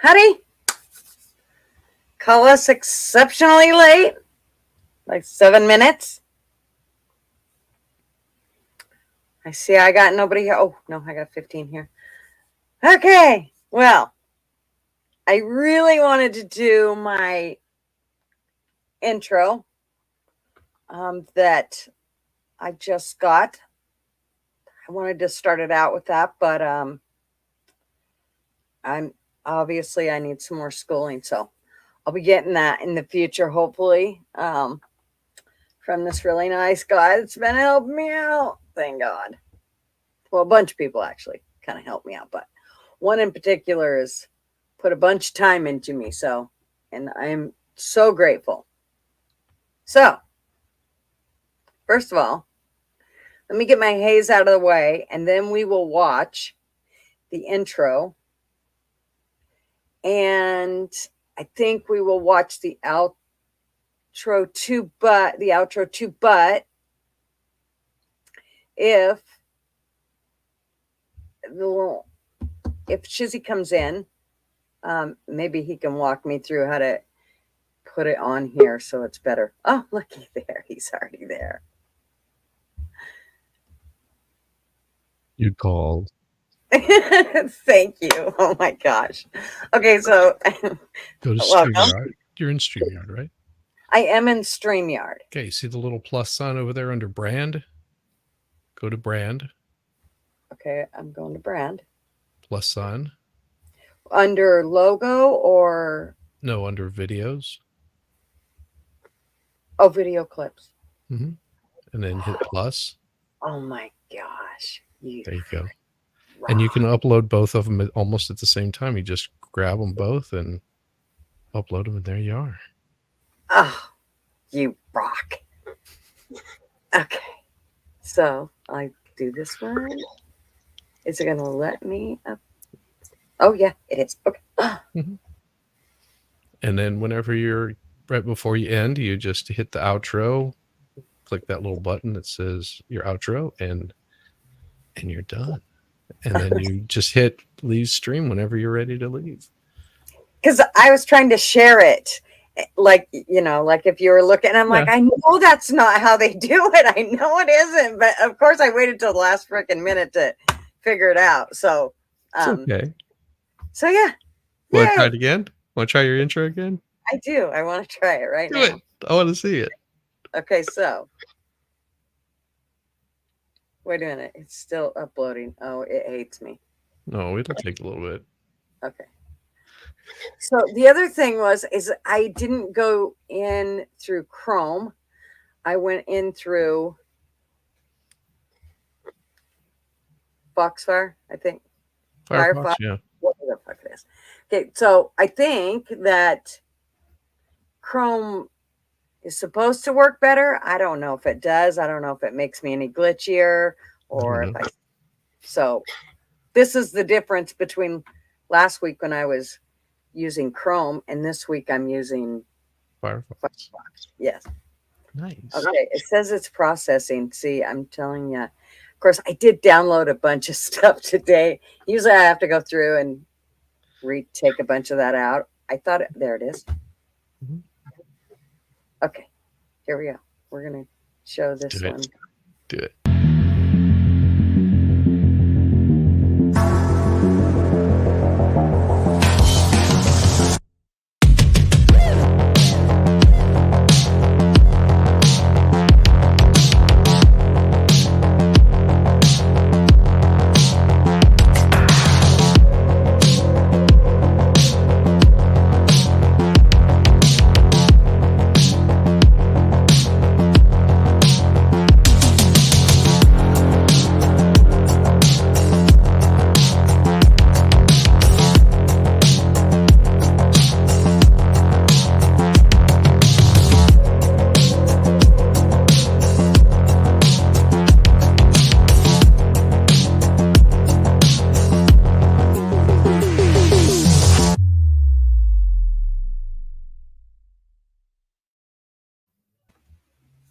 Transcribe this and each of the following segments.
Honey, call us exceptionally late, like 7 minutes. I see I got nobody here. Oh, no, I got 15 here. Okay, well, I really wanted to do my intro that I just got. I wanted to start it out with that, but I'm obviously I need some more schooling, so I'll be getting that in the future, hopefully, from this really nice guy that's been helping me out. Thank God. Well, a bunch of people actually kind of helped me out, but one in particular has put a bunch of time into me, so, and I'm so grateful. So, first of all, let me get my haze out of the way, and then we will watch the intro. And I think we will watch the outro too, but if Shizzy comes in, maybe he can walk me through how to put it on here so it's better. Oh, looky there. He's already there. You called. Thank you. Oh my gosh. Okay, so go to StreamYard. You're in StreamYard, right? I am in StreamYard. Okay, see the little plus sign over there under brand? Go to brand. Okay, I'm going to brand. Plus sign. Under logo or? No, under videos. Oh, video clips. Mm-hmm. And then hit plus. Oh my gosh. There you go. Rock. And you can upload both of them almost at the same time. You just grab them both and upload them, and there you are. Oh, you rock. Okay. So I do this one. Is it going to let me up? Oh, yeah, it is. Okay. Mm-hmm. And then whenever you're right before you end, you just hit the outro, click that little button that says your outro, and you're done. And then you just hit leave stream whenever you're ready to leave. Because I was trying to share it. Like, you know, like if you were looking, I'm like, I know that's not how they do it. I know it isn't. But of course, I waited till the last freaking minute to figure it out. So, it's okay. So, yeah. Want to try it again? Want to try your intro again? I do. I want to try it right now. Do it. I want to see it. Okay, so. Wait a minute. It's still uploading. Oh, it hates me. No, it'll take a little bit. Okay. So the other thing is I didn't go in through Chrome. I went in through Foxfire, I think. Firefox, yeah. Whatever the fuck it is. Okay, so I think that Chrome is supposed to work better. I don't know if it does. I don't know if it makes me any glitchier or if I. So this is the difference between last week when I was using Chrome and this week I'm using Firefox. Yes. Nice. Okay, it says it's processing. See, I'm telling you. Of course, I did download a bunch of stuff today. Usually I have to go through and retake a bunch of that out. I thought there it is. Mm-hmm. Okay, here we go. We're going to show this one. Do it.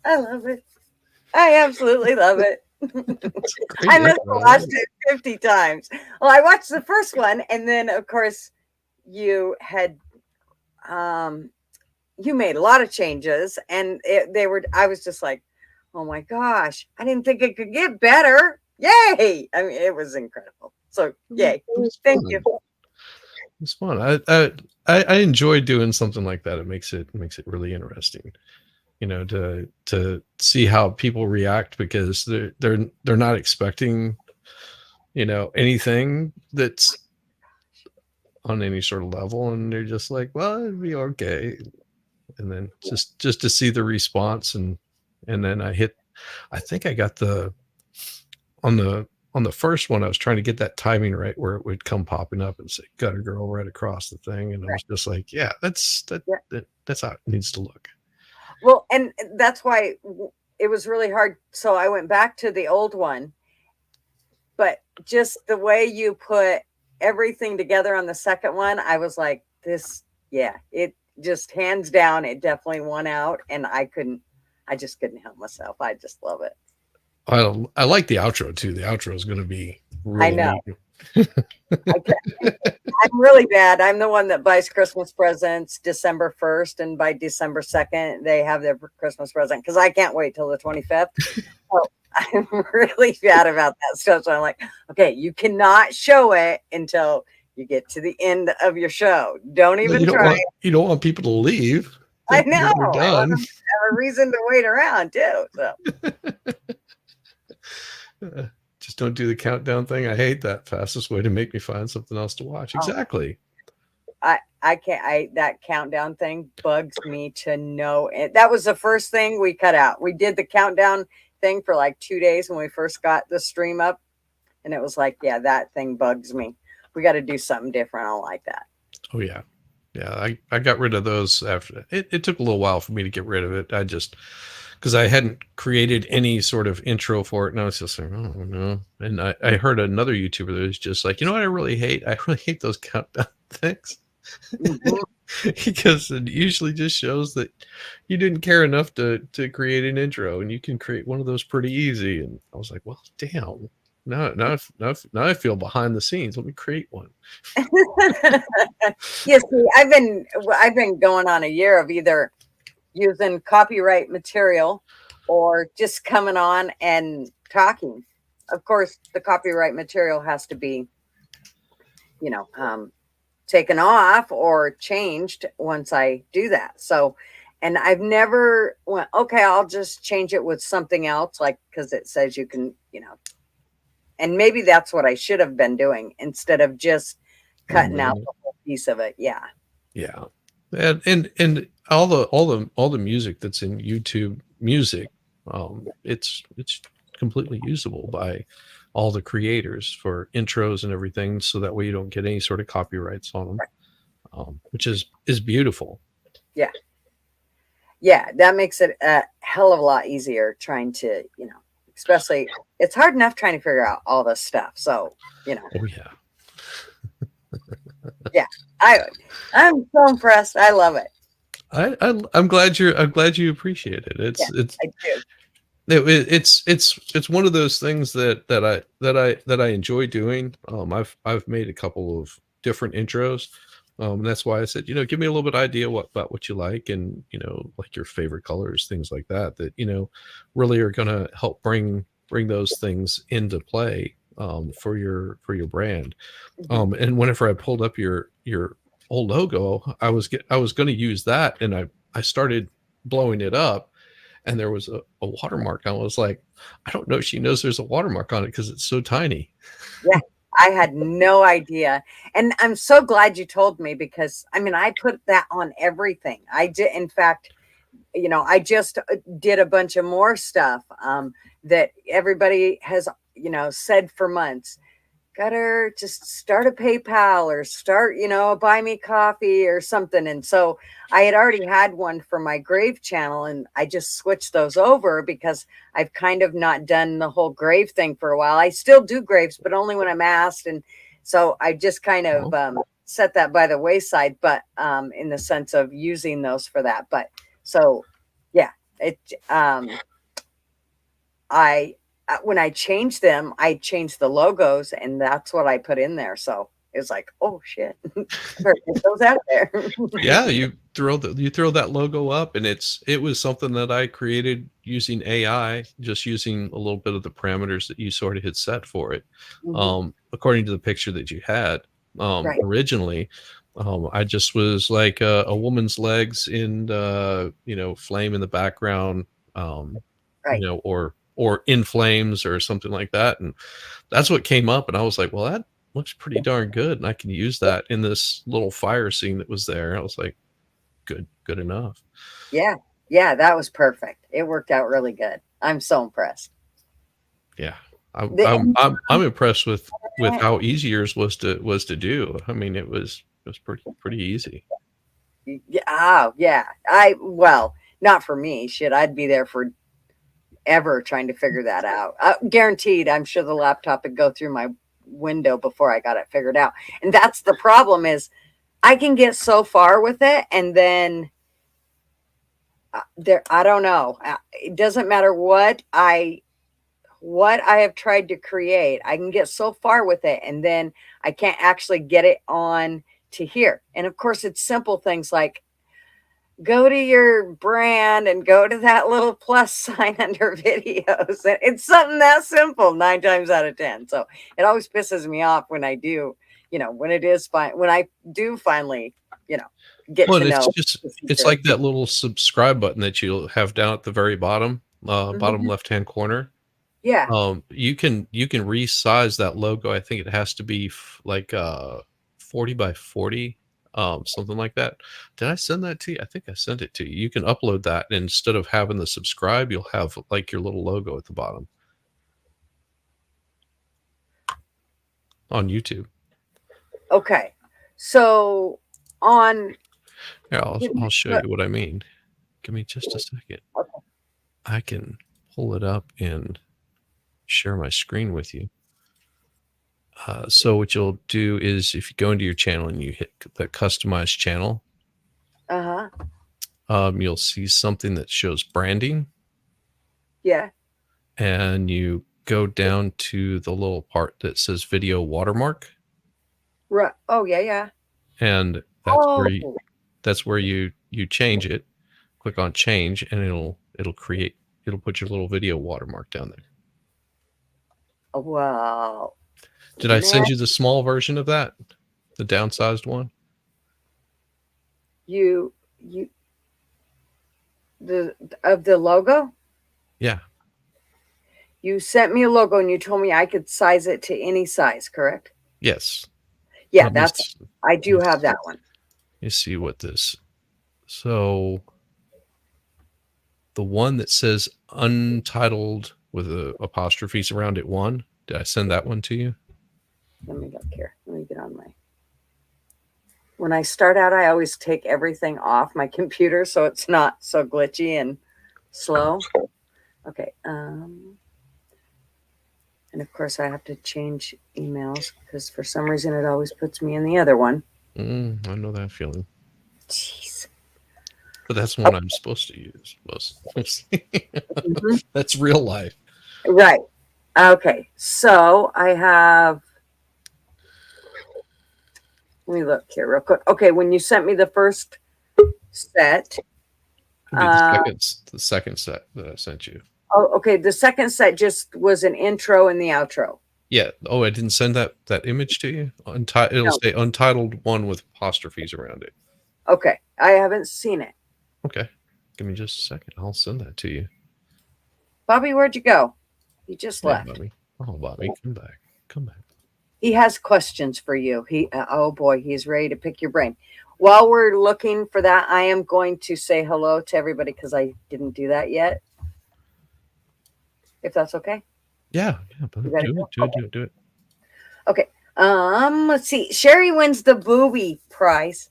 I love it. I absolutely love it. I must have watched it 50 times. Well, I watched the first one, and then, of course, you had um you made a lot of changes, and they were, I was just like, oh my gosh, I didn't think it could get better. Yay. I mean, it was incredible. So yay. It was Thank you. fun. It's fun. I enjoy doing something like that. It makes it really interesting, to see how people react, because they're not expecting, anything that's on any sort of level, and they're just like, well, it'd be okay. And then just to see the response, and then I think I got on the on the first one, I was trying to get that timing right where it would come popping up and say "Gutter Girl" right across the thing, and I Right. was just like, yeah, Yeah. that's how it needs to look. Well, and that's why it was really hard. So I went back to the old one, but just the way you put everything together on the second one, I was like, this, yeah, it just hands down, it definitely won out. And I just couldn't help myself. I just love it. I like the outro too. The outro is going to be I really know. neat. I I'm really bad. I'm the one that buys Christmas presents December 1st, and by December 2nd, they have their Christmas present because I can't wait till the 25th. So I'm really bad about that stuff. So I'm like, okay, you cannot show it until you get to the end of your show. Don't Well, even try. you don't want people to leave. I Think know. you're I want done. them to have a reason to wait around too. So Just don't do the countdown thing. I hate that. Fastest way to make me find something else to watch. oh, Exactly. I can't. That countdown thing bugs me to no end. That was the first thing we cut out. We did the countdown thing for like 2 days when we first got the stream up, and it was like, yeah, that thing bugs me. We got to do something different. I don't like that. Oh yeah. Yeah, I got rid of those after it took a little while for me to get rid of it. I just because I hadn't created any sort of intro for it, and I was just like, oh no. And I heard another YouTuber that was just like, you know what I really hate? I really hate those countdown things. Mhm. Because it usually just shows that you didn't care enough to create an intro, and you can create one of those pretty easy. And I was like, well, damn. Now I feel behind the scenes. Let me create one. Yeah, see, I've been going on a year of either using copyright material or just coming on and talking. Of course, the copyright material has to be, you know, taken off or changed once I do that. So, and I've never went, okay, I'll just change it with something else, like, because it says you can, and maybe that's what I should have been doing instead of just cutting out Eliminate it. the whole piece of it. Yeah. Yeah. And all the music that's in YouTube Music, it's completely usable by all the creators for intros and everything, so that way you don't get any sort of copyrights on them, which is beautiful. Yeah. Yeah. That makes it a hell of a lot easier trying to, especially it's hard enough trying to figure out all this stuff. So, Oh yeah. yeah, I'm so impressed. I love it. I'm glad you appreciate it. Yeah, I do. It's one of those things that I enjoy doing. I've made a couple of different intros. And that's why I said, give me a little bit idea about what you like, and like your favorite colors, things like that really are going to help bring those things into play, for your brand. Mhm. And whenever I pulled up your old logo, I was going to use that, and I started blowing it up, and there was a watermark. I was like, I don't know if she knows there's a watermark on it because it's so tiny. Yeah, I had no idea. And I'm so glad you told me because I mean, I put that on everything. I did, in fact, I just did a bunch of more stuff that everybody has, said for months. Gotta just start a PayPal or start, a buy me coffee or something. And so I had already had one for my grave channel, and I just switched those over because I've kind of not done the whole grave thing for a while. I still do graves, but only when I'm asked. And so I just kind of Oh, set that by the wayside, but in the sense of using those for that. But so, yeah, it, I when I changed them, I changed the logos, and that's what I put in there. So It was like, oh shit, better get those out there. Yeah, you throw that logo up, and it was something that I created using AI, just using a little bit of the parameters that you sort of had set for it. Hmm. According to the picture that you had Right, originally, I just was like a woman's legs in flame in the background, um, right. or in flames or something like that, and that's what came up, and I was like, well, that looks pretty darn good, and I can use that in this little fire scene that was there. I was like, good enough. Yeah, yeah, that was perfect. It worked out really good. I'm so impressed. Yeah, I'm The, I'm I'm, I'm impressed with how easy yours was to do. I mean, it was pretty easy. yeah, oh yeah. I well, not for me. Shit, I'd be there for ever trying to figure that out. Guaranteed, I'm sure the laptop would go through my window before I got it figured out. And that's the problem is I can get so far with it, and then there I don't know. It doesn't matter what I have tried to create. I can get so far with it, and then I can't actually get it on to here. And of course, it's simple things like go to your brand and go to that little plus sign under videos. And it's something that simple 9 times out of 10. So it always pisses me off when I do, when it is fine, when I do finally, you know, get Well, to and know the it's feature. like that little subscribe button that you'll have down at the very bottom Mhm. left hand corner. Yeah. You can resize that logo. I think it has to be like 40 by 40, something like that. Did I send that to you? I think I sent it to you. You can upload that, and instead of having the subscribe, you'll have like your little logo at the bottom on YouTube. Okay. So on, Yeah, I'll show look, you what I mean. Give me just a second. I can pull it up and share my screen with you. So what you'll do is if you go into your channel and you hit the customize channel, uh-huh. you'll see something that shows branding, Yeah. and you go down to the little part that says video watermark, Right. Oh, yeah, yeah. and Oh, that's where you change it. Click on change, and it'll put your little video watermark down there. wow. Did I Man, send you the small version of that? The downsized one? you the of the logo? Yeah. You sent me a logo and you told me I could size it to any size, correct? Yes. Yeah, Let me that's s- I let do me, have s- that one. let me see what this. So the one that says untitled with apostrophes around it, one. Did I send that one to you? Let me look here. Let me get on my when I start out, I always take everything off my computer so it's not so glitchy and slow. Okay. And of course I have to change emails because for some reason it always puts me in the other one. I know that feeling, Jeez. but that's the one I'm supposed to use. Mostly. Mhm. That's real life. Right. Okay. So I have let me look here real quick. Okay, when you sent me the first set, It'd be uh, the second set that I sent you. oh, okay, the second set just was an intro and the outro. Yeah. Oh, I didn't send that image to you. It'll No, say untitled one with apostrophes around it. okay, I haven't seen it. Okay. Give me just a second. I'll send that to you. Bobby, where'd you go? He just Yeah, left. Bobby. Oh, Bobby, come back. Come back. He has questions for you. Oh boy, he's ready to pick your brain. While we're looking for that, I am going to say hello to everybody because I didn't do that yet. If that's okay, Yeah, yeah, you Bobby. gotta Do go. it, do it, do it, do it. Okay. Let's see. Sherry wins the booby prize.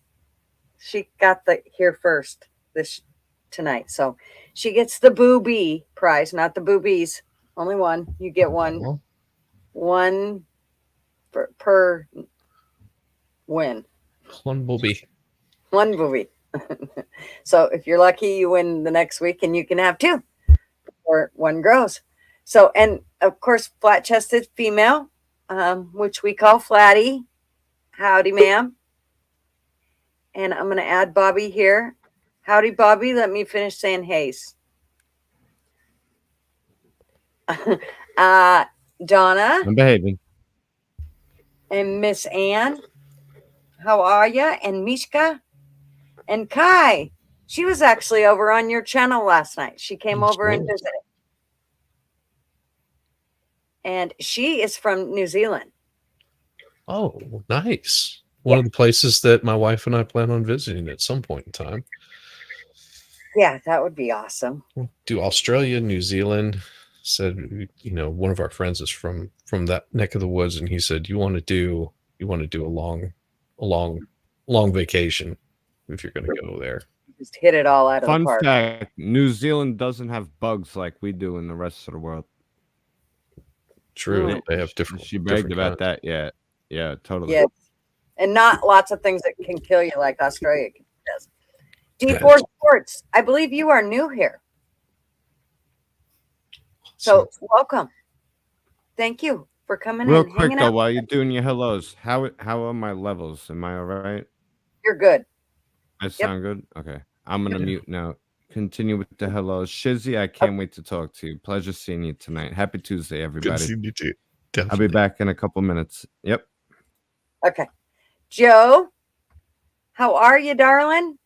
She got the here first this tonight. So she gets the booby prize, not the boobies. Only one. You get Oh, one per win. one Bobby. One booby. So if you're lucky, you win the next week and you can have two or one grows. So, and of course, flat chested female, which we call Flatty. Howdy, ma'am. And I'm going to add Bobby here. Howdy, Bobby. Let me finish saying haze. uh, Donna I'm behaving. and Miss Ann. How are ya? And Mishka and Kai. She was actually over on your channel last night. She came over and visited. And she is from New Zealand. Oh, nice. One of the places that my wife and I plan on visiting at some point in time. Yeah, that would be awesome. We'll do Australia, New Zealand. Said, one of our friends is from that neck of the woods, and he said, you want to do a long vacation if you're going to go there. Just hit it all out of the Fun park. fact: New Zealand doesn't have bugs like we do in the rest of the world. True, they have different. She bragged different about kinds. that. Yeah, totally. Yes. And not lots of things that can kill you like Australia does. D4 Sports, I believe you are new here. So welcome. Thank you for coming Real in. quick though, while you're doing your hellos, how are my levels? Am I all right? You're good. I sound good? Okay. I'm gonna mute now. Continue with the hellos. Shizzy, I can't wait to talk to you. Pleasure seeing you tonight. Happy Tuesday, everybody. Good seeing you too. I'll be back in a couple minutes. Yep. Okay. Joe, how are you, darling?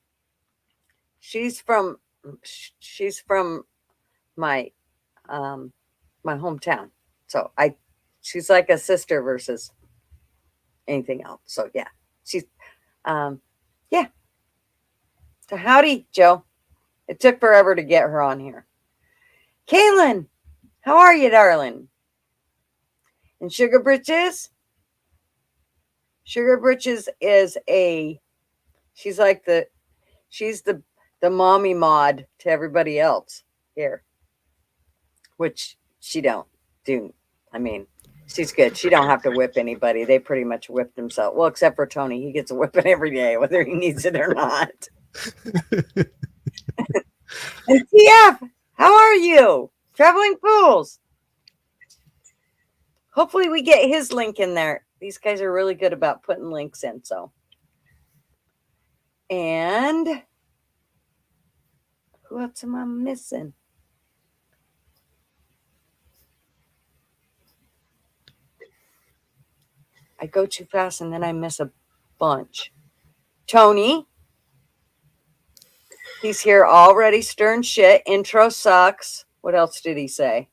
She's from my my hometown. So she's like a sister versus anything else. So yeah. She's yeah. So howdy, Joe. It took forever to get her on here. Kaylin, how are you, darling? And Sugar Britches? Sugar Britches is she's the mommy mod to everybody else here. Which she don't do. I mean, she's good. She don't have to whip anybody. They pretty much whip themselves. Well, except for Tony. He gets a whipping every day, whether he needs it or not. And TF, how are you? Traveling Fools. Hopefully we get his link in there. These guys are really good about putting links in. So, and who else am I missing? I go too fast and then I miss a bunch. Tony. He's here already stirring shit. Intro sucks. What else did he say?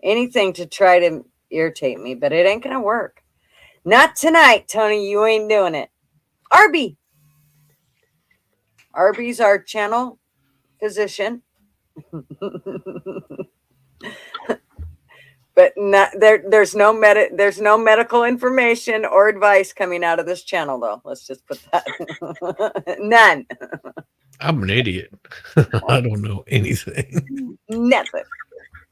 Anything to try to irritate me, but it ain't going to work. Not tonight, Tony. You ain't doing it. Arby. Arby's our channel physician. But not, there's no medical information or advice coming out of this channel, though. Let's just put that. None. I'm an idiot. I don't know anything. Nothing.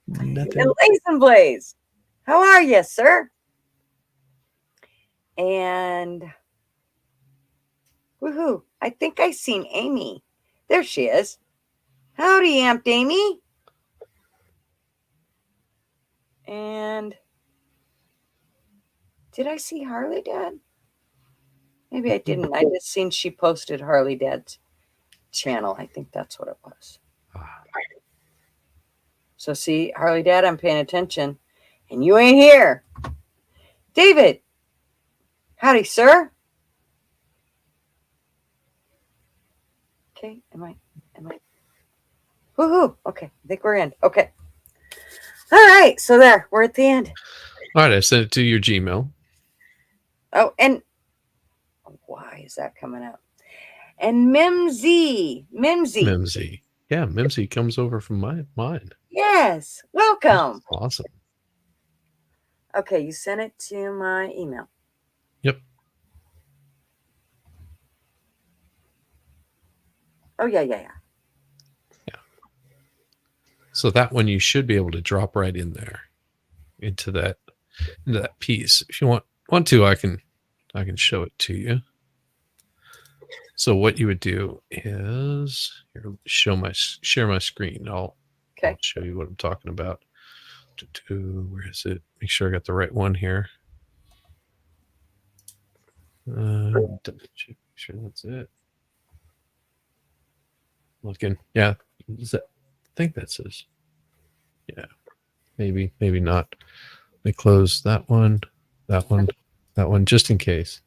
Nothing. And Lace and Blaze, how are you, sir? And woohoo! I think I seen Amy. There she is. Howdy, Amped Amy. And did I see Harley Dad? Maybe I didn't. I just seen she posted Harley Dad's channel. I think that's what it was. So see, Harley Dad, I'm paying attention. And you ain't here. David. Howdy, sir. Okay, am I? Woohoo. Okay, I think we're in. Okay. All right, so there, we're at the end. All right, I sent it to your Gmail. Oh, and why is that coming up? And Mimsy. Yeah, Mimsy comes over from mine. Yes, welcome. Awesome. Okay, you sent it to my email. Yep. Oh, yeah. So that one you should be able to drop right in there into that piece. If you want to, I can show it to you. So what you would do is share my screen. I'll show you what I'm talking about. Where is it? Make sure I got the right one here. Double check, make sure that's it. Looking, yeah. Is that? I think that says. Yeah, maybe not. Let me close that one, that one, just in case.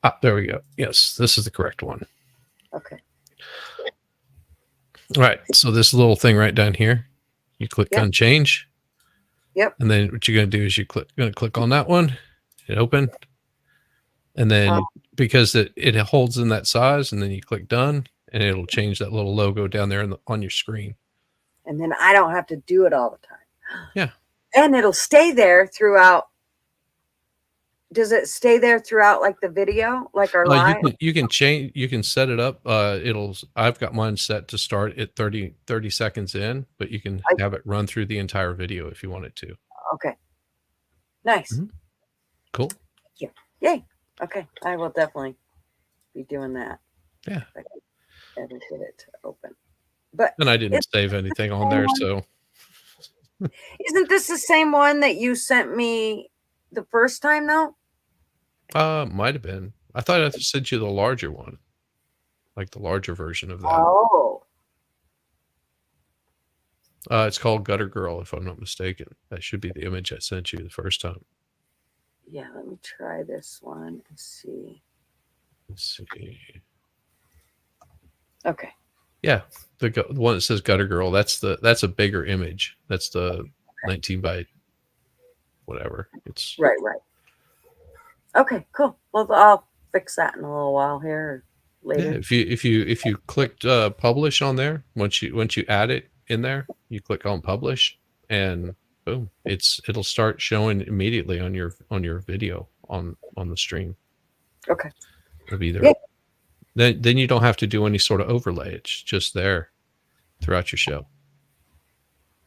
Ah, there we go. Yes, this is the correct one. Okay. All right. So this little thing right down here, you click on change. Yep. And then what you're going to do is going to click on that one, hit open. And then because it holds in that size, and then you click done, and it'll change that little logo down there on your screen. And then I don't have to do it all the time. Yeah. And it'll stay there throughout. Does it stay there throughout like the video, like our live? You can change, you can set it up. I've got mine set to start at 30 seconds in, but you can have it run through the entire video if you want it to. Okay. Nice. Mm-hmm. Cool. Yeah. Yay. Okay. I will definitely be doing that. Yeah. I can ever get it to open. But and I didn't save anything on there, so. Isn't this the same one that you sent me the first time though? Might have been. I thought I sent you the larger one, like the larger version of that. Oh. It's called Gutter Girl, if I'm not mistaken. That should be the image I sent you the first time. Yeah, let me try this one and see. Let's see. Okay. Yeah, the one that says Gutter Girl. That's a bigger image. That's the 19 by whatever. It's right. Okay, cool. Well, I'll fix that in a little while here or later. Yeah, if you clicked publish on there, once you add it in there, you click on publish, and boom, it'll start showing immediately on your video on the stream. Okay. It'll be there. Yeah. Then you don't have to do any sort of overlay. It's just there throughout your show.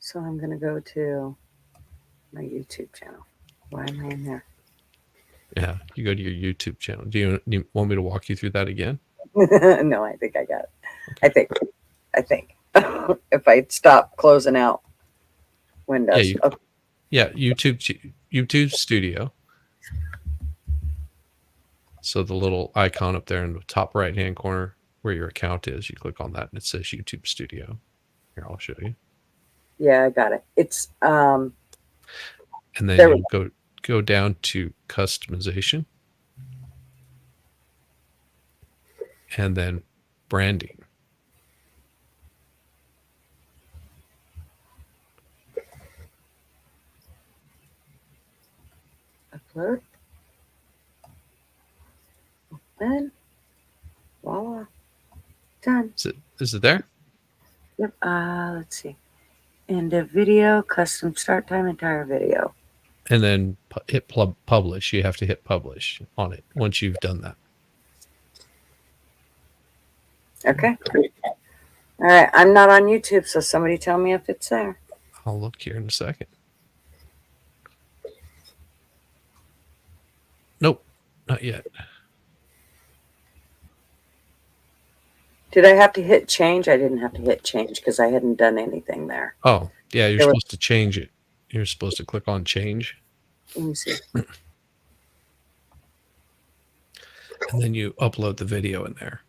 So I'm gonna go to my YouTube channel. Why am I in there? Yeah, you go to your YouTube channel. Do you want me to walk you through that again? No, I think I got it. Okay. I think if I stop closing out Windows. Yeah, YouTube Studio. So the little icon up there in the top right-hand corner where your account is, you click on that and it says YouTube Studio. Here, I'll show you. Yeah, I got it. It's and then you go down to customization, and then branding. Upload. Then voila. Done. Is it there? Yep. Let's see. End of video, custom start time, entire video. And then hit publish. You have to hit publish on it once you've done that. Okay. All right. I'm not on YouTube, so somebody tell me if it's there. I'll look here in a second. Nope, not yet. Did I have to hit change? I didn't have to hit change because I hadn't done anything there. Oh, yeah, you're supposed to change it. You're supposed to click on change. Let me see. And then you upload the video in there.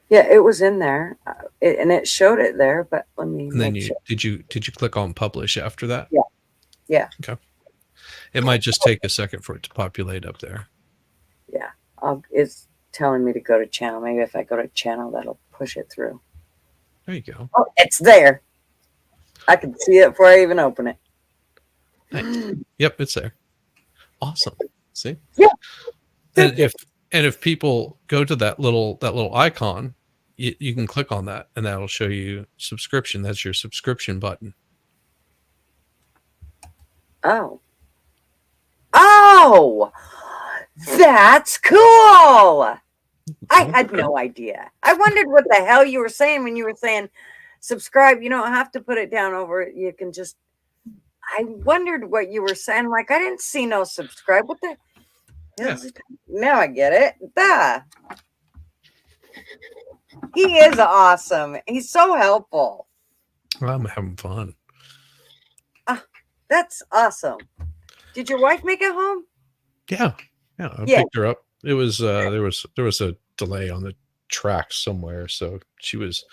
Yeah, it was in there, and it showed it there. But let me. And then did you click on publish after that? Yeah. Yeah. Okay. It might just take a second for it to populate up there. Yeah, it's telling me to go to channel. Maybe if I go to channel, that'll push it through. There you go. Oh, it's there. I can see it before I even open it. Nice. Yep, it's there. Awesome. See? Yeah. And if people go to that little icon, you can click on that, and that'll show you subscription. That's your subscription button. Oh, that's cool. I had no idea. I wondered what the hell you were saying when you were saying subscribe. You don't have to put it down over it. You can just. I wondered what you were saying. Like, I didn't see no subscribe. What the? Yeah. Now I get it. Duh. He is awesome. He's so helpful. I'm having fun. That's awesome. Did your wife make it home? Yeah. I picked her up It was there was a delay on the track somewhere, so she was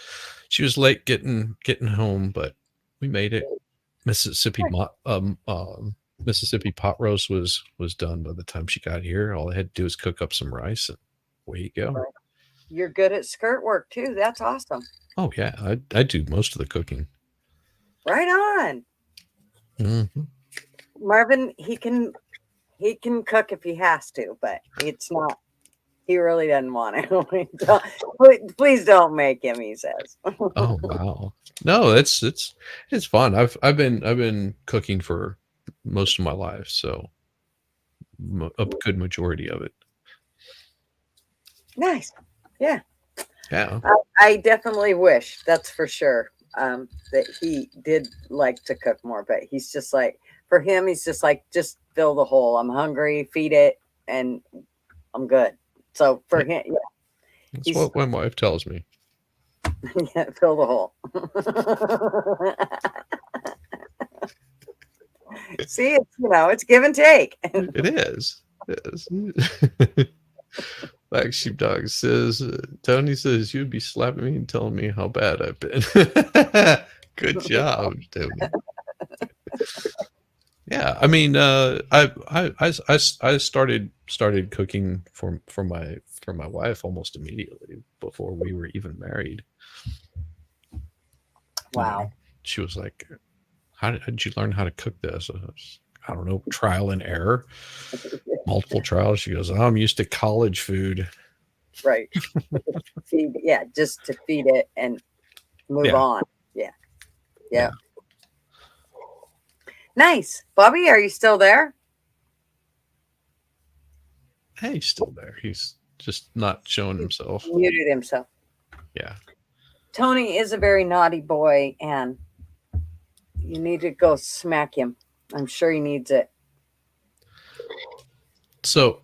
late getting home, but we made it. Mississippi Mississippi pot roast was done by the time she got here. All I had to do was cook up some rice, and away you go. You're good at skirt work too. That's awesome. Oh yeah, I do most of the cooking. Right on. Mm-hmm. Marvin, he can cook if he has to, but it's not. He really doesn't want to. Please don't make him. He says. Oh wow, no, it's fun. I've been cooking for most of my life, so a good majority of it. Nice. Yeah. Yeah. I definitely wish, that's for sure, that he did like to cook more, but he's just like, for him, he's just like, just fill the hole. I'm hungry, feed it, and I'm good. So for him, yeah. That's what my wife tells me. Yeah, fill the hole. See, it's, it's give and take. It is. It is. Black Sheepdog says, Tony says, you'd be slapping me and telling me how bad I've been. Good job, Tony. Yeah, I mean, I started cooking for my wife almost immediately before we were even married. Wow. She was like, how did you learn how to cook this? I don't know, trial and error, multiple trials. She goes, I'm used to college food. Right. Just to feed it and move on. Yeah. Nice. Bobby, are you still there? Hey, he's still there. He's just not showing himself. He muted himself. Yeah. Tony is a very naughty boy, and you need to go smack him. I'm sure he needs it. So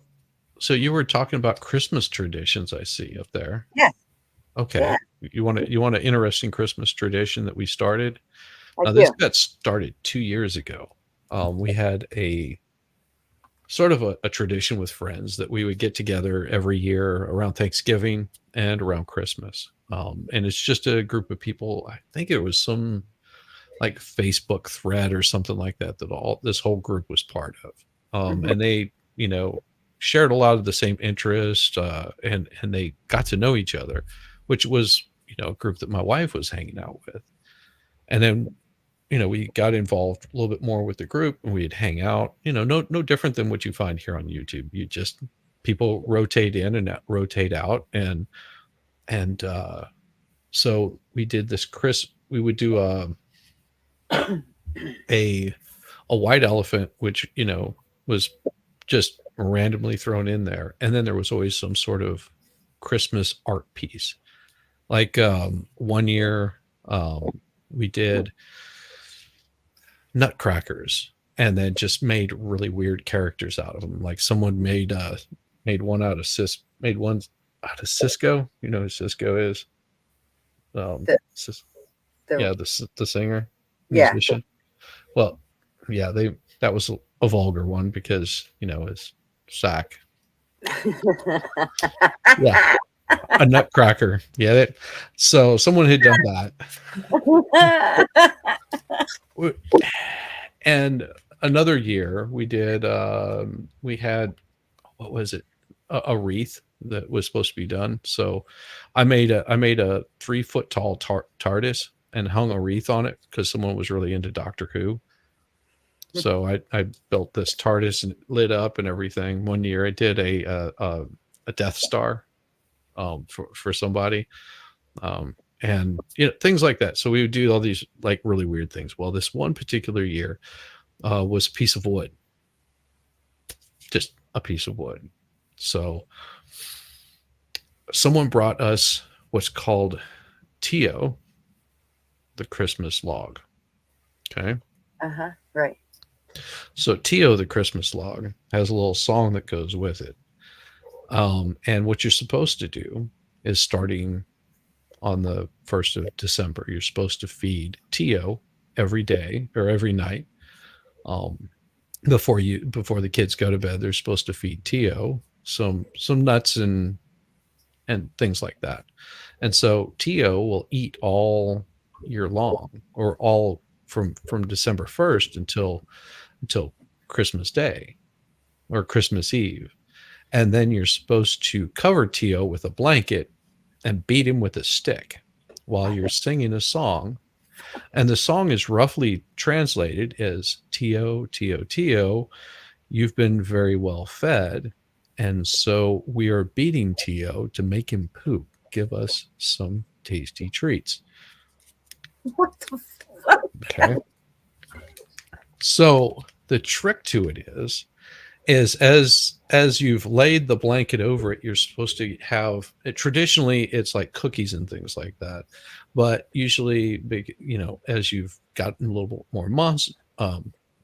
you were talking about Christmas traditions, I see up there. Yes. Okay. Yeah. You want an interesting Christmas tradition that we started? This got started 2 years ago. We had a sort of a tradition with friends that we would get together every year around Thanksgiving and around Christmas. And it's just a group of people. I think it was some like Facebook thread or something like that this whole group was part of. And they, shared a lot of the same interests, and they got to know each other, which was, a group that my wife was hanging out with. And then, we got involved a little bit more with the group, and we'd hang out, no different than what you find here on YouTube. People rotate in and rotate out. And so we did this, we would do a white elephant, which, was just randomly thrown in there. And then there was always some sort of Christmas art piece. Like, one year, we did nutcrackers and then just made really weird characters out of them. Like someone made one out of Cisco. You know who Cisco is? The singer, musician. Well, yeah, that was a vulgar one because his sack. Yeah, a nutcracker. Yeah, so someone had done that. And another year we did. We had, what was it? A wreath that was supposed to be done. So I made a 3-foot tall TARDIS and hung a wreath on it because someone was really into Doctor Who. So I built this TARDIS and it lit up and everything. One year I did a Death Star for somebody, and things like that. So we would do all these like really weird things. Well, this one particular year was a piece of wood, just a piece of wood. So someone brought us what's called Tio, the Christmas log. Okay. Right. So Tio, the Christmas log, has a little song that goes with it. And what you're supposed to do is, starting on the 1st of December, you're supposed to feed Tio every day or every night. Before the kids go to bed, they're supposed to feed Tio. some nuts and things like that. And so Tio will eat all year long, or all from December 1st until Christmas Day or Christmas Eve. And then you're supposed to cover Tio with a blanket and beat him with a stick while you're singing a song. And the song is roughly translated as Tio, Tio, Tio, you've been very well fed. And so we are beating Tio to make him poop. Give us some tasty treats. What the fuck? Okay. So the trick to it is as you've laid the blanket over it, you're supposed to have it. Traditionally it's like cookies and things like that, but usually big, as you've gotten a little bit more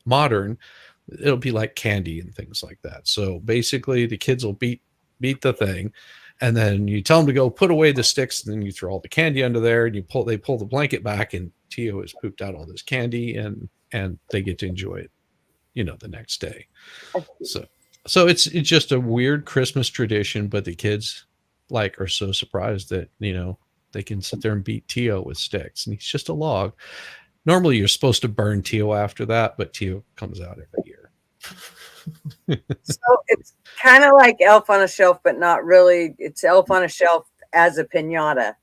modern, it'll be like candy and things like that. So basically the kids will beat the thing, and then you tell them to go put away the sticks, and then you throw all the candy under there, and they pull the blanket back, and Tio has pooped out all this candy, and they get to enjoy it the next day. So it's just a weird Christmas tradition, but the kids are so surprised that they can sit there and beat Tio with sticks, and he's just a log. Normally you're supposed to burn Tio after that, but Tio comes out every year. So it's kind of like Elf on a Shelf, but not really. It's Elf on a Shelf as a piñata,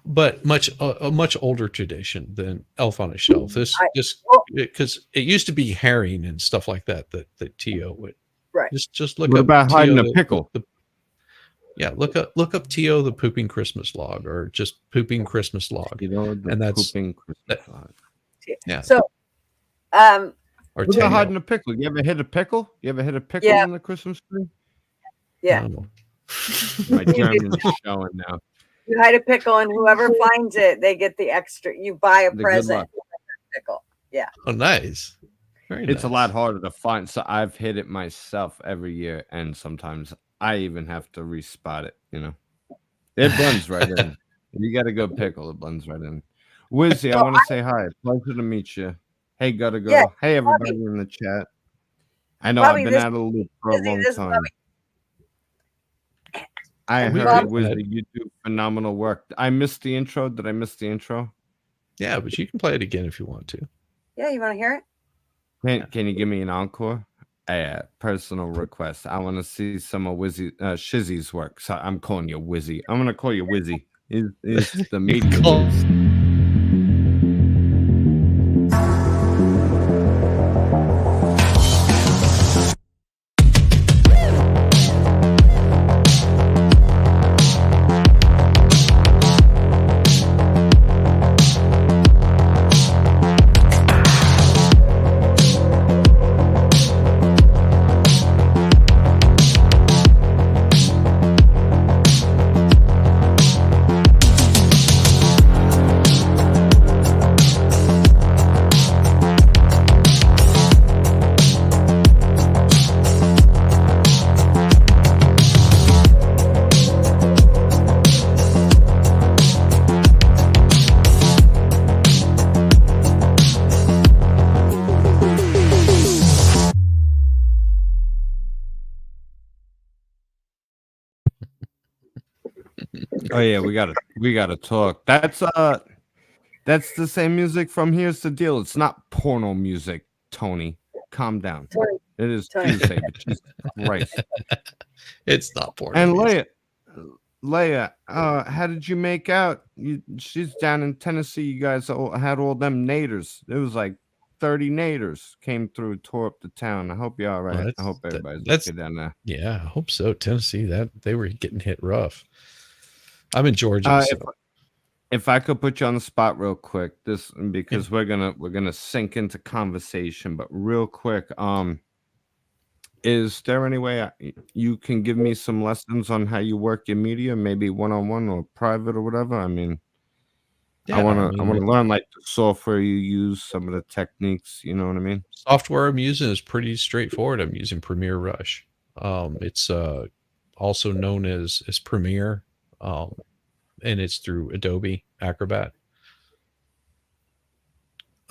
but a much older tradition than Elf on a Shelf. This just because it used to be herring and stuff like that Tio would. Right. Just look what up about Tio, hiding a pickle? Look up Tio the pooping Christmas log, or just pooping Christmas log. And that's pooping Christmas log. Yeah. So or what about hiding a pickle? You ever hit a pickle? You ever hit a pickle in the Christmas tree? Yeah. My German's showing now. You hide a pickle, and whoever finds it, they get the extra. You buy a present with a pickle. Yeah. Oh, nice. It's a lot harder to find. So I've hit it myself every year, and sometimes I even have to respot it. It blends right in. You got a good pickle, it blends right in. Wizzy, I want to say hi. Pleasure to meet you. Hey, gotta go. Yeah, hey, everybody in the chat. I know I've been out of the loop for a long time. I heard, Wizzy, you do phenomenal work. I missed the intro. Did I miss the intro? Yeah, but you can play it again if you want to. Yeah, you want to hear it? Can you give me an encore? Personal request. I want to see some of Wizzy, Shizzy's work. So I'm calling you Wizzy. I'm gonna call you Wizzy. Is the media? Oh yeah, we gotta talk. That's the same music from Here's the Deal. It's not porno music, Tony. Calm down. It is Tuesday, but Jesus Christ. It's not porno. And Leia, how did you make out? She's down in Tennessee. You guys had all them naders. It was like 30 naders came through, tore up the town. I hope you're all right. I hope everybody's okay down there. Yeah, I hope so. Tennessee, they were getting hit rough. I'm in Georgia. If I could put you on the spot real quick, because we're gonna sink into conversation, but real quick, is there any way you can give me some lessons on how you work your media, maybe one-on-one or private or whatever? I mean, I want to learn like the software you use, some of the techniques. You know what I mean? Software I'm using is pretty straightforward. I'm using Premiere Rush. It's also known as Premiere. And it's through Adobe Acrobat.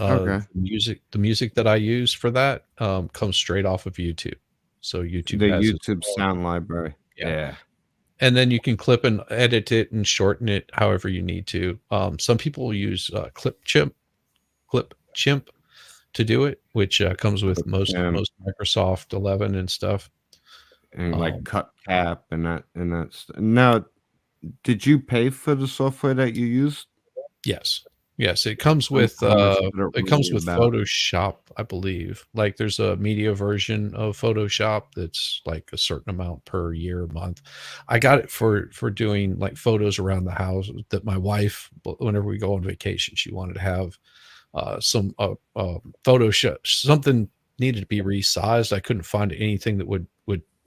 Okay. The music that I use for that comes straight off of YouTube. So YouTube The has its YouTube own. sound library. Yeah. Yeah. And then you can clip and edit it and shorten it however you need to. Some people use clip chimp to do it, which comes with most Yeah. Microsoft 11 and stuff. And like cut cap and that now, did you pay for the software that you used? Yes. Yes, it comes How with much did it really about? Photoshop, I believe. Like there's a media version of Photoshop that's like a certain amount per year, month. I got it for doing like photos around the house that my wife, whenever we go on vacation, she wanted to have some Photoshop. Something needed to be resized. I couldn't find anything that would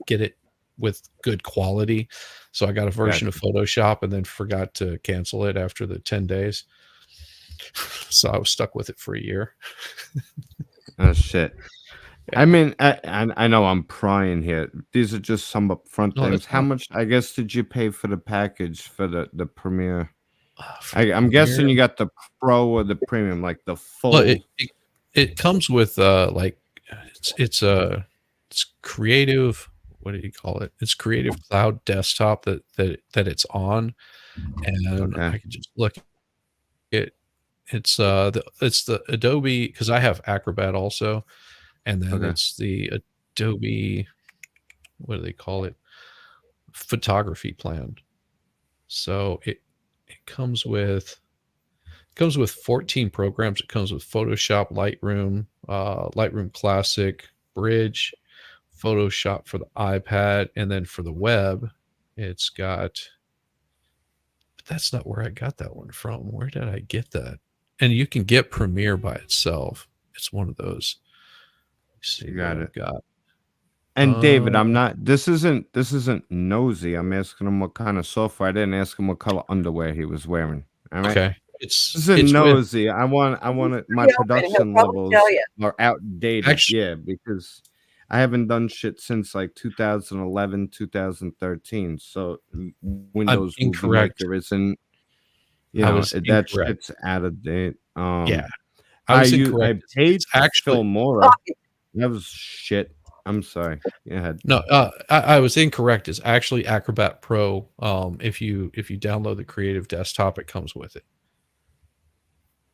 get it with good quality. So I got a version of Gotcha. Photoshop and then forgot to cancel it after the 10 days. So I was stuck with it for a year. Oh shit. I mean, I know I'm prying here. These are just some upfront No, that's things. How fine. much, I guess, did you pay for the package for the Premiere? For the I'm guessing Premiere, you got the Pro or the Premium, like the well, full. it comes with like it's creative. What do you call it? It's Creative Cloud Desktop that it's on, and Okay. I can just look at it. It's the Adobe, because I have Acrobat also, and then Okay. it's the Adobe, what do they call it? Photography plan. So it comes with 14 programs. It comes with Photoshop, Lightroom, Lightroom Classic, Bridge, Photoshop for the iPad, and then for the web, it's got. But that's not where I got that one from. Where did I get that? And you can get Premiere by itself. It's one of those. Let's see what Got I've it. got. And David, I'm not. This isn't nosy. I'm asking him what kind of software. I didn't ask him what color underwear he was wearing. All right. Okay. This isn't It's with nosy. I want it. My Pretty open. He'll production probably tell levels you. are outdated. actually Yeah, because I haven't done shit since like 2011, 2013. So I'm Windows Movie incorrect. Maker isn't. You I know was that incorrect. shit's out of date. Yeah, I was incorrect. I paid It's for actually Filmora. That was shit. I'm sorry. Go ahead. no. I was incorrect. It's actually Acrobat Pro. If you download the Creative Desktop, it comes with it.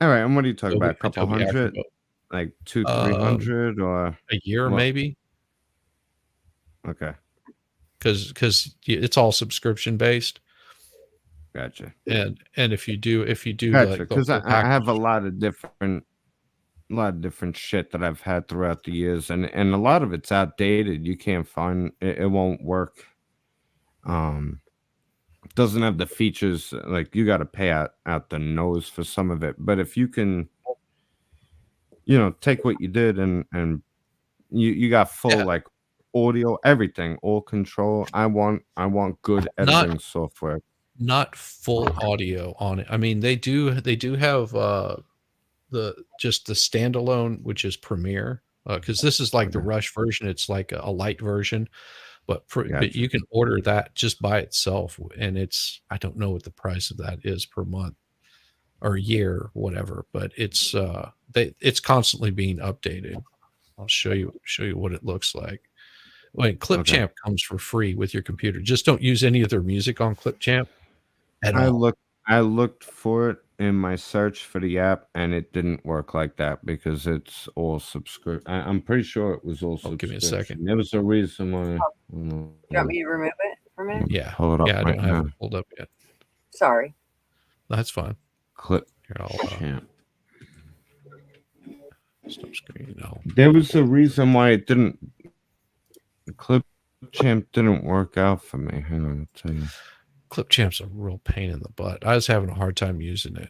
All right. And what are you talking about? A couple Adobe hundred, Acrobat. like two, three Um, hundred, or a year what? maybe, Okay, because it's all subscription based, gotcha. and if you do Gotcha. like the Because whole I have package. a lot of different shit that I've had throughout the years, and a lot of it's outdated. You can't find it. It won't work. Um, doesn't have the features. Like you got to pay out the nose for some of it. But if you can, take what you did and you got full Yeah, like audio, everything, all control. I want good not editing software. not full audio on it. I mean, they do have the just the standalone, which is Premiere, because this is like the Okay, Rush version. It's like a light version, but gotcha. you can order that just by itself, and I don't know what the price of that is per month or year, whatever. But it's constantly being updated. I'll show you what it looks like. When Okay. Clipchamp comes for free with your computer, just don't use any of their music on Clipchamp at I all. looked I looked for it in my search for the app, and it didn't work like that because it's all subscription. I'm pretty sure it was all Oh, give me a second. subscription. There was a reason why. Oh, do you want me to remove it for a minute? Let me Yeah, pull it up I right don't have now. it pulled up yet. Sorry. That's fine. Clip Here, I'll champ. stop screen. No, There was a reason why it didn't. Clip champ didn't work out for me. Hang on, I'll tell you. Clipchamp's a real pain in the butt. I was having a hard time using it.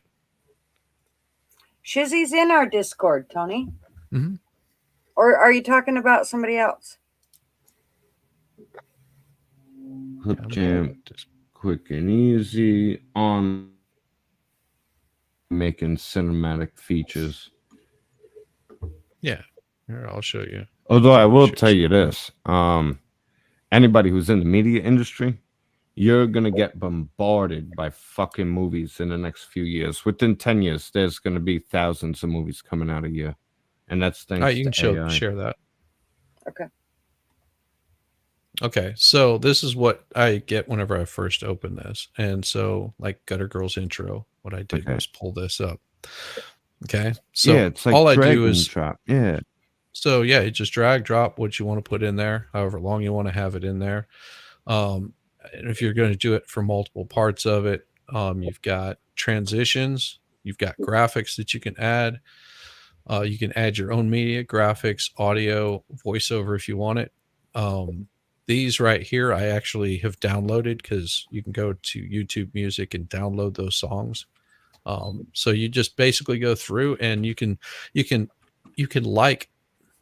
Shizzy's in our Discord, Tony. Mm-hmm. Or are you talking about somebody else? Clip champ, quick and easy on making cinematic features. Yeah, here I'll show you. Although I will tell you this, anybody who's in the media industry, you're gonna get bombarded by fucking movies in the next few years. Within 10 years, there's gonna be thousands of movies coming out a year, and that's thanks You can to AI. share that. Okay. Okay, so this is what I get whenever I first open this. And so, like Gutter Girl's intro, what I did Okay. was pull this up. Okay, Yeah, so it's like all I drag do and is, drop. Yeah. so yeah, you just drag, drop what you want to put in there, however long you want to have it in there. And if you're going to do it for multiple parts of it, you've got transitions, you've got graphics that you can add. You can add your own media, graphics, audio, voiceover if you want it. These right here, I actually have downloaded because you can go to YouTube Music and download those songs. So you just basically go through and you can you can like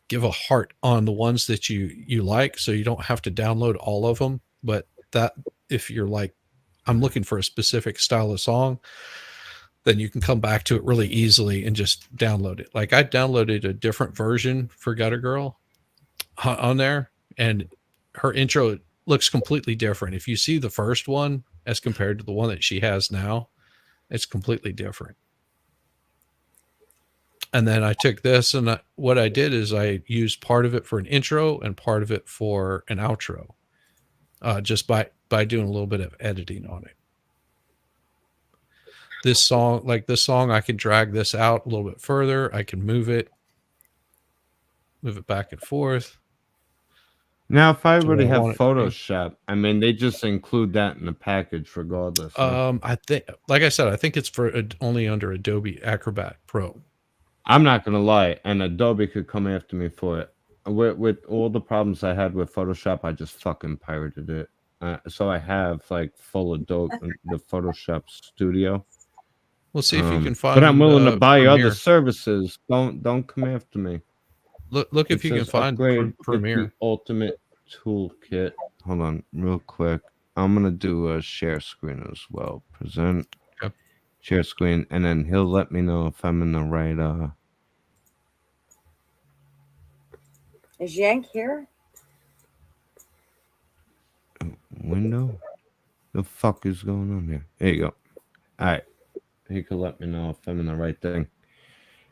give a heart on the ones that you like, so you don't have to download all of them. But that if you're like, I'm looking for a specific style of song, then you can come back to it really easily and just download it. Like I downloaded a different version for Gutter Girl on there, and her intro looks completely different. If you see the first one as compared to the one that she has now, it's completely different. And then I took this and what I did is I used part of it for an intro and part of it for an outro, just by doing a little bit of editing on it. This song, like this song, I can drag this out a little bit further. I can move it back and forth Now, if I to where already I have want it to be. Photoshop, I mean, they just include that in the package regardless. No? I think, like I said, I think it's for only under Adobe Acrobat Pro. I'm not gonna lie, and Adobe could come after me for it. With all the problems I had with Photoshop, I just fucking pirated it. So I have like full Adobe the Photoshop Studio. We'll see if you can But I'm find willing to buy other Premiere. services. Don't come after me. Look It if you can says find upgrade with the Premiere. ultimate toolkit. Hold on, real quick. I'm gonna do a share screen as well. Present Okay. share screen, and then he'll let me know if I'm in the right Is Yank here? window. The fuck is going on here? There you go. All right, he could let me know if I'm in the right thing.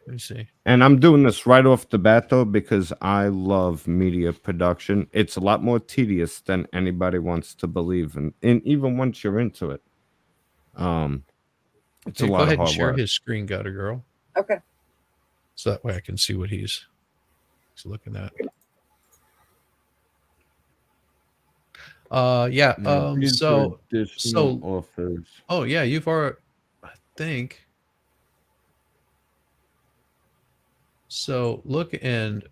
Let me see. And I'm doing this right off the bat though because I love media production. It's a lot more tedious than anybody wants to believe, and even once you're into it, it's a Okay, go lot of ahead and hard share work. his screen, Gutter Girl, Okay. so that way I can see what he's looking at. Yeah. Now, these are additional offers. Oh yeah, you've already, I think. So look and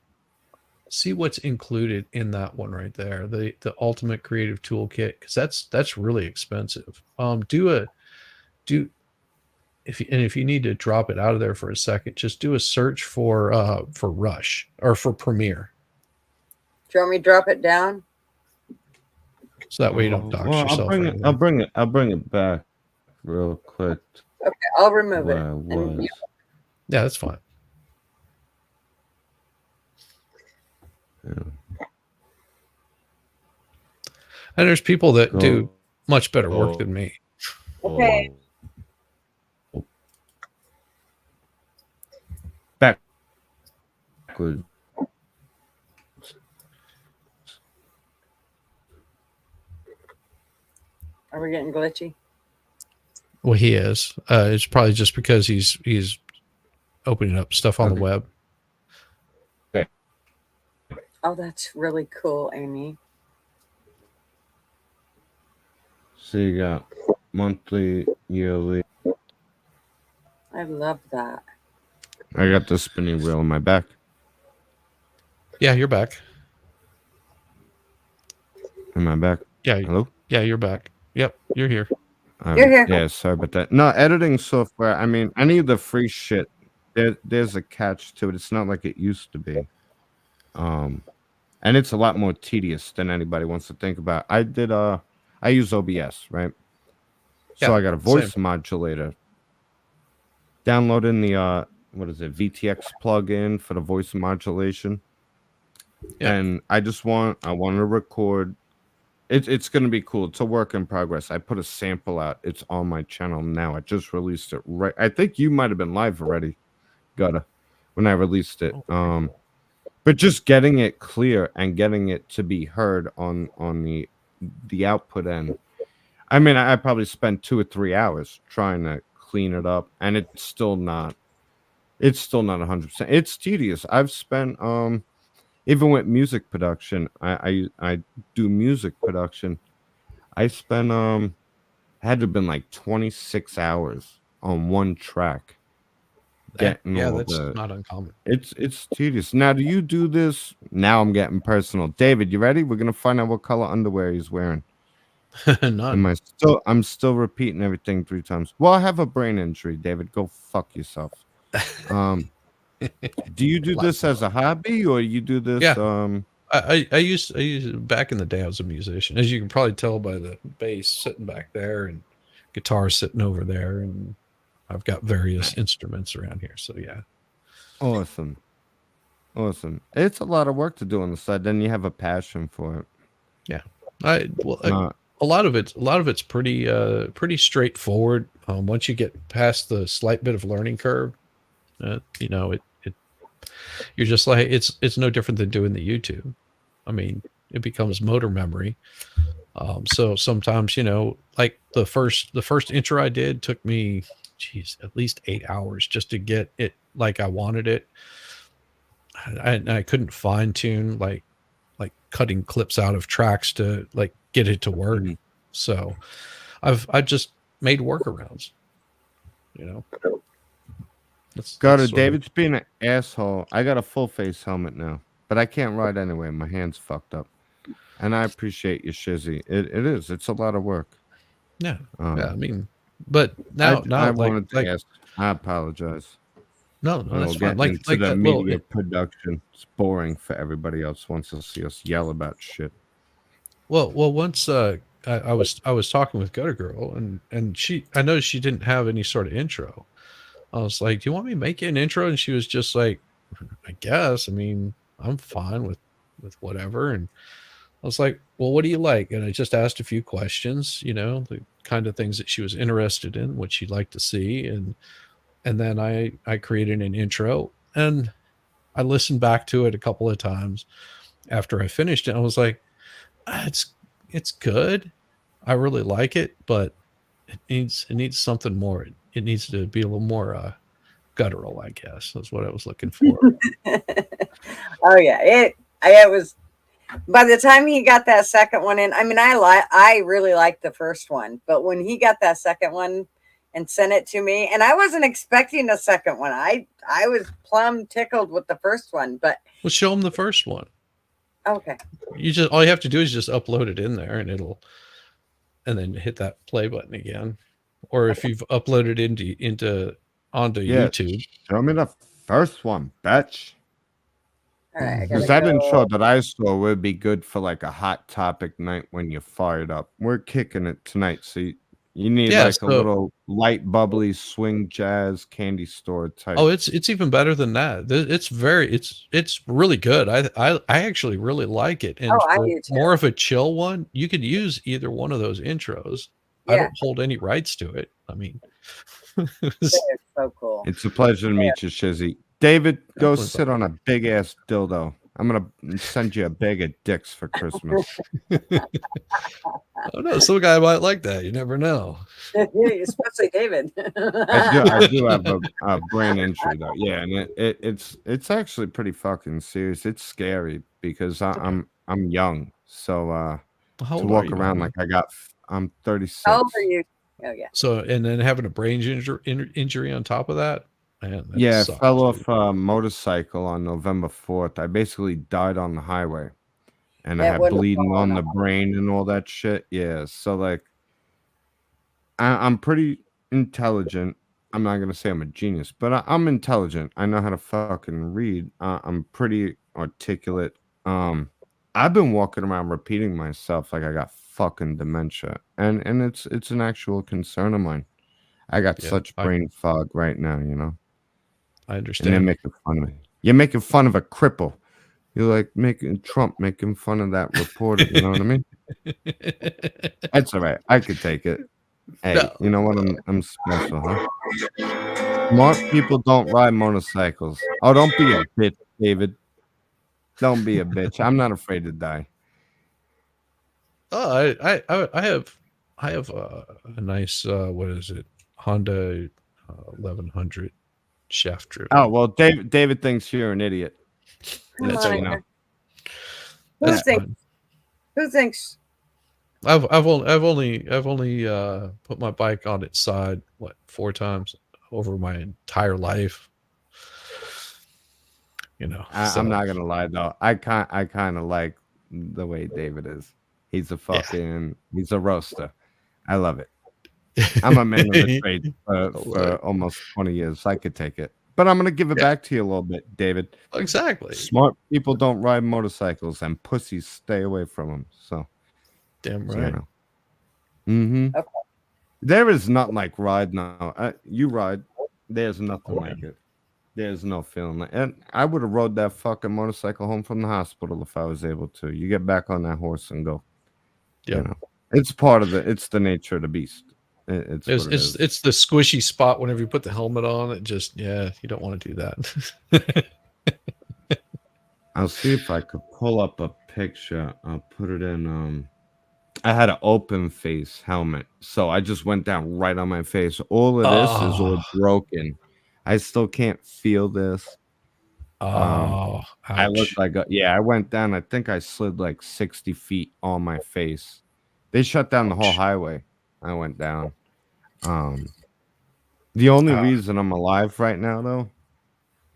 see what's included in that one right there, the Ultimate Creative Toolkit, because that's really expensive. Do if you need to drop it out of there for a second, just do a search for Rush or for Premiere, Do you want me to drop it down? so that way you don't dox Well, yourself or anything. I'll bring it back real quick. Okay, I'll remove Where it. I And was. Yeah, that's fine. Yeah. And there's people that do Go- much better work than me. Okay. Backward. Are we getting glitchy? Well, he is. It's probably just because he's opening up stuff on the Okay. web. Oh, that's really cool, Amy. So you got monthly, yearly. I love that. I got the spinning wheel on my back. Yeah, you're back. Am I back? Yeah, Hello? yeah, you're back. Yep, you're here. You're here. Yeah, sorry about that. No, editing software. I mean, any of the free shit, there's a catch to it. It's not like it used to be. And it's a lot more tedious than anybody wants to think about. I use OBS, right? So Yeah, I got a voice modulator. Downloading the what is it, VTX plugin for the voice modulation. Yeah. And I want to record. It's gonna be cool. It's a work in progress. I put a sample out. It's on my channel now. I just released it right. I think you might have been live already, when I released it. Okay. But just getting it clear and getting it to be heard on the output end. I mean, I probably spent 2 or 3 hours trying to clean it up, and it's still not 100%. It's tedious. I've spent even with music production, I do music production. I spent had to have been like 26 hours on one track getting Yeah, all that's the not uncommon. it's tedious. Now, do you do this? Now I'm getting personal. David, you ready? We're gonna find out what color underwear he's wearing. None. I'm still repeating everything 3 times. Well, I have a brain injury, David. Go fuck yourself. Um, do you do this as a hobby or you do this Yeah, I used back in the day. I was a musician, as you can probably tell by the bass sitting back there and guitar sitting over there, and I've got various instruments around here. So yeah, awesome. Awesome. It's a lot of work to do on the side. Then you have a passion for it. yeah. I well, Uh, a lot of it's pretty straightforward. Once you get past the slight bit of learning curve, it you're just like it's no different than doing the YouTube. I mean, it becomes motor memory. So sometimes, like the first intro I did took me, geez, at least 8 hours just to get it like I wanted it. I couldn't fine tune like cutting clips out of tracks to like get it to work. mhm. So I just made workarounds. You know, Got that's it. sort of David's being an asshole. I got a full face helmet now, but I can't ride anyway. My hand's fucked up. And I appreciate you, Shizzy. It is. It's a lot of work. yeah, yeah. I Um, mean, but I now I like wanted to like ask. I apologize. no, We're that's fine. getting into Like the that little media production. It's boring for everybody else. Wants to see us yell about shit. Well, once I was talking with Gutter Girl, and I noticed she didn't have any sort of intro. I was like, "Do you want me to make you an intro?" And she was just like, "I guess. I mean, I'm fine with whatever." And I was like, "Well, what do you like?" And I just asked a few questions, the kind of things that she was interested in, what she'd like to see, and then I created an intro, and I listened back to it a couple of times after I finished it. I was like, it's good. I really like it, but it needs something more. It needs to be a little more guttural, I guess. That's what I was looking for. Oh yeah, it was. By the time he got that second one in, I mean, I really liked the first one, but when he got that second one and sent it to me, and I wasn't expecting a second one. I was plumb tickled with the first one, but Well, show them the first one. okay, All you have to do is just upload it in there, and and then hit that play button again. Or if you've uploaded into onto Yeah, YouTube. show me the first one, bitch. all right, I Because gotta that intro go. that I saw would be good for like a hot topic night when you're fired up. We're kicking it tonight, so you need Yeah, like a so little light, bubbly swing jazz candy store oh, type. it's even better than that. It's really good. I actually really like it. Oh, And I for do too. more of a chill one, you could use either one of those intros. I Yeah, don't hold any rights to it. I mean, they're so cool. It's a pleasure to meet you, Shizzy. David, go definitely, sit on a big ass dildo. I'm gonna send you a bag of dicks for Christmas. buddy. Oh no, some guy might like that. You never know. Especially David. I do have a brain injury though. Yeah, and it's actually pretty fucking serious. It's scary because Okay. I'm young, so Well, how to old are walk you, by the around way? like I'm How old are 36. you? Oh yeah. So, and then having a brain injury on top of that, man, that Yeah, I sucks, fell dude. off a motorcycle on November 4th. I basically died on the highway, and I It had wouldn't have bleeding fallen on the off. brain and all that shit. Yeah, so like I'm pretty intelligent. I'm not gonna say I'm a genius, but I'm intelligent. I know how to fucking read. I'm pretty articulate. Um, I've been walking around repeating myself like I got fucking dementia, and it's an actual concern of mine. I got Yeah, such brain fog right now, I and they're understand. making fun of me. You're making fun of a cripple. You're like making Trump making fun of that reporter. You know what I mean? That's all right. I could take it. Hey, No, you know what? I'm special, huh? Smart people don't ride motorcycles. Oh, don't be a bitch, David. Don't be a bitch. I'm not afraid to die. Oh, I have a nice what is it, Honda 1100 shaft Oh driven. well, David thinks you're an idiot. Come Just That's so on you fine. know. here. Who That's Yeah. thinks? fine. Who thinks? I've only put my bike on its side what 4 times over my entire life. I'm So not gonna lie though. I kind of like the way David is. yeah. He's a roaster. I love it. I'm a man of the trade for Look, almost 20 years. I could take it. But I'm gonna give it yeah, back to you a little bit, David. exactly. Smart people don't ride motorcycles, and pussies stay away from them. Damn So you right. know. Mm-hmm. Okay. There is nothing like ride now. You ride. There's nothing Oh, like yeah. it. There's no feeling like. And I would have rode that fucking motorcycle home from the hospital if I was able to. You get back on that horse and go. You Yep. know, it's part of the. It's the nature of the beast. It's It's, what it it's is. it's the squishy spot whenever you put the helmet on. It just you don't want to do that. I'll see if I could pull up a picture. I'll put it in. I had an open face helmet, so I just went down right on my face. All of this is all Oh, broken. I still can't feel this. Um, oh, I look ouch, like yeah. I went down. I think I slid like 60 feet on my face. They shut down the whole ouch. highway. I went down. Um, the only Ah, reason I'm alive right now, though,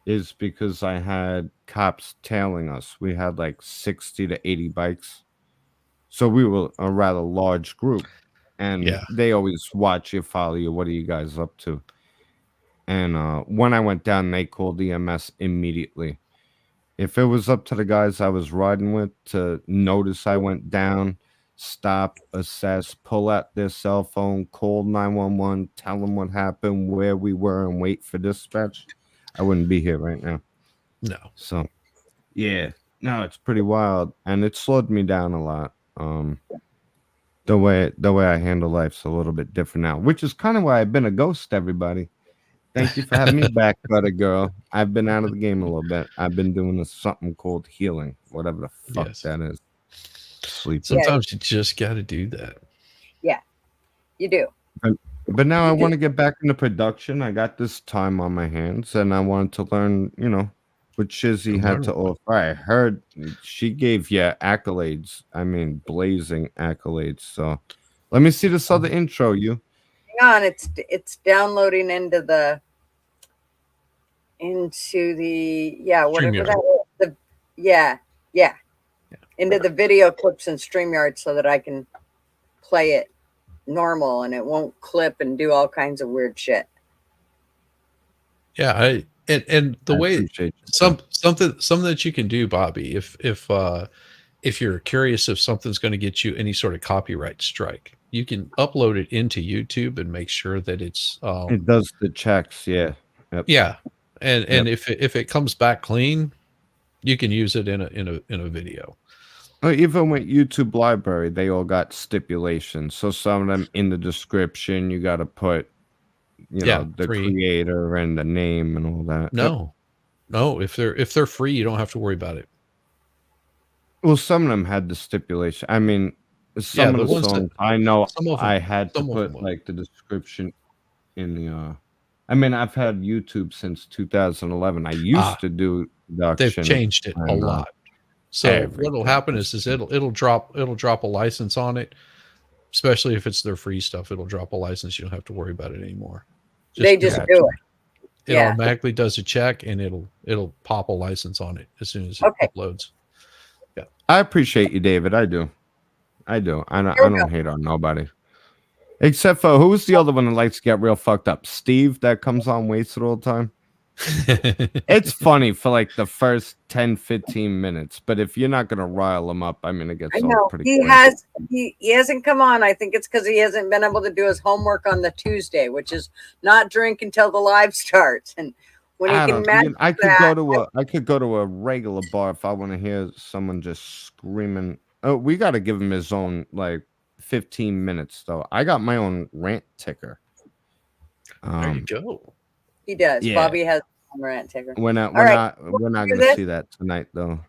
is because I had cops tailing us. We had like 60 to 80 bikes. So we were a rather large group. And yeah, they always watch you, follow you. What are you guys up to? And when I went down, they called EMS immediately. If it was up to the guys I was riding with to notice I went down, stop, assess, pull out their cell phone, call 911, tell them what happened, where we were, and wait for dispatch, I wouldn't be here right now. no, So, yeah, no, it's pretty wild, and it slowed me down a lot. The way I handle life's a little bit different now, which is kind of why I've been a ghost. Everybody, thank you for having me back, Gutter Girl. I've been out of the game a little bit. I've been doing something called healing, whatever the fuck yes. that is. Sleeping. Yeah, Sometimes you just got to do that. yeah, you do. But, but now I You want do. to get back into production. I got this time on my hands, and I wanted to learn, what Shizzy had Learn to what? offer. I heard she gave you accolades. I mean, blazing accolades. So let me see this other intro, you. Hang on, it's downloading into the whatever StreamYard. that is. Yeah, yeah, into the video clips in StreamYard so that I can play it normal and it won't clip and do all kinds of weird shit. Yeah, and the I way appreciate you. Too. something that you can do, Bobby, if you're curious if something's going to get you any sort of copyright strike, you can upload it into YouTube and make sure that it's It does the checks, yeah. Yep. yeah, and Yep. if it comes back clean, you can use it in a video. Even with YouTube Library, they all got stipulations. So some of them in the description, you got to put, Yeah, the free. creator and the name and all that. Yep. No, if they're free, you don't have to worry about it. Well, some of them had the stipulation. I mean, Yeah, some of the the ones that songs I know some of I them had to some of them put will. like the description in the. I mean, I've had YouTube since 2011. I used Ah, to do they've production changed it a on lot. So what'll everything. happen is it'll drop a license on it, especially if it's their free stuff. It'll drop a license. You don't have to worry about it anymore. They Just just Gotcha. do it. it Yeah. automatically does a check and it'll pop a license on it as soon as it Okay. uploads. Yeah. I appreciate you, David. I do. I do. I don't. Here I we don't hate on nobody. Except for who's the other one that likes to get real fucked up? Steve, that comes on wasted all the time. It's funny for like the first 10, 15 minutes, but if you're not gonna rile him up, I mean, it I gets old know pretty he quick. has. He hasn't come on. I think it's because he hasn't been able to do his homework on the Tuesday, which is not drink until the live starts. And when he I can don't. manage I could that, go to a regular bar if I want to hear someone just screaming. Oh, we got to give him his own like 15 minutes though. I got my own rant ticker. There you go. he does. Yeah. Bobby has a rant ticker. We're not. All right, We're not do gonna this. see that tonight though.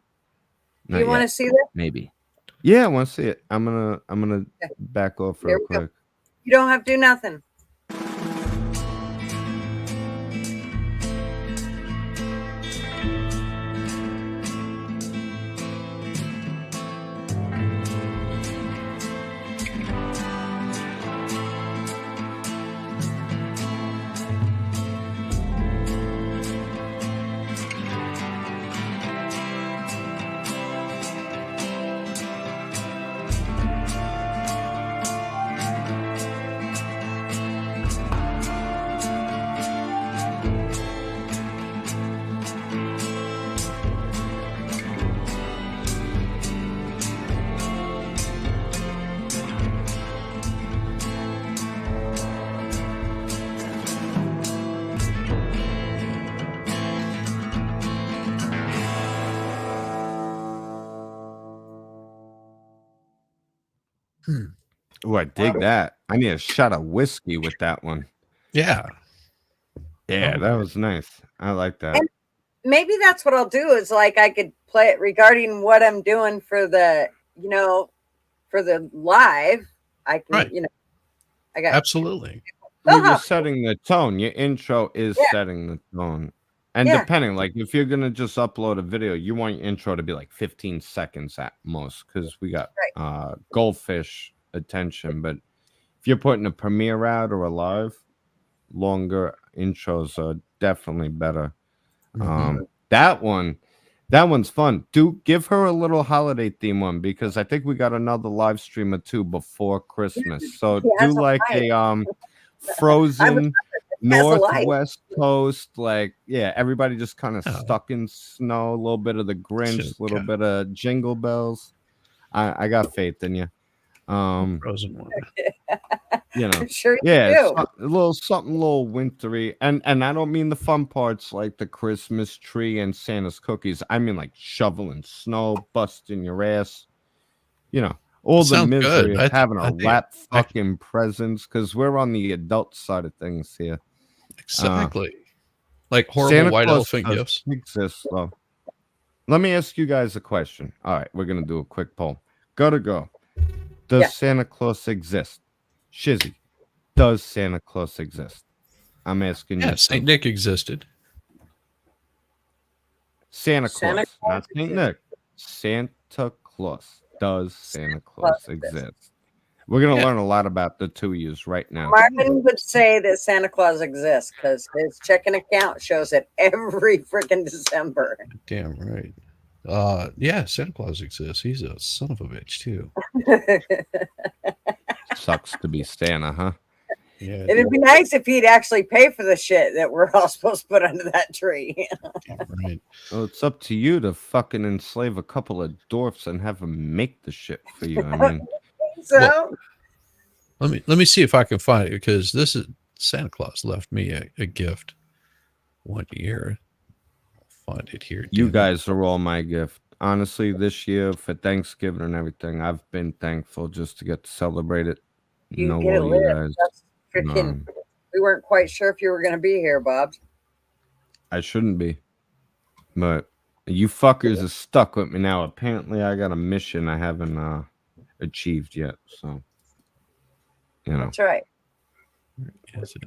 Do you want to see that? Maybe. Yeah, I want to see it. I'm gonna Okay. back off Here real we go. quick. You don't have to do nothing. Oh, I dig that. I need a shot of whiskey with that one. Yeah. Yeah, Oh, that okay. was nice. I like that. And maybe that's what I'll do is like I could play it regarding what I'm doing for the, for the live. I can, Right. I got, Absolutely. Well, you're oh, setting the tone. Your intro is yeah, setting the tone. And yeah, depending, like if you're gonna just upload a video, you want your intro to be like 15 seconds at most, because we got right. goldfish attention. But if you're putting a premiere out or a live, longer intros are definitely better. Mhm. That one's fun. Do give her a little holiday theme one, because I think we got another live stream or two before Christmas. So He do has a like light. a I would frozen he has a light. northwest coast, like yeah, everybody just kind of Oh, stuck in snow, a little bit of the Grinch, a little okay. bit of Jingle Bells. I got faith in you. Frozen one. You know, I'm sure you yeah, do. a little something, a little wintry, and I don't mean the fun parts like the Christmas tree and Santa's cookies. I mean like shoveling snow, busting your ass. You know, all the Sounds misery good. of having I to think wrap fucking presents, because we're on the adult side of things here. exactly. Like horrible Santa white Claus elephant does gifts. exist, though. Let me ask you guys a question. All right, we're gonna do a quick poll. Go. Does Yeah. Santa Claus exist? Shizzy, does Santa Claus exist? I'm asking Yeah, you. Saint Nick existed. Santa Santa Claus, Claus not Saint exists. Nick. Santa Claus. Does Santa Claus Claus exists. exist? We're gonna Yeah. learn a lot about the two yous right now. Marvin would say that Santa Claus exists because his checking account shows it every freaking December. Damn right. Yeah, Santa Claus exists. He's a son of a bitch too. Sucks to be Santa, huh? Yeah, It'd be nice if he'd actually pay for the shit that we're all supposed to put under that tree. damn right. Well, it's up to you to fucking enslave a couple of dwarfs and have them make the shit for you. I mean, So, Let me see if I can find it, because this is Santa Claus left me a gift one year. I'll find it here. you damn it. guys are all my gift. Honestly, this year for Thanksgiving and everything, I've been thankful just to get to celebrate it. you Know get a all you live. guys. That's freaking. We weren't quite sure if you were going to be here, Bob. I shouldn't be, but you fuckers are stuck with me now. Apparently, I got a mission I haven't achieved yet. So, you know, That's right. Is it?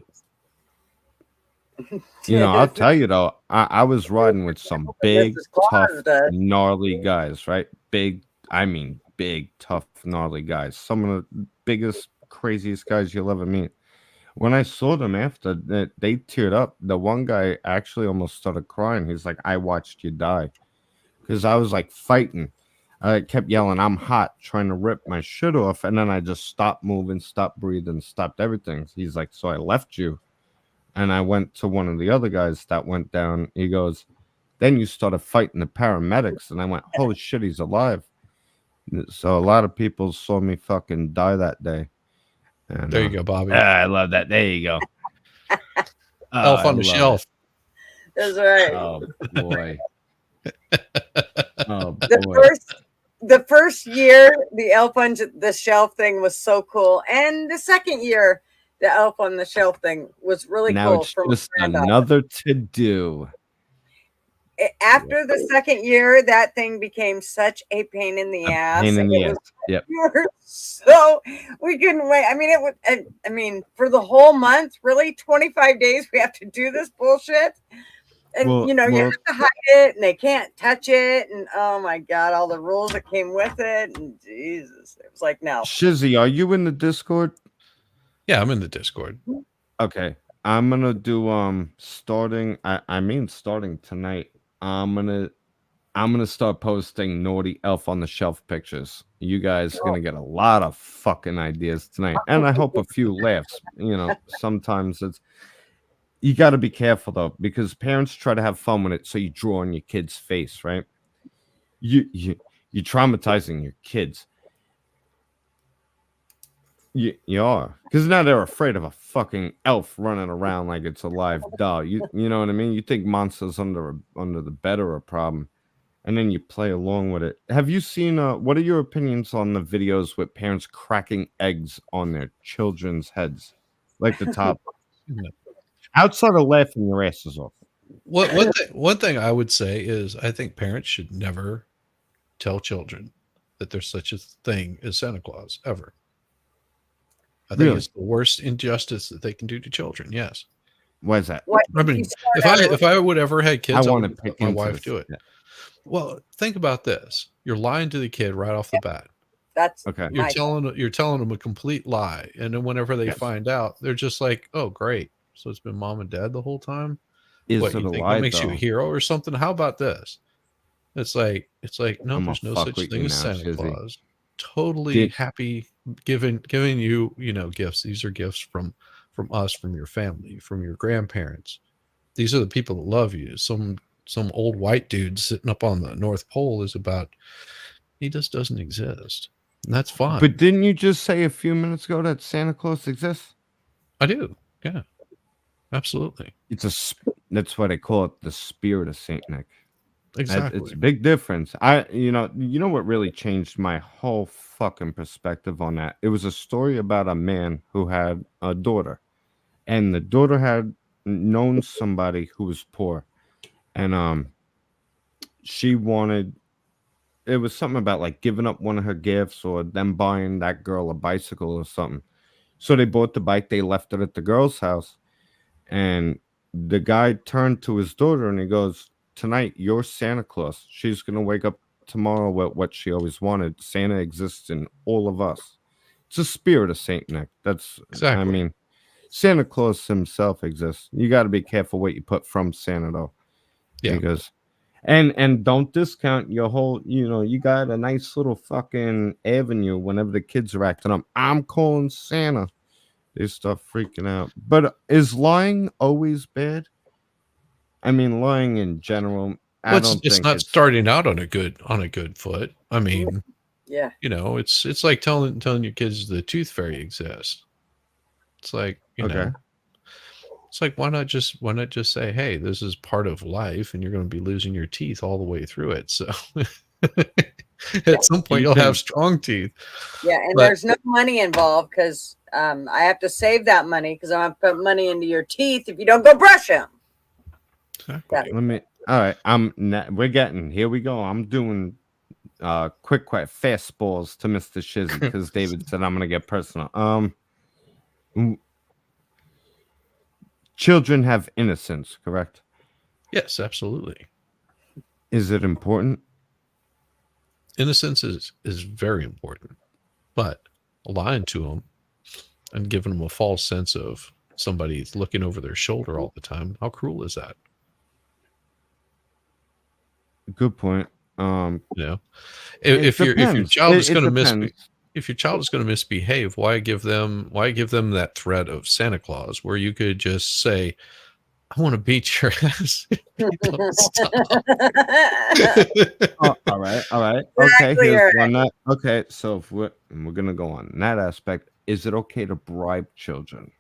I'll tell you though, I was riding with some big, Mrs. Claus tough, does. gnarly guys, right? Big, I mean, big, tough, gnarly guys. Some of the biggest, craziest guys you'll ever meet. When I saw them after, they teared up. The one guy actually almost started crying. He's like, I watched you die. Because I was like fighting. I kept yelling, I'm hot, trying to rip my shit off. And then I just stopped moving, stopped breathing, stopped everything. He's like, so I left you. And I went to one of the other guys that went down. He goes, then you started fighting the paramedics. And I went, holy shit, he's alive. So a lot of people saw me fucking die that day. And, There you go, Bobby. I love that. There you go. Elf I on the love shelf. That's right. it. Oh boy. Oh The boy. first year, the elf on the shelf thing was so cool, and the second year, the elf on the shelf thing was really Now cool. it's From just granddaughter. another to do. after the second year, that thing became such a pain in the ass. Pain in the ass. Was Yep. so we couldn't wait. I mean, it would. I mean, for the whole month, really, 25 days, we have to do this bullshit. And you have to hide it, and they can't touch it, and oh my god, all the rules that came with it, and Jesus, it was like no. Shizzy, are you in the Discord? Yeah, I'm in the Discord. Okay, I'm gonna do starting. Starting tonight. I'm gonna start posting naughty Elf on the Shelf pictures. You guys are gonna get a lot of fucking ideas tonight, and I hope a few laughs. Sometimes you got to be careful though, because parents try to have fun with it, so you draw on your kid's face, right? You're traumatizing your kids. You are, because now they're afraid of a fucking elf running around like it's a live doll. You know what I mean? You think monsters under the bed are a problem, and then you play along with it. Have you seen? What are your opinions on the videos with parents cracking eggs on their children's heads, like the top? Outside of laughing your asses off. One thing I would say is I think parents should never tell children that there's such a thing as Santa Claus ever. I think it's the worst injustice that they can do to children. Yes. Why is that? I mean, if I would ever had kids, I would pick my wife do it. Yeah. Well, think about this. You're lying to the kid right off the bat. That's okay. You're telling them a complete lie. And then whenever they find out, they're just like, oh, great. So it's been mom and dad the whole time. Is what, it you a think lie? That makes you a hero or something? How about this? It's like no, there's no such thing as Santa Claus. Totally happy giving you gifts. These are gifts from us, from your family, from your grandparents. These are the people that love you. Some old white dude sitting up on the North Pole he just doesn't exist. And that's fine. But didn't you just say a few minutes ago that Santa Claus exists? I do. Yeah. Absolutely. That's why they call it the spirit of Saint Nick. Exactly. It's a big difference. You know what really changed my whole fucking perspective on that? It was a story about a man who had a daughter, and the daughter had known somebody who was poor, and she wanted. It was something about like giving up one of her gifts or them buying that girl a bicycle or something. So they bought the bike. They left it at the girl's house. And the guy turned to his daughter and he goes, tonight, you're Santa Claus. She's going to wake up tomorrow with what she always wanted. Santa exists in all of us. It's the spirit of Saint Nick. That's exactly. I mean, Santa Claus himself exists. You got to be careful what you put from Santa, though. Yeah. Because, and don't discount your whole, you got a nice little fucking avenue whenever the kids are acting up. I'm calling Santa. They start freaking out. But is lying always bad? I mean, lying in general. It's not starting out on a good foot. I mean, yeah. It's like telling your kids the tooth fairy exists. It's like it's like why not just say, hey, this is part of life, and you're going to be losing your teeth all the way through it. So at some point you'll have strong teeth. Yeah, and there's no money involved because I have to save that money because I'm going to put money into your teeth if you don't go brush them. Exactly. All right. Here we go. I'm doing quick fastballs to Mr. Shizzy because David said I'm going to get personal. Children have innocence, correct? Yes, absolutely. Is it important? Innocence is very important, but lying to them and giving them a false sense of somebody's looking over their shoulder all the time, how cruel is that? Good point. If your child is going to misbehave, why give them that threat of Santa Claus where you could just say, I want to beat your ass. All right. Okay, here's one. Okay, so if we're gonna go on that aspect. Is it okay to bribe children?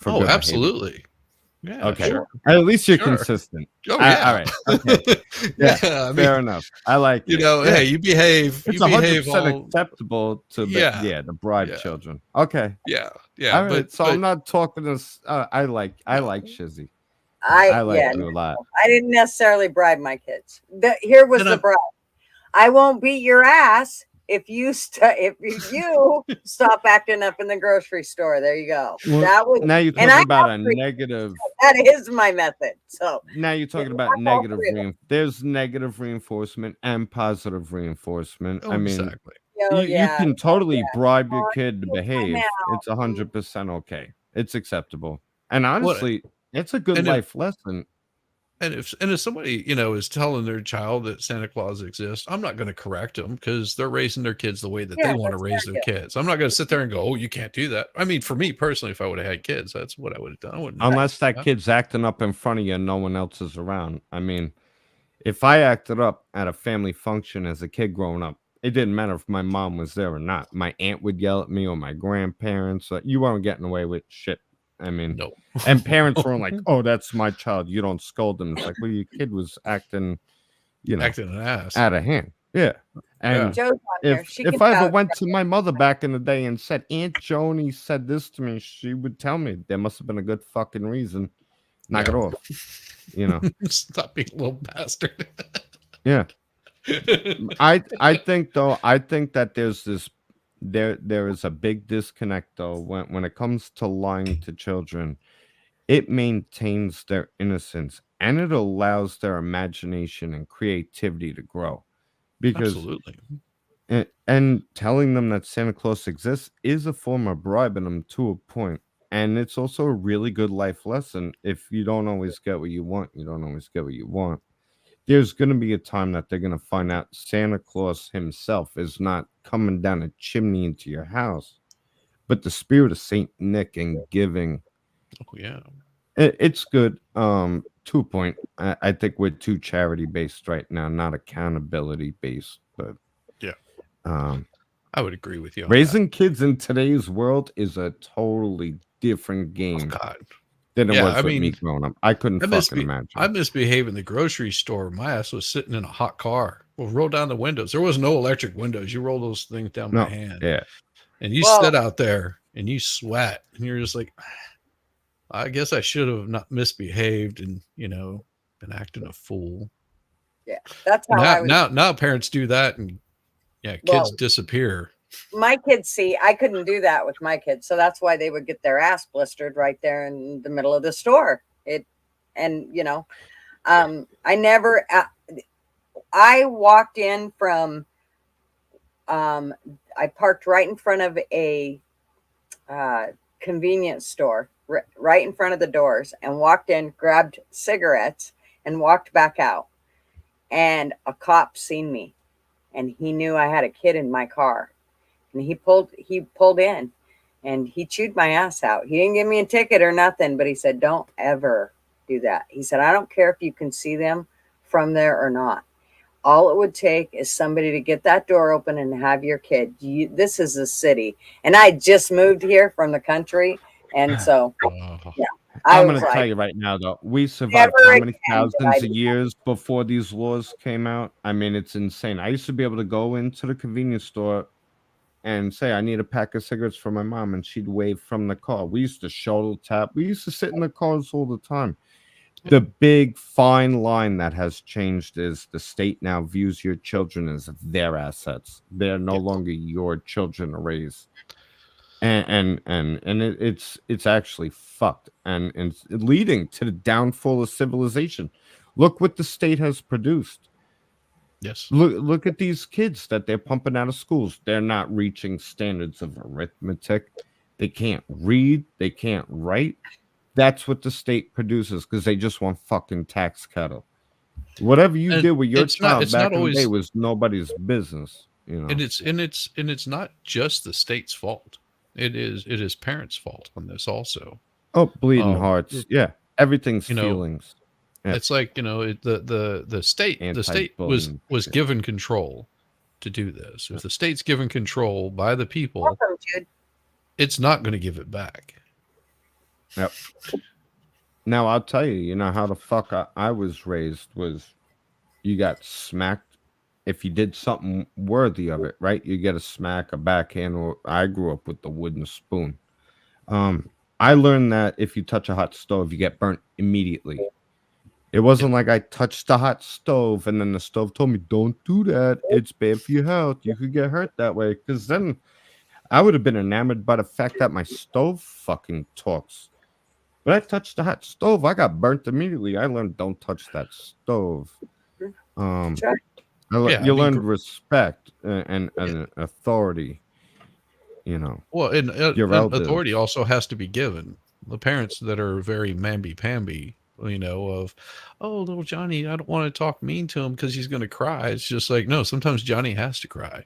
Oh, absolutely. Yeah. Okay. Sure. At least you're consistent. Oh, yeah. All right. Okay. Yeah. Fair enough. I like it. Hey, you behave. It's 100% acceptable to to bribe children. Okay. Yeah. All right. I'm not talking this. I like Shizzy. I like Yeah, you a lot. no, I didn't necessarily bribe my kids. Here was And the bribe. I won't beat your ass if you stop acting up in the grocery store. There you go. Well, That was, now you're and talking I about a have three. negative. That is my method. So Now you're yeah, talking I about have all negative three of them. there's negative reinforcement and positive reinforcement. oh, I mean, exactly. Oh you yeah, can totally bribe your oh, kid to you come behave. out. It's 100% okay. It's acceptable. And What honestly, it's a good and if life lesson. and if somebody is telling their child that Santa Claus exists, I'm not going to correct them because they're raising their kids the way that they Yeah, want to that's raise their their kid. kids. I'm not going to sit there and go, "Oh, you can't do that." I mean, for me personally, if I would have had kids, that's what I would have done. I wouldn't have. Unless that Yeah. kid's acting up in front of you and no one else is around. I mean, if I acted up at a family function as a kid growing up, it didn't matter if my mom was there or not. My aunt would yell at me or my grandparents. You weren't getting away with shit. I mean, No. and parents weren't like, "Oh, that's my child. You don't scold them." It's like, well, your kid was acting, you know, Acting an ass. out of hand. Yeah. Yeah. And Joe's on here. She can if I ever vouch. went to my mother back in the day and said, Aunt Joni said this to me, she would tell me there must have been a good fucking reason. Knock it Yeah. off. You know. Stop being a little bastard. Yeah. I think though, I think that there is a big disconnect though when it comes to lying to children. It maintains their innocence and it allows their imagination and creativity to grow. Because Absolutely. and telling them that Santa Claus exists is a form of bribing them to a point. And it's also a really good life lesson. If you don't always get what you want, you don't always get what you want. There's going to be a time that they're going to find out Santa Claus himself is not coming down a chimney into your house, but the spirit of Saint Nick and giving. Oh yeah. It's good. To a point. I think we're too charity based right now, not accountability based. But Yeah. um, I would agree with you on that. raising kids in today's world is a totally different Oh game God. than it Yeah, was I with me mean, growing up. I couldn't I fucking I imagine. misbehaved in the grocery store. My ass was sitting in a hot car. Well, roll down the windows. There was no electric windows. You roll those things down by No, hand, yeah. and you Well, sit out there and you sweat, and you're just like, I guess I should have not misbehaved and been acting a fool. yeah, that's And how now, I was. now parents do that, and yeah, kids Well, disappear. my kids see I couldn't do that with my kids, so that's why they would get their ass blistered right there in the middle of the store. And I never. I walked in from. I parked right in front of a uh, convenience store, right in front of the doors, and walked in, grabbed cigarettes, and walked back out. And a cop seen me, and he knew I had a kid in my car, and he pulled in, and he chewed my ass out. He didn't give me a ticket or nothing, but he said, "Don't ever do that." He said, "I don't care if you can see them from there or not. All it would take is somebody to get that door open and have your kid. This is a city." And I just moved here from the country. And so, Oh, yeah, I I'm going was to tell like, you right now, though, we survived never how many again did I thousands of do years before these laws came out? I mean, it's insane. I used to be able to go into the convenience store and say, I need a pack of cigarettes for my mom, and she'd wave from the car. We used to shoulder tap. We used to sit in the cars all the time. The big fine line that has changed is the state now views your children as their assets. They're no yes. longer your children to raise. It's actually fucked and it's leading to the downfall of civilization. Look what the state has produced. Yes. Look at these kids that they're pumping out of schools. They're not reaching standards of arithmetic. They can't read. They can't write. That's what the state produces because they just want fucking tax cattle. Whatever you And did with your child it's not back in the day always was nobody's business. You know. and it's not just the state's fault. It is parents' fault on this also. Oh, bleeding Um, hearts. Yeah, everything's you know, feelings. Yeah, it's like the state was anti-bullying. was Yeah. given control to do this. If the state's given control by the people, welcome, Jude. it's not going to give it back. Yep. Now I'll tell you. You know how the fuck I was raised was you got smacked if you did something worthy of it, right? You get a smack, a backhand, or I grew up with the wooden spoon. Um, I learned that if you touch a hot stove, you get burnt immediately. It wasn't like I touched the hot stove and then the stove told me, don't do that. It's bad for your health. You could get hurt that way. Because then I would have been enamored by the fact that my stove fucking talks. But I touched the hot stove. I got burnt immediately. I learned don't touch that stove. That's right. Yeah, You learned respect and authority. well, Your and authority elders. also has to be given. The parents that are very mamby-pamby, of, oh, little Johnny, I don't want to talk mean to him because he's going to cry. It's just like, no, sometimes Johnny has to cry,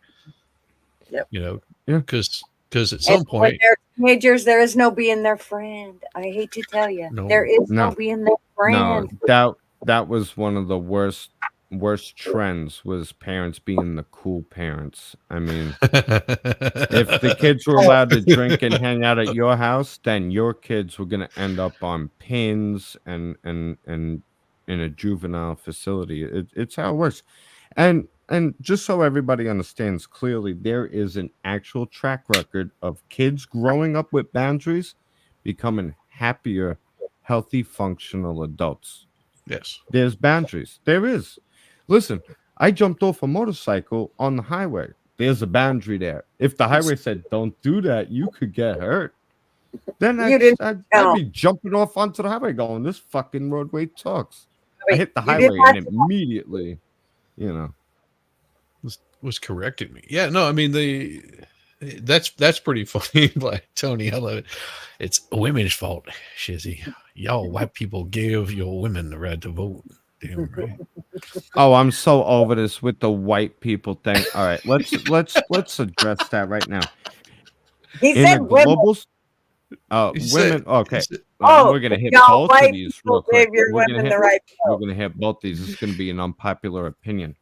Yep. Yeah. because at And some when point, they're teenagers, there is no being their friend. I hate to tell you, there no, is no No, being their no, friend. that was one of the worst trends was parents being the cool parents. I mean, if the kids were allowed to drink and hang out at your house, then your kids were going to end up on pins and in a juvenile facility. It's how it works. And just so everybody understands clearly, there is an actual track record of kids growing up with boundaries becoming happier, healthy, functional adults. yes, There's boundaries. There is. Listen, I jumped off a motorcycle on the highway. There's a boundary there. If the highway said don't do that, you could get hurt. Then You didn't I'd know. be jumping off onto the highway going, this fucking roadway talks. I Wait, hit the you did highway not. and immediately, you know. was correcting me. Yeah, no, I mean that's pretty funny. Like Tony, I love it. It's women's fault, Shizzy. Y'all white people give your women the right to vote. Damn right. Oh, I'm so over this with the white people thing. All right, let's address that right now. He In a said women. global He said, women, okay. Oh, We're gonna hit y'all both of white these people real quick. gave your women the right to We're vote. gonna hit both these. This is gonna be an unpopular opinion.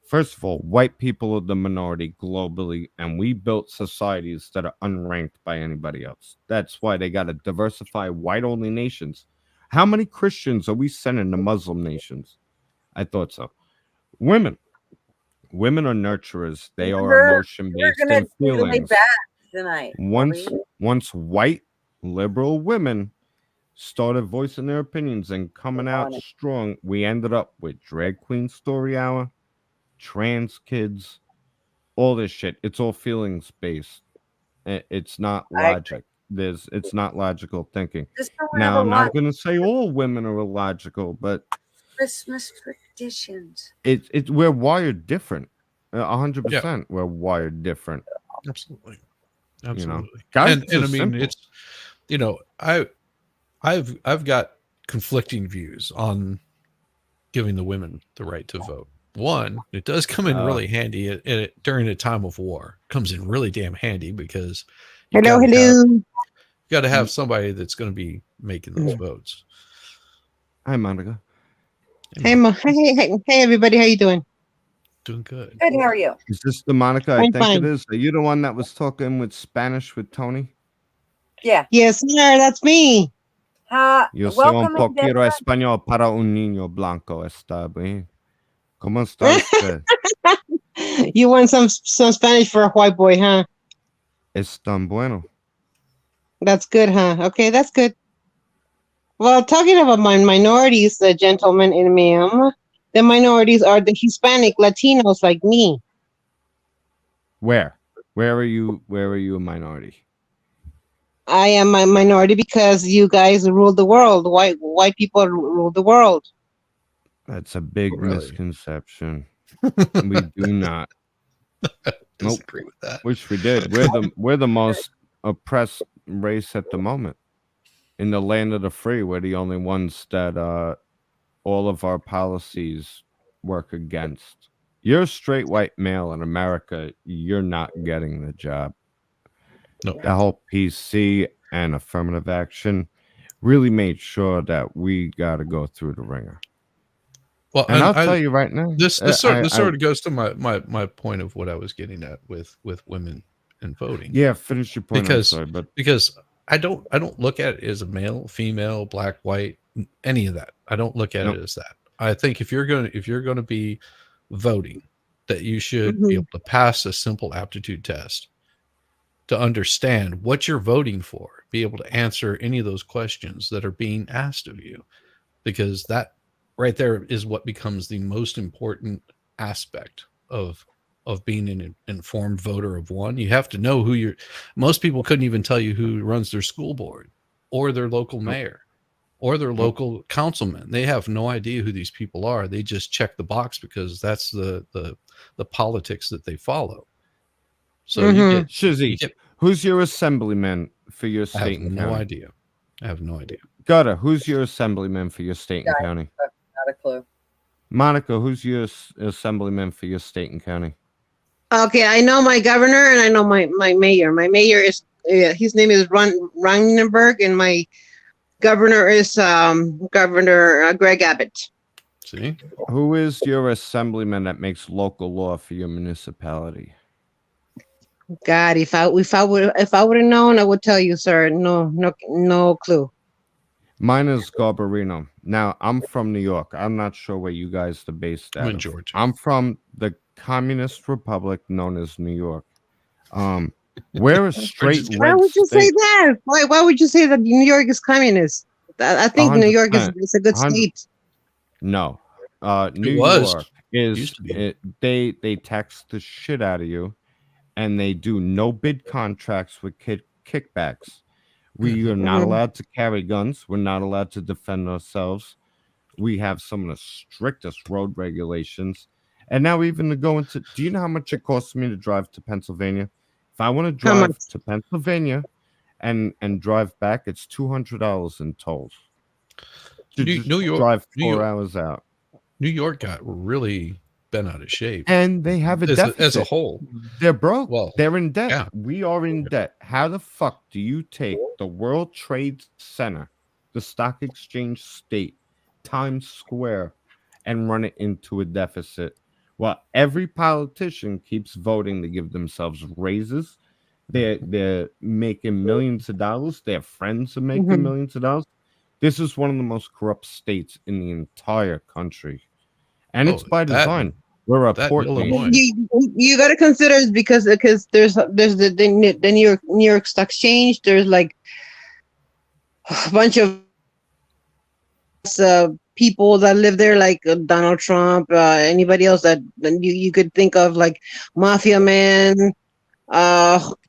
First of all, white people are the minority globally, and we built societies that are unranked by anybody else. That's why they got to diversify white only nations. How many Christians are we sending to Muslim nations? I thought so. Women. Women are nurturers. They are emotion We're based gonna and be laid feelings. back tonight. Once white liberal women started voicing their opinions and coming out strong, we ended up with drag queen story hour, trans kids, all this shit. It's all feelings based. It's not logic. It's not logical thinking. Just don't have Now a I'm lot not going to say all women are illogical, but of Christmas traditions. we're wired different. yeah, 100%. We're wired different. absolutely, You know, absolutely. guys And are I mean, simple. it's I've got conflicting views on giving the women the right to vote. One, it does come in really handy during a time of war. It comes in really damn handy because you Hello, got hello. to have somebody that's going to be making those votes. Hi, Monica. Hey, hey, everybody. How you doing? Doing good. Good, how are you? Is this the Monica I I'm think it fine. is? Are you the one that was talking with Spanish with Tony? Yeah. Yes, sir. That's me. Yo soy un Welcome in, poquito Deborah. español para un niño blanco. Está bien. ¿Cómo está usted? You want some Spanish for a white boy, huh? Es tan bueno. That's good, huh? Okay, that's good. Well, talking about minorities, the gentleman and ma'am, the minorities are the Hispanic Latinos like me. Where? Where are you a minority? I am a minority because you guys rule the world. White people rule the world. That's a big Really? misconception. We do not. Nope. Disagree with that. Wish we did. We're the most oppressed race at the moment. In the land of the free, we're the only ones that all of our policies work against. You're a straight white male in America, you're not getting the job. No. The whole PC and affirmative action really made sure that we got to go through the ringer. Well, And I'll tell you right now, this sort of goes to my point of what I was getting at with women and voting. Yeah, finish your point. Because I'm sorry, but because I don't look at it as a male, female, black, white, any of that. I don't look at it as that. I think if you're going to be voting, that you should be able to pass a simple aptitude test to understand what you're voting for, be able to answer any of those questions that are being asked of you, because that right there is what becomes the most important aspect of being an informed voter of one. You have to know who you're. Most people couldn't even tell you who runs their school board or their local mayor or their local councilman. They have no idea who these people are. They just check the box because that's the politics that they follow. So Mm-hmm. you Shizzy, get. who's your assemblyman for your I have state and no county? idea. I have no idea. Gutter, who's your assemblyman for your state and county? Not a clue. Monica, who's your assemblyman for your state and county? Okay, I know my governor and I know my mayor. My mayor is his name is Rangenberg, and my governor is Governor Greg Abbott. See, Who is your assemblyman that makes local law for your municipality? God, if I would have known, I would tell you, sir. No clue. Mine is Garbarino. Now, I'm from New York. I'm not sure where you guys are based I'm out in of. Georgia. I'm from the communist republic known as New York. We're a straight just- Why red would you say state. that? Why would you say that New York is communist? I think New York is 100%. a good 100 state. No. New was. York Used is to be. they tax the shit out of you, and they do no bid contracts with kickbacks. We are not Mhm. allowed to carry guns. We're not allowed to defend ourselves. We have some of the strictest road regulations. And now even to go into, do you know how much it costs me to drive to Pennsylvania? If I want to How drive much? to Pennsylvania and drive back, it's $200 in tolls. To just New York, drive New 4 York, hours out. New York got really bent out of shape And they have a as deficit. a whole. They're broke. Well, They're in debt. yeah. We are in debt. How the fuck do you take the World Trade Center, the stock exchange state, Times Square, and run it into a deficit? Well, every politician keeps voting to give themselves raises. They're making millions of dollars. Their friends are making Mhm. millions of dollars. This is one of the most corrupt states in the entire country. And it's Oh, by design. We're a that port Illinois. nation. You got to consider it's because there's the New York Stock Exchange. There's like a bunch of people that live there, like Donald Trump, anybody else that you could think of, like mafia man.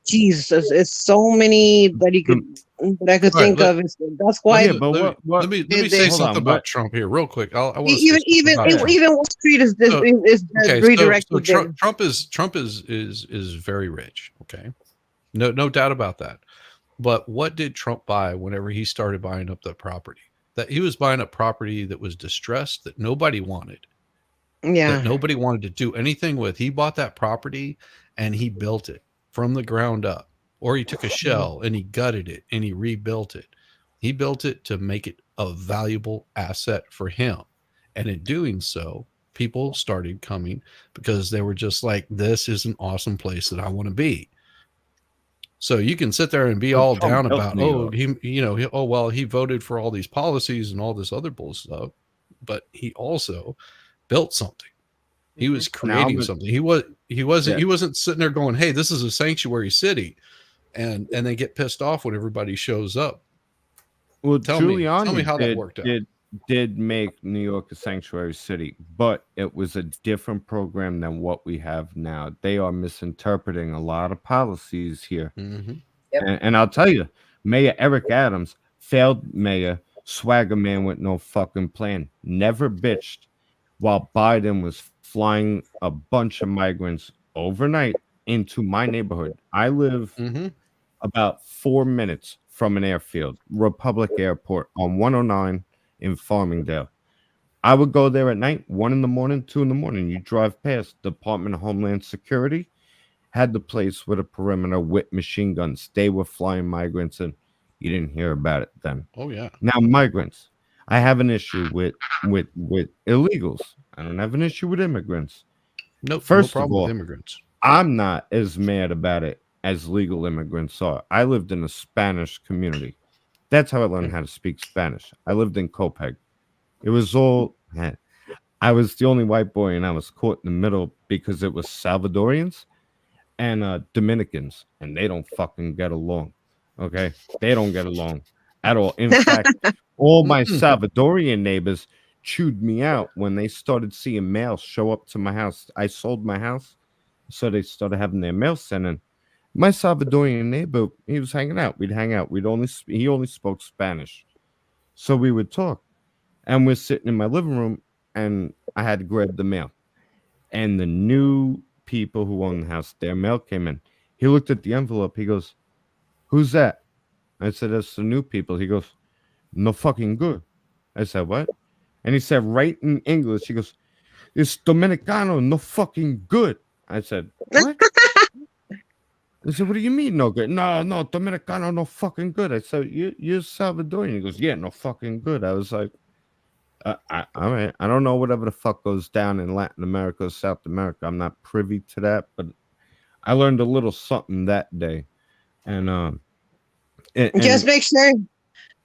Jesus, it's so many that you could that I could All right, think of. That's why Yeah, but let me They- say hold something on, about what? Trump here, real quick. I want to say even something even about Trump. even Wall Street is So, Okay, redirected there. Trump is very rich. Okay, no doubt about that. But what did Trump buy whenever he started buying up the property? That he was buying up property that was distressed, that nobody wanted, that Yeah. nobody wanted to do anything with. He bought that property and he built it from the ground up, or he took a shell and he gutted it and he rebuilt it. He built it to make it a valuable asset for him. And in doing so, people started coming because they were just like, this is an awesome place that I want to be. So you can sit there and be But all Trump down built about, New oh, York. oh, well, he voted for all these policies and all this other bull stuff, but he also built something. He was creating but- something. He wasn't sitting there going, hey, this is a sanctuary city, and they get pissed off when everybody shows up. Well, Tell me Giuliani how that worked out. did make New York a sanctuary city, but it was a different program than what we have now. They are misinterpreting a lot of policies here. Mm-hmm. Yep. And I'll tell you, Mayor Eric Adams, failed mayor, swagger man with no fucking plan, never bitched, while Biden was flying a bunch of migrants overnight into my neighborhood. I live Mm-hmm. about 4 minutes from an airfield, Republic Airport on 109 in Farmingdale. I would go there at night, 1 in the morning, 2 in the morning. You drive past Department of Homeland Security, had the place with a perimeter with machine guns. They were flying migrants in. You didn't hear about it then. Oh yeah. Now, migrants. I have an issue with illegals. I don't have an issue with immigrants. No First problem of all, with immigrants. I'm not as mad about it as legal immigrants are. I lived in a Spanish community. That's how I learned how to speak Spanish. I lived in Copeg. It was all, I was the only white boy and I was caught in the middle because it was Salvadorians. and Dominicans, and they don't fucking get along. Okay, they don't get along at all. In fact, all my Salvadorian neighbors chewed me out when they started seeing mail show up to my house. I sold my house, so they started having their mail sent in. My Salvadorian neighbor, he was hanging out. We'd hang out. He only spoke Spanish, so we would talk. And we're sitting in my living room, and I had to grab the mail. And the new people who own the house, their mail came in. He looked at the envelope. He goes, "Who's that?" I said, "That's the new people." He goes, "No fucking good." I said, "What?" And he said, right in English, he goes, "It's Dominicano, no fucking good." I said, "What?" I said, "What do you mean no good?" "No, no, Dominicano, no fucking good." I said, You're Salvadorian." He goes, "Yeah, no fucking good." I was like, all right. I don't know whatever the fuck goes down in Latin America or South America. I'm not privy to that, but I learned a little something that day. And Just make sure.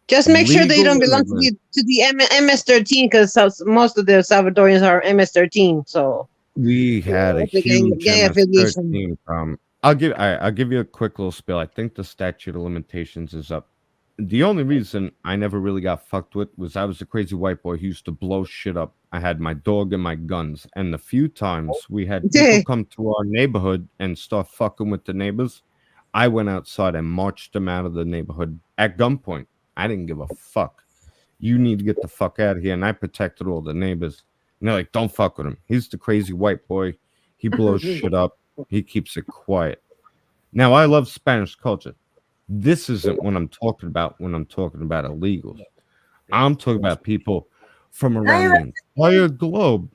Just make sure they legal don't belong to immigrants. the MS-13 because most of the Salvadorians are MS-13. So We had a that's the huge gang affiliation. MS-13 problem. I'll give you a quick little spill. I think the statute of limitations is up. The only reason I never really got fucked with was I was a crazy white boy who used to blow shit up. I had my dog and my guns, and the few times we had people come to our neighborhood and start fucking with the neighbors, I went outside and marched them out of the neighborhood at gunpoint. I didn't give a fuck. You need to get the fuck out of here, and I protected all the neighbors. And they're like, "Don't fuck with him. He's the crazy white boy. He blows shit up. He keeps it quiet." Now, I love Spanish culture. This isn't what I'm talking about when I'm talking about illegals. I'm talking about people from around the entire globe.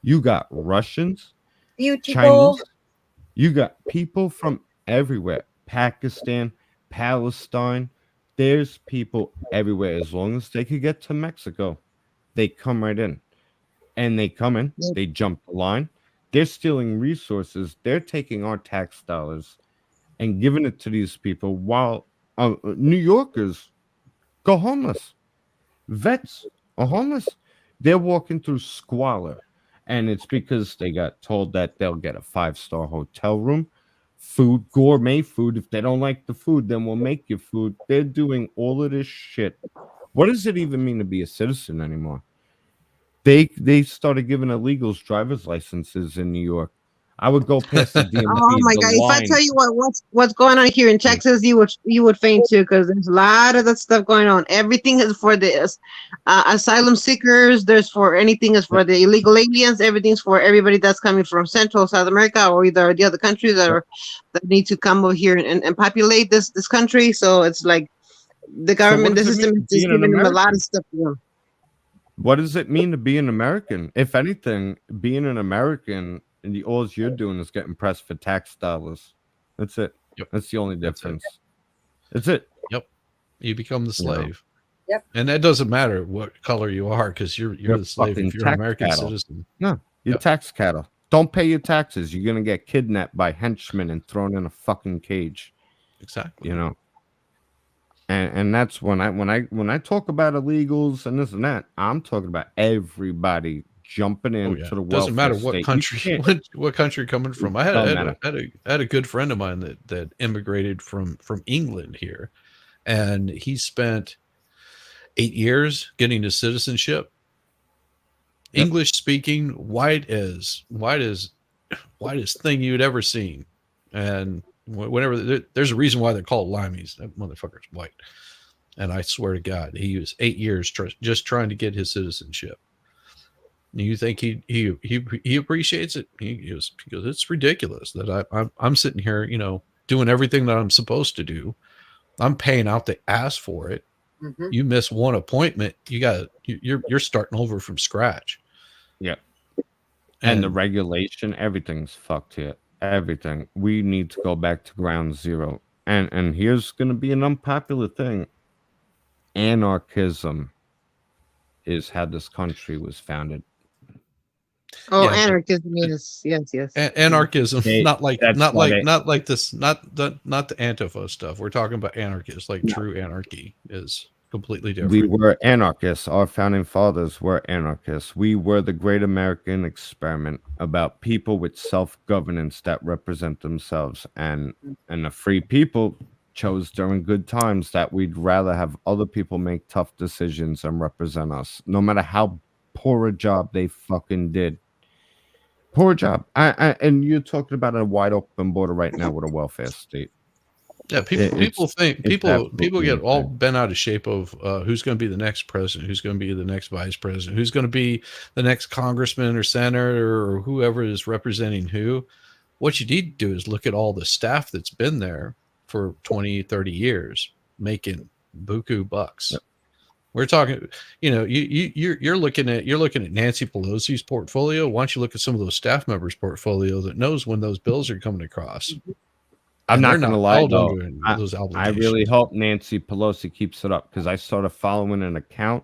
You got Russians, Beautiful. Chinese, you got people from everywhere. Pakistan, Palestine. There's people everywhere. As long as they could get to Mexico, they come right in. And they come in, they jump the line. They're stealing resources. They're taking our tax dollars and giving it to these people while New Yorkers go homeless. Vets are homeless. They're walking through squalor. And it's because they got told that they'll get a 5-star hotel room, food, gourmet food. If they don't like the food, then we'll make you food. They're doing all of this shit. What does it even mean to be a citizen anymore? They started giving illegals driver's licenses in New York. I would go past the DMV. Oh my God! If I tell you what's going on here in Texas, you would faint too, because there's a lot of that stuff going on. Everything is for the asylum seekers. There's for anything is for the illegal aliens. Everything's for everybody that's coming from Central South America or either the other countries that need to come over here and populate this country. So it's like the government, the system is just giving them a lot of stuff. What does it mean to be an American? If anything, being an American and all you're doing is getting pressed for tax dollars. That's it. Yep. That's the only difference. That's it. Yep. You become the slave. Yep. And that doesn't matter what color you are, because you're the slave if you're an American citizen. No, you're tax cattle. Don't pay your taxes. You're gonna get kidnapped by henchmen and thrown in a fucking cage. Exactly. You know. And that's when I talk about illegals and this and that, I'm talking about everybody jumping into the welfare doesn't matter what state. country what country you're coming from. I had a good friend of mine that immigrated from England here, and he spent 8 years getting his citizenship. Yep. English speaking, whitest thing you'd ever seen. And whenever there's a reason why they're called limeys. That motherfucker's white. And I swear to God, he was 8 years just trying to get his citizenship. You think he appreciates it? He goes, it's ridiculous that I'm sitting here, doing everything that I'm supposed to do. I'm paying out the ass for it. Mm-hmm. You miss one appointment, you're starting over from scratch. Yeah. And the regulation, everything's fucked here. Everything. We need to go back to ground zero. And here's going to be an unpopular thing. Anarchism is how this country was founded. Oh, yeah, anarchism is yes. Anarchism, not like this, not the Antifa stuff. We're talking about anarchists, like true anarchy is. completely We different. were anarchists. Our founding fathers were anarchists. We were the great American experiment about people with self-governance that represent themselves, and the free people chose during good times that we'd rather have other people make tough decisions and represent us, no matter how poor a job they fucking did. Poor job. And you're talking about a wide open border right now with a welfare state. Yeah, It, people it's think it's people absolutely get all insane. bent out of shape of who's going to be the next president, who's going to be the next vice president, who's going to be the next congressman or senator or whoever is representing who. What you need to do is look at all the staff that's been there for 20, 30 years making buku bucks. Yep. We're talking, you're looking at Nancy Pelosi's portfolio. Why don't you look at some of those staff members' portfolio that knows when those bills are coming across? I'm And they're not gonna not lie held though. under I, those I really obligations. hope Nancy Pelosi keeps it up because I started following an account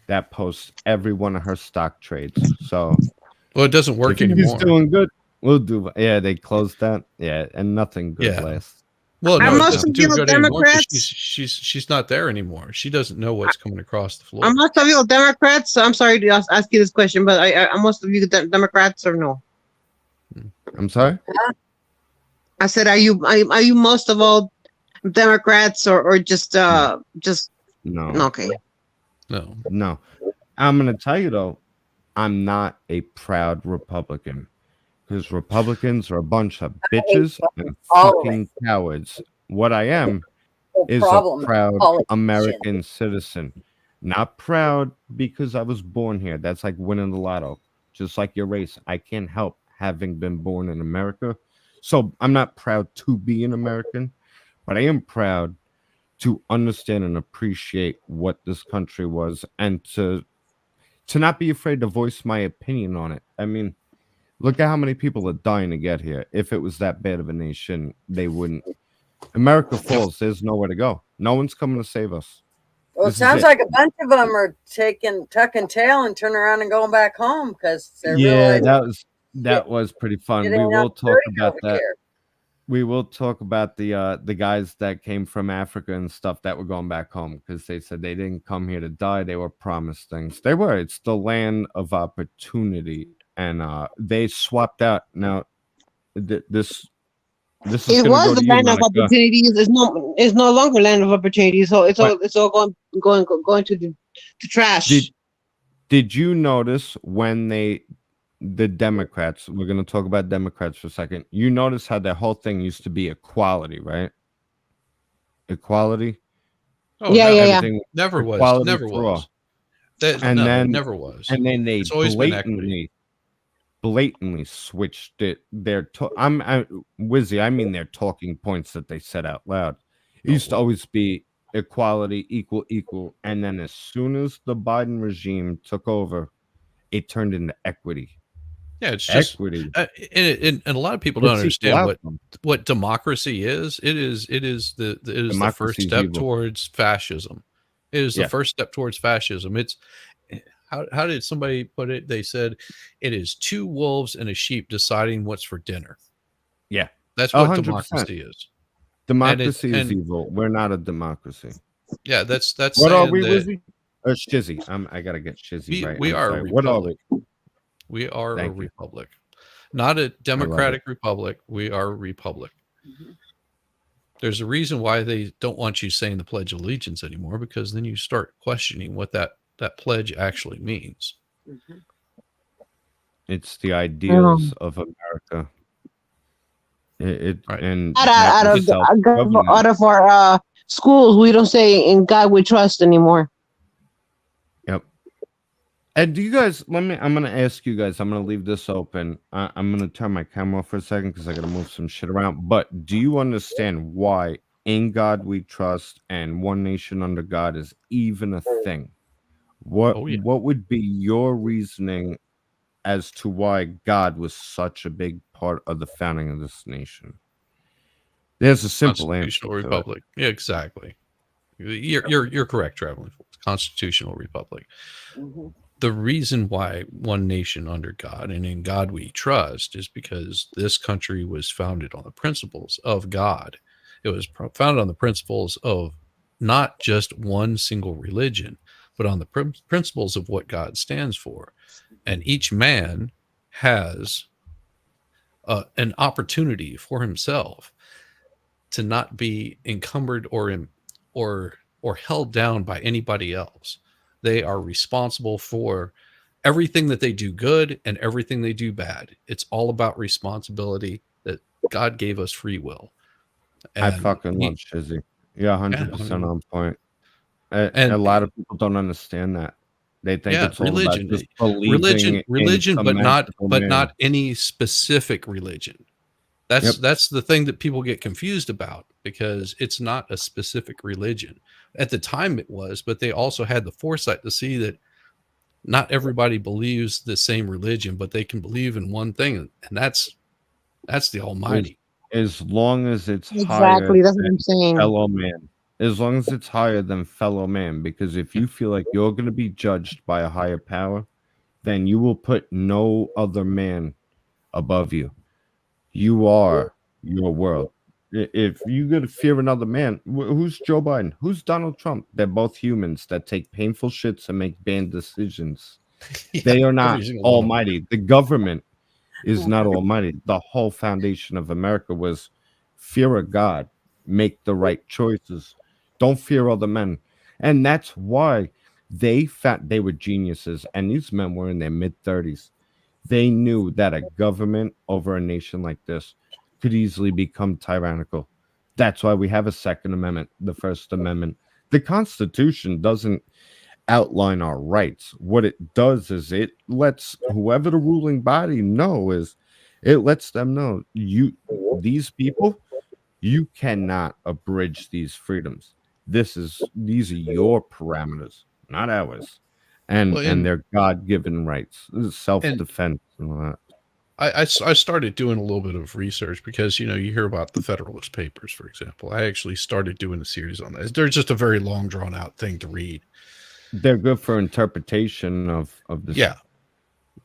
that posts every one of her stock trades. So Well, it doesn't if work he's anymore. doing good, we'll do. Yeah, they closed that. Yeah, and nothing good Yeah. lasts. Well, Are no, it most doesn't of do you good anymore because Democrats? she's not there anymore. She doesn't know what's coming across the Are floor. most of you Democrats? So I'm sorry to ask you this question, but are most of you Democrats or no? I'm sorry. I said, are you most of all Democrats or just No, okay? No. no. I'm gonna tell you though, I'm not a proud Republican because Republicans are a bunch of bitches and all of fucking cowards. What I am The is a problem, proud politicians. American citizen. Not proud because I was born here. That's like winning the lotto. Just like your race. I can't help having been born in America. So I'm not proud to be an American, but I am proud to understand and appreciate what this country was and to not be afraid to voice my opinion on it. I mean, look at how many people are dying to get here. If it was that bad of a nation, they wouldn't. America falls. There's nowhere to go. No one's coming to save us. Well, it This is sounds it. like a bunch of them are tucking tail and turning around and going back home because they Yeah, realize that was pretty fun. getting We enough will talk dirty about over that. here. We will talk about the guys that came from Africa and stuff that were going back home because they said they didn't come here to die. They were promised things. They were. It's the land of opportunity, and they swapped out. Now, this is It going to was go the to you, land of Monica. opportunities. It's no longer land of opportunities. So What it's all going to the trash. did you notice when the Democrats? We're going to talk about Democrats for a second. You notice how their whole thing used to be equality, right? Equality. Oh, Yeah. Everything never was. equality Never for all. was. That And no, it then never was. and then they It's always been equity. blatantly switched it. Wizzy. I mean their talking points that they said out loud. It used to always be equality, equal, and then as soon as the Biden regime took over, it turned into equity. Yeah, it's just Equity. and a lot of people don't Let's equal understand outcomes. what democracy is. It is the first Democracy is step evil. towards fascism. It is the Yeah. first step towards fascism. It's how did somebody put it? They said it is two wolves and a sheep deciding what's for dinner. Yeah. That's what 100%. democracy is. Democracy is evil. We're not a democracy. Yeah, that's What are saying we, that Wizzy? Shizzy. I gotta get Shizzy right. we I'm are sorry. a What are we? republic. We are Thank a you. republic, not a democratic republic. We are a republic. Mm-hmm. There's a reason why they don't want you saying the Pledge of Allegiance anymore, because then you start questioning what that pledge actually means. Mm-hmm. It's the ideals of America. Right. And Out of our schools, we don't say "In God We Trust" anymore. Yep. And do you guys? I'm gonna ask you guys. I'm gonna leave this open. I'm gonna turn my camera off for a second because I gotta move some shit around. But do you understand why "In God We Trust" and "One Nation Under God" is even a thing? What would be your reasoning as to why God was such a big part of the founding of this nation? There's a simple answer. Constitutional republic. Yeah, exactly. You're correct, Traveling Force. Constitutional republic. Mm-hmm. The reason why one nation under God and in God we trust is because this country was founded on the principles of God. It was founded on the principles of not just one single religion, but on the principles of what God stands for. And each man has an opportunity for himself to not be encumbered or held down by anybody else. They are responsible for everything that they do good and everything they do bad. It's all about responsibility, that God gave us free will. I And fucking love Shizzy. Yeah, yeah, 100% on point. A and lot of people don't understand that. They think yeah, it's all about religion, just believing in religion, some magical but man. not any specific religion. Yep. That's the thing that people get confused about, because it's not a specific religion. At the time it was, but they also had the foresight to see that not everybody believes the same religion, but they can believe in one thing, and that's the As, Almighty. as long as it's higher Exactly. That's what than I'm saying. fellow man. As long as it's higher than fellow man. Because if you feel like you're going to be judged by a higher power, then you will put no other man above you. You are your world. If you going to fear another man, who's Joe Biden? Who's Donald Trump? They're both humans that take painful shits and make bad decisions. Yeah, They are not every single one of them. almighty. The government is not almighty. The whole foundation of America was fear of God, make the right choices, don't fear other men. And that's why they were geniuses. And these men were in their mid-30s. They knew that a government over a nation like this could easily become tyrannical. That's why we have a Second Amendment, the First Amendment. The Constitution doesn't outline our rights. What it does is it lets whoever the ruling body know is it lets them know these people, you cannot abridge these freedoms. These are your parameters, not ours. Well, And their God-given rights, and self-defense and all that. I started doing a little bit of research because, you hear about the Federalist Papers, for example. I actually started doing a series on that. They're just a very long, drawn out thing to read. They're good for interpretation of this. Yeah,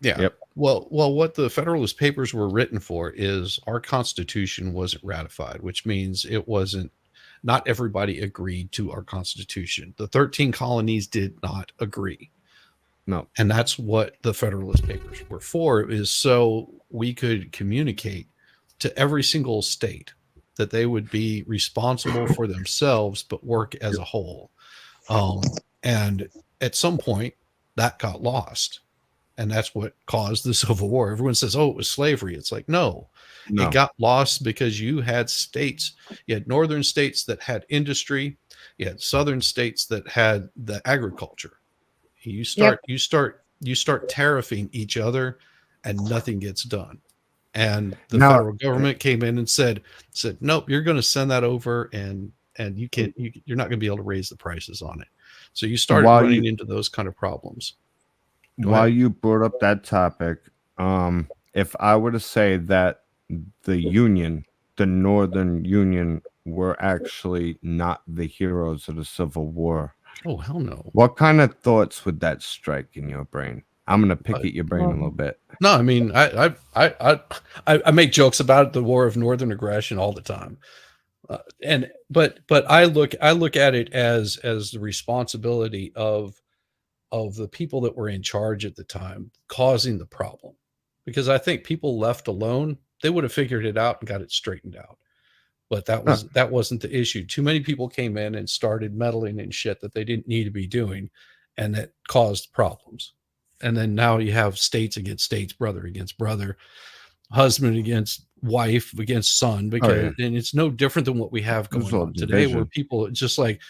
yeah. Yep. Well, what the Federalist Papers were written for is our Constitution wasn't ratified, which means it wasn't. Not everybody agreed to our Constitution. The 13 colonies did not agree. No. And that's what the Federalist Papers were for, is so we could communicate to every single state that they would be responsible for themselves but work as a whole. And at some point that got lost, and that's what caused the Civil War. Everyone says, oh, it was slavery. It's like, no, it got lost because you had northern states that had industry, you had southern states that had the agriculture. You start tariffing each other and nothing gets done. And the federal government came in and said, nope, you're going to send that over, and you're not going to be able to raise the prices on it. So you started running into those kind of problems. While you brought up that topic, if I were to say that the Northern Union, were actually not the heroes of the Civil War, oh hell no, what kind of thoughts would that strike in your brain? I'm gonna pick at your brain a little bit. No, I mean, I make jokes about the War of Northern Aggression all the time, but I look at it as the responsibility of the people that were in charge at the time causing the problem, because I think people left alone, they would have figured it out and got it straightened out. But that wasn't the issue. Too many people came in and started meddling in shit that they didn't need to be doing, and that caused problems. And then now you have states against states, brother against brother, husband against wife against son, because and it's no different than what we have going on today, where people just like,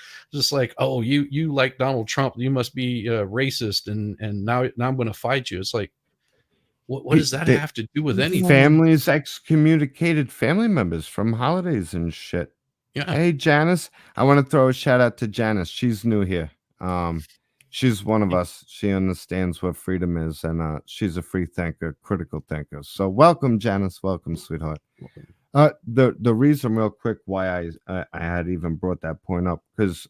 oh, you like Donald Trump, you must be racist, and now I'm going to fight you. It's like, what does that have to do with anything? Families excommunicated family members from holidays and shit. Yeah. Hey, Janice, I want to throw a shout out to Janice. She's new here. She's one of us. She understands what freedom is, and she's a free thinker, critical thinker. So welcome, Janice. Welcome, sweetheart. The reason, real quick, why I had even brought that point up, because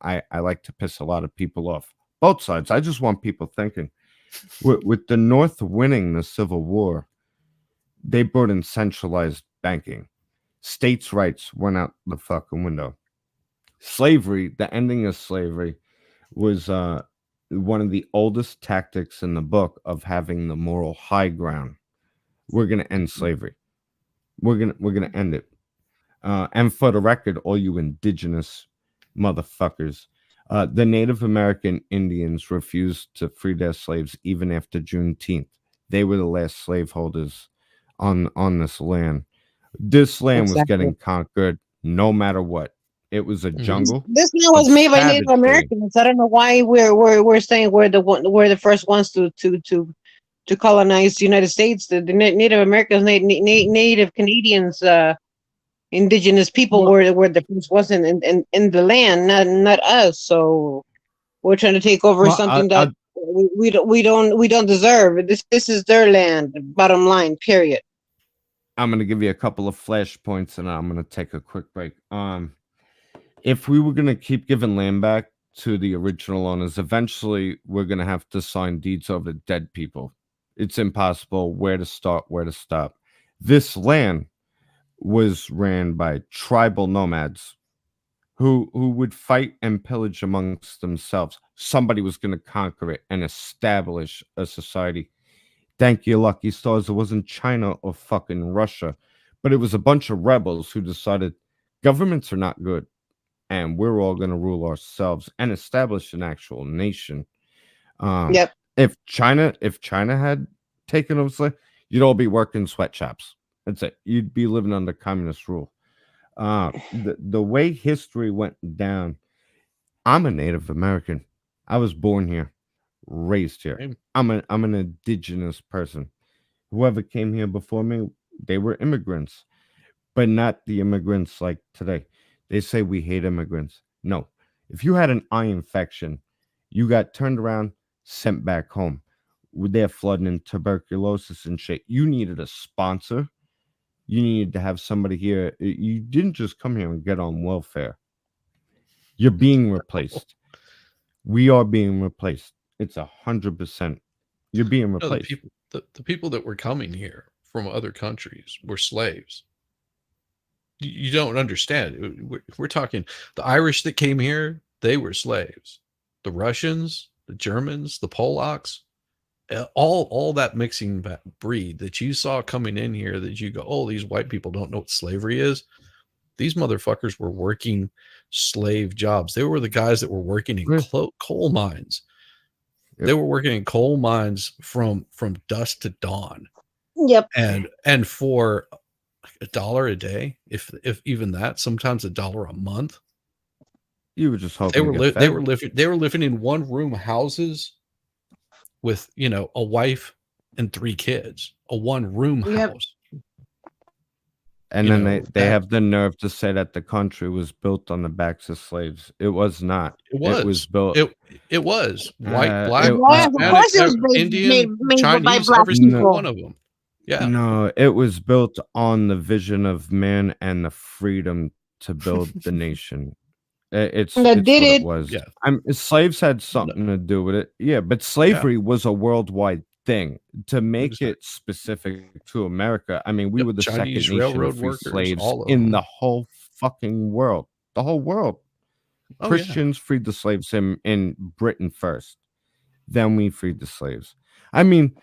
I like to piss a lot of people off. Both sides. I just want people thinking. With the North winning the Civil War, they brought in centralized banking. States' rights went out the fucking window. Slavery, the ending of slavery, was one of the oldest tactics in the book of having the moral high ground. We're gonna end slavery. We're gonna end it. And for the record, all you indigenous motherfuckers, the Native American Indians refused to free their slaves even after Juneteenth. They were the last slaveholders on this land. This land was Exactly. getting conquered no matter what. It was a Mhm. jungle This now of was made by Native savagery. Americans. I don't know why we're saying we're the first ones to colonize the United States. The Native Americans, Native Canadians, indigenous people Well, were the first ones in the land, not us. So we're trying to take over well, I, something that I, we don't deserve. This is their land. Bottom line. Period. I'm gonna give you a couple of flashpoints, and I'm gonna take a quick break. If we were gonna keep giving land back to the original owners, eventually we're gonna have to sign deeds over to dead people. It's impossible where to start, where to stop. This land was ran by tribal nomads who would fight and pillage amongst themselves. Somebody was going to conquer it and establish a society. Thank you, lucky stars. It wasn't China or fucking Russia, but it was a bunch of rebels who decided governments are not good and we're all going to rule ourselves and establish an actual nation. Um, Yep. if China had taken over, you'd all be working sweatshops. That's it. You'd be living under communist rule. The way history went down. I'm a Native American. I was born here, raised here. Same. I'm an indigenous person. Whoever came here before me, they were immigrants, but not the immigrants like today. They say we hate immigrants. No. If you had an eye infection, you got turned around, sent back home. They're flooding in tuberculosis and shit. You needed a sponsor. You needed to have somebody here. You didn't just come here and get on welfare. You're being replaced. We are being replaced. It's 100%. You're being No, the replaced. people the people that were coming here from other countries were slaves. You don't understand. We're talking the Irish that came here, they were slaves. The Russians, the Germans, the Polacks, all that mixing breed that you saw coming in here that you go, oh, these white people don't know what slavery is. These motherfuckers were working slave jobs. They were the guys that were working in coal mines. Yep. They were working in coal mines from dusk to dawn. Yep. And for $1 a day, if even that, sometimes $1 a month. You were just hoping They were to get they fed. were living in one room houses with a wife and 3 kids, a one room Yep. house. And You then know, they have the nerve to say that the country was built on the backs of slaves. It was not. It was. It was built. It was white, Uh, black, it- Yes, of Hispanic, course it was Indian, made by Chinese, black every single people. one of them. Yeah. No, it was built on the vision of man and the freedom to build the nation. It's That it's did what it. it was. Yeah. Slaves had something to do with it. Yeah, but slavery was a worldwide thing. To make Exactly. it specific to America, I mean, we Yep, were the Chinese second nation to railroad free workers, slaves all of in them. the whole fucking world. The whole world. Oh, yeah. Christians freed the slaves in Britain first. Then we freed the slaves. I mean,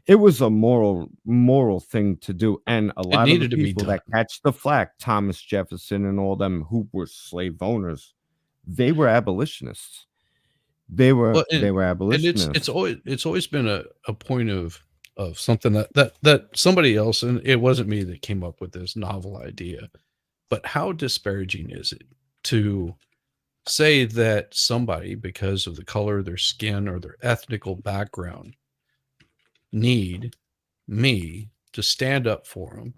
it was a moral thing to do, and a It lot of the needed to be people done. that catch the flack, Thomas Jefferson and all them who were slave owners, they were abolitionists. They were Well, and abolitionists. it's always been a point of something that somebody else, and it wasn't me that came up with this novel idea, but how disparaging is it to say that somebody, because of the color of their skin or their ethnical background, need me to stand up for them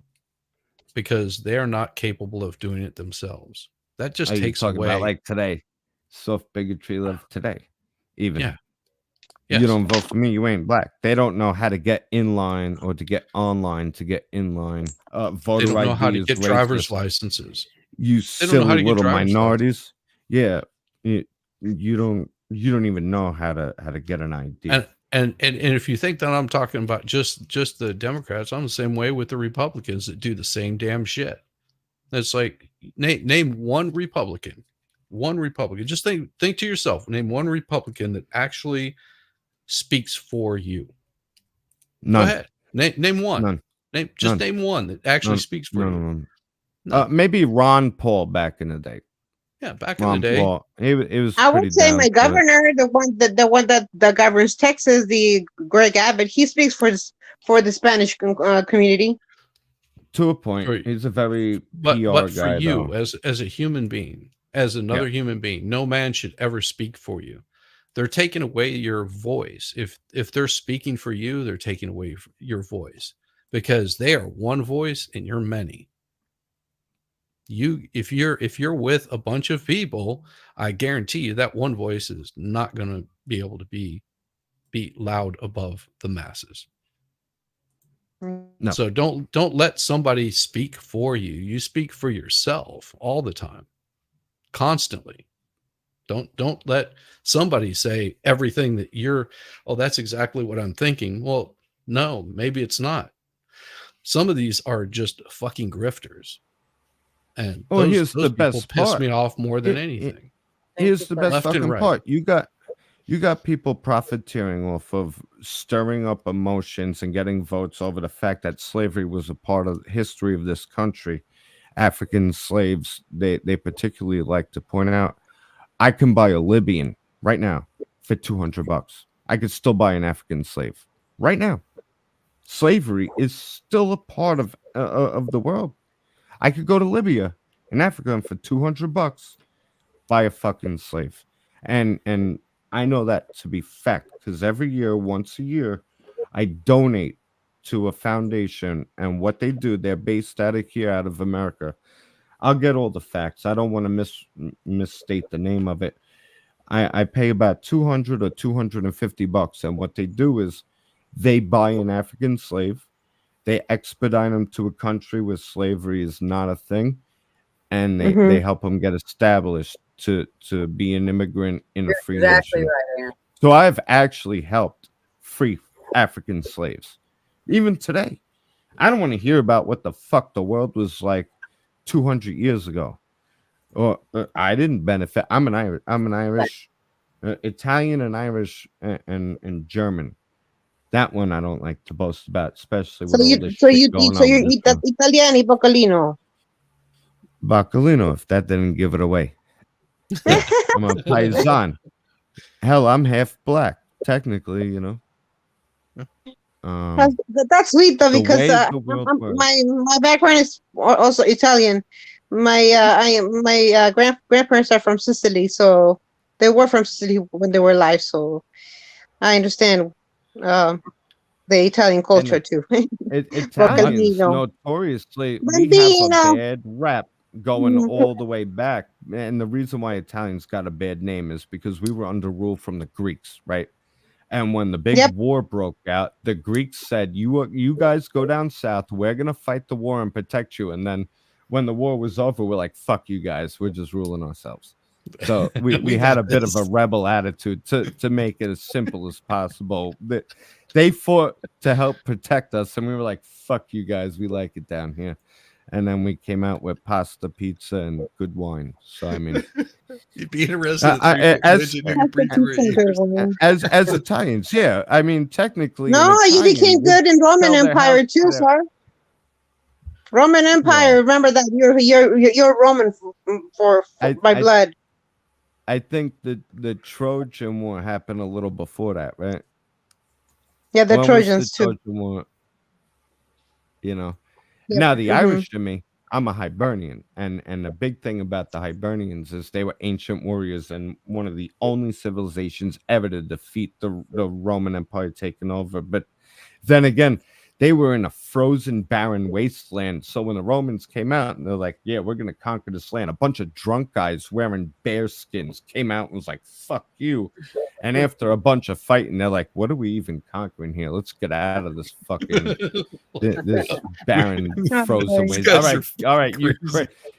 because they're not capable of doing it themselves? That just Are you takes talking away. about like today? Soft bigotry of today. Even Yeah. you Yes. don't vote for me, you ain't black. They don't know how to get in line or to get online to get in line. They Voter don't know ID how to is get driver's racist. licenses. You They don't know how silly to get little driver's minorities. Yeah, you don't even know how to get an ID. And if you think that I'm talking about just the Democrats, I'm the same way with the Republicans that do the same damn shit. It's like name one Republican One Republican. Just think to yourself. Name one Republican that actually speaks for you. None. Go ahead. Name one. None. Name one that actually speaks for you. No. Maybe Ron Paul back in the day. Yeah, back in the day. Paul, it was. I would say my governor, the one that governs Texas, the Greg Abbott, he speaks for the Spanish community. To a point, he's a very PR but for guy, you, though. as a human being, as another human being, no man should ever speak for you. They're taking away your voice. If they're speaking for you, they're taking away your voice, because they are one voice and you're many. If you're with a bunch of people, I guarantee you that one voice is not going to be able to be loud above the masses. No. So don't let somebody speak for you. You speak for yourself all the time, constantly. Don't let somebody say everything that that's exactly what I'm thinking. Well, no, maybe it's not. Some of these are just fucking grifters. And here's those the people best piss part. me off more than anything. Here's the best fucking right. part. You got people profiteering off of stirring up emotions and getting votes over the fact that slavery was a part of the history of this country. African slaves, they particularly like to point out, I can buy a Libyan right now for $200. I could still buy an African slave right now. Slavery is still a part of the world. I could go to Libya in Africa and for $200 buy a fucking slave. And I know that to be fact, because every year, once a year, I donate to a foundation, and what they do, they're based out of here, out of America. I'll get all the facts. I don't want to misstate the name of it. I pay about $200 or $250, and what they do is they buy an African slave, they expedite them to a country where slavery is not a thing, and they help them get established to be an immigrant in a free nation. Right, so I've actually helped free African slaves. Even today, I don't want to hear about what the fuck the world was like 200 years ago. Or I didn't benefit. I'm an Irish, Italian and Irish and German. That one I don't like to boast about, especially with all this shit going on. You're Italiano, Boccolino. Boccolino, if that didn't give it away. I'm a paisan. Hell, I'm half black, technically, you know. That's sweet though, because my background is also Italian. My grandparents are from Sicily, so they were from Sicily when they were alive. So I understand the Italian culture too. Italians notoriously we have a bad rap going all the way back, and the reason why Italians got a bad name is because we were under rule from the Greeks, right? And when the big war broke out, the Greeks said, you guys go down south, we're gonna fight the war and protect you. And then when the war was over, we're like, fuck you guys, we're just ruling ourselves. So we had a bit of a rebel attitude to make it as simple as possible. They fought to help protect us, and we were like, fuck you guys, we like it down here. And then we came out with pasta, pizza, and good wine. So I mean, you'd be interested as Italians, yeah. I mean, technically, no, you became good in Roman Empire too, sir. Roman Empire. Remember that you're Roman for by blood. I think the Trojan War happened a little before that, right? Yeah, the Trojans too. Trojan War, you know. Now the Irish to me, I'm a Hibernian, and the big thing about the Hibernians is they were ancient warriors and one of the only civilizations ever to defeat the Roman Empire taking over. But then again, they were in a frozen, barren wasteland. So when the Romans came out and they're like, yeah, we're going to conquer this land, a bunch of drunk guys wearing bear skins came out and was like, fuck you. And after a bunch of fighting, they're like, what are we even conquering here? Let's get out of this fucking this barren, frozen wasteland. All right,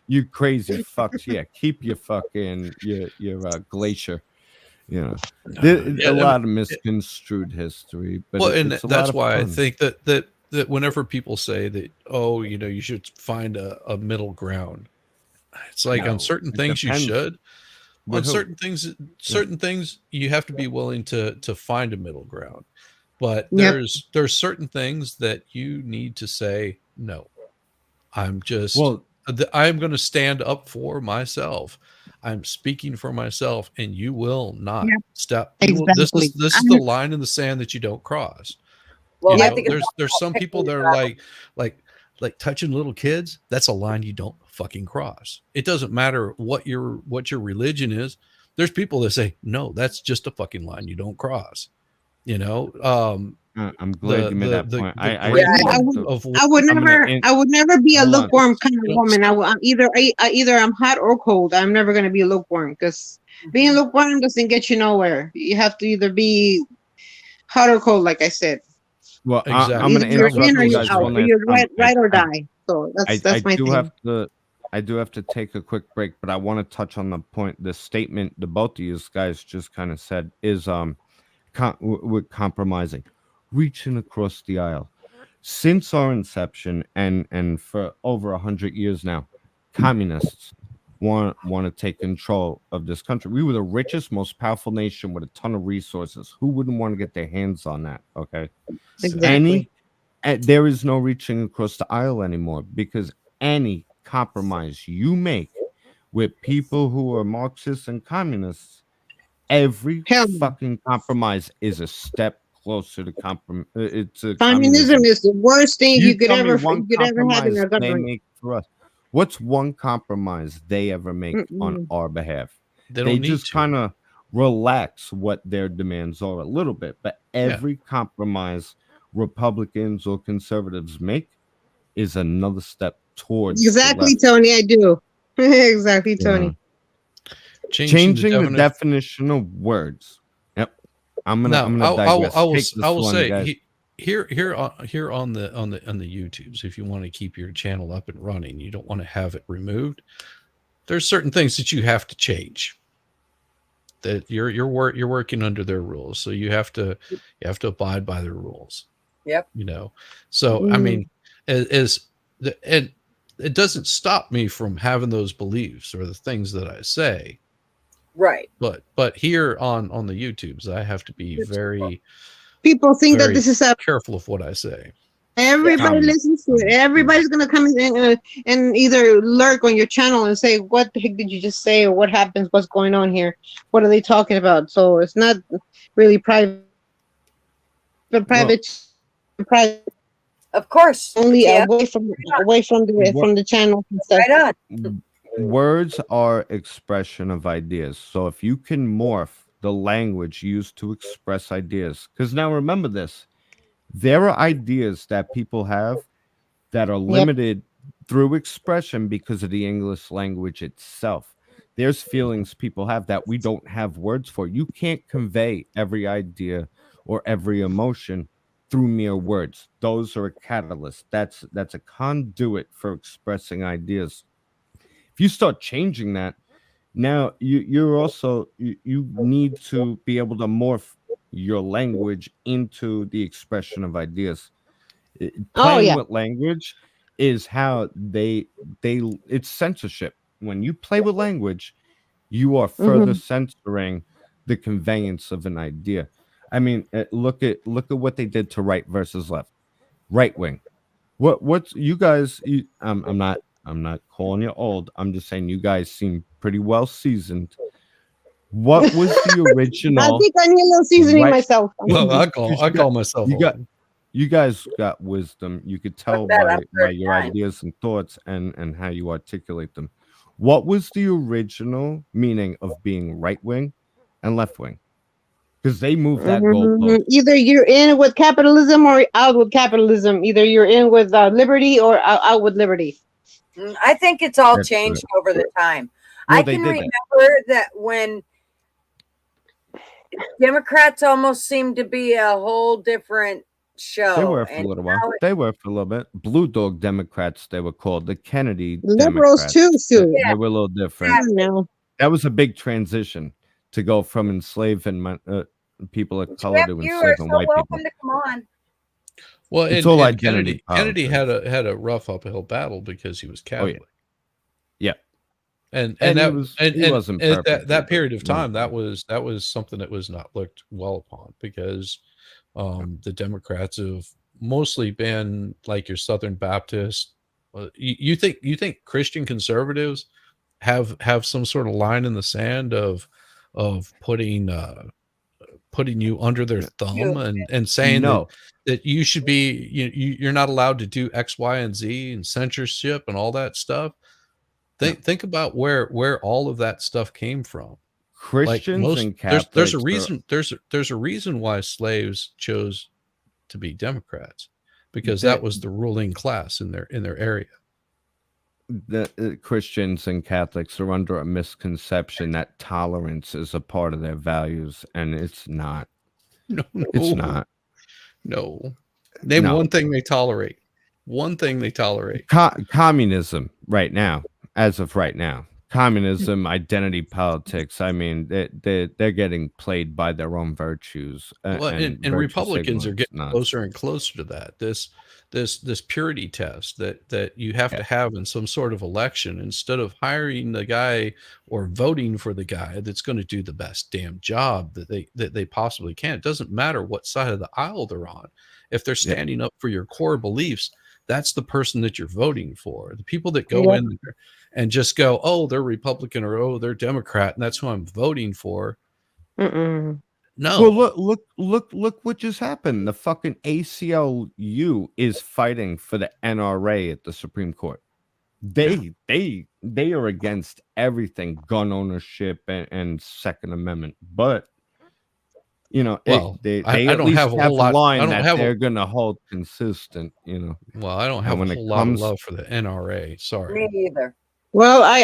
you crazy fucks. Yeah, keep your fucking your glacier. You know, a lot of misconstrued history, but and that's why I think that whenever people say that, oh, you know, you should find a middle ground, it's like on certain things you should, on who? certain things you have to be willing to find a middle ground. But Yep. there's certain things that you need to say no. I'm just Well, I'm going to stand up for myself. I'm speaking for myself, and you will not Yep. step. You will. Exactly. This is the line in the sand that you don't cross. Well, You I know, think it's there's some people that are like like touching little kids. That's a line you don't fucking cross. It doesn't matter what your religion is. There's people that say no. That's just a fucking line you don't cross. You know, I'm glad you made that point. the I gray just Yeah, have line to. of I'm gonna. I would never be a Hold on. lukewarm kind of don't woman. I'm either I'm hot or cold. I'm never gonna be lukewarm because being lukewarm doesn't get you nowhere. You have to either be hot or cold, like I said. Well, I'm exactly. gonna Either you're in interrupt or you you're guys out, one or last you're time. right or die. So I that's my do thing. have to take a quick break, but I want to touch on the point. The statement the both of you guys just kind of said is with compromising, reaching across the aisle. Since our inception and for over 100 years now, communists want to take control of this country. We were the richest, most powerful nation with a ton of resources. Who wouldn't want to get their hands on that? Okay, Exactly. there is no reaching across the aisle anymore because any compromise you make with people who are Marxists and communists, every Hell, fucking compromise is a step closer to it's a communism communism. is the worst thing You tell me you one could ever have in compromise a they government. make for us. What's one compromise they ever make on Mm-mm. our behalf? They They don't need just to. kind of relax what their demands are a little bit, but Yeah. every compromise Republicans or conservatives make is another step towards the Exactly, left. Tony. I do. Exactly, Yeah. Tony. Changing the definition of words. Yep. I'm Now, gonna digress. Take I this will one, say guys. here on the YouTubes, if you want to keep your channel up and running, you don't want to have it removed. There's certain things that you have to change. That you're working under their rules, so you have to abide by their rules. Yep. You know, so I Mm. mean, and it doesn't stop me from having those beliefs or the things that I say. Right. But here on the YouTubes, I have to be very People think that very this is a careful of what I say. everybody Communist. listens to it. Everybody's gonna come in and either lurk on your channel and say, "What the heck did you just say?" or "What happens? What's going on here? What are they talking about?" So it's not really private, but Well, private Of course. only Yeah. away from the channel and stuff. Right on. words are expression of ideas. So if you can morph the language used to express ideas, because now remember this, there are ideas that people have that are limited through expression because of the English language itself. There's feelings people have that we don't have words for. You can't convey every idea or every emotion through mere words. Those are a catalyst. That's a conduit for expressing ideas. If you start changing that, now you're also you need to be able to morph your language into the expression of ideas. Oh Playing yeah. with language is how they it's censorship. When you play with language, you are further Mm-hmm. censoring the conveyance of an idea. I mean, look at what they did to right versus left, right wing. What's you guys? I'm not calling you old. I'm just saying you guys seem pretty well seasoned. What was the I original think I need a little seasoning right? myself. Well, I 'Cause call myself you got old. you guys got wisdom. You could tell that? I'm by your 39. ideas and thoughts and how you articulate them. What was the original meaning of being right wing and left wing? Because they moved that goalpost. Either you're in with capitalism or out with capitalism. Either you're in with liberty or out with liberty. I think it's all That's changed over the time. No, I they can did that. remember that when Democrats almost seemed to be a whole different show. They were for a And little while. now They were for a little bit. Blue Dog Democrats, they were called the Kennedy Liberals Democrats. too, They, Sue. they were a little different. No. That was a big transition to go from enslaving people of color Jeff, to you are enslaving so white welcome people. to come on. Well, It's and, all and identity Kennedy politics. had a rough uphill battle because he was Oh, yeah. Catholic. Yeah. and And he that was and he and, wasn't and perfect that either. period of He was time, fine. that was something that was not looked well upon, because the Democrats have mostly been like your Southern Baptist. You think Christian conservatives have some sort of line in the sand of putting you under their thumb, You- and saying No, that you should be, you're not allowed to do X, Y, and Z, and censorship and all that stuff. no. Think about where all of that stuff came from. Like Christians most, and there's a Catholics are reason, there's a reason why slaves chose to be Democrats, because that that was the ruling class in their area. the Christians and Catholics are under a misconception that tolerance is a part of their values, and it's not. No, It's no, not. no. Name No. one thing they tolerate. One thing they tolerate. Communism right now, as of right now, communism, identity politics. I mean, they're getting played by their own virtues Well, and and virtue Republicans are signaling. getting closer and closer to that. This purity test that you have to have in some sort of election, instead of hiring the guy or voting for the guy that's going to do the best damn job that they possibly can. It doesn't matter what side of the aisle they're on. If they're Yeah. standing up for your core beliefs, that's the person that you're voting for. The people that go Yeah. in there and just go, oh, they're Republican, or oh, they're Democrat, and that's who I'm voting for. Mm-mm. Well, No. look what just happened. The fucking ACLU is fighting for the NRA at the Supreme Court. They are against everything, gun ownership and Second Amendment. But Well, they I at don't least have a have whole a lot. I line don't that have a they're gonna hold consistent. well, I don't And have a when it whole lot of comes, love for the NRA. Sorry. Me either. Well, I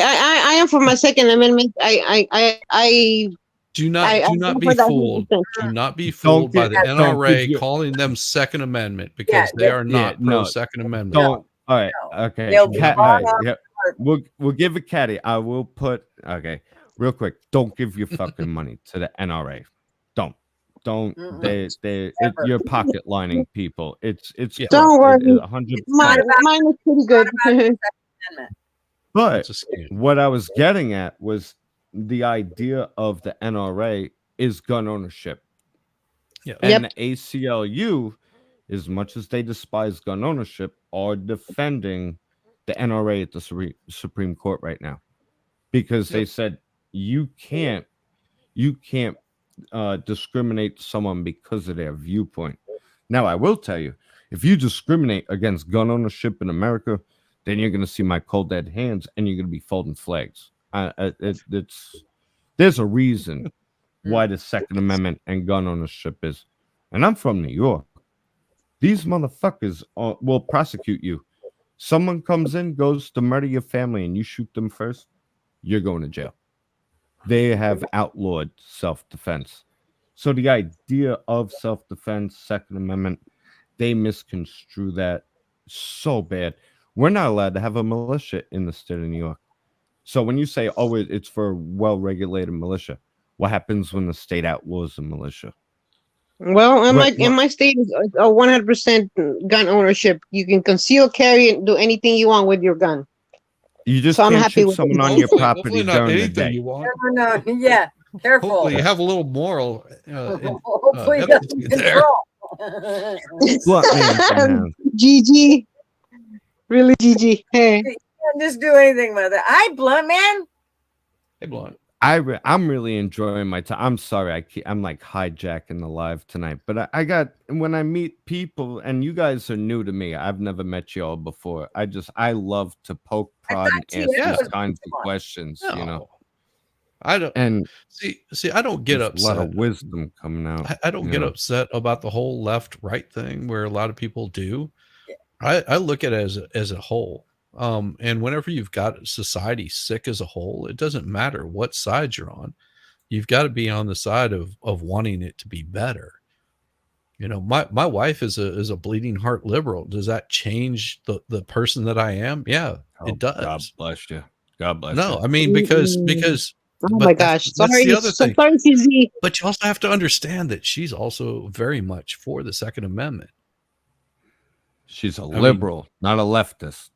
am for my Second Amendment. I Do not go be for that fooled. 100%. Do not be don't fooled by get the don't give NRA you calling them Second Amendment, Yeah, because they are yeah not pro no Second Amendment. don't all right No. okay They'll be Do not cat be all bought right fooled. up. yeah we'll give it catty. I will put okay real quick. Don't give your fucking money to the NRA. Don't Mm-mm. It, Never. you're pocket lining people. It's Yeah, crook. Don't It worry. 100%. Not about Mine is pretty good. Amendment. But it's a scam. what I was getting at was the idea of the NRA is gun ownership. Yeah. And Yep. the ACLU, as much as they despise gun ownership, are defending the NRA at the Supreme Court right now, because they said you can't discriminate someone because of their viewpoint. Now, I will tell you, if you discriminate against gun ownership in America, then you're going to see my cold dead hands, and you're going to be folding flags. There's a reason why the Second Amendment and gun ownership is. And I'm from New York. These motherfuckers will prosecute you. Someone comes in, goes to murder your family, and you shoot them first, you're going to jail. They have outlawed self-defense. So the idea of self-defense, Second Amendment, they misconstrue that so bad. We're not allowed to have a militia in the state of New York. So when you say, oh, it's for well-regulated militia, what happens when the state outlaws a militia? Well, in What my state is a 100% gun ownership. You can conceal, carry, and do anything you want with your gun. you just So I'm can't happy shoot with someone it. on your Hopefully property not during the anything day. you want. No, yeah. Careful. Hopefully you have a little moral Hopefully it empathy doesn't there. control. Blunt man can have. GG. Really, GG. Hey. Can't just do anything with it. Hi, blunt man. Hey, Blunt. I'm really enjoying my time. I'm sorry, I'm like hijacking the live tonight, but I got when I meet people, and you guys are new to me. I've never met you all before. I love to poke, prod, and thought ask you these was kinds of one. questions. You know, No. I don't and see. I don't get there's a lot upset. of wisdom coming out. I don't you get know. upset about the whole left right thing, where a lot of people do. Yeah. I look at it as a whole. And whenever you've got society sick as a whole, it doesn't matter what side you're on. You've got to be on the side of wanting it to be better. My wife is a bleeding heart liberal. Does that change the person that I am? Yeah, it does. God bless you. God bless No, you. I mean, because Oh but my that's gosh. the Sorry. other thing. Sorry, CZ. But you also have to understand that she's also very much for the Second Amendment. She's a mean- liberal, not a leftist.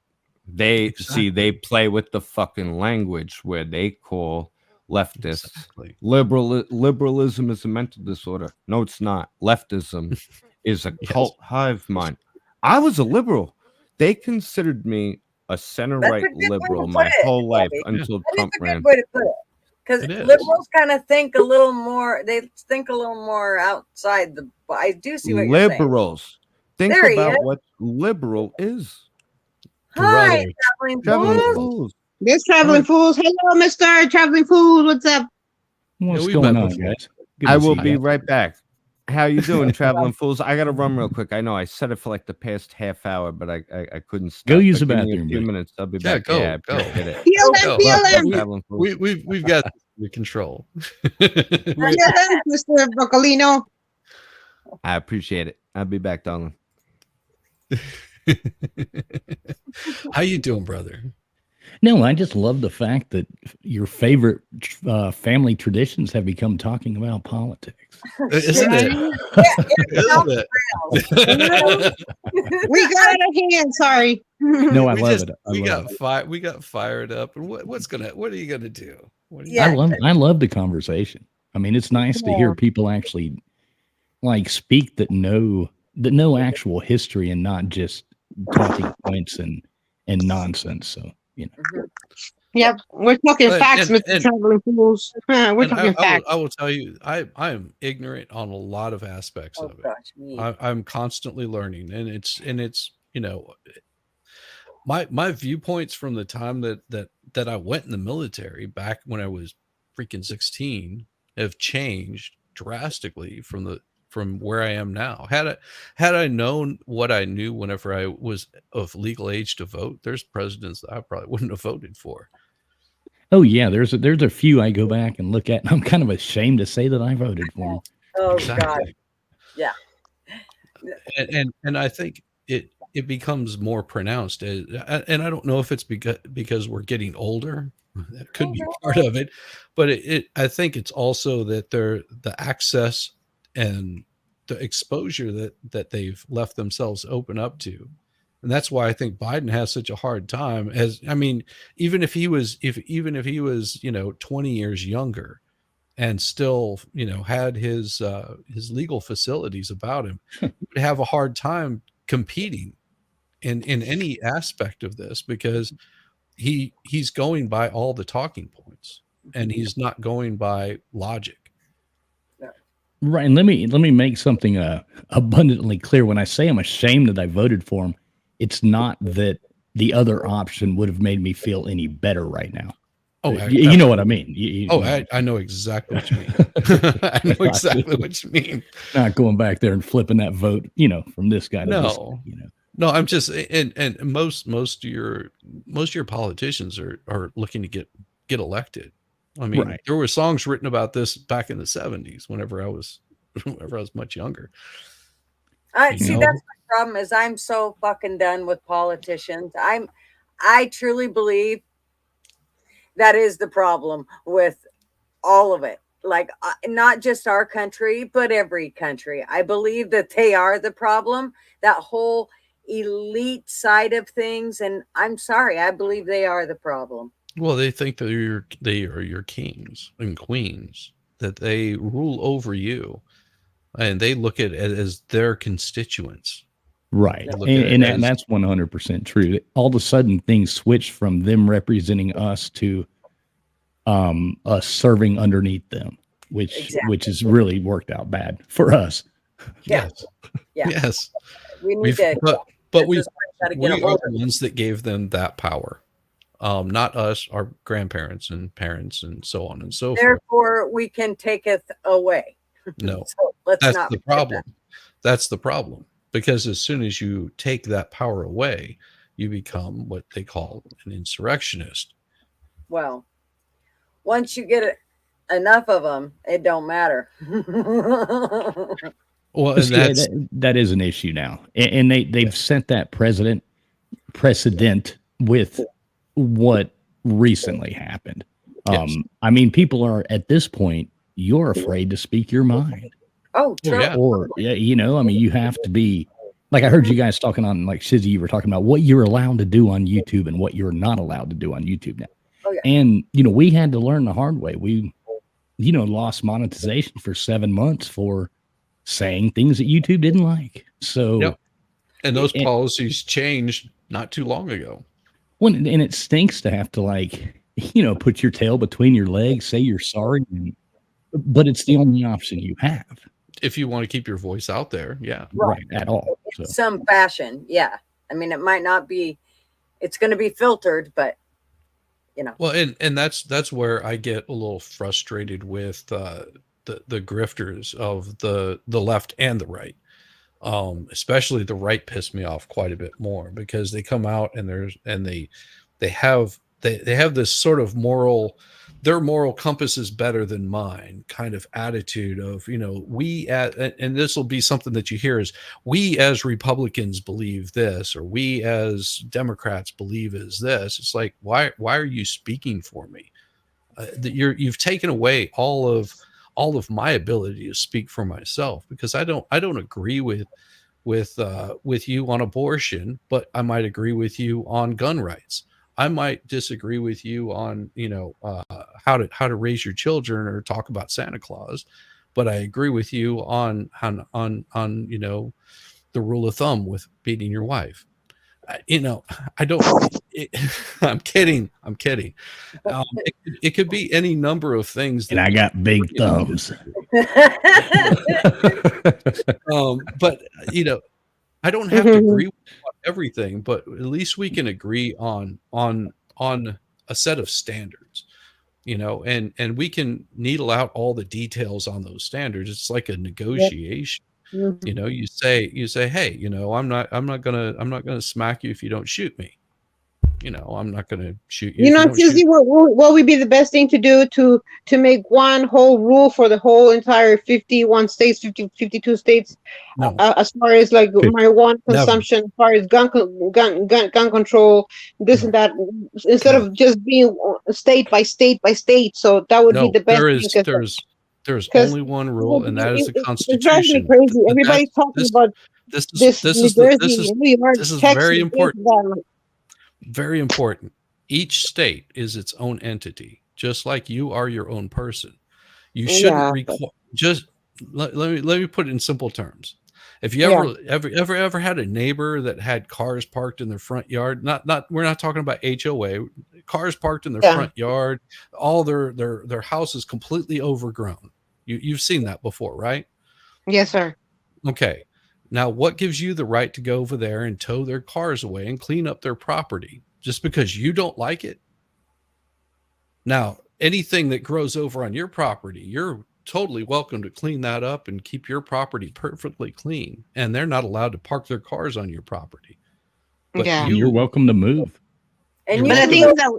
They see, Exactly. they play with the fucking language where they call leftists Exactly. liberalism is a mental disorder. No, it's not. Leftism is a Yes. cult hive mind. I was a liberal. They considered me a center That's a right good way to liberal put my it, whole life Bobby. until That is Trump a good ran. way to put it. Because It is. liberals kind of think a little more. They think a little more outside the. I do see what you're saying. Liberals. Think There he is. about what liberal is. Hi, Brother. traveling Traveling fool. fools. This traveling fools. Hello, Mr. Traveling Fools. What's up? What's we've going met on, before. guys? Good I to see will you be guys. right back. How you doing, traveling fools? I gotta run real quick. I know I said it for like the past half hour, but I couldn't stop. Go use But the give me bathroom, a few buddy. minutes. I'll be Yeah, back. go, Yeah, I go. appreciate it. Feel Go, them, go. feel Love them. you, traveling fools. We've got this under control. Feel them, Mr. Broccolino. I appreciate it. I'll be back, darling. How you doing, brother? No, I just love the fact that your favorite family traditions have become talking about politics. Isn't it? Isn't it? We got out of hand. Sorry. No, I we love just it. I we love got it. we got fired up. And what are you gonna do? What are you Yeah. I love the conversation. I mean, it's nice to hear Yeah. people actually like speak that know actual history and not just talking points and nonsense. So Yep, we're talking And- facts, and- Mr. and- Traveling Fools. We're And talking facts. I will tell you, I am ignorant on a lot of aspects Oh of it. gosh, me. I'm constantly learning, and it's my viewpoints from the time that I went in the military back when I was freaking 16 have changed drastically from where I am now. Had I known what I knew whenever I was of legal age to vote, there's presidents that I probably wouldn't have voted for. oh yeah, there's a few I go back and look at, and I'm kind of ashamed to say that I voted for them. Oh god. Exactly. Yeah. And I think it becomes more pronounced, and I don't know if it's because we're getting older. That could be part of it, but I think it's also that the access and the exposure that they've left themselves open up to, and that's why I think Biden has such a hard time. Even if he was 20 years younger and still had his legal facilities about him, he would have a hard time competing in any aspect of this, because he's going by all the talking points and he's not going by logic. Right, and let me make something abundantly clear. When I say I'm ashamed that I voted for him, it's not that the other option would have made me feel any better right now. Oh, you know what I mean. I know exactly what you mean. I know exactly what you mean. Not going back there and flipping that vote, from this guy to this No. guy, No, I'm just and most of your politicians are looking to get elected. I mean, Right. there were songs written about this back in the 70s whenever I was much younger. I You see know? that's my problem is I'm so fucking done with politicians. I truly believe that is the problem with all of it. Like not just our country, but every country. I believe that they are the problem. That whole elite side of things, and I'm sorry, I believe they are the problem. Well, they think that they are your kings and queens, that they rule over you, and they look at it as their constituents. Right. They look at it And as- that's 100% true. All of a sudden things switch from them representing us to us serving underneath them, which Exactly. has really worked out bad for us. Yeah. Yes. Yeah. Yes. We need to. But we this is why we gotta get a are hold the of it. ones that gave them that power. Not us, our grandparents and parents and so on and so forth. Therefore, we can taketh away. No, So let's that's not the forget problem. That's the problem. Because as soon as you take that power away, you become what they call an insurrectionist. Well, once you get enough of them, it don't matter. Well, and See, that's that is an issue now. And they've set that precedent with what recently happened. Yes. I mean, people are at this point, you're afraid to speak your mind. Oh, true. yeah. Or, I mean, you have to be like I heard you guys talking on, like Shizzy, you were talking about what you're allowed to do on YouTube and what you're not allowed to do on YouTube now. Oh, yeah. And, you know, we had to learn the hard way. We, you know, lost monetization for 7 months for saying things that YouTube didn't like. So, Yep. And those and- policies changed not too long ago. and it stinks to have to, like, you know, put your tail between your legs, say you're sorry, but it's the only option you have. If you want to keep your voice out there, yeah. Right, at all. So. In some fashion, yeah. I mean, it might not be, it's going to be filtered, but you know. Well, and that's where I get a little frustrated with the grifters of the left and the right. Especially the right piss me off quite a bit more, because they come out and they have this sort of their moral compass is better than mine kind of attitude of, you know, and this will be something that you hear is, we as Republicans believe this, or we as Democrats believe is this. It's like, why are you speaking for me? You've taken away all of my ability to speak for myself, because I don't agree with you on abortion, but I might agree with you on gun rights. I might disagree with you on, you know, how to raise your children or talk about Santa Claus, but I agree with you on you know, the rule of thumb with beating your wife. You know, I don't. I'm kidding. It could be any number of things. And I got big thumbs. But you know, I don't have to agree with everything, but at least we can agree on a set of standards, you know, and we can needle out all the details on those standards. It's like a negotiation. Mm-hmm. You know, you say, hey, you know, I'm not gonna smack you if you don't shoot me. You know, I'm not gonna shoot you. You know, Susie, what would be the best thing to do to make one whole rule for the whole entire 51 states, 52 states, No. As far as like marijuana consumption, as far as gun control, this and that, instead of just being state by state by state. So that would be the best. There's only one rule, and that is the Constitution. It's crazy. Everybody's talking about this New Jersey, New York, this is Texas, very important. Very important. Each state is its own entity, just like you are your own person. You shouldn't just let me put it in simple terms. If you ever had a neighbor that had cars parked in their front yard, we're not talking about HOA, cars parked in their front yard, all their house is completely overgrown. You've seen that before, right? Yes, sir. Okay. Now, what gives you the right to go over there and tow their cars away and clean up their property just because you don't like it? Now, anything that grows over on your property, you're totally welcome to clean that up and keep your property perfectly clean. And they're not allowed to park their cars on your property. But you're welcome to move. And but I think that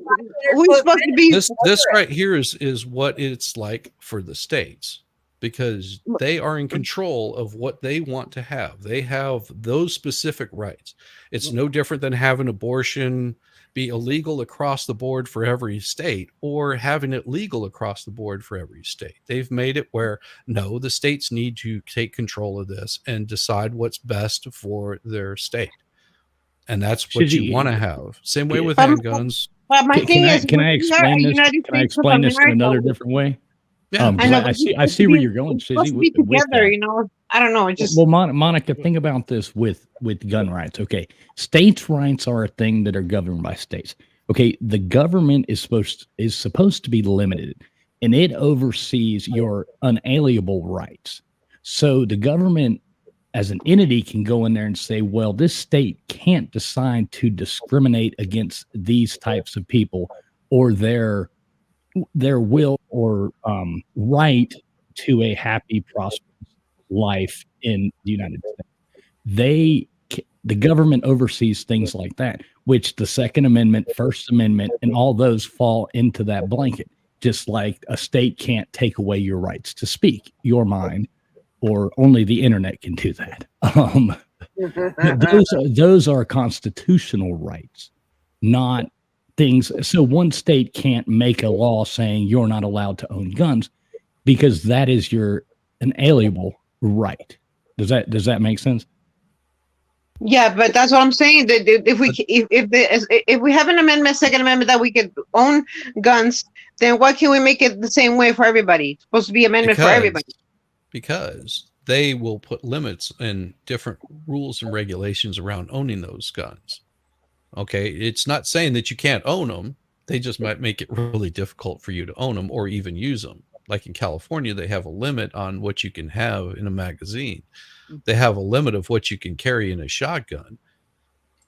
we're supposed to be. This right here is what it's like for the states, because they are in control of what they want to have. They have those specific rights. It's no different than having abortion be illegal across the board for every state, or having it legal across the board for every state. They've made it where, no, the states need to take control of this and decide what's best for their state. And that's what you want to have. Same way with handguns. Can I explain this? Can I explain this in another different way? Yeah, I see where you're going, Shizzy. Be together, you know. I don't know. Well, Monica, think about this with gun rights. Okay, states' rights are a thing that are governed by states. Okay, the government is supposed to be limited, and it oversees your unalienable rights. So the government, as an entity, can go in there and say, well, this state can't decide to discriminate against these types of people or their will or right to a happy, prosperous life in the United States. The government oversees things like that, which the Second Amendment, First Amendment, and all those fall into that blanket. Just like a state can't take away your rights to speak your mind, or only the internet can do that. Those are constitutional rights, not things. So one state can't make a law saying you're not allowed to own guns, because that is your inalienable right. Does that make sense? Yeah, but that's what I'm saying. That if we have an amendment, Second Amendment, that we could own guns, then why can't we make it the same way for everybody? It's supposed to be amendment for everybody. Because they will put limits and different rules and regulations around owning those guns. Okay, it's not saying that you can't own them. They just might make it really difficult for you to own them or even use them. Like in California, they have a limit on what you can have in a magazine. They have a limit of what you can carry in a shotgun.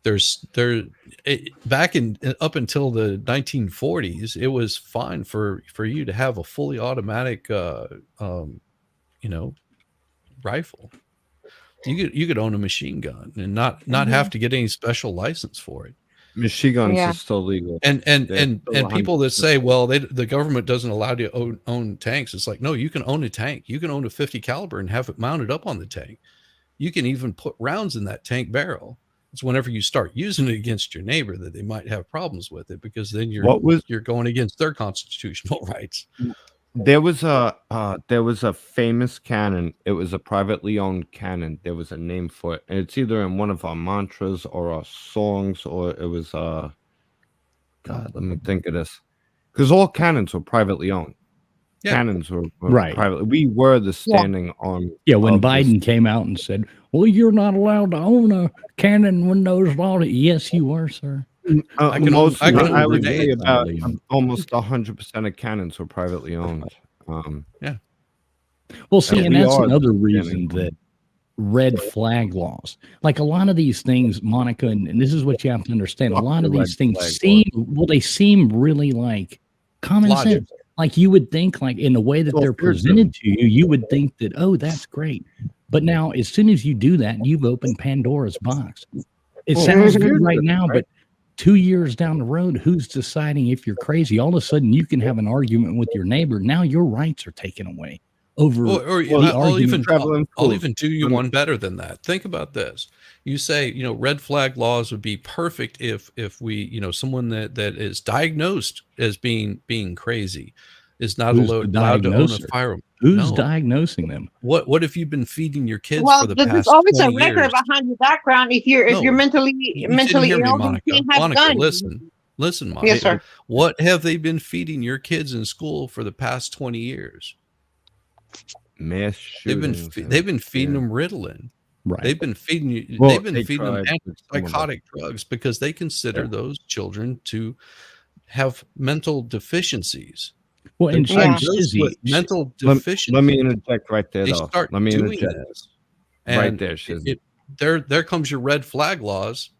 Back in up until the 1940s, it was fine for you to have a fully automatic, you know, rifle. You could own a machine gun and not have to get any special license for it. Machine guns are still legal. And people that say, well, the government doesn't allow you to own tanks. It's like, no, you can own a tank. You can own a 50 caliber and have it mounted up on the tank. You can even put rounds in that tank barrel. It's whenever you start using it against your neighbor that they might have problems with it, because then you're going against their constitutional rights. There was a famous cannon. It was a privately owned cannon. There was a name for it, and it's either in one of our mantras or our songs, or it was God. Let me think of this, because all cannons were privately owned. Yeah. Cannons were right. Privately. We were the standing arm. Yeah, when Biden came out and said, "Well, you're not allowed to own a cannon when those laws." Yes, you were, sir. I would say about almost 100% of cannons were privately owned. Yeah. Well, see, and that's another reason that red flag laws, like a lot of these things, Monica, and this is what you have to understand. A lot of these things seem really like common sense. Like you would think, like in the way that they're presented to you, you would think that, oh, that's great. But now, as soon as you do that, you've opened Pandora's box. It sounds good right now, but 2 years down the road, who's deciding if you're crazy? All of a sudden, you can have an argument with your neighbor. Now your rights are taken away over. I'll even do you one better than that. Think about this. You say, red flag laws would be perfect if we, someone that is diagnosed as being crazy is not allowed to own a firearm. Who's diagnosing them? What if you've been feeding your kids for the past 20 years? There's always a record behind your background. If you're mentally ill, Monica. you can't have Monica, guns. listen, Monica. Yes, sir. What have they been feeding your kids in school for the past 20 years? Mass shootings. They've been feeding them Ritalin. Right. They've been feeding you. They've been feeding them antipsychotic drugs because they consider those children to have mental deficiencies. Well, and mental deficiencies. Let me interject right there. Let me interject right there. There comes your red flag laws.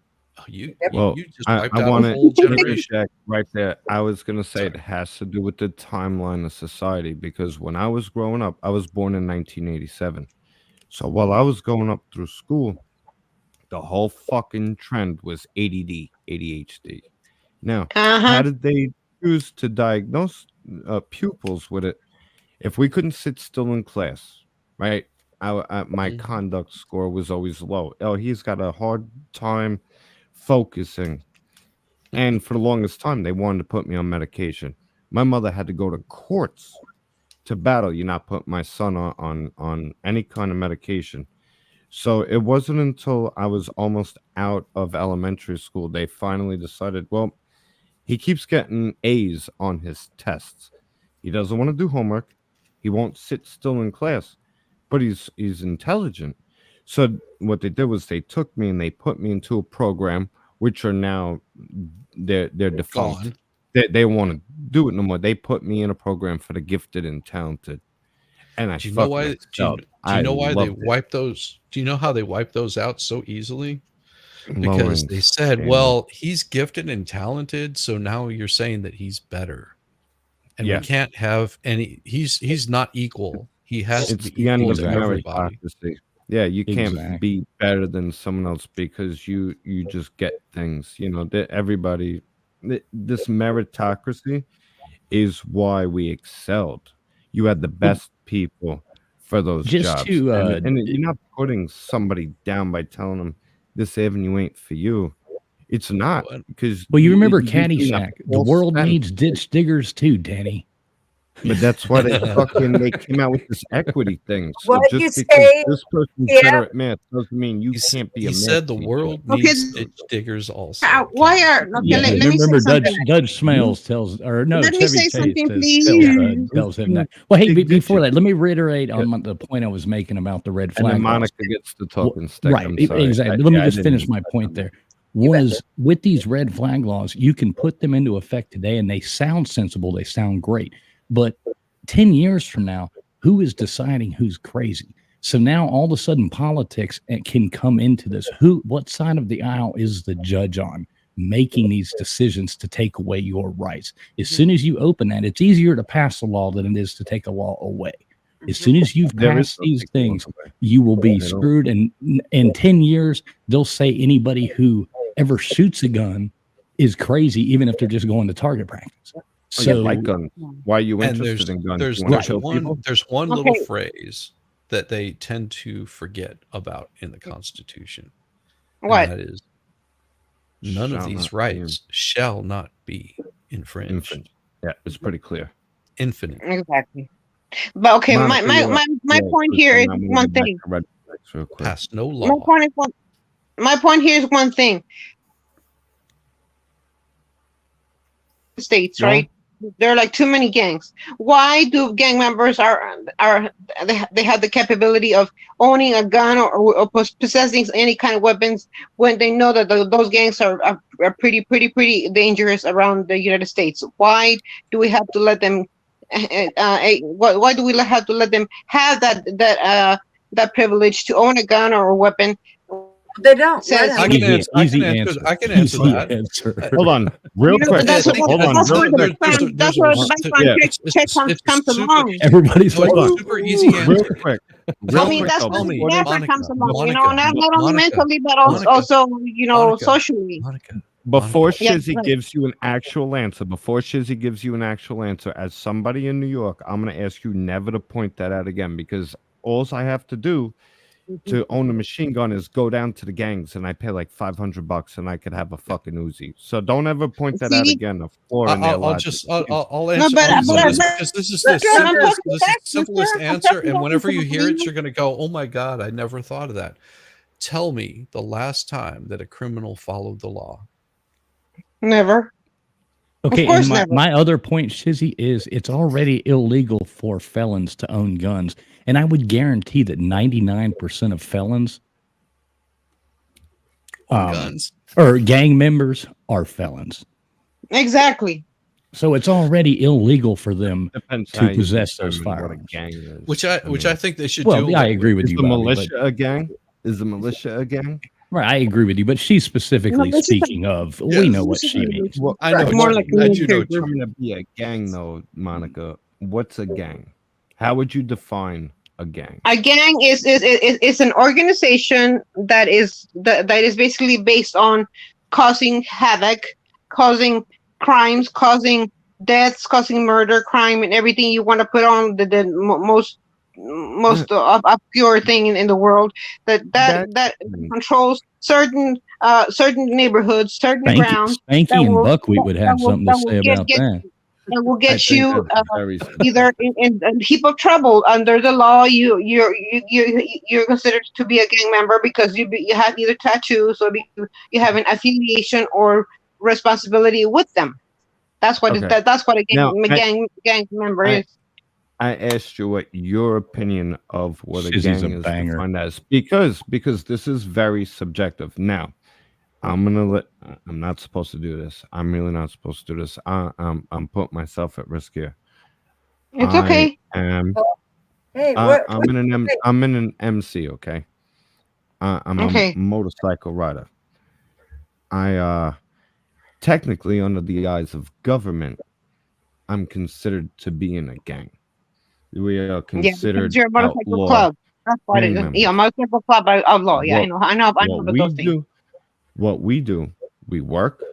You just wiped out a whole generation right there. I was going to say it has to do with the timeline of society, because when I was growing up, I was born in 1987. So while I was going up through school, the whole fucking trend was ADD, ADHD. Now, how did they choose to diagnose pupils with it? If we couldn't sit still in class, right? My conduct score was always low. Oh, he's got a hard time focusing. And for the longest time, they wanted to put me on medication. My mother had to go to courts to battle you not put my son on any kind of medication. So it wasn't until I was almost out of elementary school they finally decided, well, he keeps getting A's on his tests. He doesn't want to do homework. He won't sit still in class, but he's intelligent. So what they did was they took me and they put me into a program, which are now they're defunct. They want to do it no more. They put me in a program for the gifted and talented. And do you know why? Do you know why they wipe those? Do you know how they wipe those out so easily? Because they said, well, he's gifted and talented, so now you're saying that he's better, and we can't have any. He's not equal. He has to be equal to everybody. Yeah, you can't be better than someone else because you just get things. Everybody. This meritocracy is why we excelled. You had the best people for those jobs. And you're not putting somebody down by telling them this avenue ain't for you. It's not, because you remember Caddyshack. The world needs ditch diggers too, Danny. But that's why they came out with this equity thing. So What you just because say? this person's Yeah. better at math doesn't mean you can't be a He math said the teacher. world Okay, needs ditch diggers also. why Ken. are okay? Yeah, Let me say remember something. Dudge Smales tells, or no, Let me Chevy say Chase something, tells him that. Well, hey, Big before ditches. that, let me reiterate on the point I was making about the red And flag then laws. Monica gets to talk and stick. Right, I'm sorry. exactly. Let me I just didn't finish mean my to touch point on there. You bet. Was with these red flag laws, you can put them into effect today and they sound sensible, they sound great. But 10 years from now, who is deciding who's crazy? So now all of a sudden politics can come into this. What side of the aisle is the judge on making these decisions to take away your rights? As soon as you open that, it's easier to pass a law than it is to take a law away. As soon as you've There is passed no these taking things, away. you will be I don't- screwed. And in 10 years, they'll say anybody who ever shoots a gun is crazy, even if they're just going to target practice. Oh, So, you like guns. Why are you And interested in guns? there's You want Right. to kill people? there's one Okay. little phrase that they tend to forget about in the Constitution, and What? that is none of Shall these not be rights shall not be infringed. infringed. Yeah, it's pretty clear. Infinite. Exactly. But okay, Monica, my point here is one thing. Red flags real quick. Pass no My law. point is one. My point here is one thing. States, Go on. right? There are like too many gangs. Why do gang members they have the capability of owning a gun or possessing any kind of weapons when they know that those gangs are pretty dangerous around the United States? Why do we have to let them? Why do we have to let them have that privilege to own a gun or a weapon? They don't Says- let I him. can Easy- answer. I easy can answer. answer. I can answer Easy that. answer. Hold on, real You know, quick. that's what- Hold on, that's real where the quick. background- that's there's a- where the background yeah, check comes super along. easy. Everybody's No, it's like, a super easy Real answer. quick. Tell I mean, me- that's tell where me, the effort Monica, comes along, Monica, not only Monica, mentally, but Monica, also, Monica, socially. Monica, Before Monica. Yeah, Shizzy right. gives you an actual answer, as somebody in New York, I'm going to ask you never to point that out again, because all I have to do to own a machine gun is go down to the gangs and I pay like $500 and I could have a fucking Uzi. So don't ever point that out See? again. The floor in their I'll logic. just I'll No, answer, but- I'll answer but- this but- because this is but- the but- I'm simplest, talking this is back, the simplest mister. I'm answer. talking And back whenever you to hear it, me. you're going to go, "Oh my God, I never thought of that." Tell me the last time that a criminal followed the law. Never. okay, course and never. my other point, Shizzy, is it's already illegal for felons to own guns. And I would guarantee that 99% of felons Guns. or gang members are felons. Exactly. So it's already illegal for them Depends to how you possess those determine what a firearms. gang is. Which I mean, think they should Well, do. yeah, I away agree with. with is you, the Bobby, militia a gang? Is the militia a gang? Right, I agree with you, but she's specifically No, this is a- speaking of. We Yes. know what she means. Well, I know Right. what More you like mean. I a do know military group. trying to be a gang, though, Monica. What's a gang? How would you define a gang? A gang is an organization that is basically based on causing havoc, causing crimes, causing deaths, causing murder, crime, and everything you want to put on the most obscure thing in the world that controls certain neighborhoods, certain grounds. Spanky and Buckwheat would have something to that will say about that. That will I get think you that's very either in a heap of trouble under the law. You're considered to be a gang member because you have either tattoos or you have an affiliation or responsibility with them. That's what Okay. that's what a gang Now, gang member I- is. I asked you what your opinion of what a Shizzy's gang a is banger. defined as, because this is very subjective. Now, I'm not supposed to do this. I'm really not supposed to do this. I'm putting myself at risk here. It's okay. Hey, I'm in an MC. Okay, I'm Okay. a motorcycle rider. I technically, under the eyes of government, I'm considered to be in a gang. We are Yeah, considered because you're a motorcycle outlaw. club. That's what it is. gang Yeah, members. motorcycle club outlaw. Yeah, I What- know What about we those things. do, we work,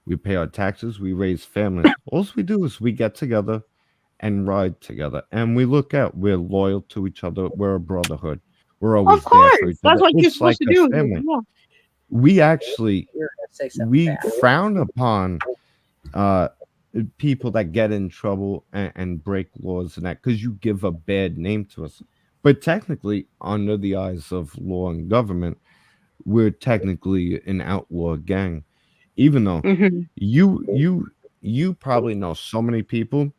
we pay our taxes, we raise families. All we do is we get together and ride together, and we look out. We're loyal to each other. We're a brotherhood. We're always Of there for course, each other. that's what you're It's supposed like to a do. family. Yeah. We actually you're gonna say something we bad. frown upon people that get in trouble and break laws and that because you give a bad name to us. But technically, under the eyes of law and government, we're technically an outlaw gang. Even though Mm-hmm. you you you probably know so many people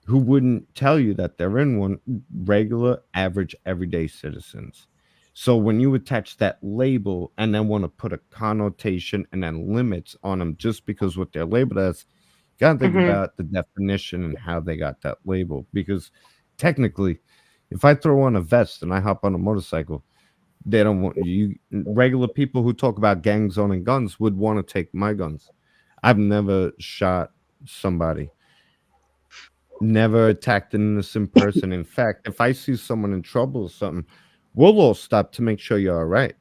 who wouldn't tell you that they're in one, regular, average, everyday citizens. So when you attach that label and then want to put a connotation and then limits on them just because what they're labeled as, you gotta think Mm-hmm. about the definition and how they got that label. Because technically, if I throw on a vest and I hop on a motorcycle, they don't want you. Regular people who talk about gangs owning guns would want to take my guns. I've never shot somebody, never attacked an innocent person. In fact, if I see someone in trouble or something, we'll all stop to make sure you're all right.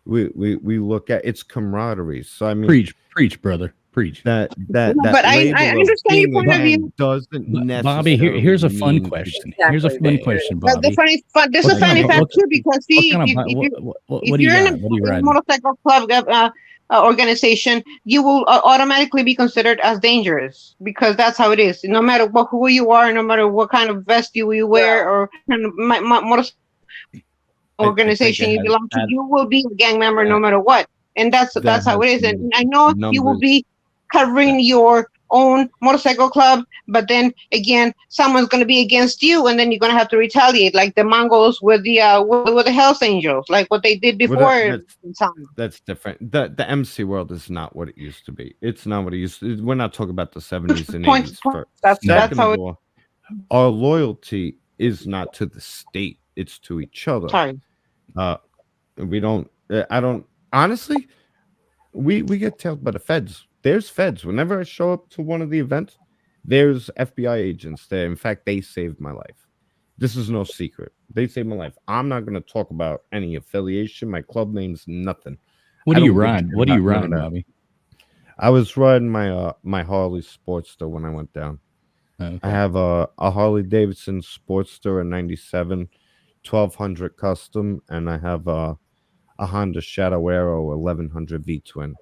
We look at it's camaraderie. So I mean Preach, brother, preach. that But I label of understand your being a point of view. gang doesn't Bobby, necessarily here's a fun mean question. Here's a Exactly. fun question, But Bobby. there's a What kind funny of fact what, too, because what see, kind of if you what do you you're in got? What are you a riding? motorcycle club organization, you will automatically be considered as dangerous because that's how it is. No matter who you are, no matter what kind of vest you wear or kind of motorcycle I think organization it you has belong to, had you will be a gang member no that matter what, and that that's how has it is. to do And with I know you will numbers. be covering your own motorcycle club, but then again, someone's going to be against you, and then you're going to have to retaliate, like the Mongols with the Hell's Angels, like what they did Well, before in time. that's different. The MC world is not what it used to be. It's not what it used to. We're not talking about the 70s and Point, 80s point. first. No. That's Second how of it. all, our loyalty is not to the state; it's to each other. Sorry. Uh, we don't. I don't. Honestly, we get tailed by the feds. There's feds. Whenever I show up to one of the events, there's FBI agents there. In fact, they saved my life. This is no secret. They saved my life. I'm not going to talk about any affiliation. My club name's nothing. What I do you don't give a ride? shit What do you about none ride, of that. Bobby? I was riding my Harley Sportster when I went down. I Okay. have a Harley Davidson Sportster, a 97 1200 custom, and I have a Honda Shadow Aero 1100 V twin.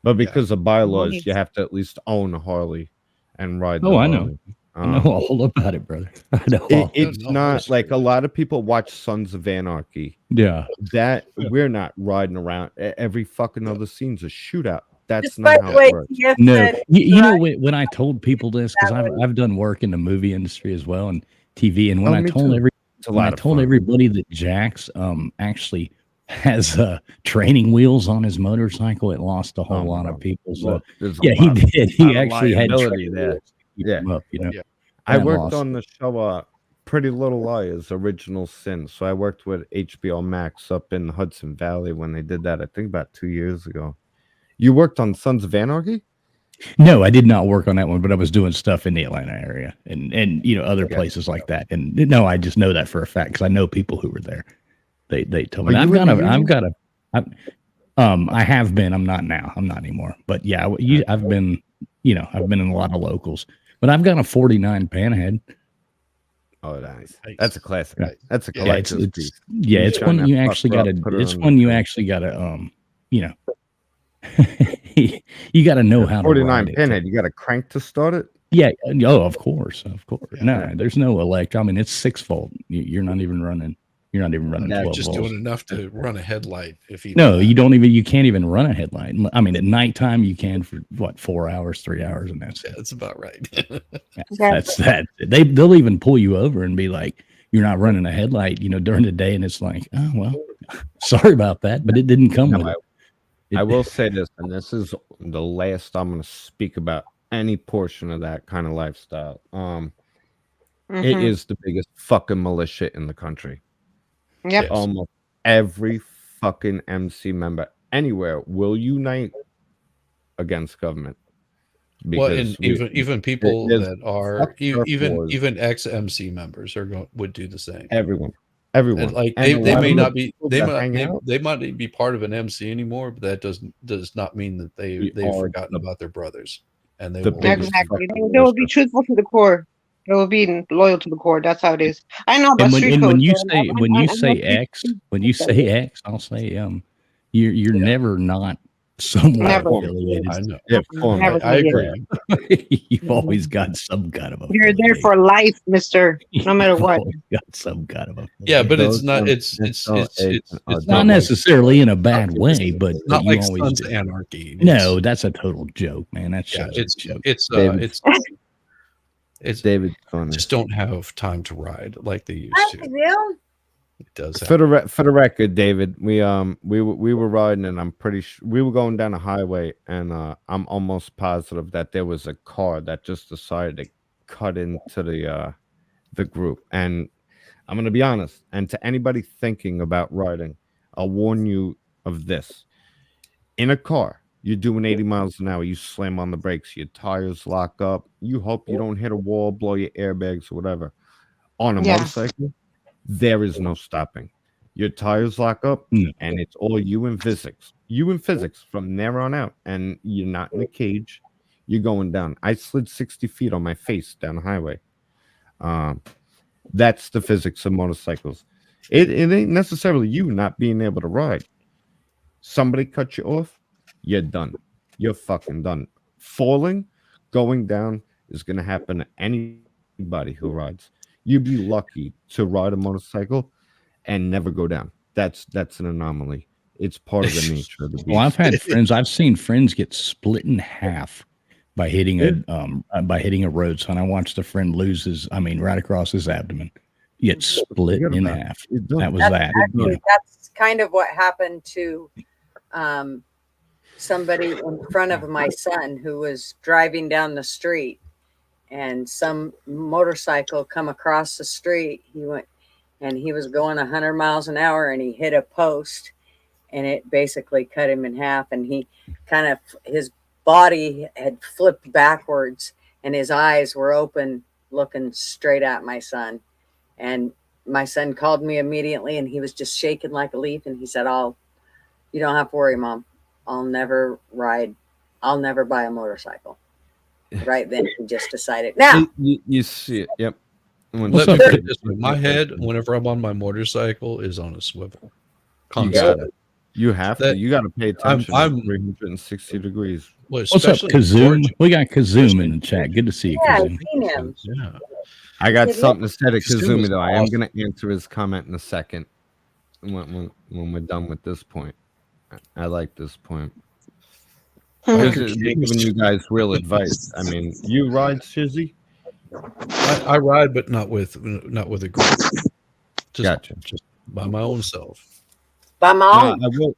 But Yeah. because of bylaws, Nice. you have to at least own a Harley and ride the Oh, I know. Harley. I know all about it, brother. I know It, all. it's No, not that's like a true. lot of people watch Sons of Anarchy. Yeah. That we're not riding around. Every fucking other scene's a shootout. That's Just by not the how way it works. Tia No, said, you know when I told people this, because That way. I've done work in the movie industry as well and TV, and when Oh, I me told too. It's a when I lot of told fun. everybody that Jax actually has training wheels on his motorcycle, it lost a whole Oh, lot bro. of people. So Look, there's a yeah, he lot, did. lot He of actually had liability training there. wheels to keep Yeah. him up, you know. Yeah. I And worked lost. on the show Pretty Little Liars, Original Sin. So I worked with HBO Max up in the Hudson Valley when they did that, I think about 2 years ago. You worked on Sons of Anarchy? No, I did not work on that one, but I was doing stuff in the Atlanta area and you know other Yeah. places like that. And no, I just know that for a fact because I know people who were there. They told me. Are And you in the union? I have been. I'm not now. I'm not anymore. But yeah, I've been. You know, I've been in a lot of locals. But I've got a 49 Panhead. Oh, nice. Nice. That's a classic. Right. That's a Yeah, collector's it's piece. yeah, You it's shine one that you fucker actually up, got to. put it It's on one the you shelf. actually got to. You know, you got to know how to 49 ride it. Pinhead, you got a crank to start it? Yeah. Oh, of course, of course. Yeah. No, there's no elect. I mean, it's 6-volt. You're not even running. You're not even running That's 12 Just volts. doing enough to run a headlight. If you No, you don't even. You can't even run a headlight. I mean, at nighttime you can for what 4 hours, 3 hours, and that's Yeah, it. that's about right. That's that. They'll even pull you over and be like, "You're not running a headlight," you know, during the day, and it's like, "Oh well, sorry about that," but it didn't come No, with it. I will say this, and this is the last I'm going to speak about any portion of that kind of lifestyle. It Mhm. is the biggest fucking militia in the country. Yep. Yes. Almost every fucking MC member anywhere will unite against government. Well, and even people there's that are fuck turf even wars. ex MC members would do the same. everyone, And like And they a lot may of not the be people they that might hang out, they might not be part of an MC anymore, but that does not mean that we they've are forgotten the, about their brothers, and they the will biggest Exactly. fucking They will be militia. truthful to the core. They will be loyal to the core. That's how it is. I know about And street when code. you So say when I you know say street X, when you say X, I'll say you're never not somewhat Never. affiliated. I know. Yeah, form. Never I did agree. You've always got some kind of You're there for life, Mister. No matter You've what. always got some kind of Yeah, but it's Those not. on It's mental age it's are not not like necessarily in a bad it's way, but not you like always Sons do. of Anarchy. No, that's a total joke, man. That Yeah, show's a joke. David. it's David's funny. just don't have time to ride like they used Hi, to. Bill. It does For happen. the record, David, we were riding, and I'm pretty sure we were going down a highway, and I'm almost positive that there was a car that just decided to cut into the group. And I'm gonna be honest, and to anybody thinking about riding, I'll warn you of this: in a car, you're doing 80 miles an hour, you slam on the brakes, your tires lock up, you hope you don't hit a wall, blow your airbags or whatever. On a Yeah. motorcycle, there is no stopping. Your tires lock up, No. and it's all you and physics. You and physics from there on out. And you're not in a cage. You're going down. I slid 60 feet on my face down the highway. That's the physics of motorcycles. It ain't necessarily you not being able to ride. Somebody cut you off, you're done. You're fucking done. Falling, going down is going to happen to anybody who rides. You'd be lucky to ride a motorcycle and never go down. That's an anomaly. It's part of the nature of the beast. Well, I've seen friends get split in half by hitting a road sign. I watched a friend right across his abdomen, get split in half. That was that. That's kind of what happened to somebody in front of my son who was driving down the street, and some motorcycle come across the street. He was going 100 miles an hour, and he hit a post, and it basically cut him in half. And his body had flipped backwards, and his eyes were open, looking straight at my son. And my son called me immediately, and he was just shaking like a leaf. And he said, "You don't have to worry, Mom. I'll never ride. I'll never buy a motorcycle." Right then, he just decided. Now, You see it. Yep. Let me put it this way: my head, whenever I'm on my motorcycle, is on a swivel. You have to. You got to pay attention. I'm 360 degrees. Well, What's up, especially in Kazoom? Georgia. We got Kazoom in the chat. Good to see you, yeah, I've Kazoom. seen him. Yeah. I got something to say to Kazoom Kazumi is though. I am awesome. going to answer his comment in a second when we're done with this point. I like this point. This is giving you guys real advice. I mean, you ride, Shizzy? I ride, but not with a group. Gotcha. Just by my own self. By my own. I will.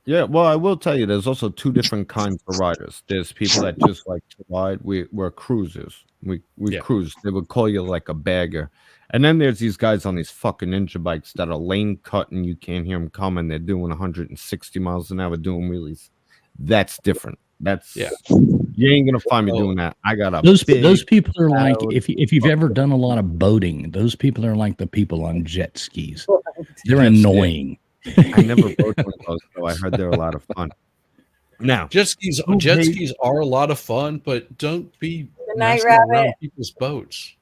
Yeah, well, I will tell you, there's also two different kinds of riders. There's people that just like to ride. We're cruisers. We cruise. They would call you like a bagger. And then there's these guys on these fucking ninja bikes that are lane cutting. You can't hear them coming. They're doing 160 miles an hour doing wheelies. That's different. You ain't gonna find me doing that. I got those people are like if you've ever done a lot of boating, those people are like the people on jet skis. They're annoying. I never rode one of those, so I heard they're a lot of fun. Now, jet skis are a lot of fun, but don't be Good night, messing around Rabbit. people's boats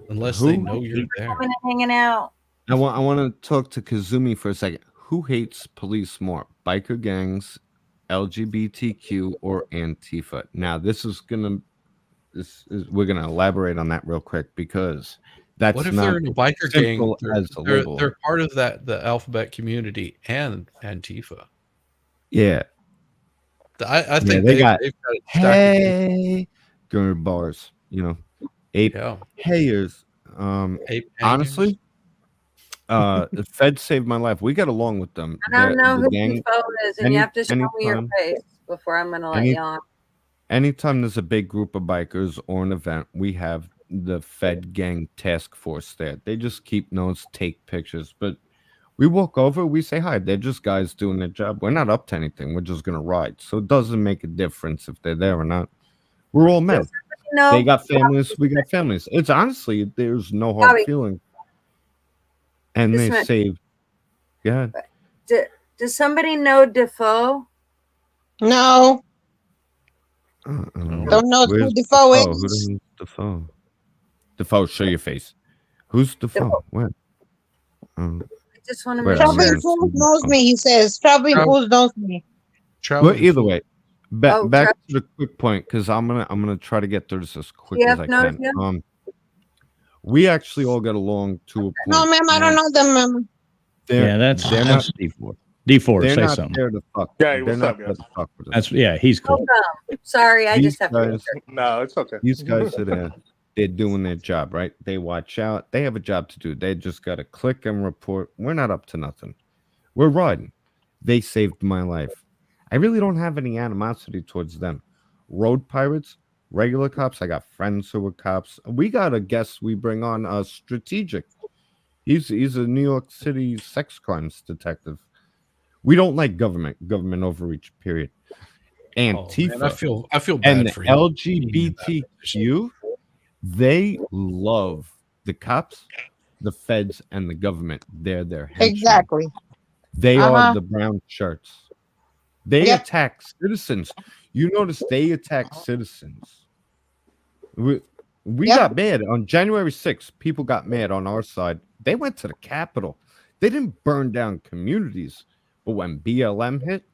unless they know you're there. Coming and hanging out. I want to talk to Kazumi for a second. Who hates police more, biker gangs, LGBTQ, or Antifa? Now, we're gonna elaborate on that real quick because that's What if not they're in a biker gang? simple as a label. They're part of the alphabet community and Antifa. Yeah, I think they got they've got it stacked against- girl bars. You know, ape Yeah. hayers. Ape Honestly, the Fed saved my life. We got along with them. I don't know The who gang- your phone is, and you have to show me your anytime- face before I'm going to let you on. Anytime there's a big group of bikers or an event, we have the Fed gang task force there. They just keep notes, take pictures, but we walk over, we say hi. They're just guys doing their job. We're not up to anything. We're just gonna ride. So it doesn't make a difference if they're there or not. We're all men. No, They got families, we got families. It's honestly, there's no hard Bobby. feeling. And This they man- save. Yeah. does somebody know Defoe? No, don't know who Where's Defoe Who's is. Defoe? Defoe, show your face. Who's Defoe? Defoe. Where? I just want to Wait, make I'm Probably gonna sure. Fools see knows Defoe. me, he says. Probably Fools knows me. But either way, Oh, back to the quick point, because I'm gonna try to get through this as quick as I can. We actually all get along to a point. No, ma'am, I don't know them, ma'am. Yeah, that's D4. D4, they're say not something. there to fuck. Yeah, They're what's not up, there guys? to fuck with us. That's he's cool. Sorry, I These just have guys, to. No, it's okay. these guys are there. They're doing their job, right? They watch out. They have a job to do. They just got to click and report. We're not up to nothing. We're riding. They saved my life. I really don't have any animosity towards them. Road pirates, regular cops. I got friends who are cops. We got a guest we bring on, Strategic. He's a New York City sex crimes detective. We don't like government overreach, period. Antifa, Man, I feel bad and the for you. LGBTQ, they love the cops, the feds, and the government. They're their henchmen. Exactly. They are the brown shirts. They Yep. attack citizens. You notice they attack citizens. We got mad on January 6th. People got mad on our side. They went to the Capitol. They didn't burn down communities, but when BLM hit,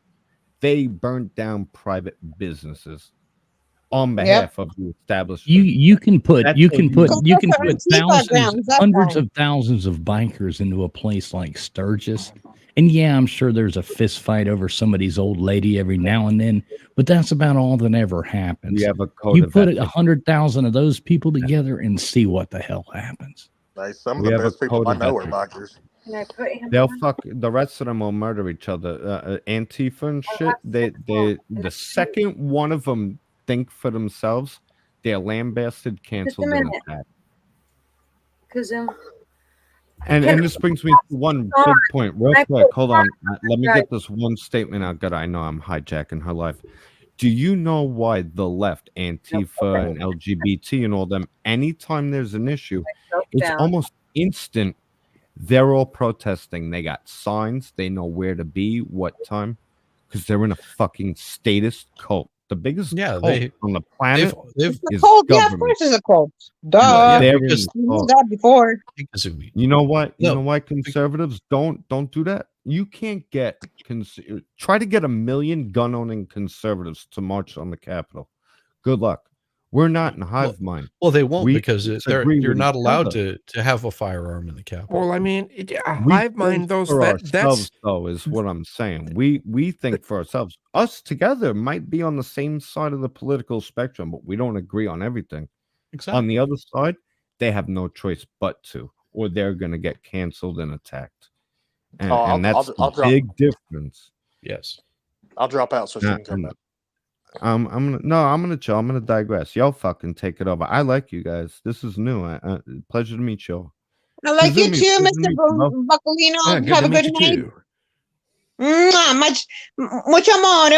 they burned down private businesses on behalf of the establishment. You can put grounds, hundreds of thousands of bikers into a place like Sturgis. And yeah, I'm sure there's a fist fight over somebody's old lady every now and then, but that's about all that ever happens. We have a code You of put ethics. 100,000 of those people together and see what the hell happens. Nice. Some of We the have a best people I code of know are ethics. bikers. Can I put him They'll on? fuck the rest of them will murder each other. Antifa and shit. The second one of them think for themselves, they're lambasted, canceled, and minute. attacked. Because And this brings me to one big point, real quick. Hold on, let me get this one statement out. God, I know I'm hijacking her life. Do you know why the left, Antifa and LGBT and all them, anytime there's an issue, it's almost instant. They're all protesting. They got signs. They know where to be, what time, because they're in a fucking statist cult. The biggest cult on the planet they've is Cult, yeah, of government. course it's a cult. Duh. Yeah, They're because- in We knew cult. that before. You know what? You No. know why conservatives don't do that? You can't get try to get 1 million gun-owning conservatives to march on the Capitol. Good luck. We're not in hive mind. Well, they won't We because disagree you're with not each allowed other. to have a firearm in the Capitol. Well, I mean, We hive mind think those for that's ourselves, though, is what I'm saying. We think for ourselves. Us together might be on the same side of the political spectrum, but we don't agree on everything. Exactly. On the other side, they have no choice but to, or they're going to get canceled and attacked. And, Oh, and that's I'll the drop- big difference. Yes. I'll drop out so she can come back. I'm gonna chill. I'm gonna digress. Y'all fucking take it over. I like you guys. This is new. Pleasure to meet y'all. I like you Kazumi, too, pleasure to Mr. meet you, Buccolino. Yeah, good Have to a meet good you night. too. Mucho amore,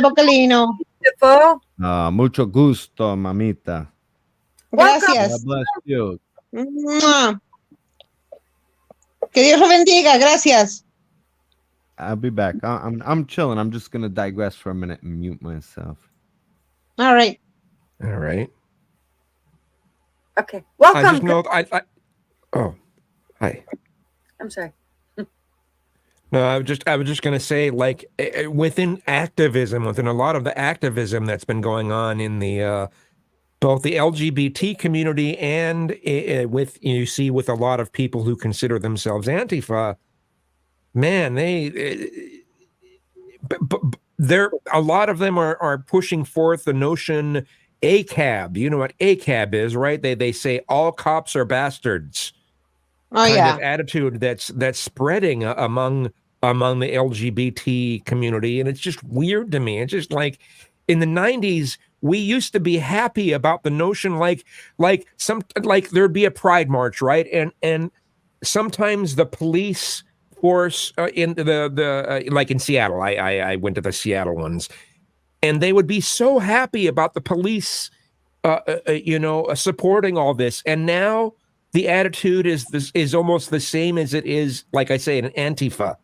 Buccolino. beautiful. Mucho gusto, mamita. Welcome. God Gracias. bless you. Mwah. Que Dios lo bendiga. Gracias. I'll be back. I'm chilling. I'm just gonna digress for a minute and mute myself. All right. All right. Okay. Welcome. I just know oh, hi. I'm sorry. No, I was just gonna say, like, within activism, within a lot of the activism that's been going on in the both the LGBT community and with you see with a lot of people who consider themselves Antifa, man, they're a lot of them are pushing forth the notion ACAB. You know what ACAB is, right? They say all cops are bastards. Oh Kind yeah. of attitude that's spreading among the LGBT community, and it's just weird to me. It's just like in the 90s, we used to be happy about the notion like there'd be a pride march, right? And sometimes the police force in the like in Seattle, I went to the Seattle ones, and they would be so happy about the police, supporting all this, and now the attitude is almost the same as it is, like I say, in Antifa.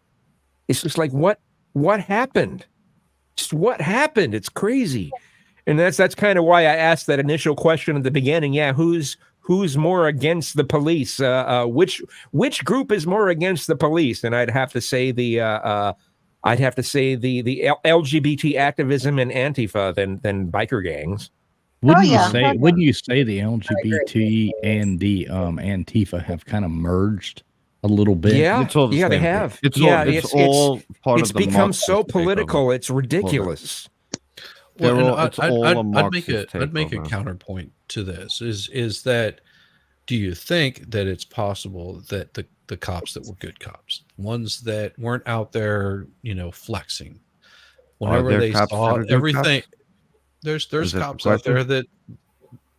It's just like what happened? Just what happened? It's crazy, and that's kind of why I asked that initial question at the beginning. Yeah, who's more against the police? Which group is more against the police? And I'd have to say the I'd have to say the LGBT activism and Antifa than biker gangs. Wouldn't yeah. you say the LGBT and the Antifa have kind of merged a little bit? Yeah, It's all the yeah, they same thing. have. It's yeah, all part it's of the become so Marxist takeover. political. It's ridiculous. They're Well, all- and it's all a I'd make Marxist I'd make a takeover. counterpoint to this is that do you think that it's possible that the cops that were good cops, ones that weren't out there, flexing, whenever there they cops saw that are good everything, cops? there's Is that the cops out there question? that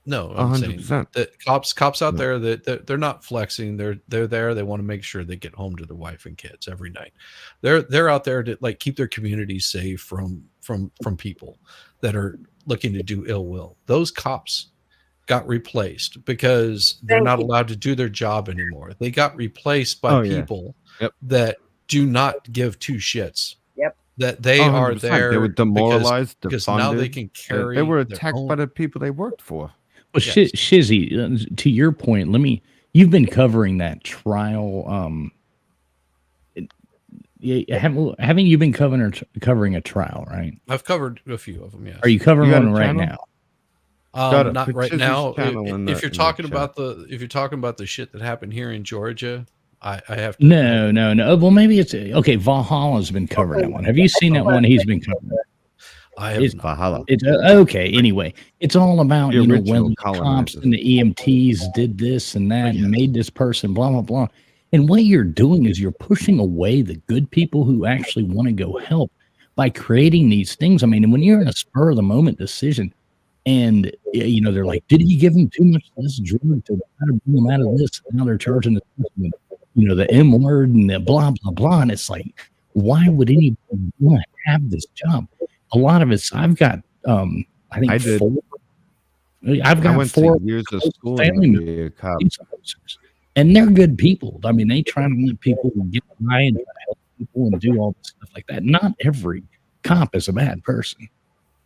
no, I'm saying 100%. that cops out No. there that they're not flexing. They're there. They want to make sure they get home to their wife and kids every night. They're out there to like keep their communities safe from people that are looking to do ill will. Those cops got replaced because they're Thank not you. allowed to do their job anymore. They got replaced by Oh, yeah. people Yep. that do not give two shits. Yep. That they are 100%. there They were demoralized, because now they defunded. can carry They were their attacked own- by the people they worked for. Well, Yes. Shizzy, to your point, you've been covering that trial. Haven't you been covering a trial, right? I've covered a few of them. Yes. Are you covering You got one a right channel? now? Gotta Not put right Chizzy's now. channel in If you're the talking chat. about the shit that happened here in Georgia, I have to. No. Well, maybe it's okay. Valhalla's been covering that one. Have you seen that one? He's been covering. I have It's not. Valhalla. It's okay. Anyway, it's all about The when original the cops colonizers. and the EMTs did this and that Yes. and made this person blah blah blah. And what you're doing is you're pushing away the good people who actually want to go help by creating these things. I mean, and when you're in a spur of the moment decision, and they're like, did he give him too much of this drug to try to bring him out of this? And now they're charging the the M word and the blah blah blah. And it's like, why would anybody want to have this job? A lot of it's I've got I think I did. four. I've I got went four to years of school family to be a cop. police officers, and they're good people. I mean, they try to let people get by and try to help people and do all this stuff like that. Not every cop is a bad person.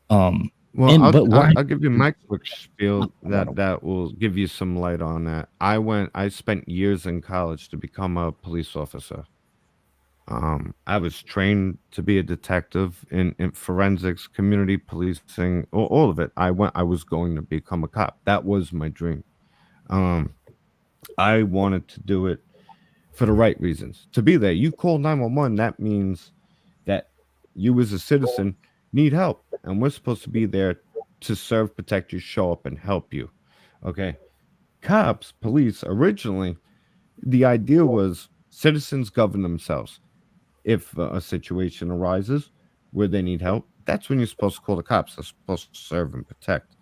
Well, but why? I'll give you my quick spiel that will give you some light on that. I spent years in college to become a police officer. I was trained to be a detective in forensics, community policing, all of it. I was going to become a cop. That was my dream. I wanted to do it for the right reasons. To be there, you call 911. That means that you as a citizen need help, and we're supposed to be there to serve, protect you, show up, and help you. Okay, cops, police. Originally, the idea was citizens govern themselves. If a situation arises where they need help, that's when you're supposed to call the cops. They're supposed to serve and protect.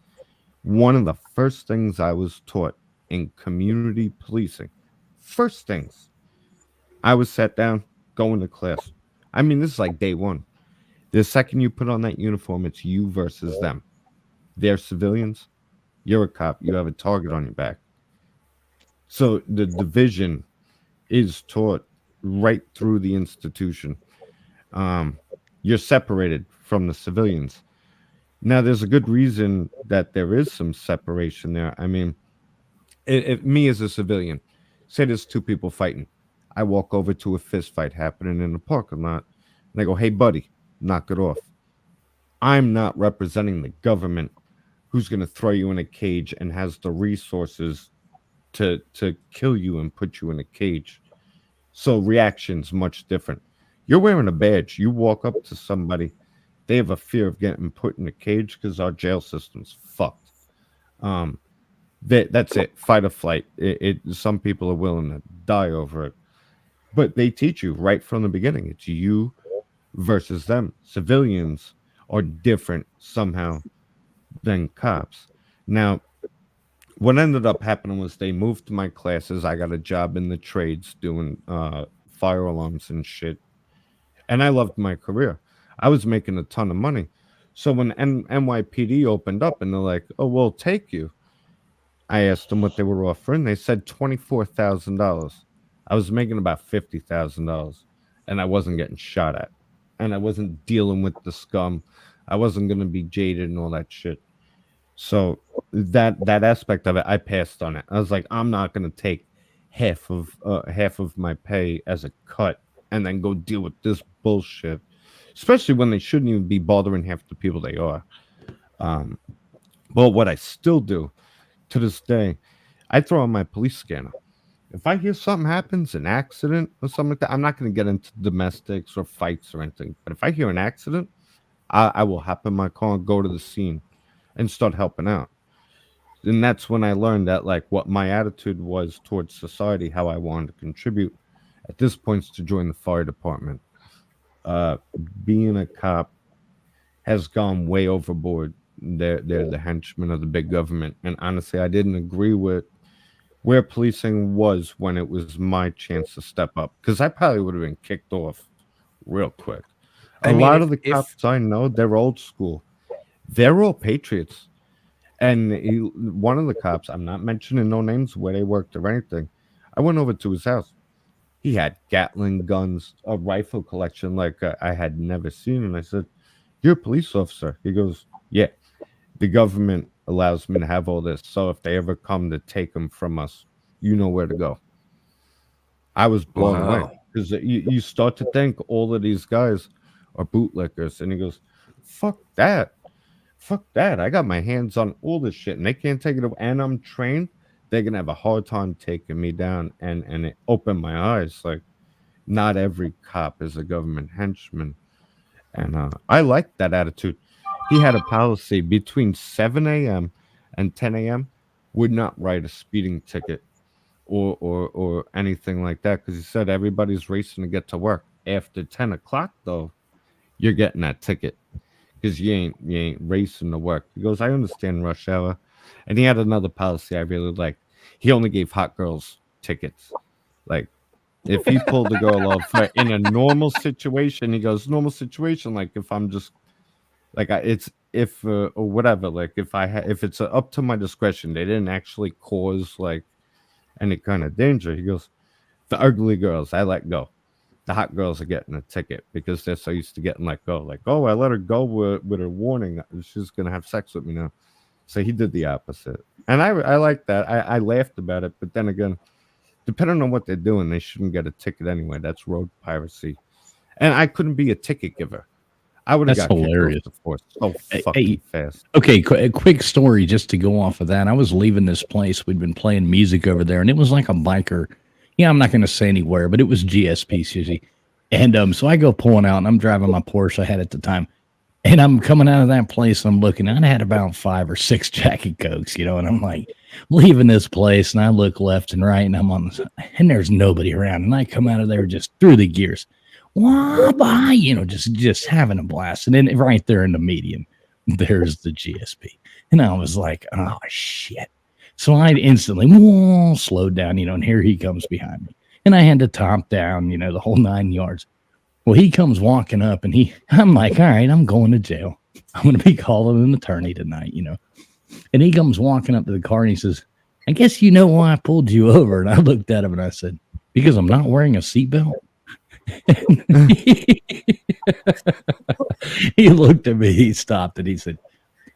One of the first things I was taught in community policing, first things, I was sat down, going to class. I mean, this is like day one. The second you put on that uniform, it's you versus them. They're civilians. You're a cop. You have a target on your back. So the division is taught right through the institution. You're separated from the civilians. Now, there's a good reason that there is some separation there. I mean, if me as a civilian, say there's two people fighting, I walk over to a fist fight happening in the parking lot, and I go, "Hey, buddy, knock it off." I'm not representing the government, who's going to throw you in a cage and has the resources to kill you and put you in a cage. So reaction's much different. You're wearing a badge. You walk up to somebody, they have a fear of getting put in a cage because our jail system's fucked. That's it. Fight or flight. Some people are willing to die over it, but they teach you right from the beginning. It's you versus them. Civilians are different somehow than cops. Now, what ended up happening was they moved to my classes. I got a job in the trades doing fire alarms and shit. And I loved my career. I was making a ton of money. So when NYPD opened up and they're like, "Oh, we'll take you," I asked them what they were offering. They said $24,000. I was making about $50,000, and I wasn't getting shot at. And I wasn't dealing with the scum. I wasn't going to be jaded and all that shit. So that aspect of it, I passed on it. I was like, I'm not going to take half of my pay as a cut and then go deal with this bullshit. especially when they shouldn't even be bothering half the people they are. But what I still do to this day, I throw on my police scanner. If I hear something happens, an accident or something like that, I'm not going to get into domestics or fights or anything. But if I hear an accident, I will hop in my car and go to the scene and start helping out. And that's when I learned that, like, what my attitude was towards society, how I wanted to contribute at this point is to join the fire department. Being a cop has gone way overboard. They're the henchmen of the big government. And honestly, I didn't agree with where policing was when it was my chance to step up, because I probably would have been kicked off real quick. A lot of the cops I know, they're old school. They're all patriots. And one of the cops, I'm not mentioning no names where they worked or anything, I went over to his house. He had Gatling guns, a rifle collection like I had never seen. And I said, "You're a police officer?" He goes, "Yeah, the government allows me to have all this. So if they ever come to take them from us, you know where to go." I was blown away, because you start to think all of these guys are bootlickers. And he goes, "Fuck that. Fuck that. I got my hands on all this shit and they can't take it away. And I'm trained. They're going to have a hard time taking me down." And it opened my eyes. Like, not every cop is a government henchman. And I liked that attitude. He had a policy between 7 a.m. and 10 a.m. would not write a speeding ticket or anything like that, because he said everybody's racing to get to work. After 10 o'clock, though, you're getting that ticket, because you ain't racing to work. He goes, "I understand rush hour." And he had another policy I really liked. He only gave hot girls tickets. Like, if he pulled the girl over in a normal situation, he goes, "Normal situation, like if I'm just like it's if or whatever, like if it's up to my discretion, they didn't actually cause like any kind of danger." He goes, "The ugly girls, I let go. The hot girls are getting a ticket because they're so used to getting let go. Like, oh, I let her go with a warning. She's going to have sex with me now." So he did the opposite. And I like that. I laughed about it. But then again, depending on what they're doing, they shouldn't get a ticket anyway. That's road piracy. And I couldn't be a ticket giver. I would have got hilarious. kicked off the force so fucking fast. Okay, a quick story just to go off of that. I was leaving this place. We'd been playing music over there, and it was like a biker. Yeah, I'm not going to say anywhere, but it was GSP, Susie. And so I go pulling out, and I'm driving my Porsche I had at the time. And I'm coming out of that place, and I'm looking, and I had about 5 or 6 Jack and Cokes, and I'm like leaving this place, and I look left and right, and I'm on the, and there's nobody around. And I come out of there just through the gears. Wah-bah, just having a blast. And then right there in the median, there's the GSP. And I was like, oh, shit. So I instantly slowed down, and here he comes behind me. And I had to top down, the whole 9 yards. Well, he comes walking up, and I'm like, all right, I'm going to jail. I'm going to be calling an attorney tonight, And he comes walking up to the car, and he says, "I guess you know why I pulled you over." And I looked at him, and I said, "Because I'm not wearing a seatbelt." He looked at me, he stopped, and he said,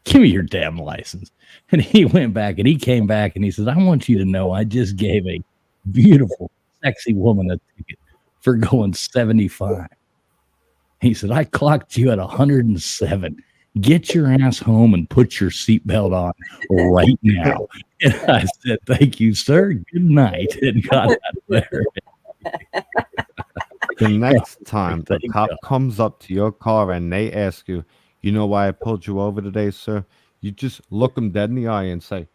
"Give me your damn license." And he went back, and he came back, and he says, "I want you to know I just gave a beautiful, sexy woman a ticket for going 75. He said, "I clocked you at 107. Get your ass home and put your seatbelt on right now." And I said, "Thank you, sir. Good night." And got out of there. The next time the cop comes up to your car and they ask you, "You know why I pulled you over today, sir?" You just look them dead in the eye and say,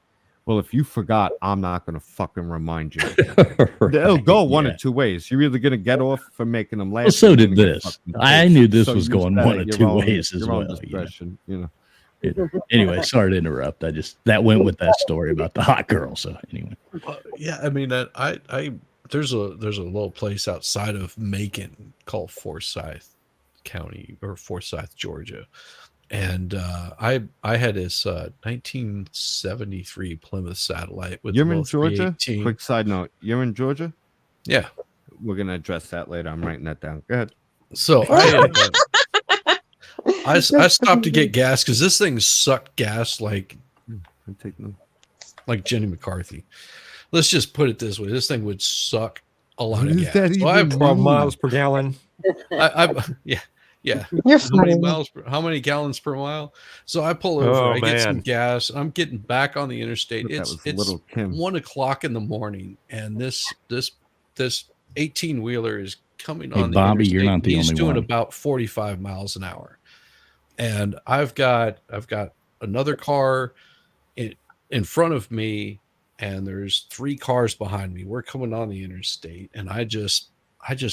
"Well, if you forgot, I'm not going to fucking remind you." Right, they'll go one of two ways. You're either going to get off for making them laugh. Well, so did this. I knew this was going one of two ways as well. Anyway, sorry to interrupt. That went with that story about the hot girl. So anyway, yeah, I mean, there's a little place outside of Macon called Forsyth County or Forsyth, Georgia. And I had this 1973 Plymouth Satellite with You're in Georgia? Quick side note. You're in Georgia? Yeah. We're going to address that later. I'm writing that down. Go ahead. So I stopped to get gas because this thing sucked gas like Jenny McCarthy. Let's just put it this way. This thing would suck a lot of gas. So I have 12 miles per gallon. Yeah. Yeah. You're How many funny. how many gallons per mile? So I pull over, Oh, I get some man. gas, I'm getting back on the interstate. That was It's little Kim. 1:00 in the morning, and this 18-wheeler is coming Hey, on the Bobby, you're interstate. not And the he's only doing one. about 45 miles an hour. And I've got another car in front of me, and there's 3 cars behind me. We're coming on the interstate, and I just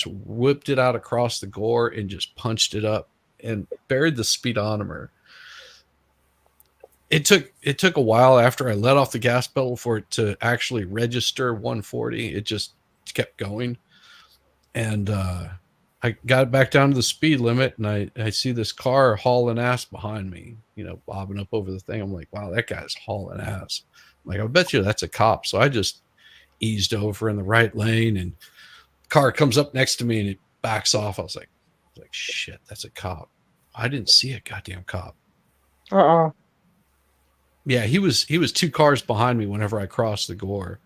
whipped it out across the gore and just punched it up and buried the speedometer. It took a while after I let off the gas pedal for it to actually register 140. It just kept going. And I got back down to the speed limit, and I see this car hauling ass behind me, bobbing up over the thing. I'm like, wow, that guy's hauling ass. I'm like, I bet you that's a cop. So I just eased over in the right lane, and the car comes up next to me and it backs off. I was like, shit, that's a cop. I didn't see a goddamn cop. Uh-oh. Yeah, he was 2 cars behind me whenever I crossed the gore.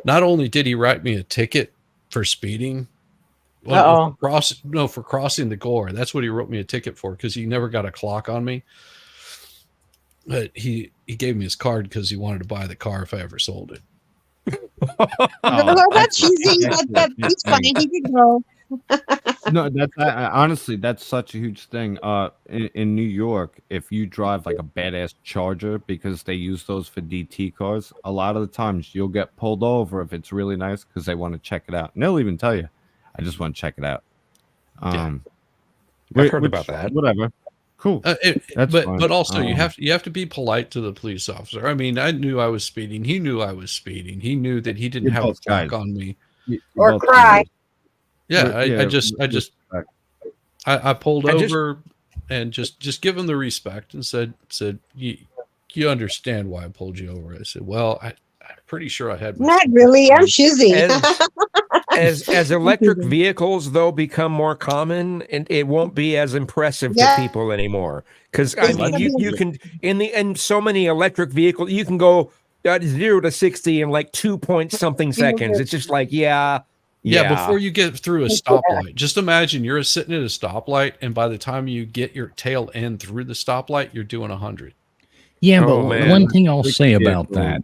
Not only did he write me a ticket for speeding, Uh-oh. for crossing the gore. That's what he wrote me a ticket for, because he never got a clock on me. But he gave me his card because he wanted to buy the car if I ever sold it. No, that's cheesy. That's fine. He can go. No, that's honestly, that's such a huge thing. In New York, if you drive like a badass Charger, because they use those for DT cars, a lot of the times you'll get pulled over if it's really nice because they want to check it out, and they'll even tell you, "I just want to check it out." I've heard about that. Whatever, cool. That's fine. But also you have to be polite to the police officer. I mean, I knew I was speeding. He knew I was speeding. He knew that he didn't have a clock on me. Or cry. Yeah, I pulled over and just give him the respect and said you understand why I pulled you over. I said, well, I'm pretty sure I had my Not really. I'm cheesy. As electric vehicles though become more common, and it won't be as impressive to people anymore. Because I mean, you can in so many electric vehicles you can go 0 to 60 in like 2 point something seconds. It's just like Yeah, before you get through a stoplight. Just imagine you're sitting at a stoplight, and by the time you get your tail end through the stoplight, you're doing 100. Yeah, but one thing I'll say about that,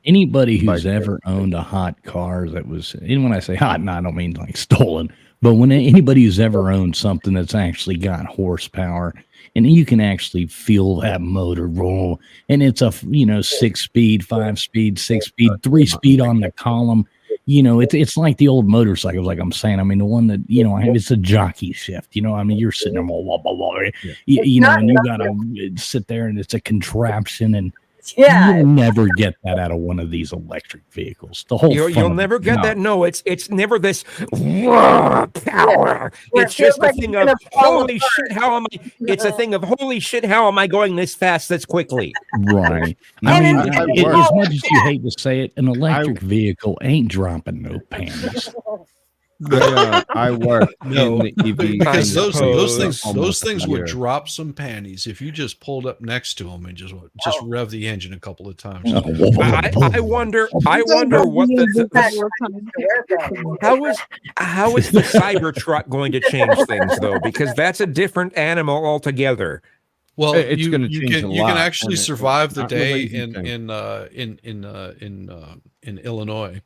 anybody who's ever owned a hot car and when I say hot, no, I don't mean like stolen, but when anybody who's ever owned something that's actually got horsepower, and you can actually feel that motor roll, and it's a 6-speed, 5-speed, 6-speed, 3-speed on the column. It's like the old motorcycles, like I'm saying. I mean, the one that it's a jockey shift. I mean, you're sitting there, blah, blah, blah, and you gotta sit there, and it's a contraption, and you'll never get that out of one of these electric vehicles. The whole you'll never get that. No, it's never this power. It's just a thing of holy shit. How am I? It's a thing of holy shit. How am I going this fast? This quickly? Right. I mean, as much as you hate to say it, an electric vehicle ain't dropping no panties. I work in the EV because those things would drop some panties if you just pulled up next to them and just rev the engine a couple of times. I wonder what how is the Cybertruck going to change things though, because that's a different animal altogether. Well, it's going to change a lot. You can actually survive the day in Illinois.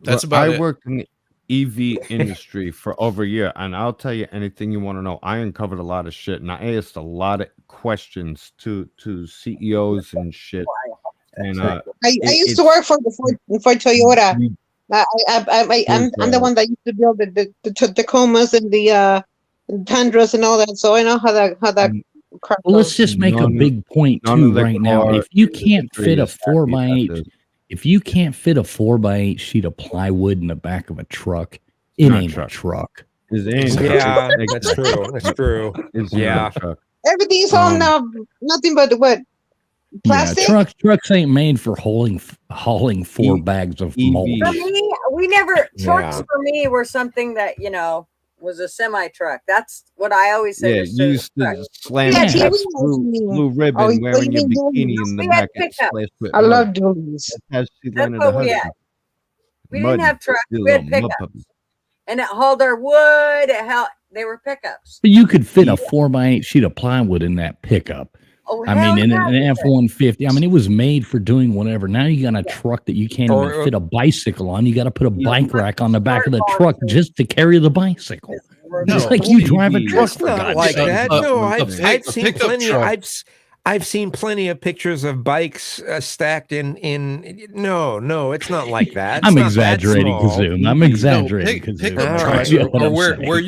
That's about it. I worked in the EV industry for over a year, and I'll tell you anything you want to know. I uncovered a lot of shit, and I asked a lot of questions to CEOs and shit. And I used to work for Toyota. I'm the one that used to build the Tacomas and the Tundras and all that, so I know how that. Well, let's just make a big point too right now. If you can't fit a 4x8. If you can't fit a 4x8 sheet of plywood in the back of a truck, it ain't a truck. Yeah, that's true. That's true. Yeah. Everything's on nothing but what? Plastic? Yeah, trucks ain't made for hauling 4 bags of mulch. For me, trucks for me were something that, was a semi-truck. That's what I always say. Yeah, you used to slam blue ribbon wearing your bikini in the back. I love dualies. That's what we had. We didn't have trucks. We had pickups. and it hauled our wood. They were pickups. But you could fit a 4x8 sheet of plywood in that pickup. Oh, I mean, hell in yeah, an F-150. I mean, it was made for doing whatever. Now you got a truck that you can't Or- even fit a bicycle on. You got to put a bike rack on the back of the Smart truck boxes. just to carry the bicycle. No, It's like you drive a EV. truck It's for not God's like sake. that. No, I've a seen pickup plenty. truck. I've seen plenty of pictures of bikes stacked in. No, it's not like that. It's I'm not that exaggerating, small. Kazoom. I'm exaggerating, Kazoom. Pickup All trucks right. are where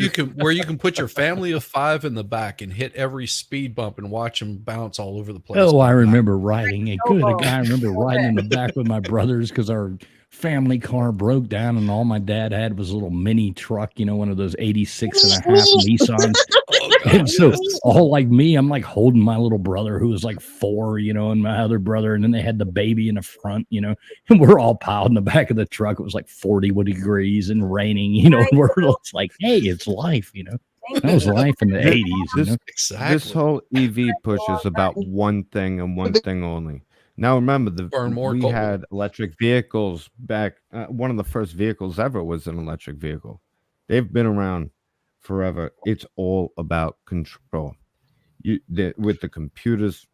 you can put your family of 5 in the back and hit every speed bump and watch them bounce all over the place. Oh, I going back. remember riding it. Good. I remember riding in the back with my brothers because our family car broke down and all my dad had was a little mini truck, one of those 86 and a half Nissans. Oh, God, And so yes. all like me, I'm like holding my little brother who was like 4, and my other brother. And then they had the baby in the front, and we're all piled in the back of the truck. It was like 40 degrees and raining, and we're just like, hey, it's life, That was life in the 80s, Exactly. This whole EV push is about one thing and one thing only. Now remember, Burn more we coal. had electric vehicles back. One of the first vehicles ever was an electric vehicle. They've been around forever. It's all about control. With the computers,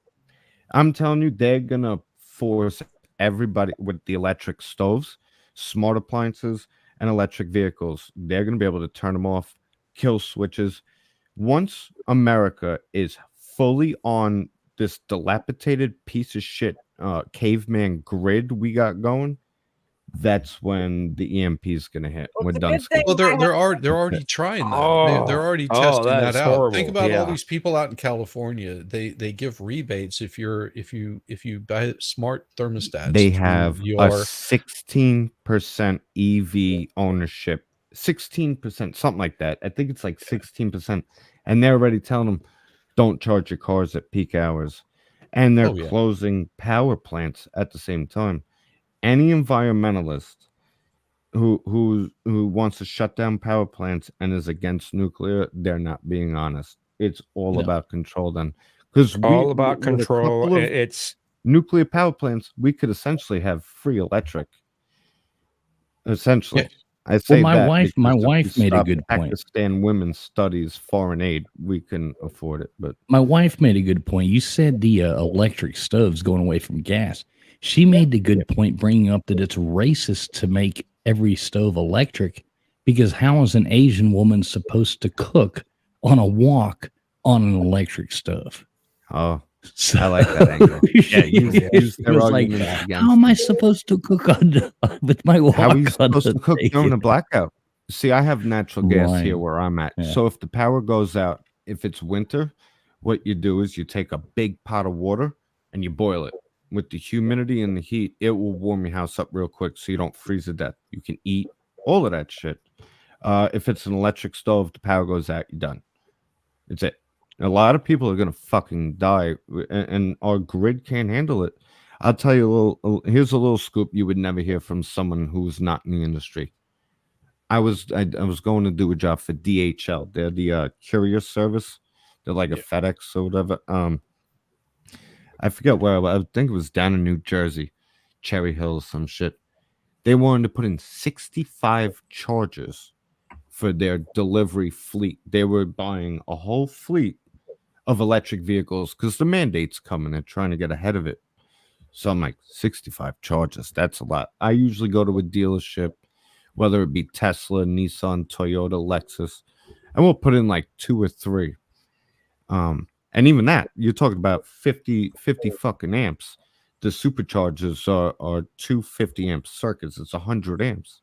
I'm telling you, they're gonna force everybody with the electric stoves, smart appliances, and electric vehicles. They're gonna be able to turn them off, kill switches. Once America is fully on this dilapidated piece of shit caveman grid we got going, that's when the EMP is gonna hit. Well, We're it's a done. good thing Well, I they're already trying that. They're already Oh, testing that that is out. horrible. Think about all Yeah. these people out in California. They give rebates if you buy smart thermostats. They through have a your 16% EV ownership, 16%, something like that. I think it's like 16%. And they're already telling them, don't charge your cars at peak hours. And they're Oh, yeah. closing power plants at the same time. Any environmentalist who wants to shut down power plants and is against nuclear, they're not being honest. It's all No. about control then. Because All about with a control. couple of It's nuclear power plants, we could essentially have free electric. Essentially, Yeah. I say my that wife because if we made a stop good point. Pakistan women's studies foreign aid, we can afford it. But My wife made a good point. You said the electric stoves going away from gas. She made the good point bringing up that it's racist to make every stove electric because how is an Asian woman supposed to cook on a wok on an electric stove? oh, So, I like that angle. Yeah, use it their was like, arguments how am I against it. supposed to cook on with my wok? How are you on supposed the to cook thing? during a blackout? See, I have natural gas here Right. where I'm at. Yeah. So if the power goes out, if it's winter, what you do is you take a big pot of water and you boil it. With the humidity and the heat, it will warm your house up real quick so you don't freeze to death. You can eat all of that shit. If it's an electric stove, the power goes out, you're done. It's it. A lot of people are gonna fucking die, and our grid can't handle it. I'll tell you here's a little scoop you would never hear from someone who's not in the industry. I was going to do a job for DHL. They're the courier service. They're like a FedEx or whatever. I forget where. I think it was down in New Jersey, Cherry Hill, some shit. They wanted to put in 65 chargers for their delivery fleet. They were buying a whole fleet of electric vehicles because the mandate's coming. They're trying to get ahead of it. So I'm like, 65 chargers. That's a lot. I usually go to a dealership, whether it be Tesla, Nissan, Toyota, Lexus, and we'll put in like 2 or 3. And even that, you're talking about 50 fucking amps. The superchargers are 250 amp circuits. It's 100 amps.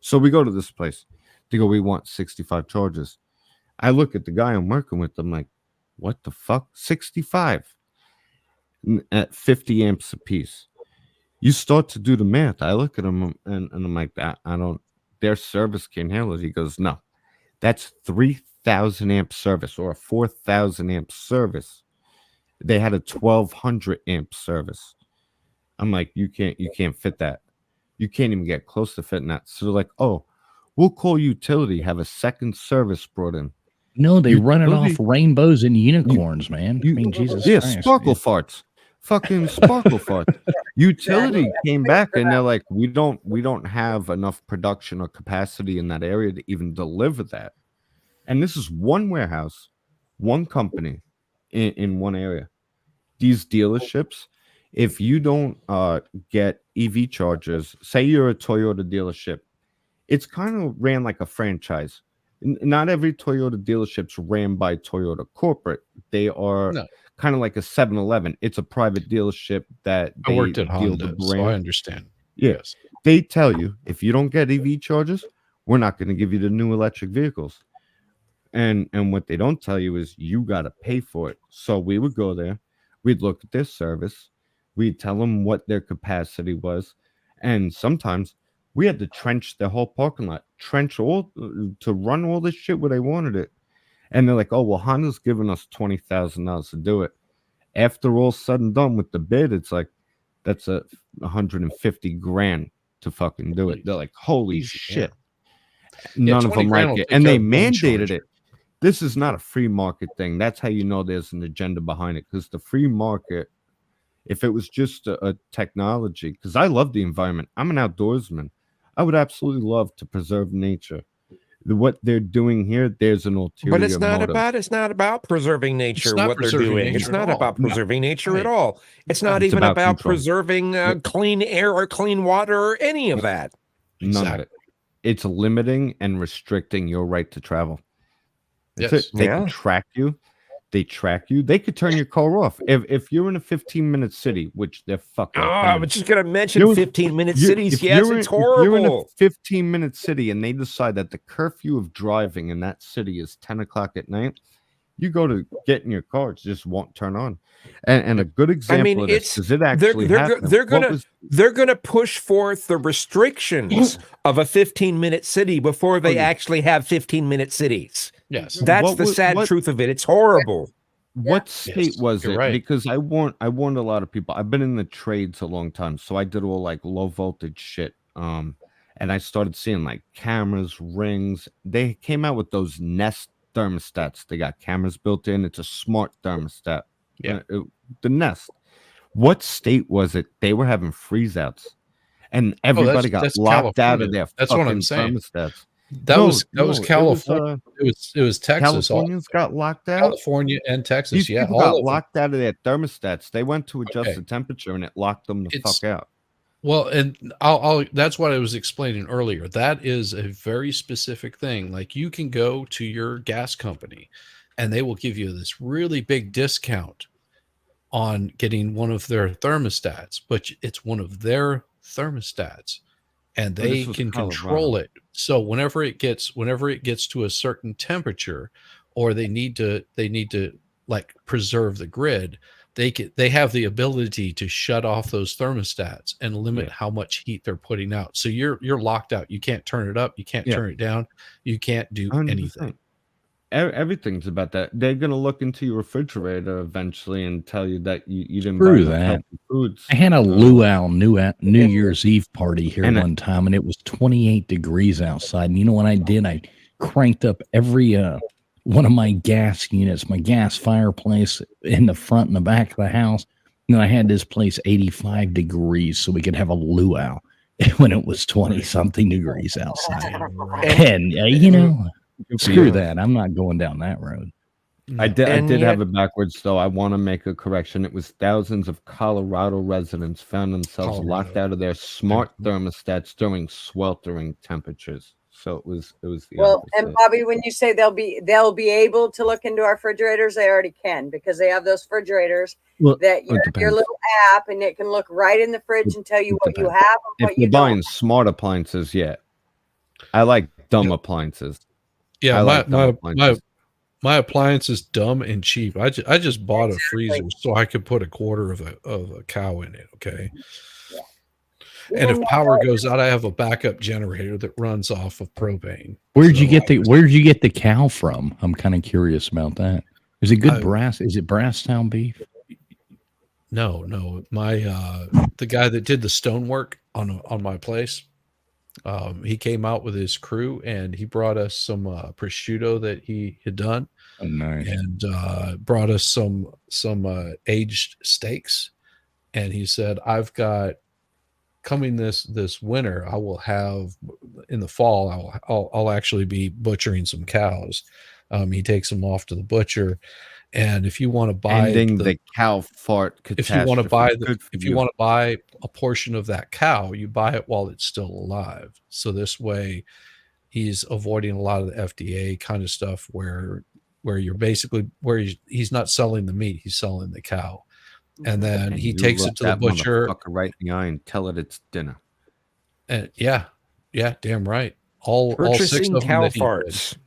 So we go to this place. They go, we want 65 chargers. I look at the guy I'm working with. I'm like, what the fuck? 65 at 50 amps a piece. You start to do the math. I look at him and I'm like, I don't, their service can't handle it. He goes, no, that's 3,000 amp service or a 4,000 amp service. They had a 1,200 amp service. I'm like, you can't fit that. You can't even get close to fitting that. So they're like, oh, we'll call utility, have a second service brought in. No, they run it Utility- off rainbows and unicorns, man. I mean, Jesus Yeah, Christ. sparkle farts. fucking sparkle farts. Utility came back and they're like, we don't have enough production or capacity in that area to even deliver that. And this is one warehouse, one company in one area. These dealerships, if you don't get EV chargers, say you're a Toyota dealership, it's kind of ran like a franchise. Not every Toyota dealership's ran by Toyota corporate. They are No. kind of like a 7-Eleven. It's a private dealership that I they worked at deal the Honda, so brand. I understand. Yeah. Yes. They tell you if you don't get EV chargers, we're not going to give you the new electric vehicles. And what they don't tell you is you got to pay for it. So we would go there, we'd look at their service, we'd tell them what their capacity was, and sometimes we had to trench the whole parking lot, trench all to run all this shit where they wanted it. And they're like, "Oh well, Honda's giving us $20,000 to do it." After all said and done with the bid, it's like that's a 150 grand to fucking do it. They're like, "Holy Easy, shit!" Yeah, None of 20 them grand like will it, take and they out one mandated charger. it. This is not a free market thing. That's how you know there's an agenda behind it. Because the free market, if it was just a technology, because I love the environment, I'm an outdoorsman. I would absolutely love to preserve nature. What they're doing here, there's an ulterior But it's not motive. about preserving nature. not What they're preserving doing, nature it's at not all. about No. preserving nature at Right. all. It's not It's even about about control. preserving clean air or clean water or any of that. None of it. It's limiting and restricting your right to travel. That's Yes. it. They Yeah. can track you. They track you. They could turn your car off. If you're in a 15-minute city, which they're fucking. Oh, I was just going to mention You're- 15-minute You- cities. if Yes, you're it's in- If you're in a horrible. 15-minute city and they decide that the curfew of driving in that city is 10 o'clock at night, you go to get in your car, it just won't turn on. And a good example of this, because it actually happened. They're gonna push forth the restrictions of a 15-minute city before they actually have 15-minute cities. Yes. That's the sad truth of it. It's horrible. What state was you're it? right. Because I warned a lot of people. I've been in the trades a long time, so I did all like low voltage shit. And I started seeing like cameras, rings. They came out with those Nest thermostats. They got cameras built in. It's a smart thermostat. Yeah. The Nest. What state was it? They were having freeze outs, and everybody got that's locked out of California. their That's what I'm fucking saying. thermostats. That was California. It was Texas. Californians got locked out. California and Texas. These Yeah, people all got of them. locked out of their thermostats. They went to adjust Okay. the temperature, and it locked them the fuck out. Well, and I'll that's what I was explaining earlier. That is a very specific thing. Like you can go to your gas company and they will give you this really big discount on getting one of their thermostats, but it's one of their thermostats and they can control it. So whenever it gets to a certain temperature or they need to like preserve the grid, they have the ability to shut off those thermostats and limit how much heat they're putting out. So you're locked out. You can't turn it up. You can't turn it down. You can't do 100%. anything. Everything's about that. They're gonna look into your refrigerator eventually and tell you that you didn't Screw buy enough that. healthy foods. I had a luau New Year's Eve party here one time, and it was 28 degrees outside. And you know what I did? I cranked up every one of my gas units, my gas fireplace in the front and the back of the house. And I had this place 85 degrees so we could have a luau when it was 20 something degrees outside. And you know, screw that. I'm not going down that road. I did have it backwards, though. I want to make a correction. It was thousands of Colorado residents found themselves locked out of their smart thermostats during sweltering temperatures. So it was the and Bobby, when you say they'll be able to look into our refrigerators, they already can because they have those refrigerators that your little app and it can look right in the fridge and tell you what you have and what you don't. If you're buying smart appliances, I like dumb appliances. Yeah, my appliance is dumb and cheap. I just bought a freezer so I could put a quarter of a cow in it. Okay. Yeah. And if power goes out, I have a backup generator that runs off of propane. Where'd you get the cow from? I'm kind of curious about that. Is it good brass? Is it Brasstown beef? No. My the guy that did the stonework on my place, he came out with his crew and he brought us some prosciutto that he had done. Oh, nice. And brought us some aged steaks. and he said, I've got coming this winter, I will have in the fall, I'll actually be butchering some cows. He takes them off to the butcher, and if you want to buy Ending the cow fart if you want to catastrophe. buy if you want to buy a portion of that cow, you buy it while it's still alive. So this way he's avoiding a lot of the FDA kind of stuff where you're basically where he's not selling the meat, he's selling the cow. And then he takes it to the butcher right in the eye and tell it it's dinner. And yeah, damn right. All 6 of cow them that he farts. did.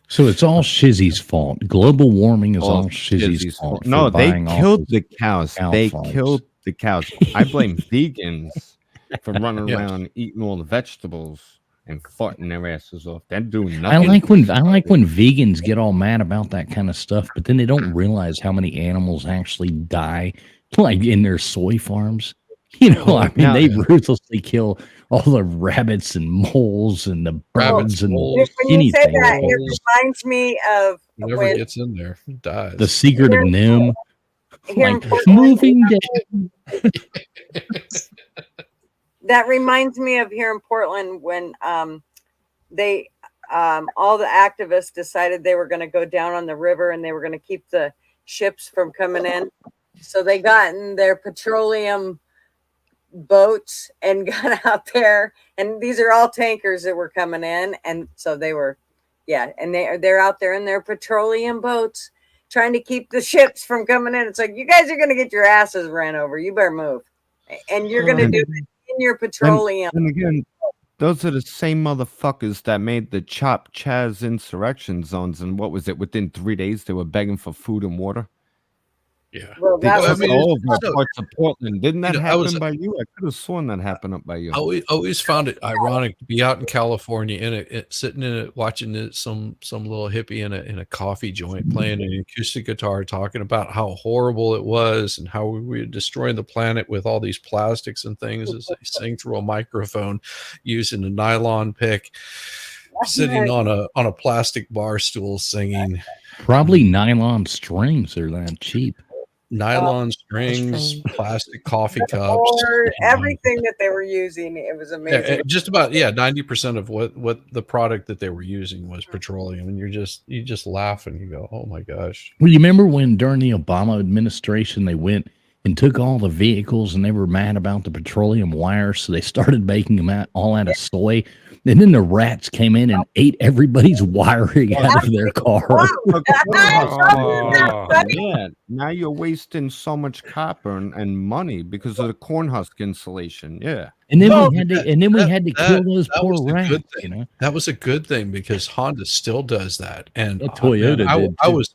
So it's all Shizzy's fault. Global warming is all Shizzy's fault. No, they killed the cows. They farts. killed the cows. I blame vegans for running around eating all the vegetables and farting their asses off. They're doing nothing. I like when vegans get all mad about that kind of stuff, but then they don't realize how many animals actually die, like in their soy farms. You know, I mean, they ruthlessly kill all the rabbits and moles and the birds and when you say that, it reminds me of whatever gets in there dies. The Secret of Nim, like moving down. That reminds me of here in Portland when they all the activists decided they were going to go down on the river and they were going to keep the ships from coming in. So they got in their petroleum boats and got out there, and these are all tankers that were coming in, and so they were and they're out there in their petroleum boats trying to keep the ships from coming in. It's like, you guys are going to get your asses ran over, you better move, and you're going to do it in your petroleum. And again, those are the same motherfuckers that made the Chop Chaz insurrection zones, and what was it, within 3 days they were begging for food and water. Yeah, well, that was all of parts of Portland. Didn't that happen by you? I could have sworn that happened up by you. I always found it ironic to be out in California sitting in it, watching some little hippie in a coffee joint playing an acoustic guitar, talking about how horrible it was and how we were destroying the planet with all these plastics and things as they sing through a microphone using a nylon pick, sitting on a plastic bar stool singing. Probably nylon strings are that cheap. Nylon strings, plastic coffee cups, or everything that they were using. It was amazing. Yeah, just about 90% of what the product that they were using was petroleum, and you just laugh and you go, oh my gosh. Well, you remember when during the Obama administration they went and took all the vehicles and they were mad about the petroleum wires, so they started making them all out of soy. And then the rats came in and ate everybody's wiring out of their car. Yeah, now you're wasting so much copper and money because of the corn husk insulation. Yeah, and then we had to kill those poor rats. You know, that was a good thing because Honda still does that, and Toyota did. I was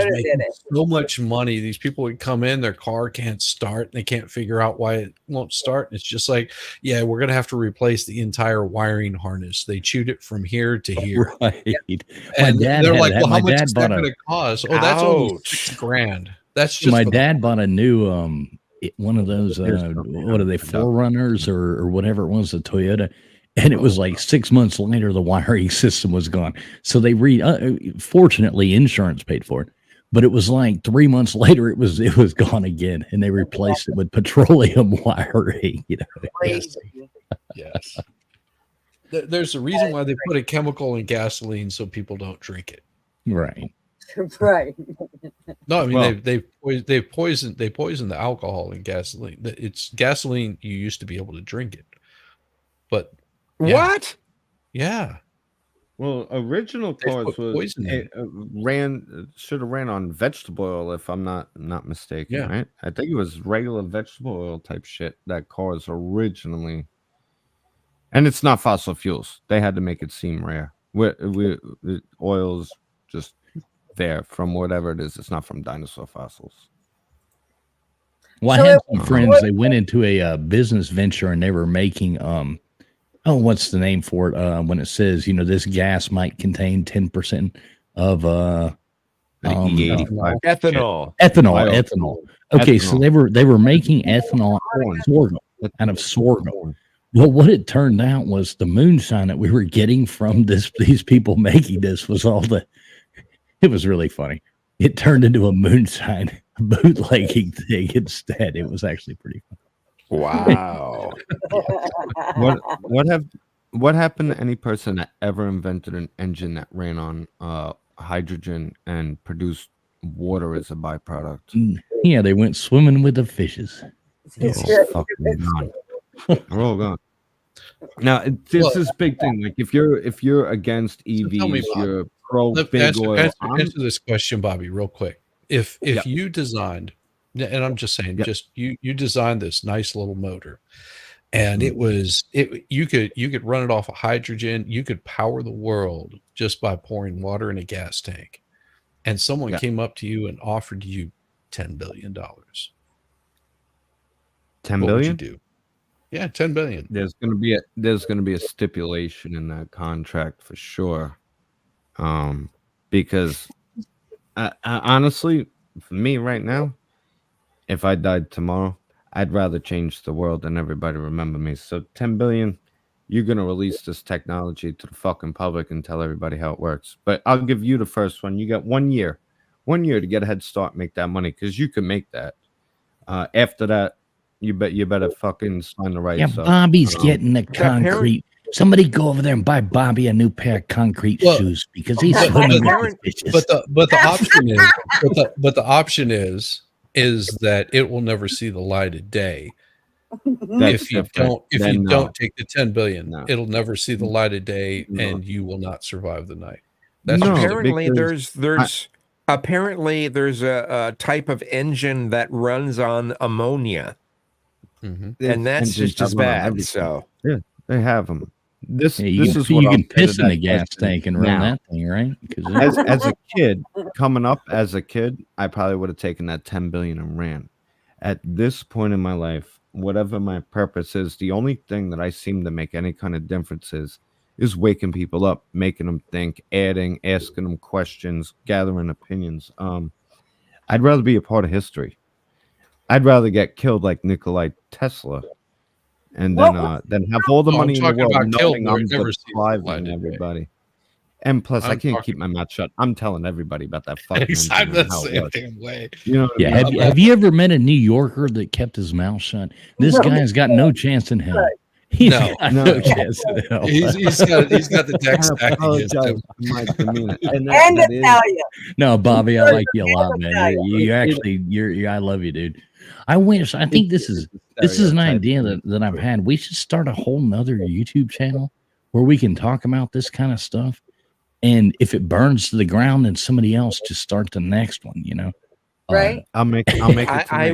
making so much money. These people would come in, their car can't start, they can't figure out why it won't start. And it's just like, yeah, we're gonna have to replace the entire wiring harness. They chewed it from here to here. Right. And they're like, well, how much is that gonna cost? Oh, that's only $6,000. That's just my dad bought a new one of those what are they, Forerunners or whatever it was, a Toyota. And it was like 6 months later, the wiring system was gone. So they fortunately, insurance paid for it. But it was like 3 months later, it was gone again, and they replaced it with petroleum wiring. You know, yes. There's a reason why they put a chemical in gasoline so people don't drink it. Right. Right. No, I mean they poisoned the alcohol in gasoline. It's gasoline. You used to be able to drink it, but. Yeah. What? Yeah. Well, original cars should have ran on vegetable oil, if I'm not mistaken. Yeah. Right? I think it was regular vegetable oil type shit that cars originally, and it's not fossil fuels. They had to make it seem rare. Oil's just there from whatever it is. It's not from dinosaur fossils. Well, I had some friends. They went into a business venture and they were making what's the name for it? When it says, this gas might contain 10% of ethanol. Ethanol. Okay, so they were making ethanol out of sorghum. Well, what it turned out was the moonshine that we were getting from these people making this was it was really funny. It turned into a moonshine bootlegging thing instead. It was actually pretty fun. Wow. What happened to any person that ever invented an engine that ran on hydrogen and produced water as a byproduct? Yeah, they went swimming with the fishes. They're all fucking gone. They're all gone. Now this is big thing. Like if you're against EVs, tell me, Bob, you're pro big oil. Answer this question, Bobby, real quick. If you designed, and I'm just saying, just you designed this nice little motor, and you could run it off of hydrogen, you could power the world just by pouring water in a gas tank, and someone came up to you and offered you $10 billion. 10 what billion? would you do? Yeah, 10 billion. There's gonna be a stipulation in that contract for sure. Because I honestly, for me right now, if I died tomorrow, I'd rather change the world and everybody remember me. So 10 billion, you're gonna release this technology to the fucking public and tell everybody how it works. But I'll give you the first one. You got 1 year. 1 year to get a head start, make that money, because you can make that. After that, you better fucking sign the rights. Yeah, Bobby's getting the concrete. Somebody go over there and buy Bobby a new pair of concrete shoes because he's swimming with the fishes. But the option is, but the option is that it will never see the light of day. If you don't take the 10 billion, it'll never see the light of day, and you will not survive the night. That's Apparently, there's a type of engine that runs on ammonia. And that's just as bad. So yeah, they have them. This is you what can piss in a gas tank and run that thing, right? As a kid, coming up as a kid, I probably would have taken that 10 billion and ran. At this point in my life, whatever my purpose is, the only thing that I seem to make any kind of difference is waking people up, making them think, asking them questions, gathering opinions. I'd rather be a part of history. I'd rather get killed like Nikola Tesla, and then have all the money in the world, knowing I'm depriving everybody. And plus, I can't keep my mouth shut. I'm telling everybody about that fucking. I'm the same damn way. You know? Yeah. Have you ever met a New Yorker that kept his mouth shut? This guy's got no chance in hell. He's got no chance in hell. He's got the deck stacked against him. And Italian. No, Bobby, I like you a lot, man. You're I love you, dude. I think this is an idea that I've had. We should start a whole nother YouTube channel where we can talk about this kind of stuff. And if it burns to the ground, then somebody else just start the next one, you know? Right. I'll make it. I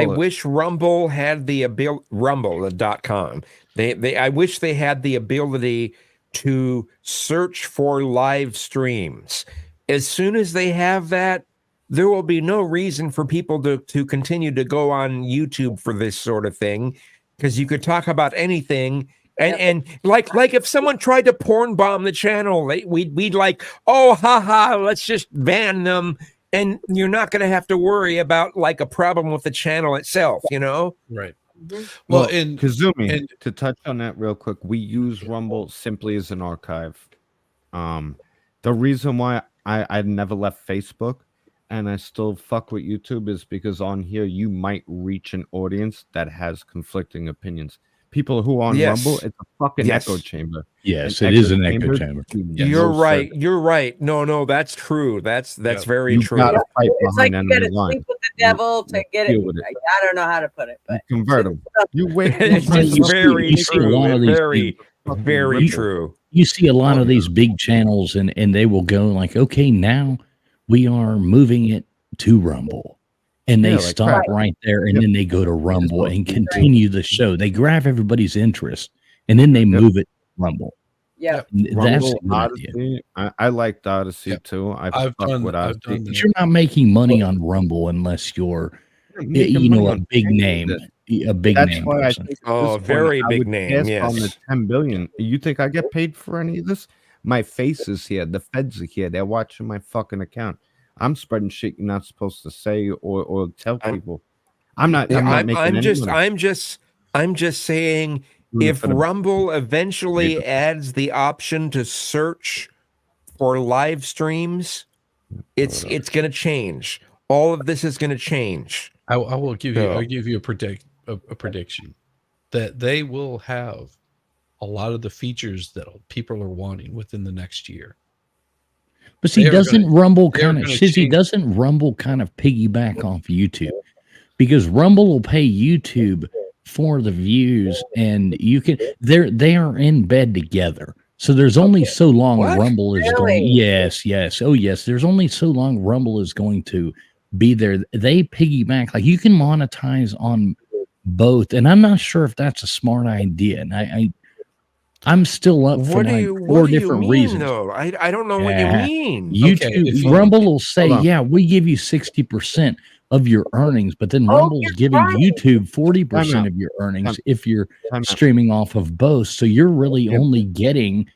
wish Rumble had the ability, rumble.com. I wish they had the ability to search for live streams. As soon as they have that, there will be no reason for people to continue to go on YouTube for this sort of thing, because you could talk about anything. And like if someone tried to porn bomb the channel, we'd like, oh, haha, let's just ban them. And you're not going to have to worry about like a problem with the channel itself, you know? Right. Well, in Kazumi, to touch on that real quick, we use Rumble simply as an archive. The reason why I never left Facebook and I still fuck with YouTube is because on here you might reach an audience that has conflicting opinions. People who are on Rumble, it's a fucking echo chamber. Yes, it is an echo chamber. You're right. You're right. No, that's true. That's very true. It's like you got to sleep with the devil to get it. I don't know how to put it, but convert them. You wait. It's very true. Very true. You see a lot of these big channels, and they will go like, okay, now we are moving it to Rumble. And they stop right there, and then they go to Rumble and continue the show. They grab everybody's interest, and then they move it to Rumble. Yeah, that's Odyssey. I like Odyssey too. I've done with Odyssey. But you're not making money on Rumble unless you're, a big name. A big That's name. Why person. Very big name. Yes. On the 10 billion. You think I get paid for any of this? My face is here. The feds are here. They're watching my fucking account. I'm spreading shit you're not supposed to say or tell people. I'm just saying, if Rumble eventually adds the option to search for live streams, it's going to change. all of this is going to change. I will give you. So- I'll give you a prediction that they will have a lot of the features that people are wanting within the next year. But see, They are doesn't gonna- Rumble they are kind of gonna Shizzy? change- Doesn't Rumble kind of piggyback off YouTube? Because Rumble will pay YouTube for the views, and you can they are in bed together. So there's only so long What? Rumble is going. Really? Yes. Oh yes. There's only so long Rumble is going to be there. They piggyback, like you can monetize on both, and I'm not sure if that's a smart idea. And I'm still up for What do like you four what do you different mean reasons. though? I don't know what you Yeah. mean. Okay, YouTube if you- Rumble will say, Hold on. yeah, we give you 60% of your earnings, but then Oh, Rumble's you're giving right. YouTube Time 40% out. of your earnings Time- if you're Time out. streaming off of both. So you're really Yep. only getting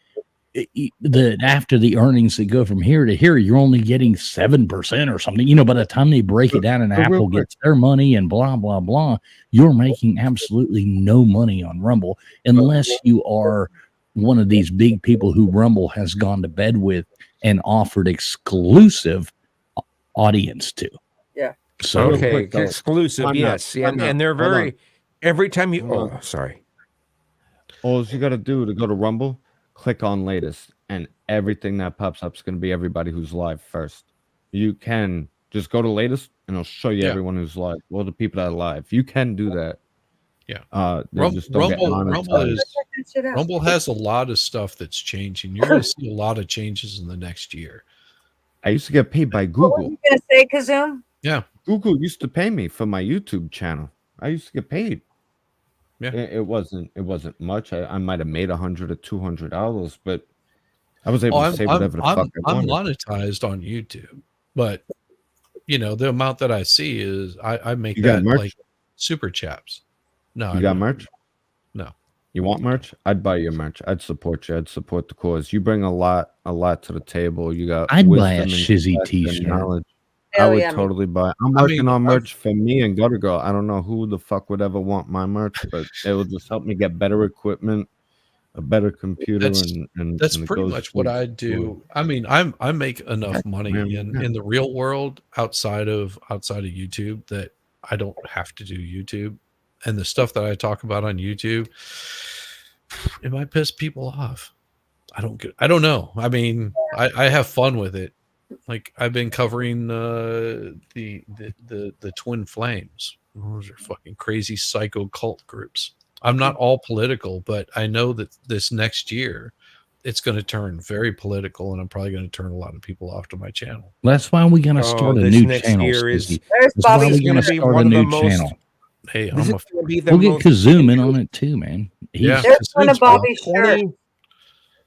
the after the earnings that go from here to here, you're only getting 7% or something. You know, by the time they break it down and But real Apple quick. gets their money and blah blah blah, you're making absolutely no money on Rumble unless you are one of these big people who Rumble has gone to bed with and offered exclusive audience to. Yeah. So Real Okay, quick, though. exclusive, Time out, yes, time out. and they're Hold very. on. Every time you, Hold oh, on. sorry. All you got to do to go to Rumble, click on latest, and everything that pops up is going to be everybody who's live first. You can just go to latest, and it'll show you Yeah. everyone who's live. Well, the people that are live, you can do that. Yeah. They just don't get Rumble monetized. is Check that shit out. Rumble has a lot of stuff that's changing. You're going to see a lot of changes in the next year. I used to get paid by What were Google. you gonna say, Kazoom? Google used to pay me for my YouTube channel. I used to get paid. Yeah. It wasn't much. I might have made $100 or $200, but I was able to say whatever the fuck I I'm wanted. monetized on YouTube, but you know the amount that I see is I make You got that merch? like super chaps. No, You I got don't. merch? No. You want merch? I'd buy your merch. I'd support you. I'd support the cause. You bring a lot to the table. You got I'd buy a wisdom and Shizzy intellect and t-shirt. knowledge. I Hell would yeah, me. totally buy. I'm I working mean, on I've- merch for me and Gutter Girl. I don't know who the fuck would ever want my merch, but it will just help me get better equipment, a better computer, That's- and That's and it pretty goes much what towards I the do. cause. I mean, I make enough money Yeah. in the real world outside of YouTube that I don't have to do YouTube. And the stuff that I talk about on YouTube, it might piss people off. I don't know. I mean, I have fun with it. Like I've been covering the Twin Flames. Those are fucking crazy psycho cult groups. I'm not all political, but I know that this next year it's going to turn very political, and I'm probably going to turn a lot of people off to my channel. that's why we gotta Oh, start a this new next channel. year is- Stizzy. There's That's why Bobby. we This is gotta gonna be start one a of the new most- channel. Hey, This I'm is gonna be the We'll get most Kazoom in on it too, man. Yeah. There's one of Bobby's shirts.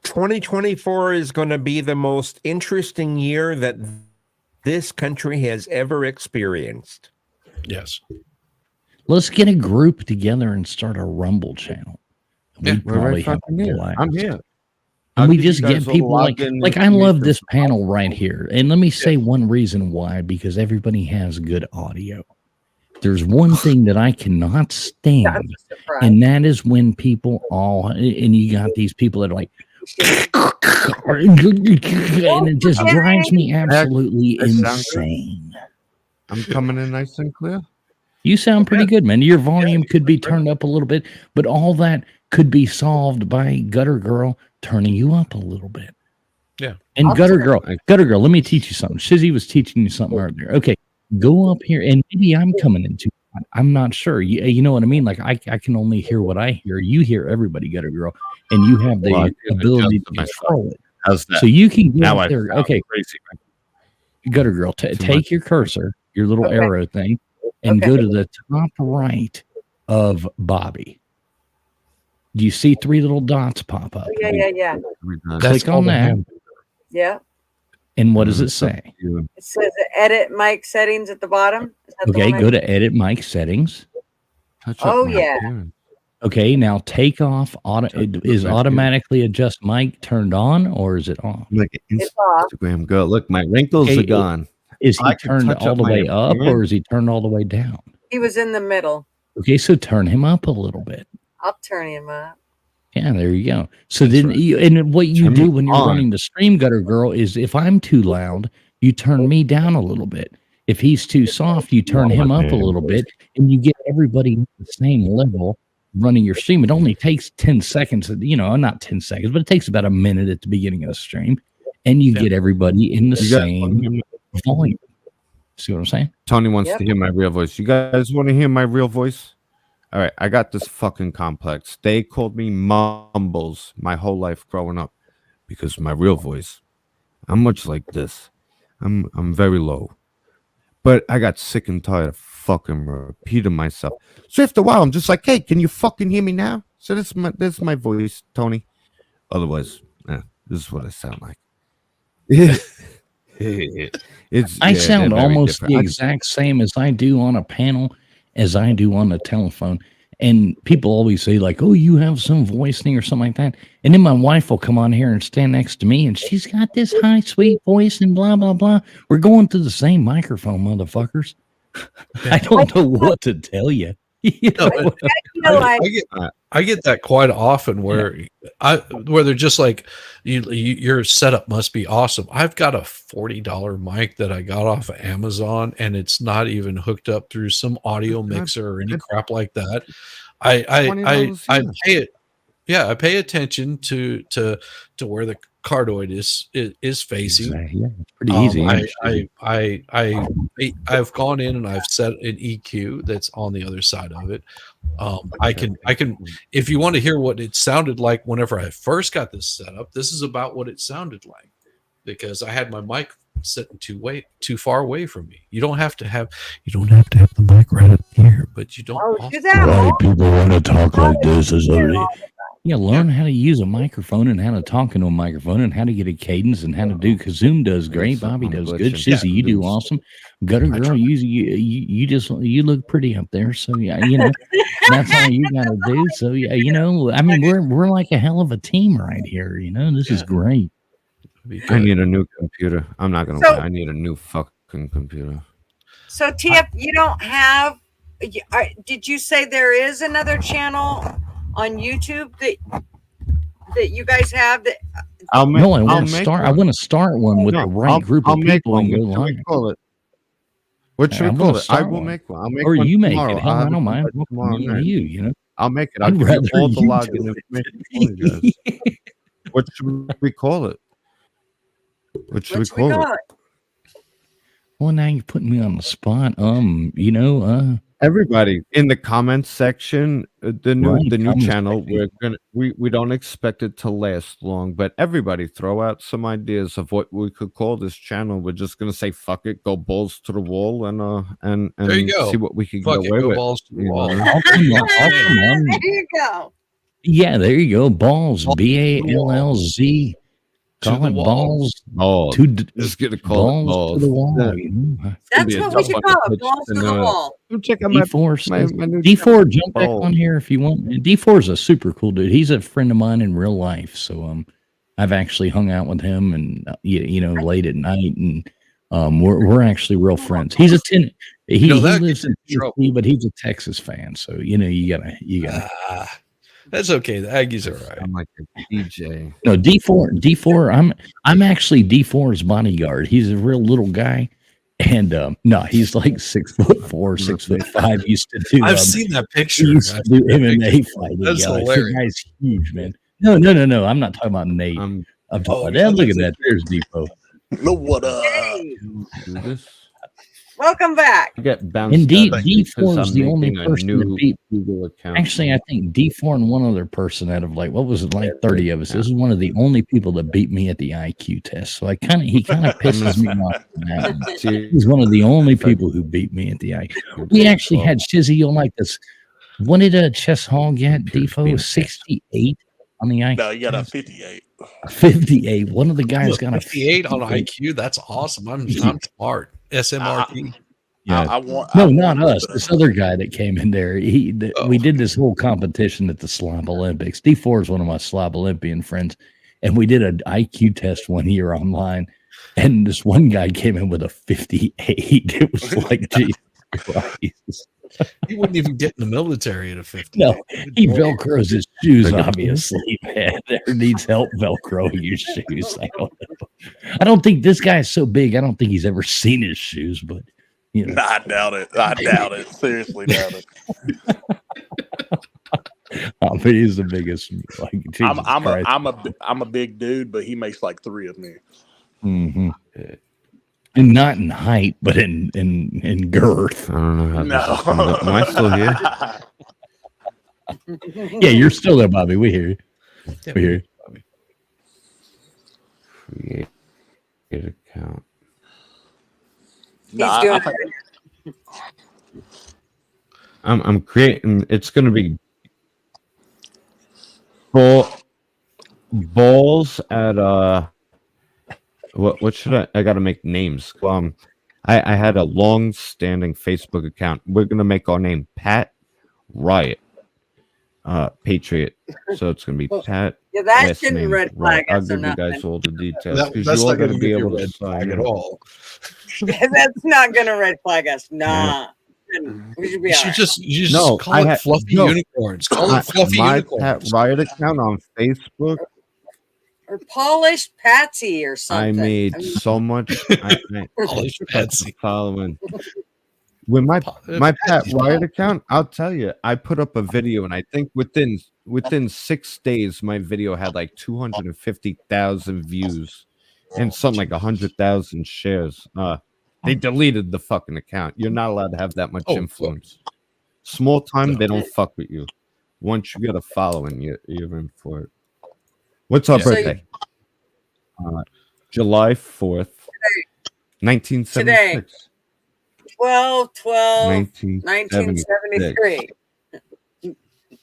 2024 is going to be the most interesting year that this country has ever experienced. yes. Let's get a group together and start a Rumble channel. Yeah, We'd We're probably right have a fucking here. blast. I'm here. And I'll we get you just guys get all people logged in like and I love make this some- panel right here. And let me say one reason why, because everybody has good audio. There's one thing that I cannot I'm stand, surprised. and that is when people and you got these people that are like, and it just drives me absolutely That sounds good. insane. I'm coming in nice and clear. You sound pretty good, man. Your volume could be turned up a little bit, but all that could be solved by Gutter Girl turning you up a little bit. Yeah. And I'll Gutter turn- Girl, let me teach you something. Shizzy was teaching you something earlier. Okay, go up here, and maybe I'm coming into. I'm not sure. You know what I mean? Like I can only hear what I hear. You hear everybody, Gutter Girl, and you have the Well, I can ability adjust to to myself. control it. How's that? So you can go now up I there. sound Okay, crazy. Gutter Girl, Too take much. your cursor, your little Okay. arrow thing, and Okay. go to the top right of Bobby. Do you see three little dots pop up? Yeah. Click on called a that. hand. Yeah. And what does it It's up say? to you. It says edit mic settings at the bottom. Is that the Okay, one I- go to edit mic settings. Touch Oh, up my yeah. appearance. Okay, now take off auto. Touch Is my automatically adjust mic turned on or is it off? I'm like an It's off. Instagram girl. Look, my wrinkles Okay, are gone. Is he I can turned touch all up the my way up or appearance. is he turned all the way down? He was in the middle. Okay, so turn him up a little bit. I'll turn him up. Yeah, there you go. So That's then, right. and what you Turn do me when you're on. running the stream, Gutter Girl, is if I'm too loud, you turn me down a little bit. If he's too soft, you turn him up a little bit, and you get everybody at the same level running your stream. It only takes 10 seconds, not 10 seconds, but it takes about a minute at the beginning of the stream, and you get everybody in the same volume. See what I'm saying? Tony wants to hear my real voice. You guys want to hear my real voice? All right, I got this fucking complex. They called me Mumbles my whole life growing up because my real voice, I'm much like this. I'm very low. But I got sick and tired of fucking repeating myself. So after a while, I'm just like, hey, can you fucking hear me now? So this is my voice, Tony. Otherwise, this is what I sound like. I sound almost the exact same as I do on a panel as I do on the telephone. And people always say, like, oh, you have some voicing or something like that. And then my wife will come on here and stand next to me, and she's got this high, sweet voice and blah, blah, blah. We're going through the same microphone, motherfuckers. I don't know what to tell you. I get that quite often where they're just like, your setup must be awesome. I've got a $40 mic that I got off of Amazon, and it's not even hooked up through some audio mixer or any crap like that. I pay it. Yeah, I pay attention to where the cardioid is facing. Exactly. Yeah, it's pretty easy. I've gone in and I've set an EQ that's on the other side of it. I can if you want to hear what it sounded like whenever I first got this set up, this is about what it sounded like, because I had my mic sitting too far away from me. You don't have to have the mic right up here, but you don't. Right, people want to talk like this. Learn how to use a microphone and how to talk into a microphone and how to get a cadence and how to do. Kazoom does great. Bobby does good. Shizzy, you do awesome. Gutter Girl, you look pretty up there. So that's all you gotta do. So we're like a hell of a team right here. This is great. I need a new computer. I'm not gonna lie. I need a new fucking computer. So TF, you don't have? Did you say there is another channel on YouTube that you guys have? That I want to start one with the right group of people and go live. What should we call it? I will make one. I'll make one you make tomorrow. it. Hell, I don't mind. I'll make it. I'll give you all the login information. What should we call it? What should we call it? Well, now you're putting me on the spot. Everybody in the comments section, the new channel, we don't expect it to last long, but everybody throw out some ideas of what we could call this channel. We're just gonna say fuck it, go balls to the wall, and there you go. See what we can get away with. Balls to the wall. There you go. Yeah, there you go. Balls, BALLZ. Call it balls. Just get a call balls to the wall. That's what we should call it. Balls to the wall. Check out D4, jump back on here if you want. D4 is a super cool dude. He's a friend of mine in real life. So I've actually hung out with him and late at night, and we're actually real friends. He's he lives in Tennessee, but he's a Texas fan. So you gotta. That's okay. The Aggies are right. I'm like a DJ. No, D4. I'm actually D4's bodyguard. He's a real little guy, and he's like 6'4", 6'5". Used to do. I've seen that picture. He used to do MMA fighting. That's hilarious. The guy's huge, man. No. I'm not talking about Nate. I'm talking about. Look at that. There's Depot. No, what up? Do this. Welcome back. Get bounced. And D4 is the only person that beat Google account. Actually, I think D4 and one other person out of 30 of us. This is one of the only people that beat me at the IQ test. So he kind of pisses me off. He's one of the only people who beat me at the IQ. We actually had Shizzy on like this. What did Chess Hall get? D4 68 on the IQ. No, you got a 58. 58. One of the guys got a 58 on IQ. That's awesome. I'm smart. SMRT. Not us. This other guy that came in there. We did this whole competition at the Slob Olympics. D4 is one of my Slob Olympian friends, and we did an IQ test one year online. And this one guy came in with a 58. It was like, Jesus Christ. He wouldn't even get in the military at a 50. No, he velcros his shoes, obviously, man. There needs help velcroing your shoes. I don't think this guy's so big. I don't think he's ever seen his shoes, but You know, Nah, I doubt it. I doubt it. Seriously, doubt it. I mean, he's the biggest. Like, Jesus Christ. I'm a big dude, but he makes like 3 of me. Mm-hmm. And not in height, but in girth. I don't know how this is coming up. Am I still here? Yeah, you're still there, Bobby. We hear you. Yeah, We hear you. Create account. He's doing it. I'm creating. It's gonna be balls at what should I gotta make names. I had a long standing Facebook account. We're gonna make our name Pat Riot Patriot. So it's gonna be Pat. Yeah, that last shouldn't name red Riot. flag I'll us or give you guys nothing. all the details because That's you all not going gotta to be be a able to red flag sign at in. all. That's not gonna red flag us. Nah. We should be You all should right. just No, call I it had- fluffy no. unicorns. Call it fluffy My unicorns. Pat Riot account on Facebook. Or polished Patsy or something. I made mean, so much. I Polished kept Patsy. following. With my Pat Patsy's Riot pop. account, I'll tell you, I put up a video, and I think within 6 days, my video had like 250,000 views and something like 100,000 shares. They deleted the fucking account. You're not allowed to have that much Oh, influence. Small time, No. they don't fuck with you. Once you get a following, you're in for it. What's our Yeah. So you- birthday? July 4th, 1976. 12/12/1973.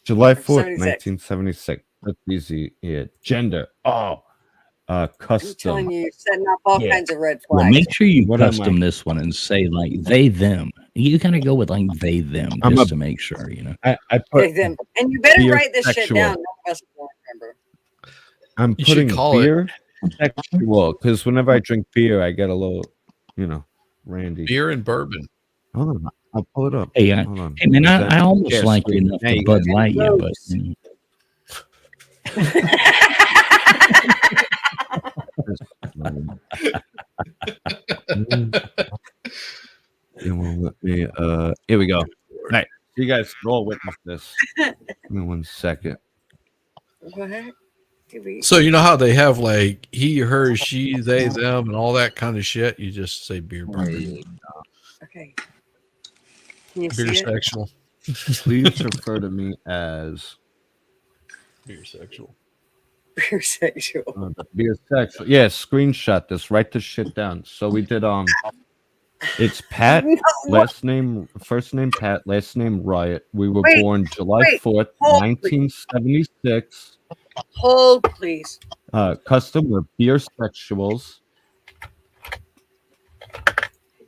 July 4th, 76. 1976. That's easy. Yeah. Gender. I'm Custom. telling you, you're setting up all Yeah. kinds of red Well, flags. make sure you What am I? custom this one and say like they them. You kind of go with like they them I'm just a- to make sure, you know. I Take put them. And you better beer write this shit sexual. down. None of us will remember. I'm You should putting call it- beer sexual because whenever I drink beer, I get a little, randy. Beer and bourbon. Hold on, I'll pull it up. Hey, Hold on. hey man, Is that- I almost Yeah, like you sweet. enough There to you Bud go. Light you, but You won't let me. Here we go. All right, you guys all witness this. Give me 1 second. What? Did we- So you know how they have like he, her, she, they, them, and all that kind of shit. You just say beer, bourbon, Okay. Can you see beer it? sexual, Please refer to me as beer sexual. Beer sexual. beer sexual. Yeah, screenshot this. Write this shit down. So we did. It's Pat. No, Last name, first name Pat, last name Riot. We were Wait, born July wait, 4th, hold, 1976. hold, please. Custom with beer sexuals.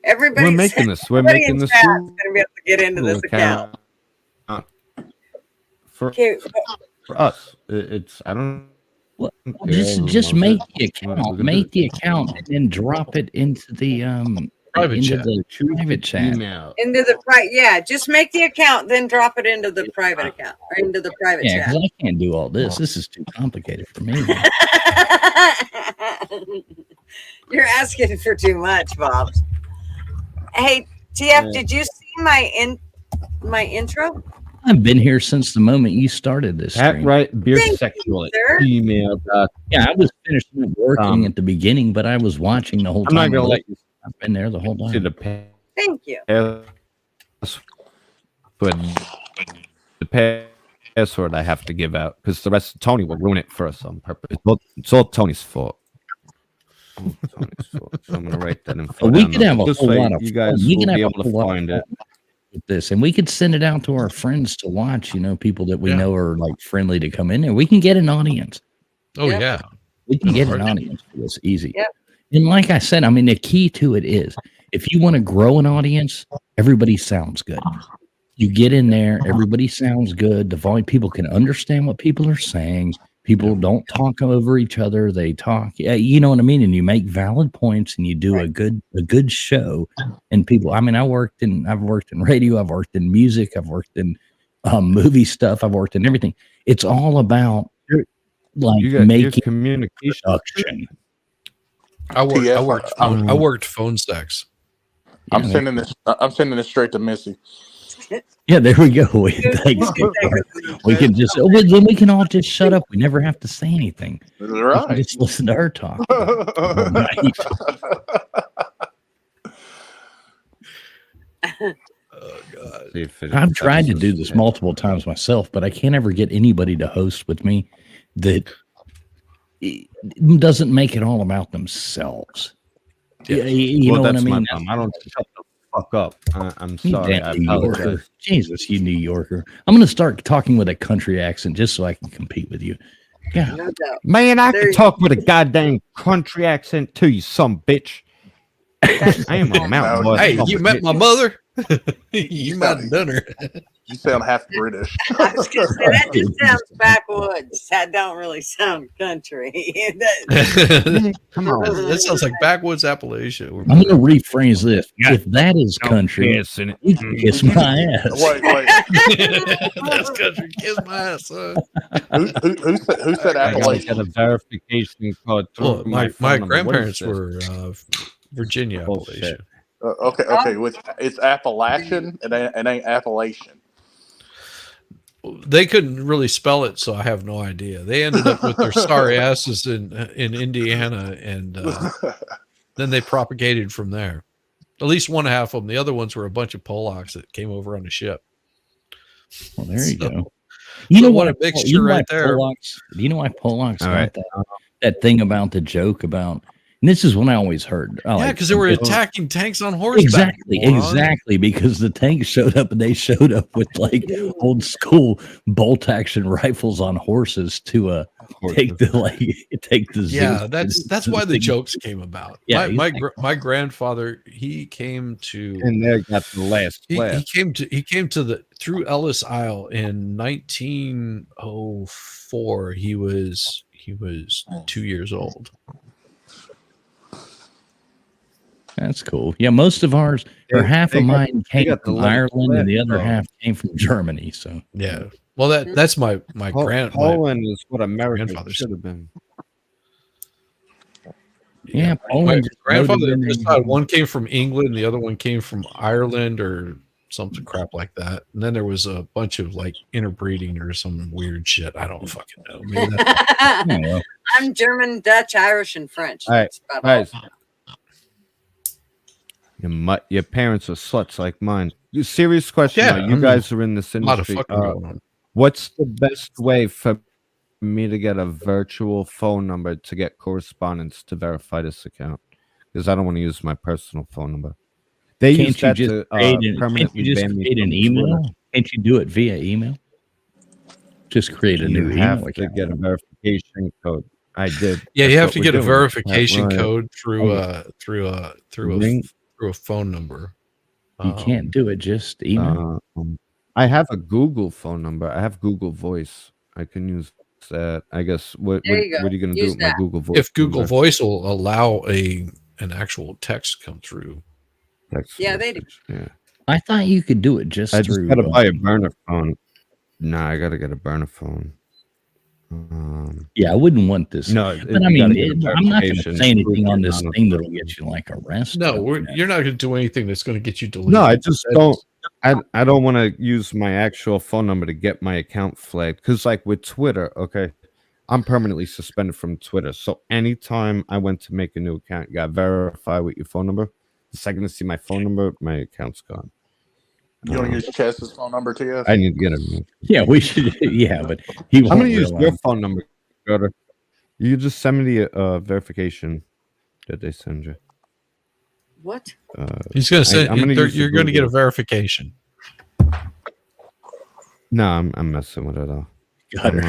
Everybody, We're making this. We're everybody making in this chat's going to be able to get into this account. For Okay, us. It's I don't. well, care just who make knows the it. We're account, gonna make do the account, and then drop it into the Private into chat. the private chat. Email. into the yeah, just make the account, then drop it into the private account or into the private Yeah, chat. because I can't do all this. This is too complicated for me. You're asking for too much, Bob. Hey, TF, did you see my intro? I've been here since the moment you started this Pat stream. Right beer Thank you, sexual sir. email. Yeah, I was finished working Um, at the beginning, but I was watching the whole I'm time. not gonna let you I've been there the whole see time. the Thank you. but the password I have to give out because the rest Tony will ruin it for us on purpose. It's all Tony's fault. All Tony's fault. So I'm gonna write that info We down could now. have a This whole way lot of you fun. guys We will could be have able a whole to lot of find it. with this, and we could send it out to our friends to watch. You know, people that we Yeah. know are like friendly to come in there. We can get an audience. Oh Yep. yeah. We can get an Right. audience for this easy. Yep. And like I said, I mean, the key to it is if you want to grow an audience, everybody sounds good. You get in there, everybody sounds good. The volume, people can understand what people are saying. People don't talk over each other. They talk, you know what I mean? And you make valid points and you do a good show. And people, I mean, I've worked in radio, I've worked in music, I've worked in movie stuff, I've worked in everything. It's all about like You got your making communication. production. I TF, worked phone sex. I'm sending this. I'm sending this straight to Missy. Yeah, there we go. Thanks. We can just then we can all just shut up. We never have to say anything. We can Right. just listen to her talk. All night. Oh God. I've tried to do this multiple times myself, but I can't ever get anybody to host with me that doesn't make it all about themselves. Yeah. You know what I mean? I don't shut the fuck up. I'm You sorry. damn I New Yorker. apologize. Jesus, you New Yorker. I'm going to start talking with a country accent just so I can compete with you. Yeah. No doubt. Man, I There can you- talk with a goddamn country accent too, you some bitch. I am a mountain boy. Hey, son you of a met bitch. my mother. You might have done her. You sound half British. I was gonna say, that just sounds backwoods. That don't really sound country. That Come on. sounds like backwoods Appalachia. I'm going to rephrase this. If that is country, Yes, and you can kiss my ass. Wait. That's country. Kiss my ass, son. Who said I gotta get Appalachian? a verification code through Well, my phone number. grandparents What is this? were Virginia, Bullshit. Appalachia. Okay. It's Appalachian. It ain't Appalachian. They couldn't really spell it, so I have no idea. They ended up with their sorry asses in Indiana, and then they propagated from there. At least one half of them. The other ones were a bunch of Polacks that came over on a ship. Well, there you So- go. You so know what what? a mixture you know why right there. Polacks, do you know why Polacks All got right. that thing about the joke about? And this is what I always heard. Yeah, because they were attacking tanks on horseback. Exactly, moron. exactly. Because the tanks showed up and they showed up with like old school bolt action rifles on horses to take the Yeah, Zeus that's to why the thing. jokes came about. Yeah, My grandfather, he came to And there got the last he laugh. came to the through Ellis Isle in 1904. He was 2 years old. That's cool. Yeah, most of ours, or half of mine came got the from last Ireland, and the laugh, other though. half came from Germany. So Yeah. Well, that's my Poland is what America grandfather's- should have been. yeah, my Poland just grandfather loaded in decided one came from England, and the other one came from Ireland or something crap like that. And then there was a bunch of like interbreeding or some weird shit. I don't fucking know. Maybe that's Oh, well. I'm German, Dutch, Irish, and French. All right, That's about guys. all. Your parents are sluts like mine. Serious question. Yeah, though. You guys are in this a lot of industry. fucking going on. What's the best way for me to get a virtual phone number to get correspondence to verify this account? Because I don't want to use my personal phone number. They use Can't you that just to create permanently ban me an from email? Twitter. Can't you do it via email? Just create a You new have email to account. get a verification code. I did. Yeah, you That's have what to we're get a doing. verification Right. code through Ring. a phone number. You can't do it just email. I have a Google phone number. I have Google Voice. I can use that. I guess. What There you go. are you going to do Use with my that. Google Voice? If Google number? Voice will allow an actual text come through. Text Yeah, they do. message, Yeah. I thought you could do it just I just through. got to buy a burner phone. Nah, I got to get a burner phone. Yeah, I wouldn't want this. No, But I you gotta mean, get a I'm not going to verification say anything proof on you're this not a thing that'll phone. get you like arrested. No, you're not going to do anything that's going to get you deleted. No, I just don't. I don't want to use my actual phone number to get my account flagged. Because, like with Twitter, okay, I'm permanently suspended from Twitter. So anytime I went to make a new account, you got to verify with your phone number. The second I see my phone number, my account's gone. You want to use Chess's phone number, TS? I need to get it. Yeah, we should. Yeah, but he I'm won't going to use realize. your phone number. Brother. You just send me the verification that they send you. What? He's going to say I'm gonna use the you're going to get a Google. verification. No, I'm messing with it all. Got her.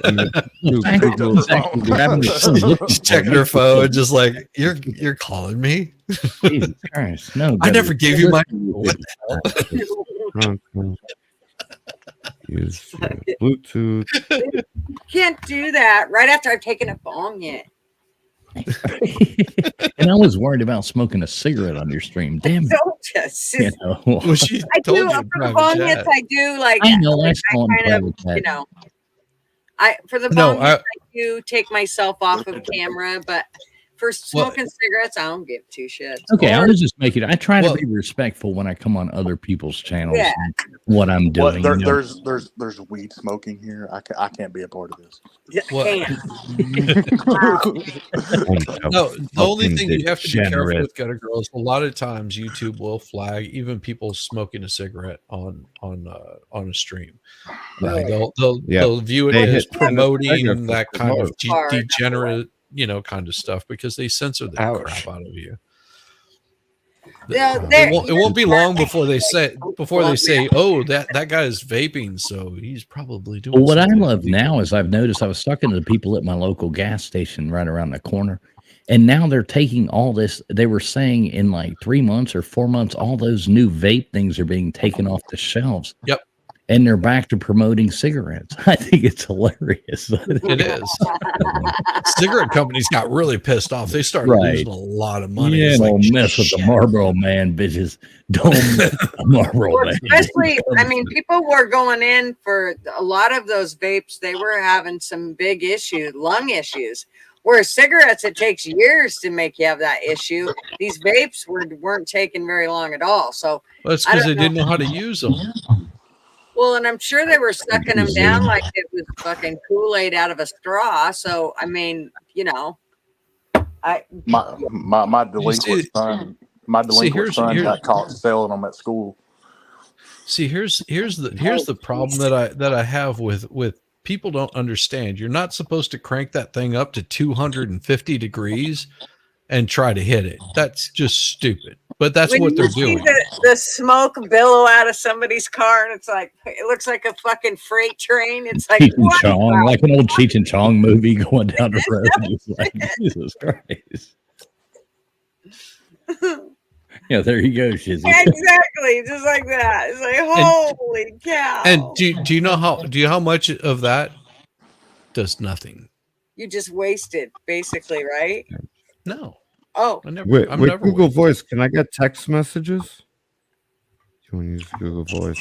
I'm gonna do Google. Just checking her phone, just like you're calling me. Jesus Christ! No, I never gave you my. What Okay. Use your Bluetooth. Can't do that right after I've taken a bomb yet. and I was worried about smoking a cigarette on your stream. Damn it! Don't just. You know. Well, she I told do you for in the private bomb chat. hits. I do like. I know. I like, saw him kind of, private chat. I for the No, bomb hits, I do take myself off of camera, but For smoking cigarettes, I don't give two shits. Okay, I Or- was just making. I try Well- to be respectful when I come on other people's channels. Yeah. And what I'm Well, doing. you know. there's weed smoking here. I can't be a part of this. Yeah, What? can't. No, the only Fucking thing you have to be careful degenerate. with, Gutter Girls, a lot of times YouTube will flag even people smoking a cigarette on a stream. Really? They'll view it They as hit- promoting that kind of Hard, degenerate, kind of stuff because they censor the Ouch. crap out of you. Yeah, It won't be long before they say oh, that guy is vaping, so he's probably doing. Well, what I something love illegal." now is I've noticed I was talking to the people at my local gas station right around the corner, and now they're taking all this. They were saying in like 3 months or 4 months, all those new vape things are being taken off the shelves. Yep. And they're back to promoting cigarettes. I think it's hilarious. It is. Cigarette companies got really pissed off. They started Right. losing a lot of money. Yeah, It's like, don't mess with the shit. Marlboro man, bitches. Don't mess with the Marlboro Well, man. especially, I mean, people were going in for a lot of those vapes. They were having some big issues, lung issues. Where cigarettes, it takes years to make you have that issue. These vapes weren't taking very long at all. So, Well, that's I because don't they didn't know how to use them. well, and I'm sure they were sucking them down like it was fucking Kool-Aid out of a straw. So, I mean, My delinquent son, here's- got caught selling them at school. See, here's the problem that I have with people don't understand. You're not supposed to crank that thing up to 250 degrees and try to hit it. That's just stupid. But that's when what they're you see doing. the smoke billow out of somebody's car, and it looks like a fucking freight train. It's like Cheech and what? Chong, like an old Cheech and Chong movie going down the road. It's like, Jesus Christ. Yeah, there you go, Shizzy. Exactly, just like that. It's like holy cow! And do you know how much of that does nothing? You just wasted, basically, right? No. Oh, I'm With never Google wasted. Voice, can I get text messages? Do you want to use Google Voice?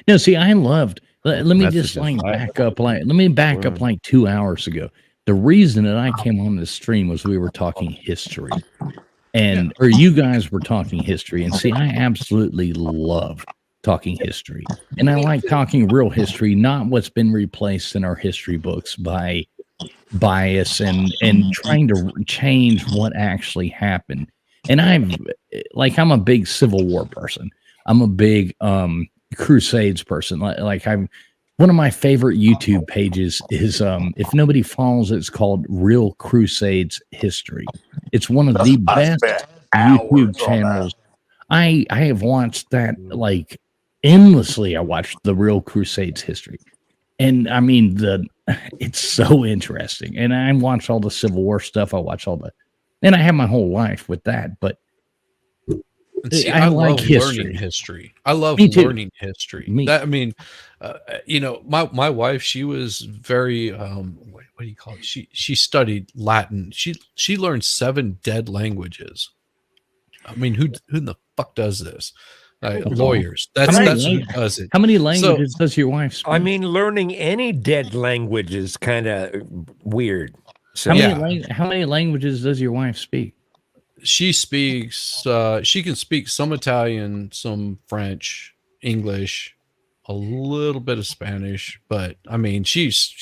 No, see, I loved. Let me just Messages. back up. Let me back up like 2 hours ago. The reason that I came on the stream was we were talking history, or you guys were talking history. And see, I absolutely love talking history, and I like talking real history, not what's been replaced in our history books by bias and trying to change what actually happened. And I'm a big Civil War person. I'm a big Crusades person. Like I'm one of my favorite YouTube pages is if nobody follows it, it's called Real Crusades History. It's one of the best YouTube channels. I have watched that like endlessly. I watched the Real Crusades History. And I mean it's so interesting. And I watch all the Civil War stuff. I watch and I have my whole life with that, but And see, I like love history. learning history. I love Me too. learning history. My wife, she was very what do you call it? She studied Latin. She learned 7 dead languages. I mean, who in the fuck does this? Lawyers. That's who does it. How many languages does your wife speak? I mean, learning any dead language is kind of weird. So, How many languages does your wife speak? She speaks. She can speak some Italian, some French, English, a little bit of Spanish. But I mean, she's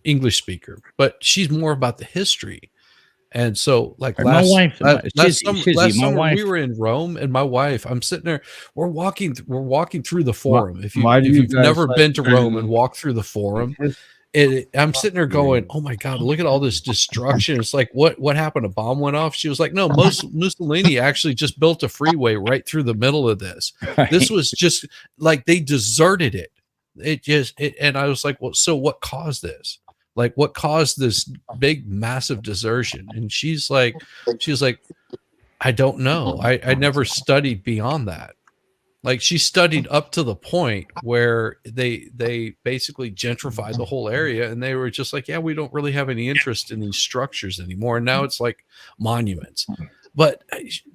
English speaker. But she's more about the history. And so, like last summer, we were in Rome, and my wife, I'm sitting there. We're walking through the Forum. If you've never been to Rome and walked through the Forum, I'm sitting there going, "Oh my God, look at all this destruction!" It's like, what happened? A bomb went off. She was like, "No, Mussolini actually just built a freeway right through the middle of this. This was just like they deserted it. And I was like, well, so what caused this? Like, what caused this big, massive desertion?" And she's like, I don't know. I never studied beyond that. Like, she studied up to the point where they basically gentrified the whole area, and they were just like, yeah, we don't really have any interest in these structures anymore. And now it's like monuments. But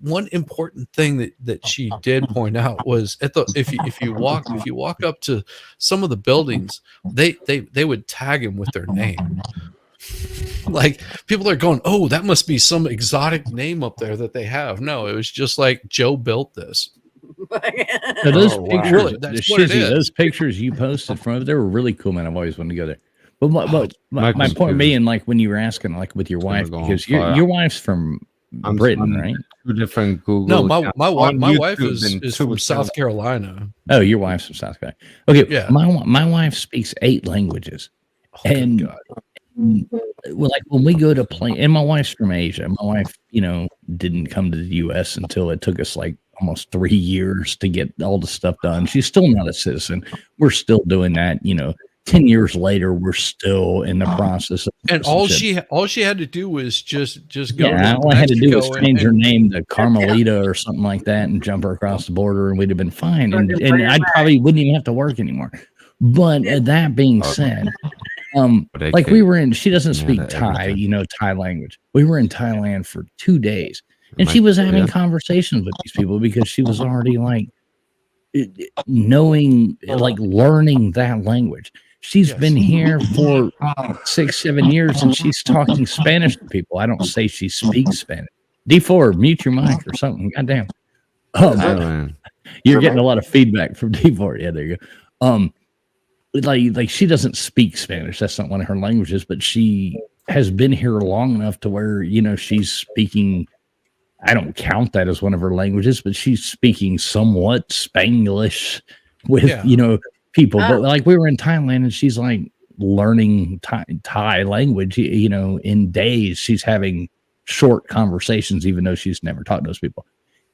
one important thing that she did point out was if you walk up to some of the buildings, they would tag him with their name. Like people are going, oh, that must be some exotic name up there that they have. No, it was just like Joe built this. So those Oh, wow. pictures, Really, that's what it Shizzy, is. those pictures you posted from they were really cool, man. I've always wanted to go there. But my Michael's point pictures. being, like when you were asking, like with your Gonna wife, go on because fire. your wife's from I'm Britain, on right? 2 different Google. No, my accounts wife on YouTube is and is 2 from South accounts. Carolina. Oh, your wife's from South Carolina. Okay, Yeah. my wife speaks 8 languages, Oh, good and God. well, like when we go to play, and my wife's from Asia. My wife, didn't come to the U.S. until it took us like almost 3 years to get all the stuff done. She's still not a citizen. We're still doing that. 10 years later, we're still in the process of And citizenship. all she had to do was just go Yeah, to all I had to do was Mexico change her and name to Carmelita or something like that and jump her across the border, and we'd have been fine. And Fucking bring her I back. probably wouldn't even have to work anymore. But that being said, But like we were in, she doesn't Yeah, speak that Thai, everything. Thai language. We were in Thailand for 2 days, and Mike, she was having yeah. conversations with these people because she was already like knowing, like learning that language. She's Yes. been here for 6-7 years, and she's talking Spanish to people. I don't say she speaks Spanish. D4, mute your mic or something. Goddamn. Thailand. You're getting a lot of feedback from D4. Yeah, there you go. Like she doesn't speak Spanish. That's not one of her languages, but she has been here long enough to where, she's speaking. I don't count that as one of her languages, but she's speaking somewhat Spanglish with, Yeah. people. But like we were in Thailand and she's like learning Thai language, in days. She's having short conversations, even though she's never talked to those people.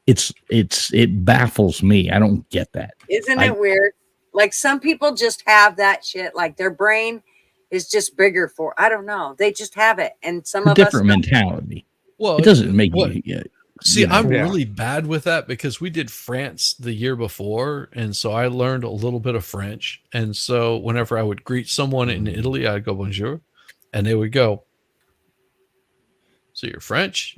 It baffles me. I don't get that. Isn't it weird? Like some people just have that shit. Like their brain is just bigger for. I don't know. They just have it, and some of Different us mentality. Well, It doesn't make what? you. See, I'm Yeah. really bad with that because we did France the year before, and so I learned a little bit of French. And so whenever I would greet someone in Italy, I'd go bonjour, and they would go, "So you're French?"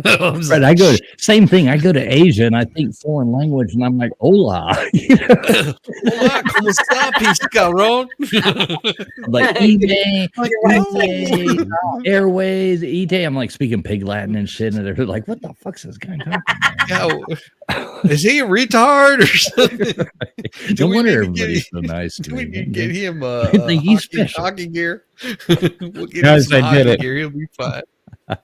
I was Right, like, I go same thing. I go to Asia and I think foreign language, and I'm like, "Hola," "Hola, cómo está, pinche cabrón?" I'm like eBay, You're No. Airways, ETA. I'm like speaking Pig Latin and shit, and they're like, "What the fuck's this guy talking about?" Yeah, is he a retard or something? No we wonder need to everybody's so nice to Do we me. need to get him Think he's special. hockey gear? We'll get Guys, him some I did hockey it. gear. He'll be fine.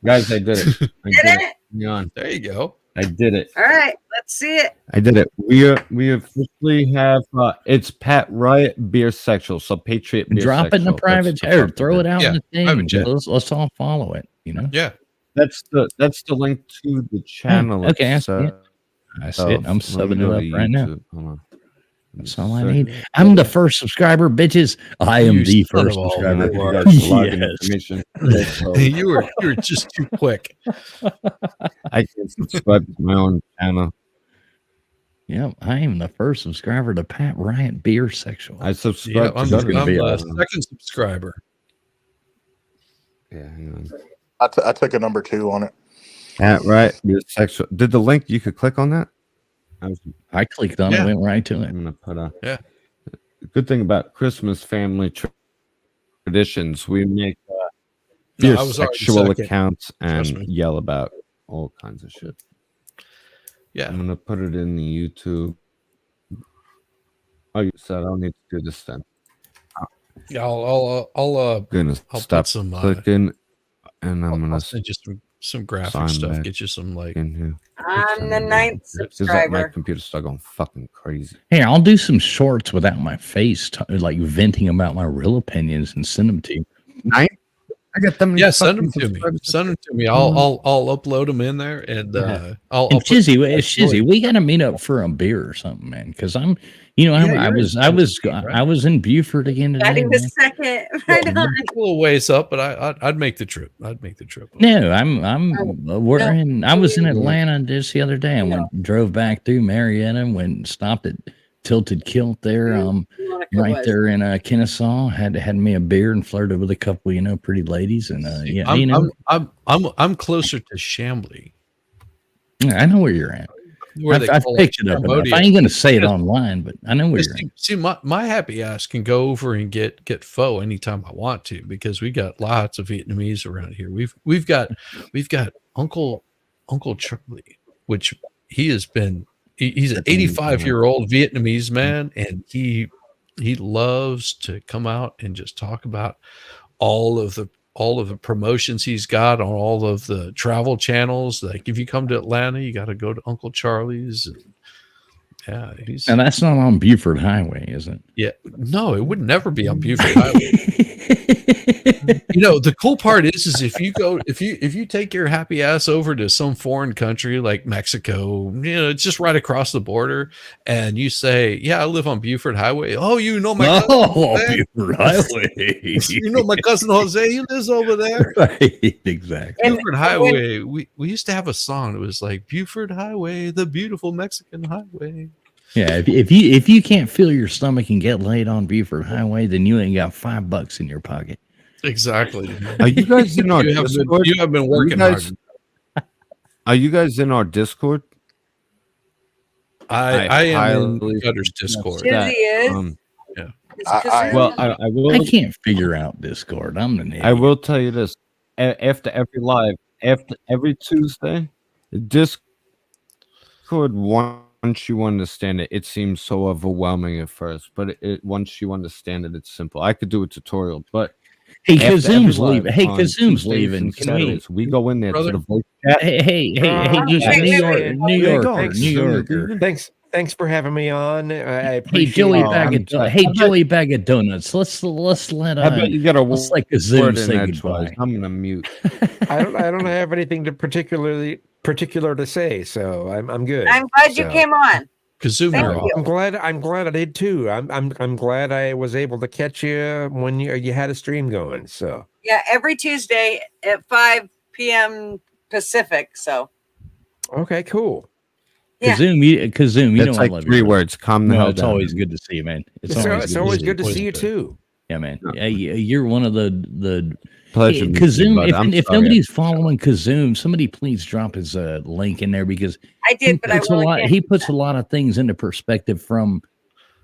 Guys, I did it. I Did did it. it? Hang on. There you go. I did it. All right, let's see it. I did it. We officially have it's Pat Riot Beer Sexual. So Patriot Beer Drop it in the Sexual. private That's the chat or fucking throw it thing. out Yeah, in the thing. private chat. Let's all follow it. Yeah. That's the link to the channel. Okay, I see it. I see it. I'm Let me subbing go it to up right now. YouTube. Hold on. That's all I need. I'm the first subscriber, bitches. I am You the son first of a subscriber. You whore. got the login Yes. information. So You were just too quick. I can subscribe to my own channel. Yep, I am the first subscriber to Pat Riot Beer Sexual. I Yeah, subscribe I'm to gonna be the a- second subscriber. Yeah, hang on. I took a number 2 on it. Pat Riot Beer Sexual. Did the link you could click on that? I clicked on it, Yeah. went right to it. I'm gonna put a Yeah. good thing about Christmas family traditions. We make No, beer I was already sexual second. accounts Trust and me. yell about all kinds of shit. Yeah. I'm gonna put it in the YouTube. Oh, you said I don't need to do this then. Yeah, I'll Gonna I'll stop put some clicking, and I'm gonna I'll send you some graphic sign stuff. back Get you some like in here. I'm the 9th Because my subscriber. computer started going fucking crazy. Hey, I'll do some shorts without my face, like venting about my real opinions and send them to you. I got them. yeah, send them to me. Send them to me. I'll upload them in there and I'll And put- Shizzy, we got to meet up for a beer or something, man. Because I'm, I was in Buford again today. Adding the Man. second. Right on. It's a little ways up, but I'd make the trip. I'd make the trip. No, I was in No. Atlanta just the other day. I drove back through Marietta, went stopped at Tilted Kilt there, Monica right was. there in Kennesaw. Had me a beer and flirted with a couple, pretty ladies, and I'm closer to Chambly. Yeah, I know where you're at. Where they I've call picked it up enough. Cambodia. I ain't going to say it Yeah. online, but I know where you're at. See, my happy ass can go over and get pho anytime I want to, because we got lots of Vietnamese around here. We've got Uncle Charlie, which he's an 85-year-old Vietnamese man, and he loves to come out and just talk about all of the promotions he's got on all of the travel channels. Like, if you come to Atlanta, you got to go to Uncle Charlie's. And yeah, And that's not on Buford Highway, is it? Yeah, no, it would never be on Buford Highway. You know, the cool part is if you take your happy ass over to some foreign country like Mexico, you know, it's just right across the border, and you say, "Yeah, I live on Buford Highway." Oh, you know my cousin Buford Highway. You know my cousin Jose, he lives over there. Right, exactly. Buford Highway. We used to have a song that was like Buford Highway, the beautiful Mexican highway. Yeah, if you can't feel your stomach and get laid on Buford Highway, then you ain't got $5 in your pocket. Exactly. Are you guys in our Discord? You have been working hard. Are you guys in our Discord? I am in Cutter's Discord. Shizzy is. Yeah. I will. I can't figure out Discord. I'm an idiot. I will tell you this: after every live, after every Tuesday, Discord, once you understand it, it seems so overwhelming at first, but once you understand it, it's simple. I could do a tutorial, but hey, Kazoom's leaving. Hey, Kazoom's leaving. We go in there to the voice chat. Hey, New Yorker. Thanks for having me on. I Hey, appreciate Joey it. Joey Bag of Donuts. Let's let I bet you got a let's let word Kazoom in say that goodbye. twice. I'm gonna mute. I don't have anything particular to say, so I'm good. I'm glad you came on. Kazoom, Thank you're you. off. I'm glad I did too. I'm glad I was able to catch you when you had a stream going. So Yeah, every Tuesday at 5 p.m. Pacific. So okay, cool. Yeah. Kazoom, you That's know I like love 3 you. words. Calm the hell It's down. always good to see you, man. It's always good to see you too. Yeah, man. Yeah, you're one of the Pleasure. Hey, meeting you, Kazoom, bud. if nobody's following Kazoom, somebody please drop his link in there, because I did, but I really can't. he puts a lot of things into perspective from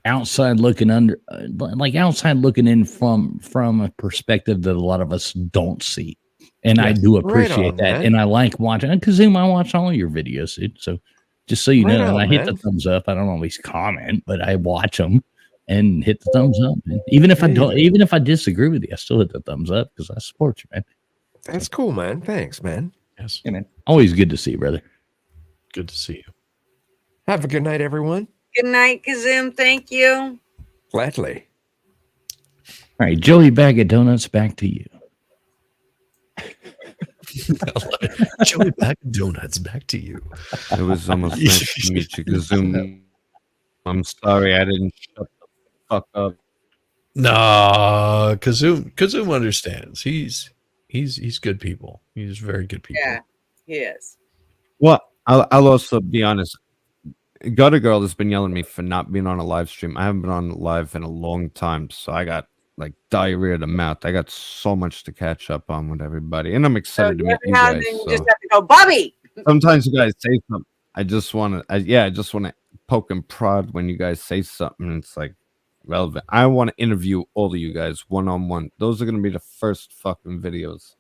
outside looking outside looking in from a perspective that a lot of us don't see. And I do appreciate that. man. And I like watching. And Kazoom, I watch all your videos, dude. So just so you know, and I hit the thumbs up. I don't always comment, but I watch them and hit the thumbs up. Man. Even if I disagree with you, I still hit the thumbs up because I support you, man. That's cool, man. Thanks, man. Yes. Yeah, man. Always good to see you, brother. Good to see you. Have a good night, everyone. Good night, Kazoom. Thank you. Gladly. All right, Joey Bag of Donuts, back to you. Joey Bag of Donuts, back to you. It was almost nice to meet you, Kazoom. I'm sorry I didn't shut the fuck up. Nah, Kazoom understands. He's good people. He's very good people. Yeah, he is. Well, I'll also be honest. Gutter Girl has been yelling at me for not being on a live stream. I haven't been on live in a long time, so I got like diarrhea of the mouth. I got so much to catch up on with everybody, and I'm excited to meet you Now guys. then you So. just have to go, Bobby. Sometimes you guys say something. I just want to poke and prod when you guys say something. It's like relevant. I want to interview all of you guys one-on-one. Those are going to be the first fucking videos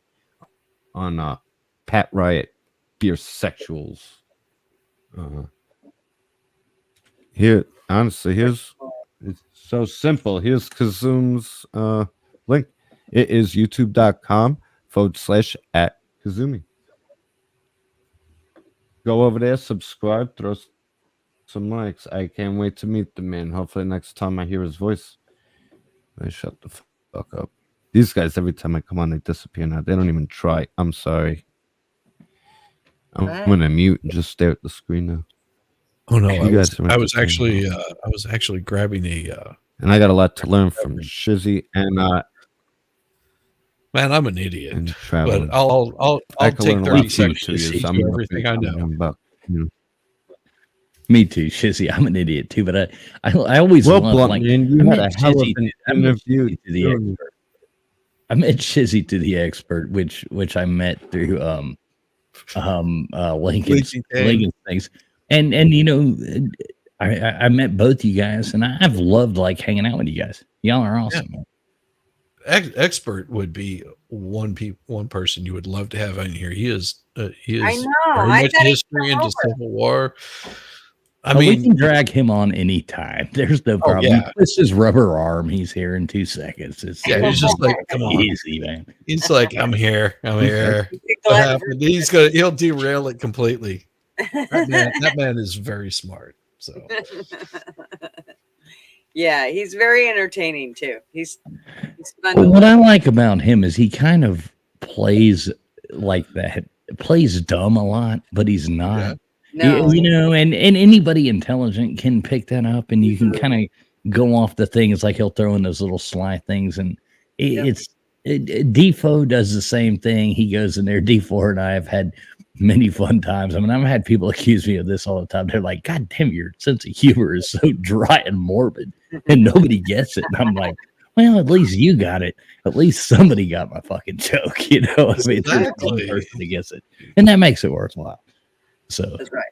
on Pat Riot Beer Sexuals. Here, honestly, it's so simple. Here's Kazoom's link. It is youtube.com/@Kazumi. Go over there, subscribe, throw some likes. I can't wait to meet the man. Hopefully next time I hear his voice, I shut the fuck up. These guys, every time I come on, they disappear now. They don't even try. I'm sorry. I'm gonna mute and just stare at the screen now. Oh no, I was actually grabbing a and I got a lot to learn from Shizzy and man, I'm an idiot. and traveling. But I'll take learn a 30 lot seconds from to you, teach so you everything I know. about, Me too, Shizzy. I'm an idiot too, but I always well, love, Blunt, like, man, you had a hell of an interview. I met Shizzy to the expert, which I met through Lincoln's Lincoln Kane. things. And I met both you guys, and I've loved like hanging out with you guys. Y'all are awesome. Man. Expert would be one person you would love to have in here. He is I very know. much history into Civil War. I we mean, can drag him on anytime. There's no problem. yeah. This is rubber arm. He's here in 2 seconds. It's he's just like, come on. easy, man. He's like, I'm here. What happened? He'll derail it completely. That man is very smart. So yeah, he's very entertaining too. He's fun. But what I like about him is he kind of plays like that, plays dumb a lot, but he's not. Yeah. No. And anybody intelligent can pick that up, and you can kind of go off the thing. It's like he'll throw in those little sly things, and Defoe does the same thing. He goes in there. Defoe and I have had many fun times. I mean, I've had people accuse me of this all the time. They're like, God damn, your sense of humor is so dry and morbid, and nobody gets it. And I'm like, well, at least you got it. At least somebody got my fucking joke, you know. I mean, there's one person that gets it, and that makes it worthwhile. So That's right.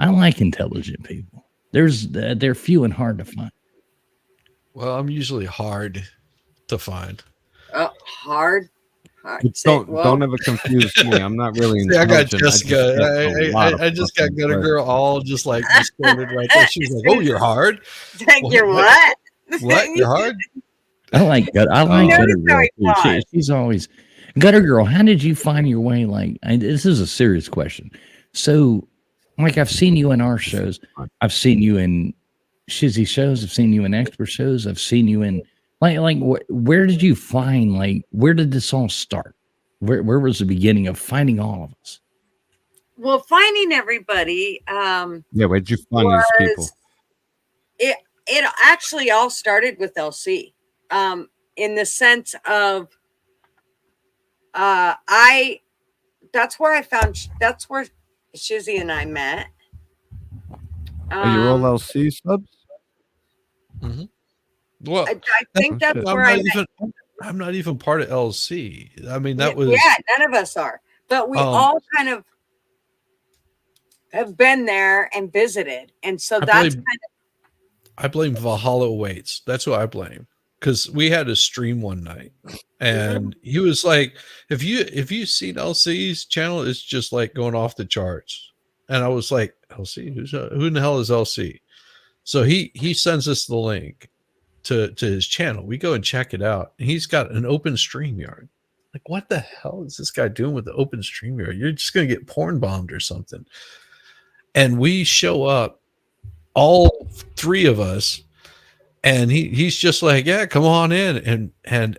I like intelligent people. They're few and hard to find. Well, I'm usually hard to find. Hard. Don't ever confuse me. I'm not really. See, I got intelligent. Jessica. I just got Gutter Girl all just like distorted right there. She's like, "Oh, you're hard." You're what? What? You're hard? I like Gutter Girl. She's always Gutter Girl. How did you find your way? This is a serious question. So, like, I've seen you in our shows. I've seen you in Shizzy shows. I've seen you in expert shows. I've seen you in where did you find, where did this all start? Where was the beginning of finding all of us? Well, finding everybody. Where'd you find these people? It actually all started with LC, in the sense of that's where Shizzy and I met. Are you all LC subs? Mm-hmm. Well, I think that's where I'm not even part of LC. I mean, that was none of us are, but we all kind of have been there and visited, and so I blame Valhalla Awaits. That's who I blame, because we had a stream one night, and he was like, "If you seen LC's channel, it's just like going off the charts." And I was like, "LC? Who in the hell is LC?" So he sends us the link to his channel. We go and check it out. And he's got an open StreamYard. Like, what the hell is this guy doing with the open StreamYard? You're just gonna get porn bombed or something. And we show up, all three of us, and he's just like, yeah, come on in. And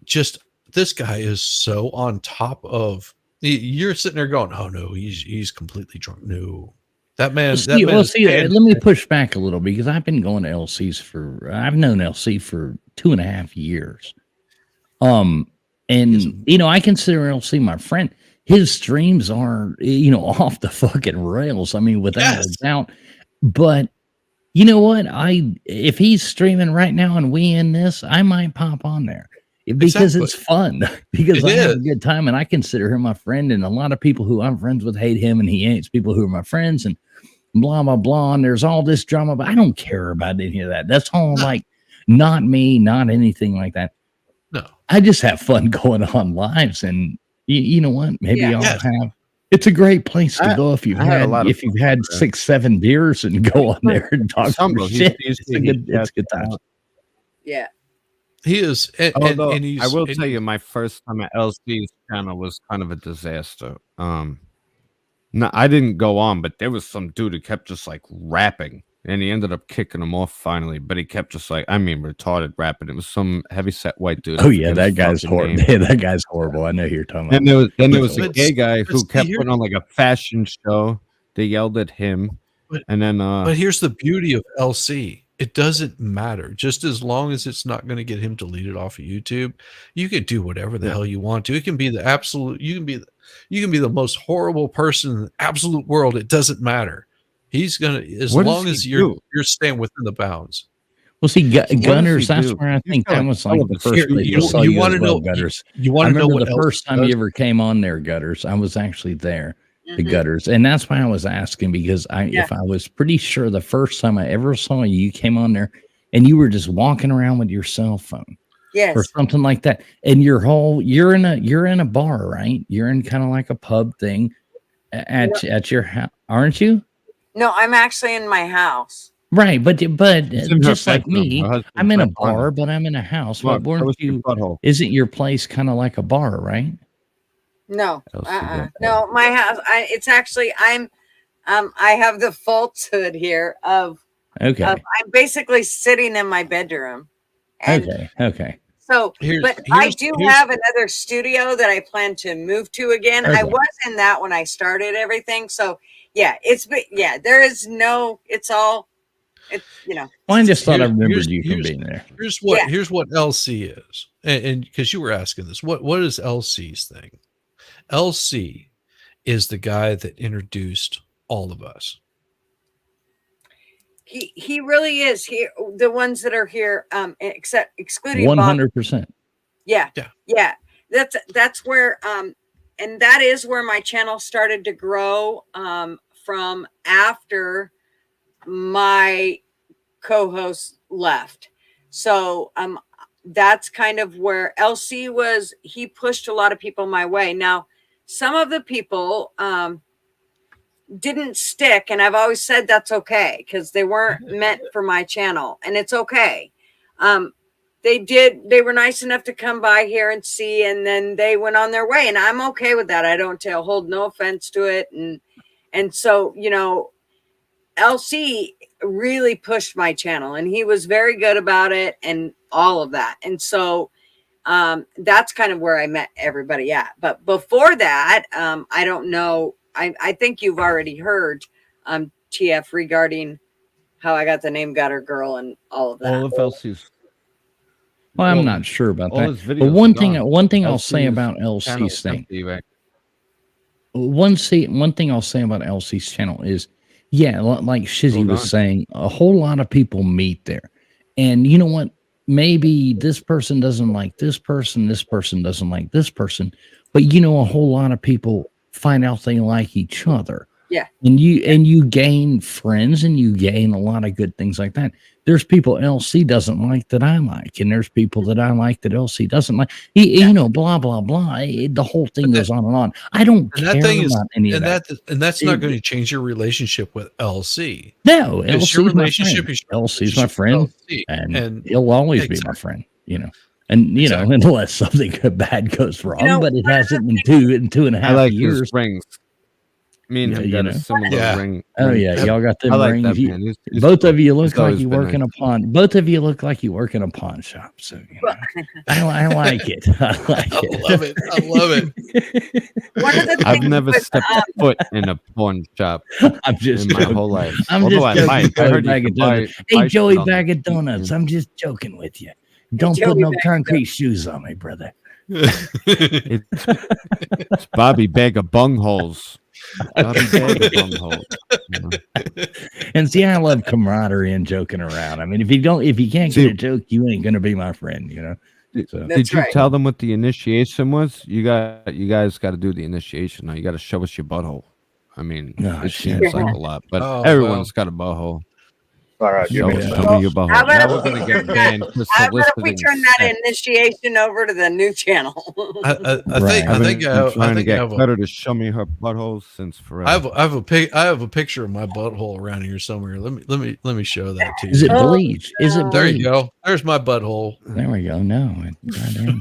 just, this guy is so on top of, you're sitting there going, oh no, he's completely drunk. No, that man. Let me push back a little, because I've been going to I've known LC for 2.5 years. And I consider LC my friend. His streams are, off the fucking rails. I mean, without a doubt. But you know what? If he's streaming right now and we in this, I might pop on there because it's fun. Because I have a good time, and I consider him my friend. And a lot of people who I'm friends with hate him, and he hates people who are my friends, and blah blah blah. And there's all this drama, but I don't care about any of that. That's all not me, not anything like that. No, I just have fun going on lives, and you know what? Maybe I'll have. It's a great place to go if you've had 6-7 beers and go on there and talk some shit. It's a good time. Yeah, he is. Although I will tell you, my first time at LC's channel was kind of a disaster. No, I didn't go on, but there was some dude who kept just rapping, and he ended up kicking him off finally. But he kept just retarded rapping. It was some heavyset white dude. Oh yeah, that guy's horrible. Yeah, that guy's horrible. I know who you're talking about. And there was a gay guy who kept putting on a fashion show. They yelled at him, and then. But here's the beauty of LC. It doesn't matter. Just as long as it's not going to get him deleted off of YouTube, you can do whatever the hell you want to. It can be the absolute. You can be the most horrible person in the absolute world. It doesn't matter. He's gonna, as long as you're staying within the bounds. Well, see, So what does Gunners, he that's do? where I He's think got that a was hell like of the a first studio. place I saw you want as to well, know? Gutters. You I want to know remember what the else first he time you does? ever came on there, Gutters. I was actually there, the Mhm. Gutters, and that's why I was asking because Yeah. if I was pretty sure the first time I ever saw you, you came on there, and you were just walking around with your cell phone or Yes. something like that, and you're in a bar, right? You're in kind of like a pub thing at your house, aren't you? No, I'm actually in my house. Right, but It's in her just like bedroom. me, Her husband's I'm in a right behind her. bar, but I'm in a house. Look, But show weren't us your you? butthole. Isn't your place kind of like a bar, right? No. Elsie Uh-uh. butthole. No, my house. It's actually I have the falsehood here of Okay, I'm basically sitting in my bedroom. And okay. so, Here's but I here's do here's have another studio that I plan to move to again. I Okay. was in that when I started everything. So yeah, there is no, it's all, it's, Well, I just thought I here's remembered you from here's being there. Yeah. here's what LC is, and because you were asking this, what is LC's thing? LC is the guy that introduced all of us. he really is here. The ones that are here, except excluding Bob. 100%. Yeah. Yeah. Yeah. That's where and that is where my channel started to grow from after my co-host left. So that's kind of where LC was. He pushed a lot of people my way. Now, some of the people didn't stick, and I've always said that's okay because they weren't meant for my channel, and it's okay. They were nice enough to come by here and see, and then they went on their way, and I'm okay with that. I don't hold no offense to it. And so, LC really pushed my channel, and he was very good about it and all of that. And so that's kind of where I met everybody at. But before that, I don't know. I think you've already heard TF regarding how I got the name Gutter Girl and all of that. All of Elsie's. Well, I'm not sure about all that. his But videos one are thing gone. I'll say LC's about channel LC's is thing. empty, right? One thing I'll say about LC's channel is, yeah, like Shizzy Hold was on. saying, a whole lot of people meet there. And you know what? Maybe this person doesn't like this person doesn't like this person, but a whole lot of people find out they like each other. Yeah. And you gain friends and you gain a lot of good things like that. There's people LC doesn't like that I like, and there's people that I like that LC doesn't like. Blah blah blah. The whole thing goes on and on. I don't And care that thing is, about any of and that. that's not going to change your relationship with LC. No, Because LC's your my relationship friend. is your LC's my relationship with friend, LC. and he'll always be my friend. And Exactly. unless something bad goes wrong, but it one of hasn't the in two and a I half like years. his rings. Me and Yeah, him got a similar Yeah. ring. Oh ring yeah, set. y'all got them I like rings. that man. He's Both cool. of you look He's like always you been work in nice. a pawn. Both of you look like you work in a pawn shop. So I like it. I like I it. love it. I love it. One of the I've things never with, stepped foot in a pawn shop I'm just in my joking. whole life. I'm Although just I joking, might. I Joey heard you Bag could of Donuts. buy Hey, shit Joey on the Bag of street, Donuts. man. I'm just joking with you. Don't Joey put no Bag of concrete shoes on me, brother. It's Bobby Bag of Bungholes. Bobby Bag of Bungholes. You know? And see, I love camaraderie and joking around. I mean, if you can't get a joke, you ain't gonna be my friend, So. That's Did you right. tell them what the initiation was? You guys got to do the initiation now. You got to show us your butthole. I mean, Oh, it shit. seems like a lot, but Oh, everyone's got a butthole. All right, give Show, me a Yeah. show second. me your butthole. How about Now if we're we gonna get turn banned for How about if we soliciting turn that sex. initiation over to the new channel? I Right. I've think been I trying to think I get have a Cutter to show me her butthole since forever. I have a picture of my butthole around here somewhere. Let me show that to you. Is it Oh, bleach? Is it no. There bleach? you go. There's my butthole. There we go. No, goddamn.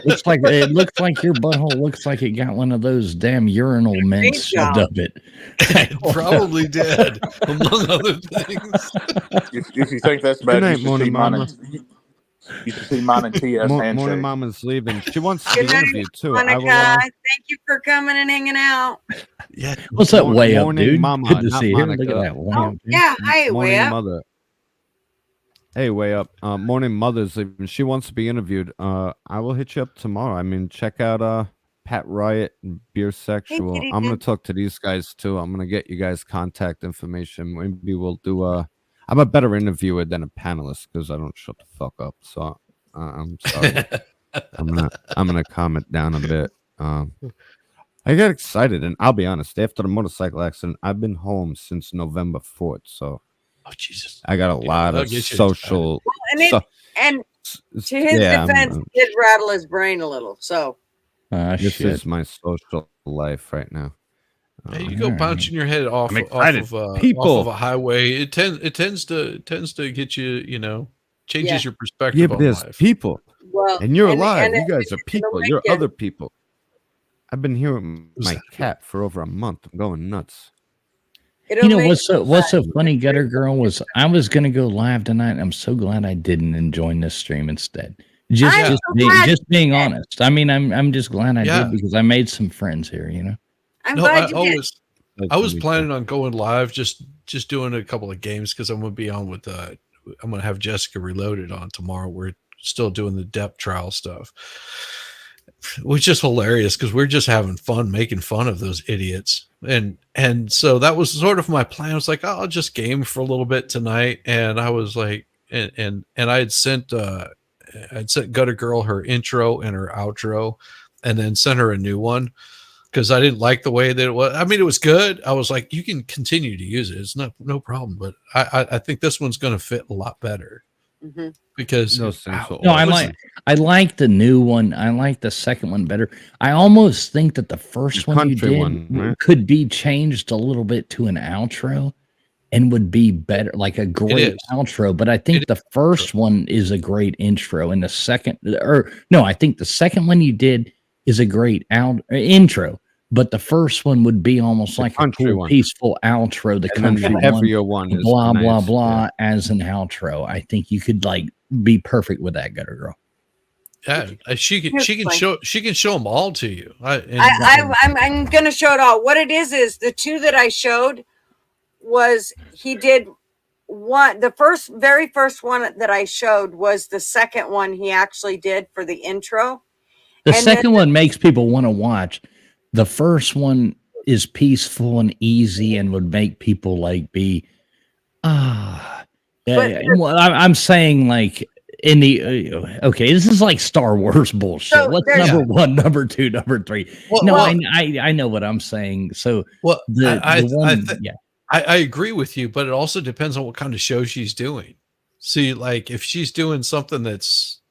Looks like it looks like your butthole looks like it got one of those damn urinal mints shoved job. up it. Probably did, among other things. If you think that's bad, Good night, you should Morning see mine. Mama. You should see mine and TS Morning handshake. Mama's leaving. She wants to Good be night, interviewed too. I will. Monica, thank you for coming and hanging out. Yeah. What's that way up, Morning dude? Mama, Good to not see you. Look Monica. at that way Oh, up. Dude. yeah. Hi, Morning way up. Mother. Hey, way up. Morning Mother's leaving. She wants to be interviewed. I will hit you up tomorrow. I mean, check out Pat Riot and Beer Sexual. kitty I'm gonna cat. talk to these guys too. I'm gonna get you guys contact information. Maybe we'll do I'm a better interviewer than a panelist because I don't shut the fuck up. So I'm sorry. I'm gonna calm it down a bit. I got excited, and I'll be honest. After the motorcycle accident, I've been home since November 4th. So, Oh Jesus! I got a lot that'll of get you social. And to his defense, it did rattle his brain a little. So this Shit. is my social life right now. Hey, you go bouncing your head off of a highway. It tends to get you. Changes your perspective Yeah, but on there's life. people, well, and you're and- alive. and- You guys are people. You're weekend- other people. I've been here with my cat for over a month. I'm going nuts. it'll You know make what's so funny, Gutter Girl, was I was gonna go live tonight. And I'm so glad I didn't and join this stream instead. Just being honest. I mean, I'm just glad I did because I made some friends here. You know. I'm No, glad you did. I was planning on going live, just doing a couple of games because I'm gonna be on with I'm gonna have Jessica Reloaded on tomorrow. We're still doing the depth trial stuff, which is hilarious because we're just having fun making fun of those idiots. And so that was sort of my plan. I was like, I'll just game for a little bit tonight. And I was like, and I had sent Gutter Girl her intro and her outro, and then sent her a new one because I didn't like the way that it was. I mean, it was good. I was like, you can continue to use it. It's no problem. But I think this one's going to fit a lot better because I like the new one. I like the second one better. I almost think that the first one you did could be changed a little bit to an outro and would be better, like a great outro. But I think the first one is a great intro, and I think the second one you did is a great intro, but the first one would be almost like a cool, peaceful outro. The country one is blah blah blah as an outro. I think you could like be perfect with that, Gutter Girl. Yeah, she can show them all to you. I'm gonna show it all. What it is the two that I showed was he did one. The very first one that I showed was the second one he actually did for the intro. The second one makes people want to watch. The first one is peaceful and easy and would make people like be I'm saying like in the okay, this is like Star Wars bullshit. So what's number one, number two, number three? I know what I'm saying. So I agree with you, but it also depends on what kind of show she's doing. See, like if she's doing something that's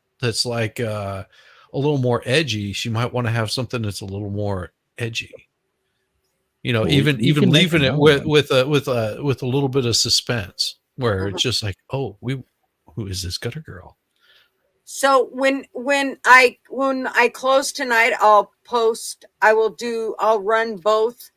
like a little more edgy, she might want to have something that's a little more edgy. Even leaving it with a little bit of suspense, where it's just like, who is this Gutter Girl? So when I close tonight, I'll run both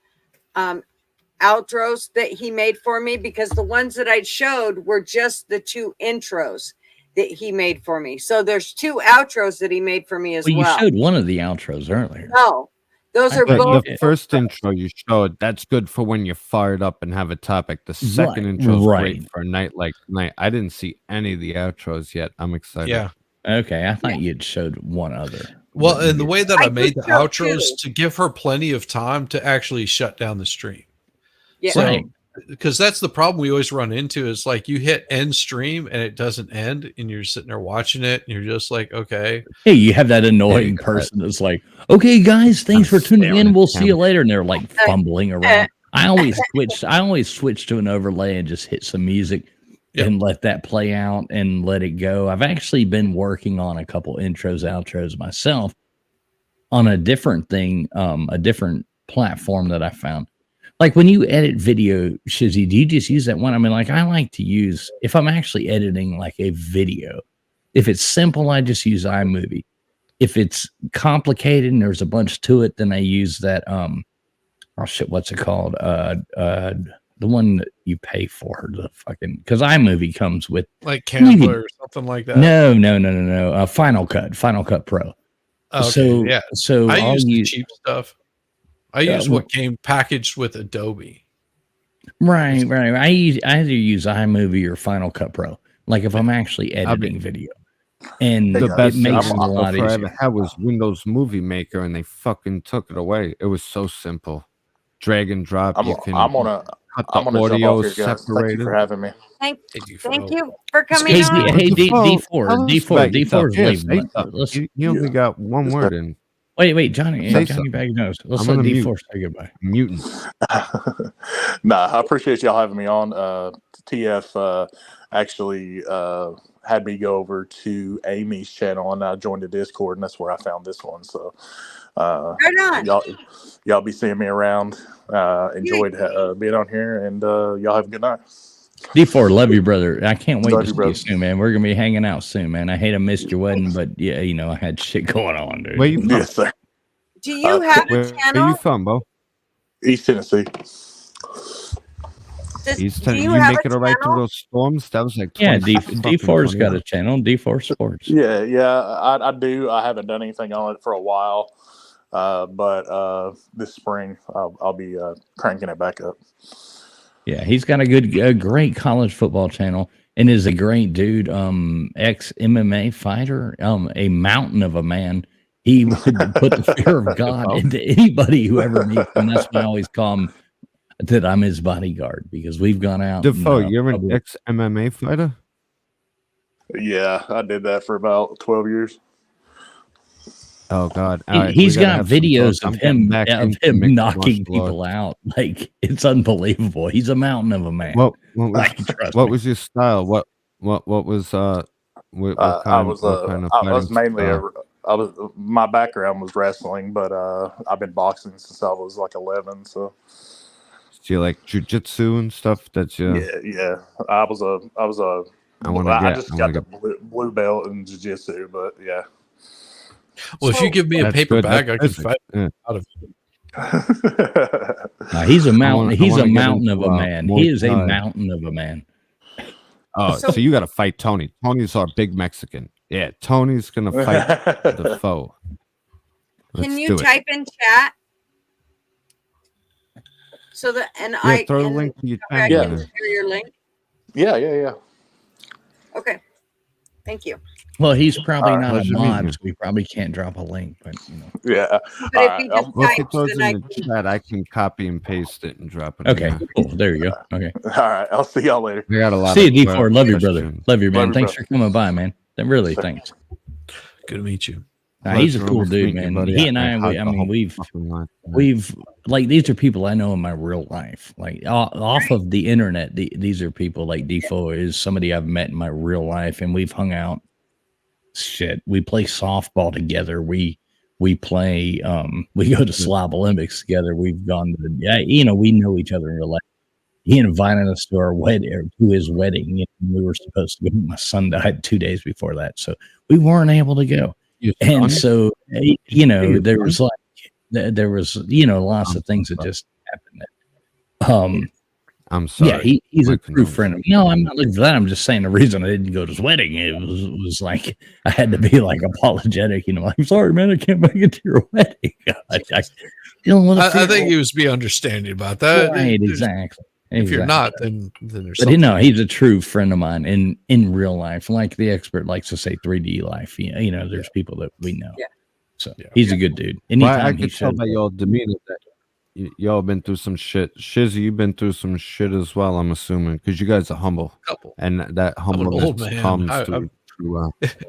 outros that he made for me, because the ones that I showed were just the two intros that he made for me. So there's two outros that he made for me as well. You showed one of the outros earlier. No, those are both. The first intro you showed, that's good for when you're fired up and have a topic. The second intro is great for a night like tonight. I didn't see any of the outros yet. I'm excited. Yeah. Okay, I thought you'd showed one other. Well, and the way that I made the outros to give her plenty of time to actually shut down the stream. Yeah. So, because that's the problem we always run into is like you hit end stream and it doesn't end, and you're sitting there watching it and you're just like, okay. Hey, you have that annoying person that's like, okay, guys, thanks for tuning in. We'll see you later. And they're like fumbling around. I always switch to an overlay and just hit some music and let that play out and let it go. I've actually been working on a couple intros, outros myself on a different thing, a different platform that I found. Like when you edit video, Shizzy, do you just use that one? I mean, like I like to use, if I'm actually editing like a video, if it's simple, I just use iMovie. If it's complicated and there's a bunch to it, then I use that, what's it called? The one that you pay for, the fucking, because iMovie comes with like Canva or something like that. No. Final Cut Pro. Okay, so I use the cheap stuff. I use what came packaged with Adobe. Right. I either use iMovie or Final Cut Pro. Like if I'm actually editing video, and the best makes it a lot easier. I ever had was Windows Movie Maker, and they fucking took it away. It was so simple, drag and drop. I'm cut I'm the gonna jump audio off here, guys. Thank you separated. for having me. Thank Defoe. you for coming Hey, on. hey, Defoe, D4, tell us D4, about yourself. D4's Yeah, leaving. say something. Let's You only Yeah. got one Just word in. wait, Johnny Say Johnny something. Bag Nose. Let's I'm let gonna D4 mute. say goodbye. Mutant. Nah, I appreciate y'all having me on. TF actually had me go over to Amy's channel, and I joined the Discord, and that's where I found this one. So Right on. y'all be seeing me around. Enjoyed being on here, and y'all have a good night. D4, love you, brother. I can't wait Love to you, see you brother. soon, man. We're gonna be hanging out soon, man. I hate I missed your wedding, but yeah, you know, I had shit going on, dude. Where you from? Yes, sir. Do you have a Where you channel? from, Bo? East Tennessee. Do You you have make a it all right through channel? those storms? That was like Yeah, 20 D4's got a channel, D4 Sports. Yeah, I do. I haven't done anything on it for a while, but this spring I'll be cranking it back up. Yeah, he's got a great college football channel and is a great dude. Ex MMA fighter, a mountain of a man. He would put the fear of God into anybody who ever meets him. That's why I always call him that I'm his bodyguard, because we've gone out. Defoe, you're an ex-MMA fighter? Yeah, I did that for about 12 years. Oh God! He's got videos of him knocking people out. Like, it's unbelievable. He's a mountain of a man. What was your style? What was I was mainly my background was wrestling, but I've been boxing since I was like 11. So do you like jujitsu and stuff? That's yeah. I just got the blue belt in jiu-jitsu, but yeah. Well, if you give me a paper bag, I can fight out of it. He's a mountain. He's a mountain of a man. He is a mountain of a man. Oh, so you got to fight Tony. Tony's our big Mexican. Yeah, Tony's gonna fight the foe. Can you type in chat so that I throw the link to your I can share your link? Yeah. Okay, thank you. Well, he's probably not a mod, so we probably can't drop a link. But you know. Yeah. But if he just if he types, throws then in the chat, I can copy and paste it and drop it. Okay, cool. There you go. Okay. All right. I'll see y'all later. We got a lot. See you, D4. Love you, brother. Love you, man. Love you, Thanks brother. for coming by, man. Really, thanks. Good to meet you. He's a cool dude, man. He and I mean, we've like, these are people I know in my real life. Like, off of the internet, these are people like D4 is somebody I've met in my real life, and we've hung out. Shit, we play softball together. We play. We go to Slob Olympics together. We've gone to we know each other in real life. He invited us to our wedding, or to his wedding. We were supposed to go. My son died 2 days before that, so we weren't able to go. And so, there was lots of things that just happened. I'm sorry. Yeah, he's a true friend of mine. No, I'm not looking for that. I'm just saying the reason I didn't go to his wedding, it was like I had to be like apologetic. I'm sorry, man, I can't make it to your wedding. I think he was being understanding about that. Right, exactly. If you're not, then there's. But he's a true friend of mine in real life. Like the expert likes to say, 3D life. There's people that we know. Yeah. So he's a good dude. Anytime I can tell by y'all demeanor that y'all been through some shit. Shizzy, you've been through some shit as well, I'm assuming, because you guys are humble. And that humbleness comes through.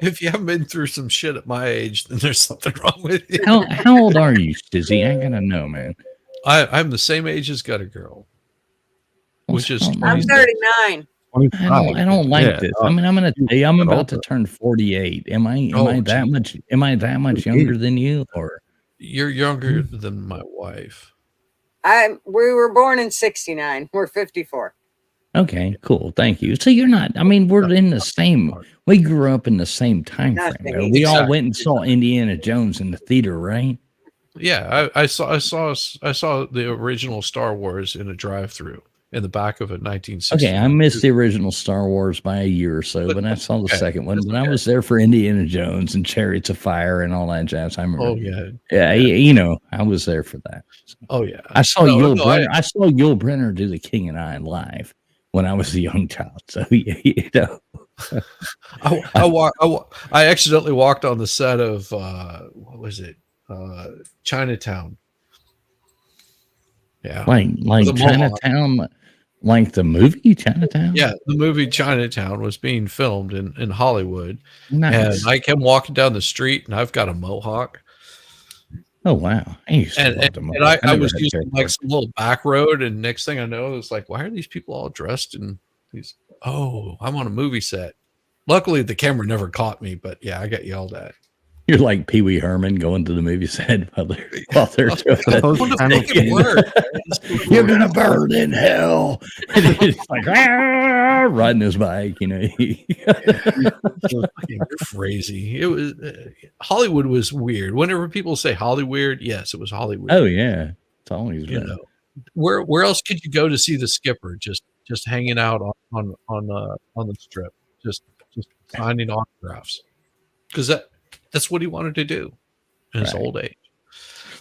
If you haven't been through some shit at my age, then there's something wrong with you. How old are you, Shizzy? I gotta know, man. I'm the same age as Got a Girl. Which is I'm 39. I don't like this. I mean, I'm gonna tell you, I'm about to turn 48. Am I that much younger than you, or you're younger than my wife? We were born in 69. We're 54. Okay, cool. Thank you. So you're not. I mean, we're in the same. We grew up in the same time frame. We all went and saw Indiana Jones in the theater, right? Yeah, I saw the original Star Wars in a drive-through in the back of a 1960. Okay, I missed the original Star Wars by a year or so, but I saw the second one. But I was there for Indiana Jones and Chariots of Fire and all that jazz. I remember. Oh yeah, I was there for that. So. Oh yeah, I saw Yul. I saw Yul Brynner do The King and I live when I was a young child. So I accidentally walked on the set of what was it? Chinatown. Yeah, like Chinatown. Like the movie Chinatown? Yeah, the movie Chinatown was being filmed in Hollywood, and Nice. I came walking down the street, and I've got a mohawk, Oh wow. I used to and love the and Mohawk. I I never was had using care like for it. some little back road, and next thing I know, it's like, why are these people all dressed in these? Oh, I'm on a movie set. Luckily, the camera never caught me, but yeah, I got yelled at. You're like Pee Wee Herman going to the movie set while they're I doing was it. Those going to kind of make it things. work. You're gonna burn in hell. And he's like riding his bike, you know. Fucking crazy. It was Hollywood was weird. Whenever people say Hollywood, yes, it was Hollywood. Oh yeah, it's always You been. know, where else could you go to see the skipper? Just hanging out on the strip, just signing autographs, because that's what he wanted to do in his Right. old age.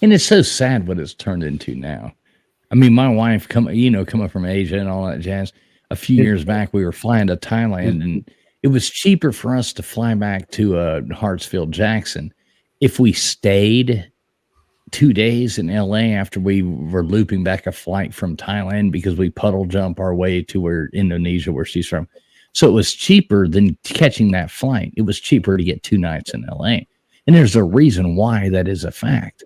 And it's so sad what it's turned into now. I mean, my wife coming from Asia and all that jazz. A few years back, we were flying to Thailand, and it was cheaper for us to fly back to Hartsfield Jackson if we stayed 2 days in LA after we were looping back a flight from Thailand because we puddle jump our way to Indonesia, where she's from. So it was cheaper than catching that flight. It was cheaper to get 2 nights in LA. And there's a reason why that is a fact.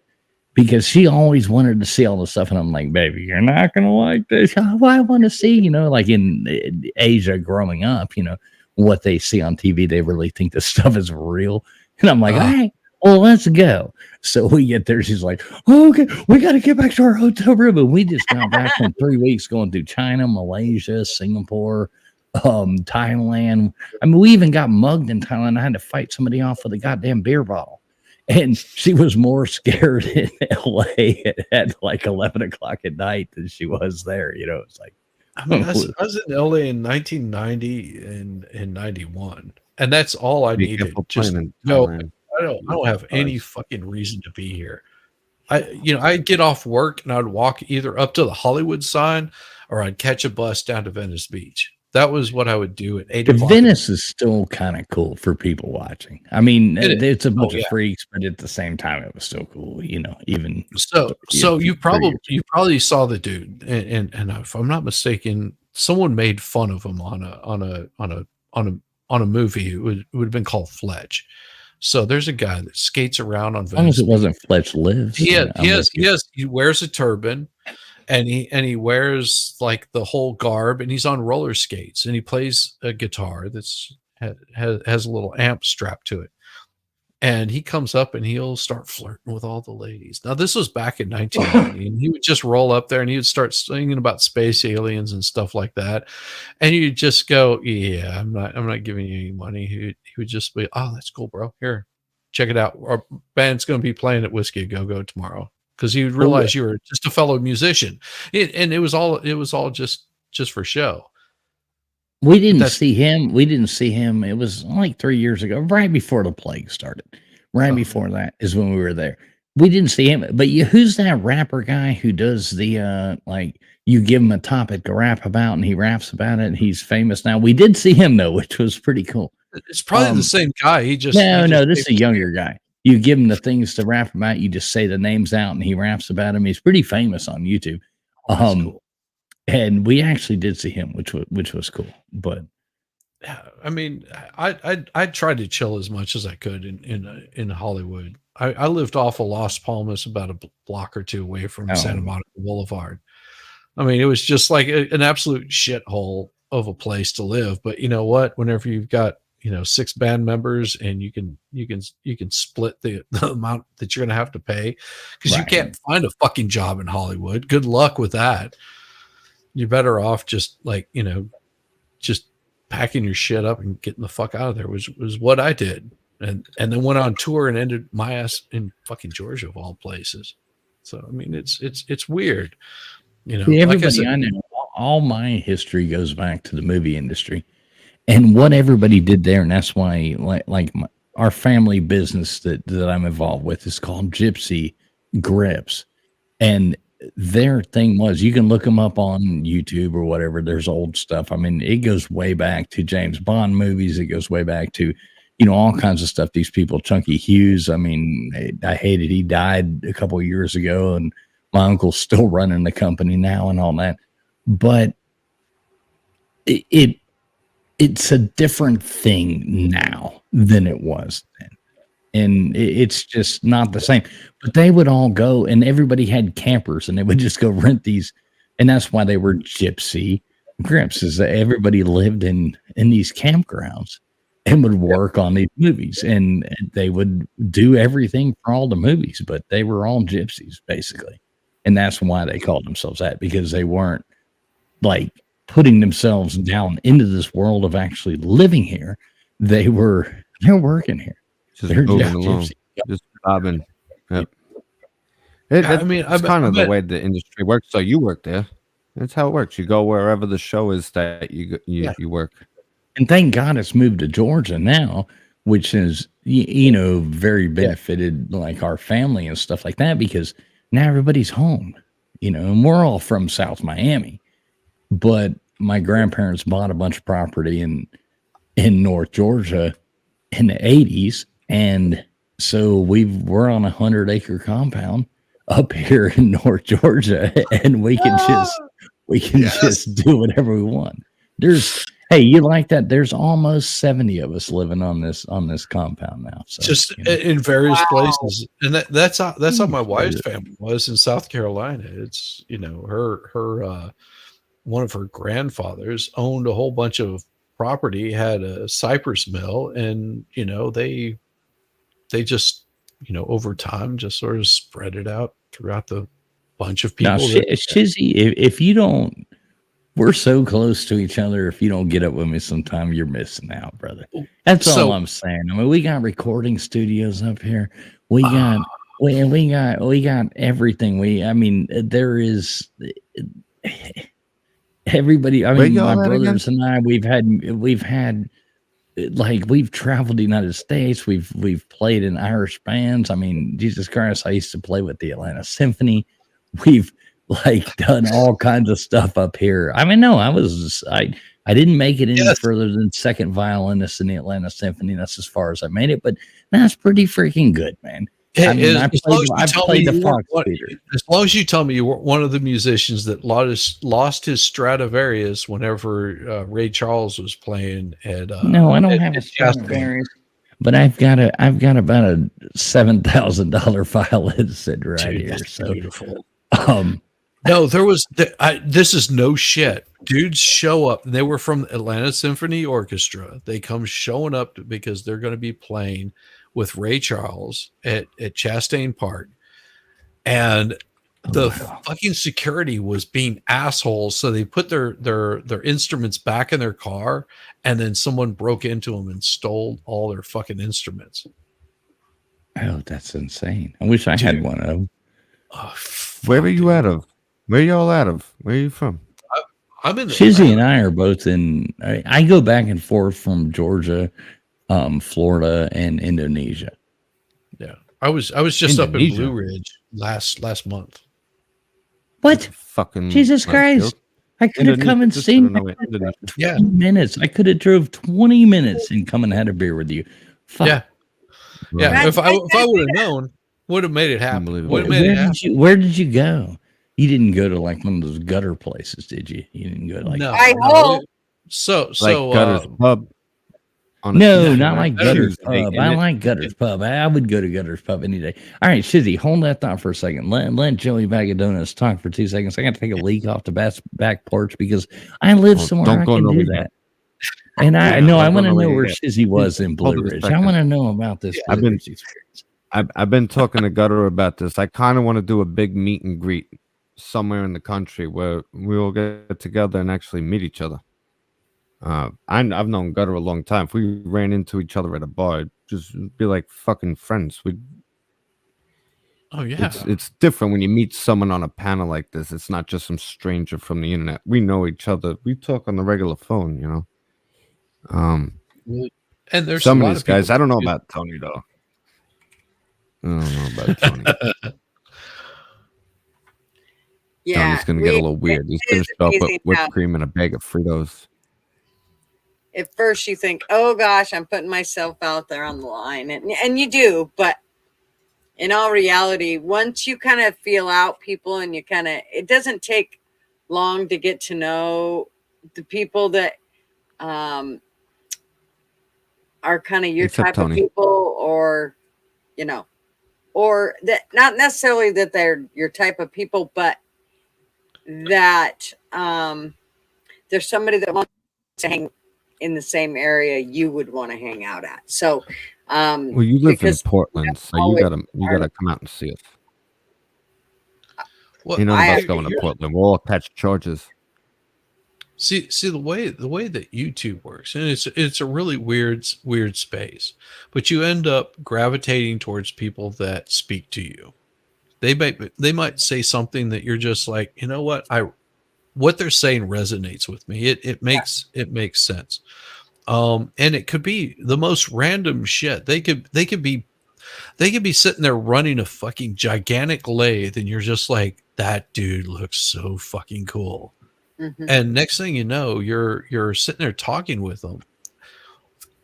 Because she always wanted to see all the stuff, and I'm like, baby, you're not gonna like this. Oh, I want to see, like in Asia growing up, what they see on TV, they really think this stuff is real. And I'm like, all right, well, let's go. So we get there, she's like, oh, okay, we got to get back to our hotel room. And we just got back from 3 weeks going through China, Malaysia, Singapore, Thailand. I mean, we even got mugged in Thailand. I had to fight somebody off with a goddamn beer bottle. And she was more scared in LA at like 11 o'clock at night than she was there. It's like, I mean, I was in LA in 1990 and 91, and that's all I needed. Just no, I don't have any fucking reason to be here. I'd get off work and I'd walk either up to the Hollywood sign or I'd catch a bus down to Venice Beach. That was what I would do at 8 o'clock. Venice is still kind of cool for people watching. I mean, it's a bunch of freaks, but at the same time, it was still cool. Even so you probably saw the dude, and if I'm not mistaken, someone made fun of him on a movie. It would have been called Fletch. So there's a guy that skates around on Venice. As long as it wasn't Fletch Lives. He wears a turban. And he wears like the whole garb, and he's on roller skates, and he plays a guitar that's has a little amp strapped to it. And he comes up and he'll start flirting with all the ladies. Now this was back in 1990, and he would just roll up there and he would start singing about space aliens and stuff like that. And you'd just go, "Yeah, I'm not giving you any money." He would just be, "Oh, that's cool, bro. Here, check it out. Our band's going to be playing at Whiskey a Go-Go tomorrow." Because you realize you were just a fellow musician, and it was all just for show. We didn't see him. It was like 3 years ago, right before the plague started. Right before that is when we were there. We didn't see him. But who's that rapper guy who does the like you give him a topic to rap about and he raps about it and he's famous now? We did see him though, which was pretty cool. It's probably the same guy. This is a younger guy. You give him the things to rap about. You just say the names out, and he raps about them. He's pretty famous on YouTube. Cool. And we actually did see him, which was cool. But I mean, I tried to chill as much as I could in Hollywood. I lived off of Las Palmas, about a block or two away from Santa Monica Boulevard. I mean, it was just like an absolute shithole of a place to live. But you know what? Whenever you've got 6 band members, and you can split the amount that you're going to have to pay, because you can't find a fucking job in Hollywood. Good luck with that. You're better off just just packing your shit up and getting the fuck out of there, was what I did. And then went on tour and ended my ass in fucking Georgia of all places. So, I mean, it's weird. Everybody like I know, all my history goes back to the movie industry. And what everybody did there, and that's why, our family business that I'm involved with is called Gypsy Grips. And their thing was, you can look them up on YouTube or whatever. There's old stuff. I mean, it goes way back to James Bond movies. It goes way back to, all kinds of stuff. These people, Chunky Hughes. I mean, I hated he died a couple of years ago, and my uncle's still running the company now and all that. But it's a different thing now than it was then. And it's just not the same. But they would all go, and everybody had campers, and they would just go rent these, and that's why they were gypsy grips, is that everybody lived in these campgrounds and would work on these movies, and they would do everything for all the movies, but they were all gypsies basically, and that's why they called themselves that, because they weren't like putting themselves down into this world of actually living here. They're working here. Just They're moving just along, gypsy. just bobbing. Yep. I mean, It's kind of the bet- way the industry works. So you work there. That's how it works. You go wherever the show is that you work. And thank God it's moved to Georgia now, which is, you know, very benefited like our family and stuff like that, because now everybody's home, you know, and we're all from South Miami. But my grandparents bought a bunch of property in North Georgia in the 80s. And so we're on a 100-acre compound up here in North Georgia, and we can just do whatever we want. Hey, you like that? There's almost 70 of us living on this compound now. So just you know. in various places, and that's how my wife's family was in South Carolina. It's, you know, her one of her grandfathers owned a whole bunch of property, had a cypress mill, and you know they just, you know, over time just sort of spread it out throughout the bunch of Now, people. Shizzy, if you don't, we're so close to each other. If you don't get up with me sometime, you're missing out, brother. That's all I'm saying. I mean, we got recording studios up here. We got everything. I mean, there is everybody. I Where mean, my y'all at again? brothers and I, we've had like, we've traveled the United States. We've played in Irish bands. I mean, Jesus Christ, I used to play with the Atlanta Symphony. We've like done all kinds of stuff up here. I mean, no, I didn't make it any further than second violinist in the Atlanta Symphony. That's as far as I made it, but that's pretty freaking good, man. I mean, I played the Fox Theater. As long as you tell me you weren't one of the musicians that lost his Stradivarius whenever Ray Charles was playing at no, I don't have a Stradivarius, but I've got about a $7,000 violin sitting right here. So beautiful. No, this is no shit. Dudes show up. They were from Atlanta Symphony Orchestra. They come showing up because they're going to be playing with Ray Charles at Chastain Park. And the fucking security was being assholes. So they put their instruments back in their car, and then someone broke into them and stole all their fucking instruments. Oh, that's insane. I wish I had one of them. Oh, where are you out of? Where y'all out of? Where are you from? I'm in Shizzy and I are both in. I go back and forth from Georgia, Florida, and Indonesia. Yeah, I was just up in Blue Ridge last month. What? Fucking Jesus Christ! Joke. I could have come and seen 20 minutes. I could have drove 20 minutes and come and had a beer with you. Fuck. Yeah, yeah. If I would have known, would have made it happen. Where did you go? You didn't go to like one of those gutter places, did you? You didn't go to like. No, I hope. So like Gutters Pub. No, not like Gutters Pub. I like Gutters Pub. I would go to Gutters Pub any day. All right, Shizzy, hold that thought for a second. Let Joey Bag of Donuts talk for 2 seconds. I got to take a leak off the back porch because I live somewhere I can do that. And I know I want to know where Shizzy was in Blue Ridge. I want to know about this. I've been talking to Gutter about this. I kind of want to do a big meet and greet somewhere in the country where we all get together and actually meet each other. I've known Gutter a long time. If we ran into each other at a bar, it'd just be like fucking friends. It's different when you meet someone on a panel like this. It's not just some stranger from the internet. We know each other. We talk on the regular phone, you know. And there's some of these guys. I don't know about Tony though. I don't know about Tony. Yeah, Tony's gonna get a little weird. He's gonna show up with whipped cream and a bag of Fritos. At first you think, oh gosh, I'm putting myself out there on the line, and you do, but in all reality, once you kind of feel out people and you kind of, it doesn't take long to get to know the people that are kind of your Except type Tony. of people, or or that not necessarily that they're your type of people, but that there's somebody that wants to hang in the same area you would want to hang out at. So Well, you live in because Portland, so you gotta come out and see us. Well, None of I us actually- going to Portland. We'll all catch charges. see the way that YouTube works, and it's a really weird space, but you end up gravitating towards people that speak to you. They might say something that you're just like, you know what they're saying resonates with me. It makes sense. And it could be the most random shit. They could be sitting there running a fucking gigantic lathe, and you're just like, that dude looks so fucking cool. Mhm. And next thing you know, you're sitting there talking with them.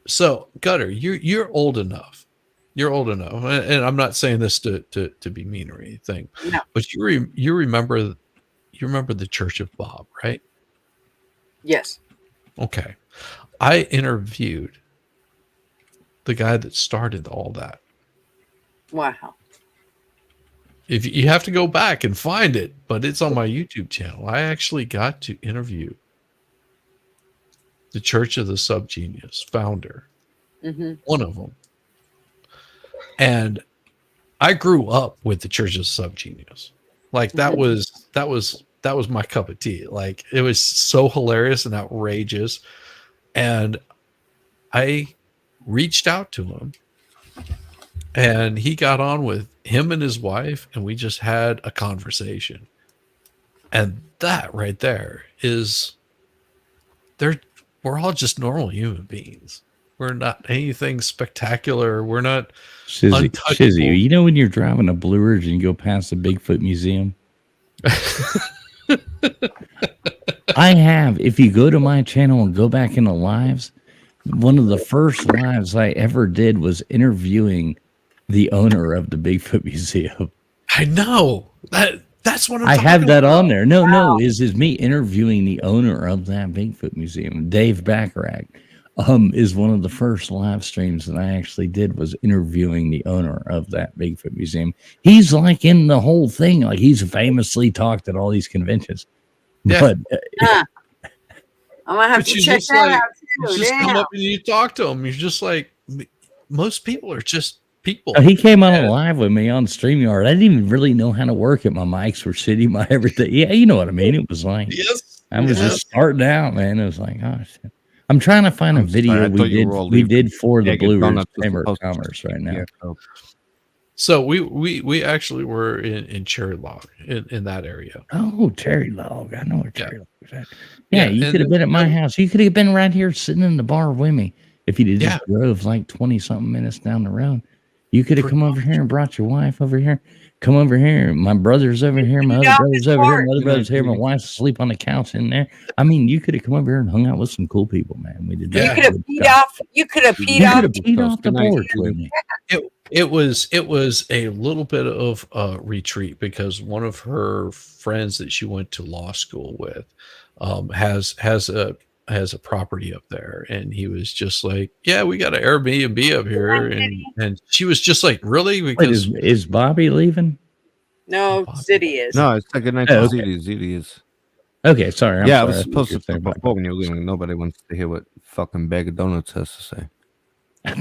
So, Gutter, you're old enough. You're old enough, and I'm not saying this to be mean or anything, No. but you remember the Church of Bob, right? Yes. Okay, I interviewed the guy that started all that. Wow. If you have to go back and find it, but it's on my YouTube channel. I actually got to interview the Church of the Subgenius founder, Mm-hmm. one of them. And I grew up with the Church of the Subgenius. Like that was my cup of tea. Like it was so hilarious and outrageous. And I reached out to him, and he got on with him and his wife, and we just had a conversation. And that right there is we're all just normal human beings. We're not anything spectacular. We're not untouchable. Shizzy, you know when you're driving a Blue Ridge and you go past the Bigfoot Museum? I have. If you go to my channel and go back into lives, one of the first lives I ever did was interviewing the owner of the Bigfoot Museum. I know that's what I have talking that about. on there. No, is me interviewing the owner of that Bigfoot Museum, Dave Bacharach. Is one of the first live streams that I actually did was interviewing the owner of that Bigfoot Museum. He's like in the whole thing, like he's famously talked at all these conventions. Yeah. But I'm gonna have But to you check just that like out you too. just come Damn. up and you talk to them. You're just like, most people are just people. he came on Yeah. live with me on StreamYard. I didn't even really know how to work it. My mics were shitty, my everything. Yeah, you know what I mean. It was like Yes, I was yes. just starting out, man. It was like, oh shit. I'm trying to find a I'm sorry, video I thought you were all we leaving. did for the Yeah, Blue Ridge donuts was Chamber of supposed to- Commerce right now. Yeah, so So we actually were in Cherry Log in that area. Oh, Cherry Log. I know where Cherry Log is at. Yeah, Yeah, you and could have then- been at my house. You could have been right here sitting in the bar with me if you'd have just Yeah. drove like 20 something minutes down the road. You could have Pretty come over here and brought your wife over here. Come over here. My brother's over here. My other Yeah, brother's it's over here. hard. My other brother's here. My Yeah. wife's asleep on the couch in there. I mean, you could have come over here and hung out with some cool people, man. We did. Yeah. You that could have good peed stuff. off. You could have You peed could off. have peed off the Good night, porch Susan. with me. It was a little bit of a retreat because one of her friends that she went to law school with has a property up there, and he was just like, yeah, we got an Airbnb up here, and she was just like, really? Wait, Because is Bobby leaving? No, City is. no, it's like a night Oh, to okay. ZD is. Okay, sorry. I'm Yeah, I sorry. was thought supposed you to were saying stop before when you were leaving. Nobody wants to hear what fucking bag of donuts has to say.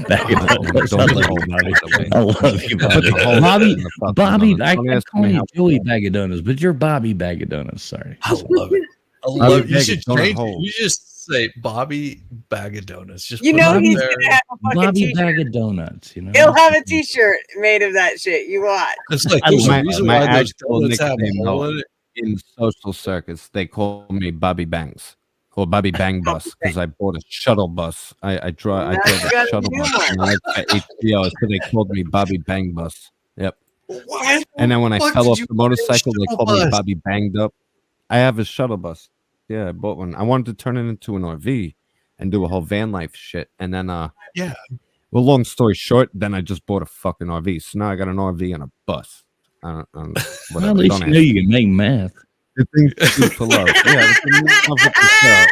Bag of donuts. I love you, Bobby. I love you, Put the whole Bobby. in the fucking Bobby, donuts. I Don't kept ask me calling you how- Joey Bag of Donuts, but you're Bobby Bag of Donuts. Sorry. I love it. I Bobby love it. You Bag should of Donut change it. Hole. You just say Bobby Bag of Donuts. Just You put know it up he's there. gonna have a fucking Bobby t-shirt. Bag of Donuts. You know. He'll have a t-shirt made of that shit. You watch. It's like I there's a love reason my why those actual donuts have a nickname, hole though. in it. In social circuits, they call me Bobby Bangs or Bobby Bang Bus because I bought a shuttle bus. I drove Now you a got a shuttle new bus. one. And I went to HBO, so they called me Bobby Bang Bus. Yep. Why And then when I the fuck fell did off you the buy a motorcycle, they shuttle called me bus? Bobby Banged Up. I have a shuttle bus. Yeah, I bought one. I wanted to turn it into an RV and do a whole van life shit. And then, Yeah. well, long story short, then I just bought a fucking RV. So now I got an RV and a bus. I don't Well, whatever. at least Don't you know ask you me. can make meth. The things you do for love. Yeah, the things you do for sale.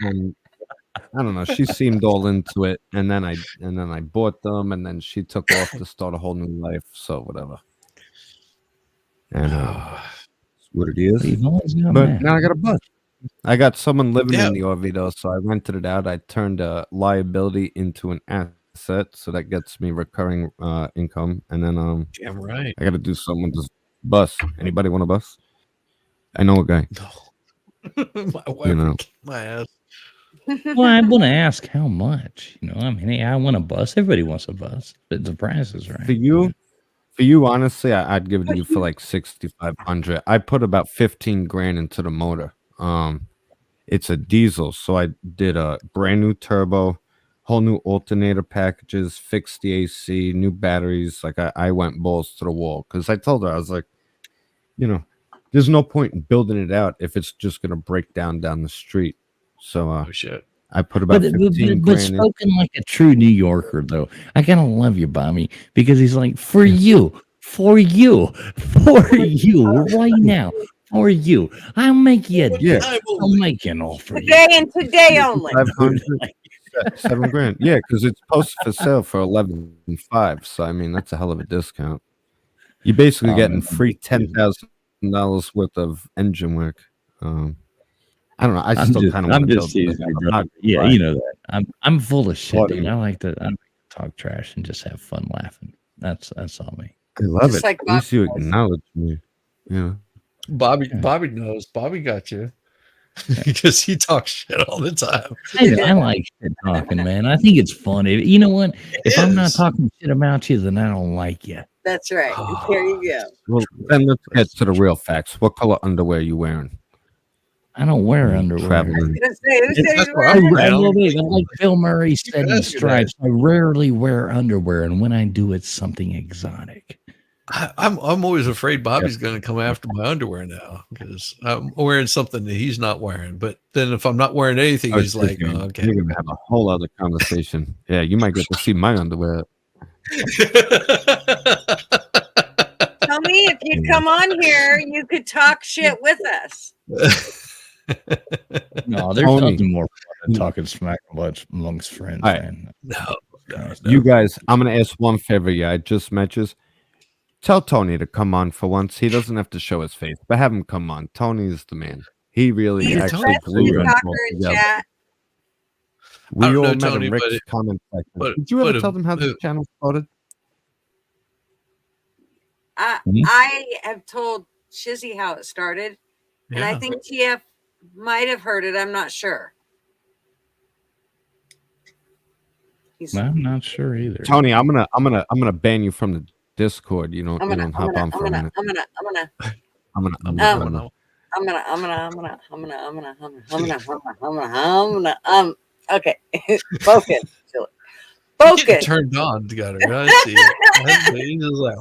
And I don't know. She seemed all into it, and then I bought them, and then she took off to start a whole new life. So whatever. And it's what it is. You've always got But that. now I got a bus. I got someone living Yeah. in the RV though, so I rented it out. I turned a liability into an asset, so that gets me recurring income. And then Damn right. I got to do something with this bus. Anybody want a bus? I know a guy. No. My wife You know. would kick my ass. Well, I want to ask how much. I mean, hey, I want a bus. Everybody wants a bus, but the price is right. For you, honestly, I'd give it to you for like 6,500. I put about 15 grand into the motor. It's a diesel, so I did a brand new turbo, whole new alternator packages, fixed the AC, new batteries. Like I went balls to the wall because I told her, I was like, there's no point in building it out if it's just gonna break down the street. So Oh shit. I put about 15 but grand in. spoken like a true New Yorker, though, I kind of love you, Bobby, because he's like, for you, right now, for you. I'll make you a Yeah. deal. I'll make an offer. Today and today only. 500, 7 grand. Yeah, because it's posted for sale for 11.5. So I mean, that's a hell of a discount. You're basically getting free $10,000 worth of engine work. I don't know. I still kind of want to build teasing you, brother. Yeah, you know that. I'm full of shit, dude. I like to talk trash and just have fun laughing. That's all me. I love Just it. like At least you Bob does. acknowledge me. Yeah. Bobby knows. Bobby got you. Because he talks shit all the time. I like shit talking, man. I think it's funny. You know what? If I'm not is. talking shit about you, then I don't like you. That's right. There you go. Well, then let's get to the real facts. What color underwear are you wearing? I don't wear underwear. Traveling. Who said he's That's wearing right. Like Bill Murray said in ask you that. Stripes, I rarely wear underwear, and when I do, it's something exotic. I'm always afraid Bobby's going to come after my underwear now because I'm wearing something that he's not wearing. But then if I'm not wearing anything, he's like, oh, okay. You're gonna have a whole other conversation. Yeah, you might get to see my underwear. Tony, if you'd come on here, you could talk shit with us. No, there's Tony. nothing more fun than talking smack amongst friends, All right. man. No. You guys, I'm gonna ask one favor. Yeah, I just met you. Tell Tony to come on for once. He doesn't have to show his face, but have him come on. Tony's the man. He really He's actually the glued best us talker all in together. chat. We I don't all know, met Tony, in but Rick's it- comment section. but- Did you ever but, tell them how the channel started? I have told Shizzy how it started, and I Yeah. think TF might have heard it. I'm not sure. He's, I'm not sure either. Tony, I'm gonna ban you from the Discord. You don't I'm gonna hop on for a minute. Okay. Focus. Getting Focus. turned on together. I see it. He's just like,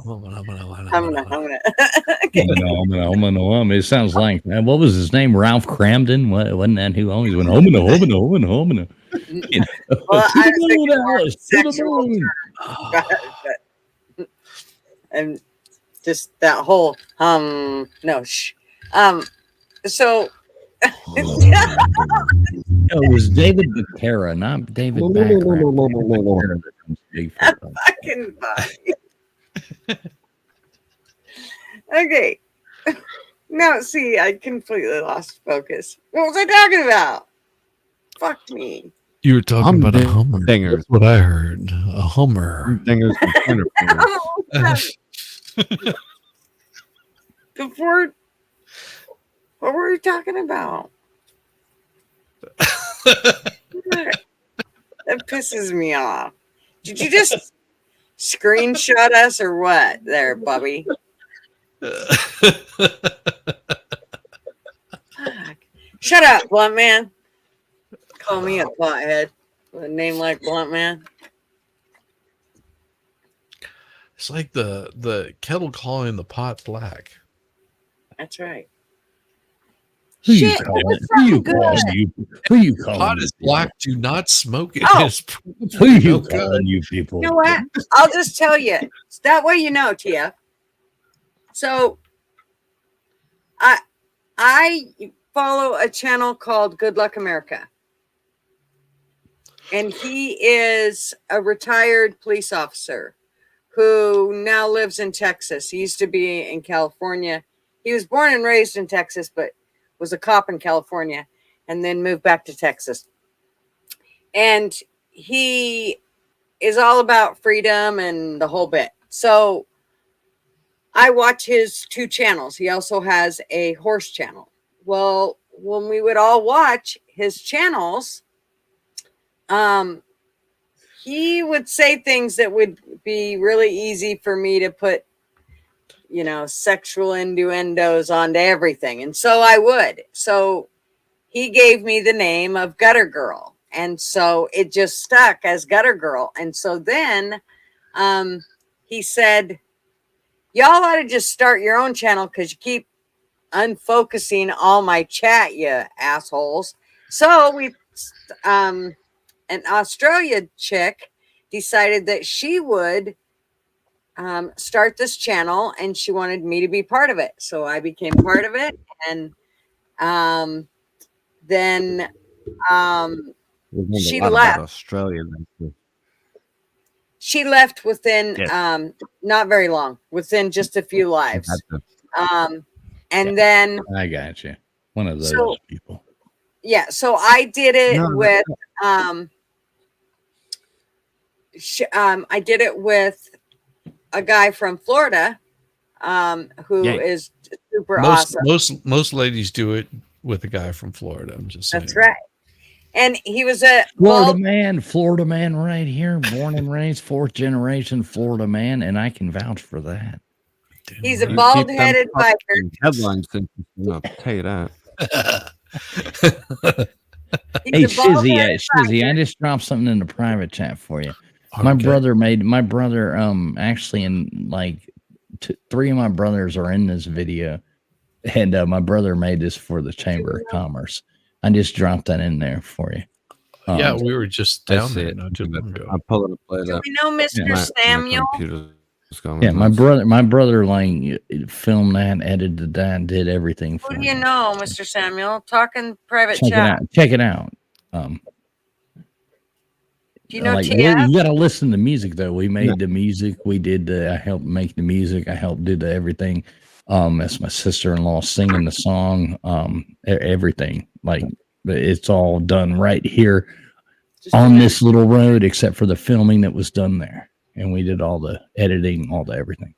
It sounds like, man, what was his name? Ralph Cramden? Wasn't that who always went homina? You know, Well, to I the was moon, thinking more Alice, to the sexual moon. and just that whole no shh so It was David Becerra, not David Baccarat. fucking body. Okay. No, see, I completely lost focus. What was I talking about? Fuck me. You were talking about a Hummer. Dingers. That's what I heard. A Hummer. Dingers and pointer fingers. Before, what were we talking about? That pisses me off. Did you just screenshot us or what there, Bobby? Fuck. Shut up, Blunt Man. Call me a pothead with a name like Blunt Man. It's like the kettle calling the pot black. That's right. Who you Shit, it calling? was Who you something calling? good. Who you calling? Pot you is people? black. Do not smoke it. Oh. It's Who you no good. calling, you people? You know what? I'll just tell you. That way you know, TF. So I follow a channel called Good Luck America. And he is a retired police officer who now lives in Texas. He used to be in California. He was born and raised in Texas, but was a cop in California and then moved back to Texas. And he is all about freedom and the whole bit. So I watch his 2 channels. He also has a horse channel. Well, when we would all watch his channels, he would say things that would be really easy for me to put, sexual innuendos onto everything. And so I would. So he gave me the name of Gutter Girl. And so it just stuck as Gutter Girl. And so then he said, y'all ought to just start your own channel because you keep unfocusing all my chat, you assholes. So an Australia chick decided that she would start this channel and she wanted me to be part of it. So I became part of it. And then she left. Australia. She left within not very long, within just a few lives. And then I got you. One of those people. Yeah, so I did it with I did it with a guy from Florida who is super awesome. Most ladies do it with a guy from Florida. I'm just saying. That's right. And he was a Florida man right here, born and raised, 4th generation Florida man, and I can vouch for that. He's a bald-headed biker. Headlines, I'll tell you that. Hey, Shizzy, I just dropped something in the private chat for you. Okay. My brother actually, in like 3 of my brothers are in this video, and my brother made this for the Chamber of Commerce. I just dropped that in there for you. Yeah, we were just down there not too long ago. I'm pulling a play. Do we know Mr. Samuel? My brother like filmed that, edited that, did everything for me. Who do you know, Mr. Samuel? Talking private chat. Check it out. Do you know TF? You got to listen to music though. We made the music. We did I helped make the music. I helped do everything. That's my sister-in-law singing the song. Everything it's all done right here on this little road, except for the filming that was done there. And we did all the editing, all the everything.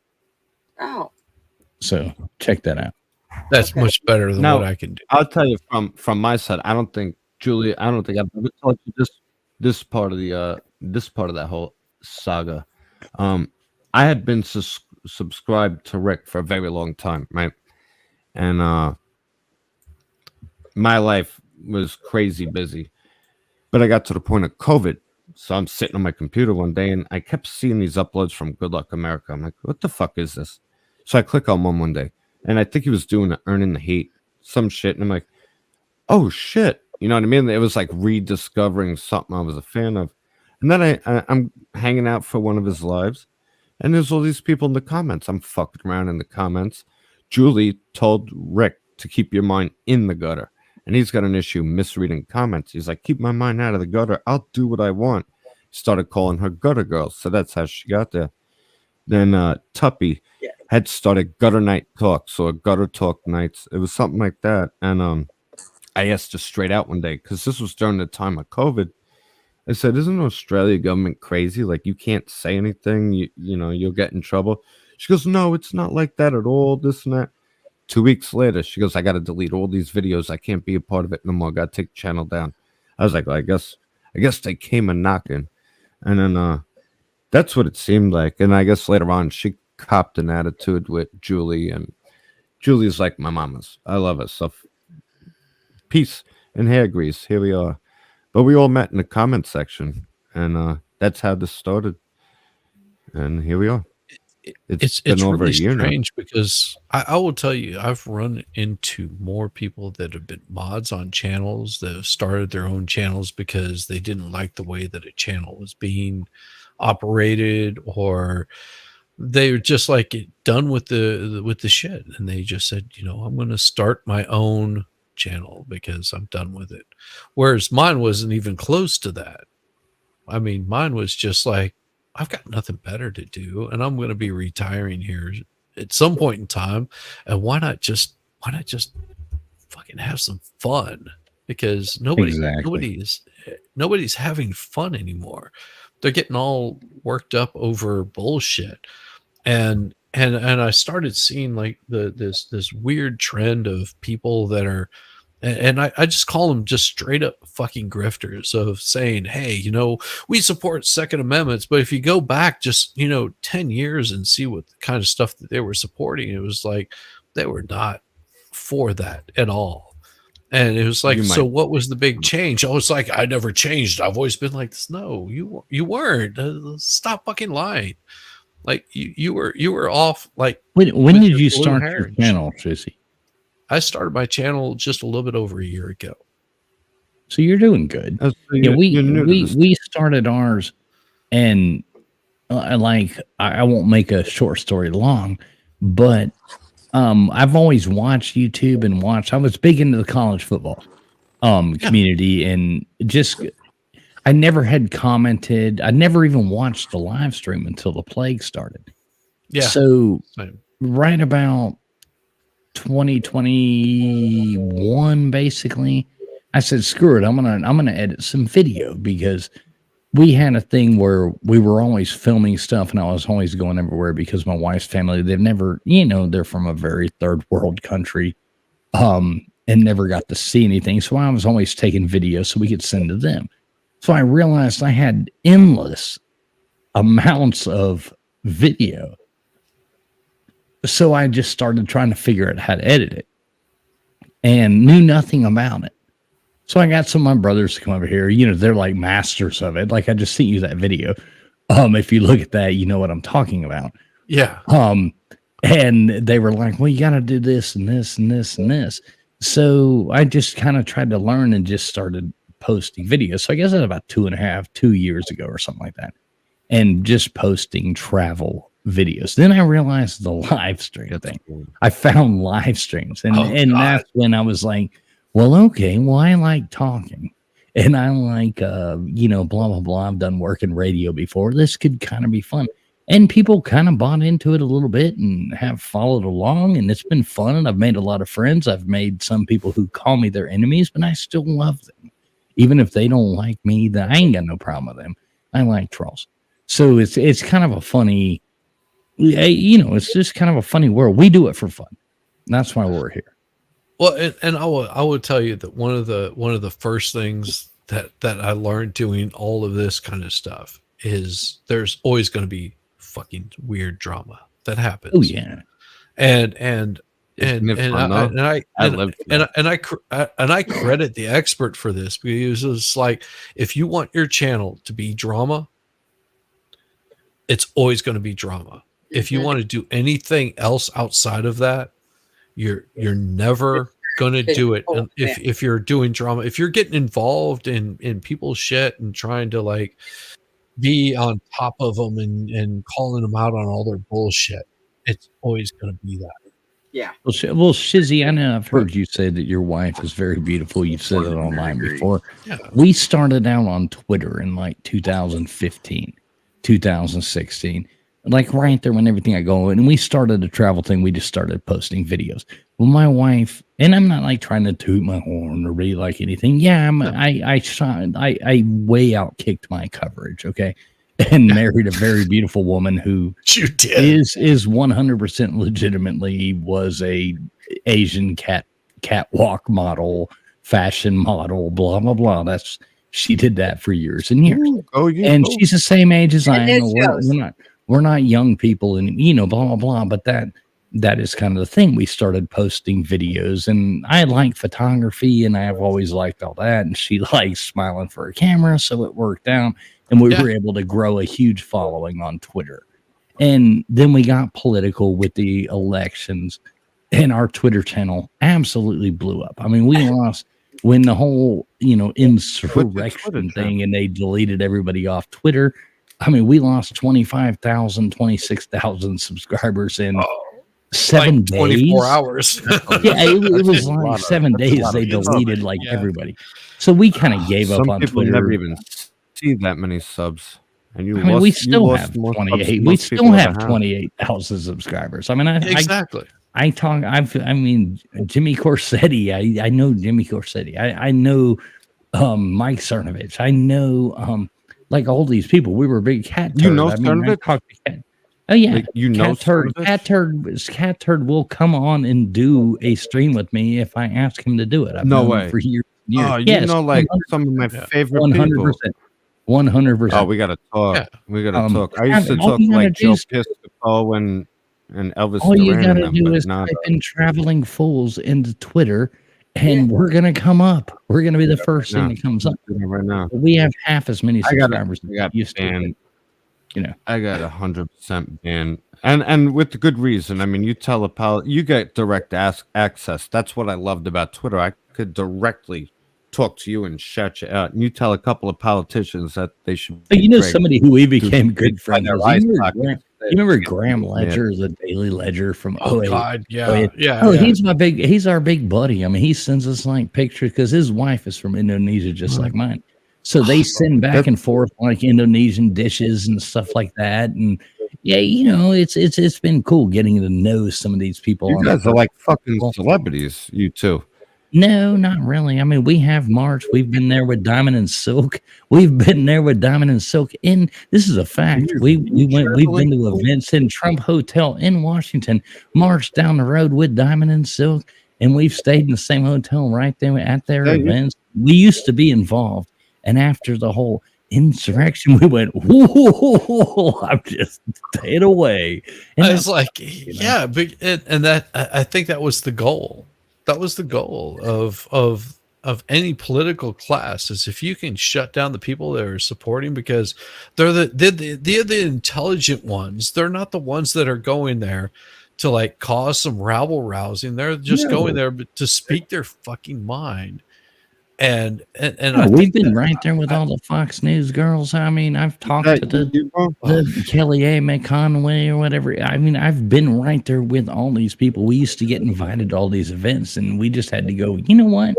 Oh. So check that out. That's much better than what I can do. I'll tell you from my side, I don't think I've ever told you this part of that whole saga. I had been subscribed to Rick for a very long time, right? And my life was crazy busy. But I got to the point of COVID. So I'm sitting on my computer one day and I kept seeing these uploads from Good Luck America. I'm like, what the fuck is this? So I click on one day and I think he was doing Earning the Hate, some shit. And I'm like, oh shit. You know what I mean? It was like rediscovering something I was a fan of. And then I'm hanging out for one of his lives and there's all these people in the comments. I'm fucking around in the comments. Julie told Rick to keep your mind in the gutter. And he's got an issue misreading comments. He's like, keep my mind out of the gutter. I'll do what I want. Started calling her Gutter Girl. So that's how she got there. Then Tuppy had started Gutter Night Talks or Gutter Talk Nights. It was something like that. And I asked her straight out one day, because this was during the time of COVID. I said, isn't Australia government crazy? Like, you can't say anything. You know, you'll get in trouble. She goes, no, it's not like that at all. This and that. 2 weeks later, she goes, I got to delete all these videos. I can't be a part of it no more. Got to take the channel down. I was like, well, I guess they came a knocking. And then that's what it seemed like. And I guess later on, she copped an attitude with Julie. And Julie's like my mama's. I love her. So peace and hair grease. Here we are. But we all met in the comment section. And that's how this started. And here we are. It's been over really a year strange now. Because I will tell you, I've run into more people that have been mods on channels that have started their own channels because they didn't like the way that a channel was being operated, or they were just like done with the shit, and they just said, I'm going to start my own channel because I'm done with it. Whereas mine wasn't even close to that. I mean, mine was just like, I've got nothing better to do, and I'm going to be retiring here at some point in time, and why not just fucking have some fun? Because Exactly. nobody's having fun anymore. They're getting all worked up over bullshit. And I started seeing like this weird trend of people that are, and I just call them just straight up fucking grifters, of saying, hey, we support Second Amendments, but if you go back just 10 years and see what kind of stuff that they were supporting, it was like they were not for that at all. And it was like, so what was the big change? I was like, I never changed. I've always been like this. No, you weren't. Stop fucking lying. Like you were off. Like, when did you start your heritage. channel, Shizzy? I started my channel just a little bit over a year ago. So you're doing good. Yeah, we started ours, and I won't make a short story long, but I've always watched YouTube and I was big into the college football community, and just I never had commented. I never even watched the live stream until the plague started. Yeah. So Same. right about 2021, basically, I said, screw it. I'm gonna edit some video, because we had a thing where we were always filming stuff, and I was always going everywhere because my wife's family, they've never, they're from a very third world country, and never got to see anything. So I was always taking videos so we could send to them. So I realized I had endless amounts of video. So I just started trying to figure out how to edit it, and knew nothing about it. So I got some of my brothers to come over here. They're like masters of it. Like, I just sent you that video. If you look at that, you know what I'm talking about. Yeah. And they were like, well, you got to do this and this and this and this. So I just kind of tried to learn and just started posting videos. So I guess that's about 2 years ago or something like that. And just posting travel videos. Then I realized the live stream thing. I found live streams, and that's when I was like, well, okay, well, I like talking, and I like, blah, blah, blah. I've done work in radio before. This could kind of be fun. And people kind of bought into it a little bit and have followed along, and it's been fun. And I've made a lot of friends. I've made some people who call me their enemies, but I still love them. Even if they don't like me, I ain't got no problem with them. I like trolls. So it's kind of a funny, it's just kind of a funny world. We do it for fun. That's why we're here. Well, and I will tell you that one of the first things that I learned doing all of this kind of stuff is there's always going to be fucking weird drama that happens. Oh yeah, and I credit the expert for this, because it's like, if you want your channel to be drama, it's always going to be drama. If you want to do anything else outside of that, you're never going to do it. And if you're doing drama, if you're getting involved in people's shit and trying to like be on top of them and calling them out on all their bullshit, it's always going to be that. Yeah. Well, Shizzy, I know I've heard you say that your wife is very beautiful. You've said it online before. Yeah. We started out on Twitter in like 2015, 2016. Like right there when everything I go, and we started a travel thing. We just started posting videos. Well, my wife, and I'm not like trying to toot my horn or be like anything. Yeah, I way outkicked my coverage. Okay. And married a very beautiful woman who you did. is 100% legitimately was a Asian catwalk model, fashion model, blah, blah, blah. She did that for years and years. And she's the same age as I am. We're not young people, and blah blah blah. But that is kind of the thing. We started posting videos, and I like photography, and I've always liked all that. And she likes smiling for a camera, so it worked out, and we were able to grow a huge following on Twitter. And then we got political with the elections, and our Twitter channel absolutely blew up. I mean, we lost when the whole insurrection thing, and they deleted everybody off Twitter. I mean, we lost 25,000, 26,000 subscribers in 7 like 24 days. hours. Yeah, it was a like lot of- 7 that's a days. lot They of deleted subs. like Yeah. everybody. So we kind of gave up Some on people Twitter. never even see that many subs, and you I mean, lost. we you still lost have more subs 28. than We most still people ever have 28,000 subscribers. I mean, Exactly. I mean, Jimmy Corsetti. I know Jimmy Corsetti. I know Mike Cernovich. I know like all these people. We were big Cat Turd. You know I mean, I Cernovich? talked to Cat. Oh yeah, Like, you know Cernovich? Cat Turd will come on and do a stream with me if I ask him to do it. I've No known way. him for years. And years. Oh, you Yes, know, like some of my favorite 100%. people. 100%. Oh, we gotta talk. Yeah. We gotta talk. I used to all talk you gotta like do Joe is- Piscopo and Elvis All you Duran and gotta them, do but is not type in "traveling fools" into Twitter, and we're gonna come up. We're gonna be the first thing that comes up. right now. We have half as many I got subscribers as we used to. banned. You know, I got 100% banned, and with good reason. I mean, you tell you get direct access. That's what I loved about Twitter. I could directly talk to you and shout you out. And you tell a couple of politicians that they should. but you know, dragged somebody who we became to good friends their with. eye You remember sockets. Graham Ledger, the Daily Ledger from Oh 08? God, yeah, 08. yeah. Oh, yeah. he's our big buddy. I mean, he sends us like pictures because his wife is from Indonesia, just like mine. So they send back and forth like Indonesian dishes and stuff like that. And yeah, you know, it's been cool getting to know some of these people. You guys are like fucking celebrities, you two. No, not really. I mean, we have March. We've been there with Diamond and Silk. We've been there with Diamond and Silk. And this is a fact. We've been to events in Trump Hotel in Washington, marched down the road with Diamond and Silk, and we've stayed in the same hotel right there at their events. We used to be involved. And after the whole insurrection, we went, whoa, I'm just staying away. And I was like, yeah, but and that I think that was the goal. That was the goal of any political class, is if you can shut down the people that are supporting, because they're the intelligent ones. They're not the ones that are going there to like cause some rabble rousing. They're just going there to speak their fucking mind. And we've been right there with all the Fox News girls. I mean, I've talked to the Kelly A. McConway or whatever. I mean, I've been right there with all these people. We used to get invited to all these events, and we just had to go, you know what?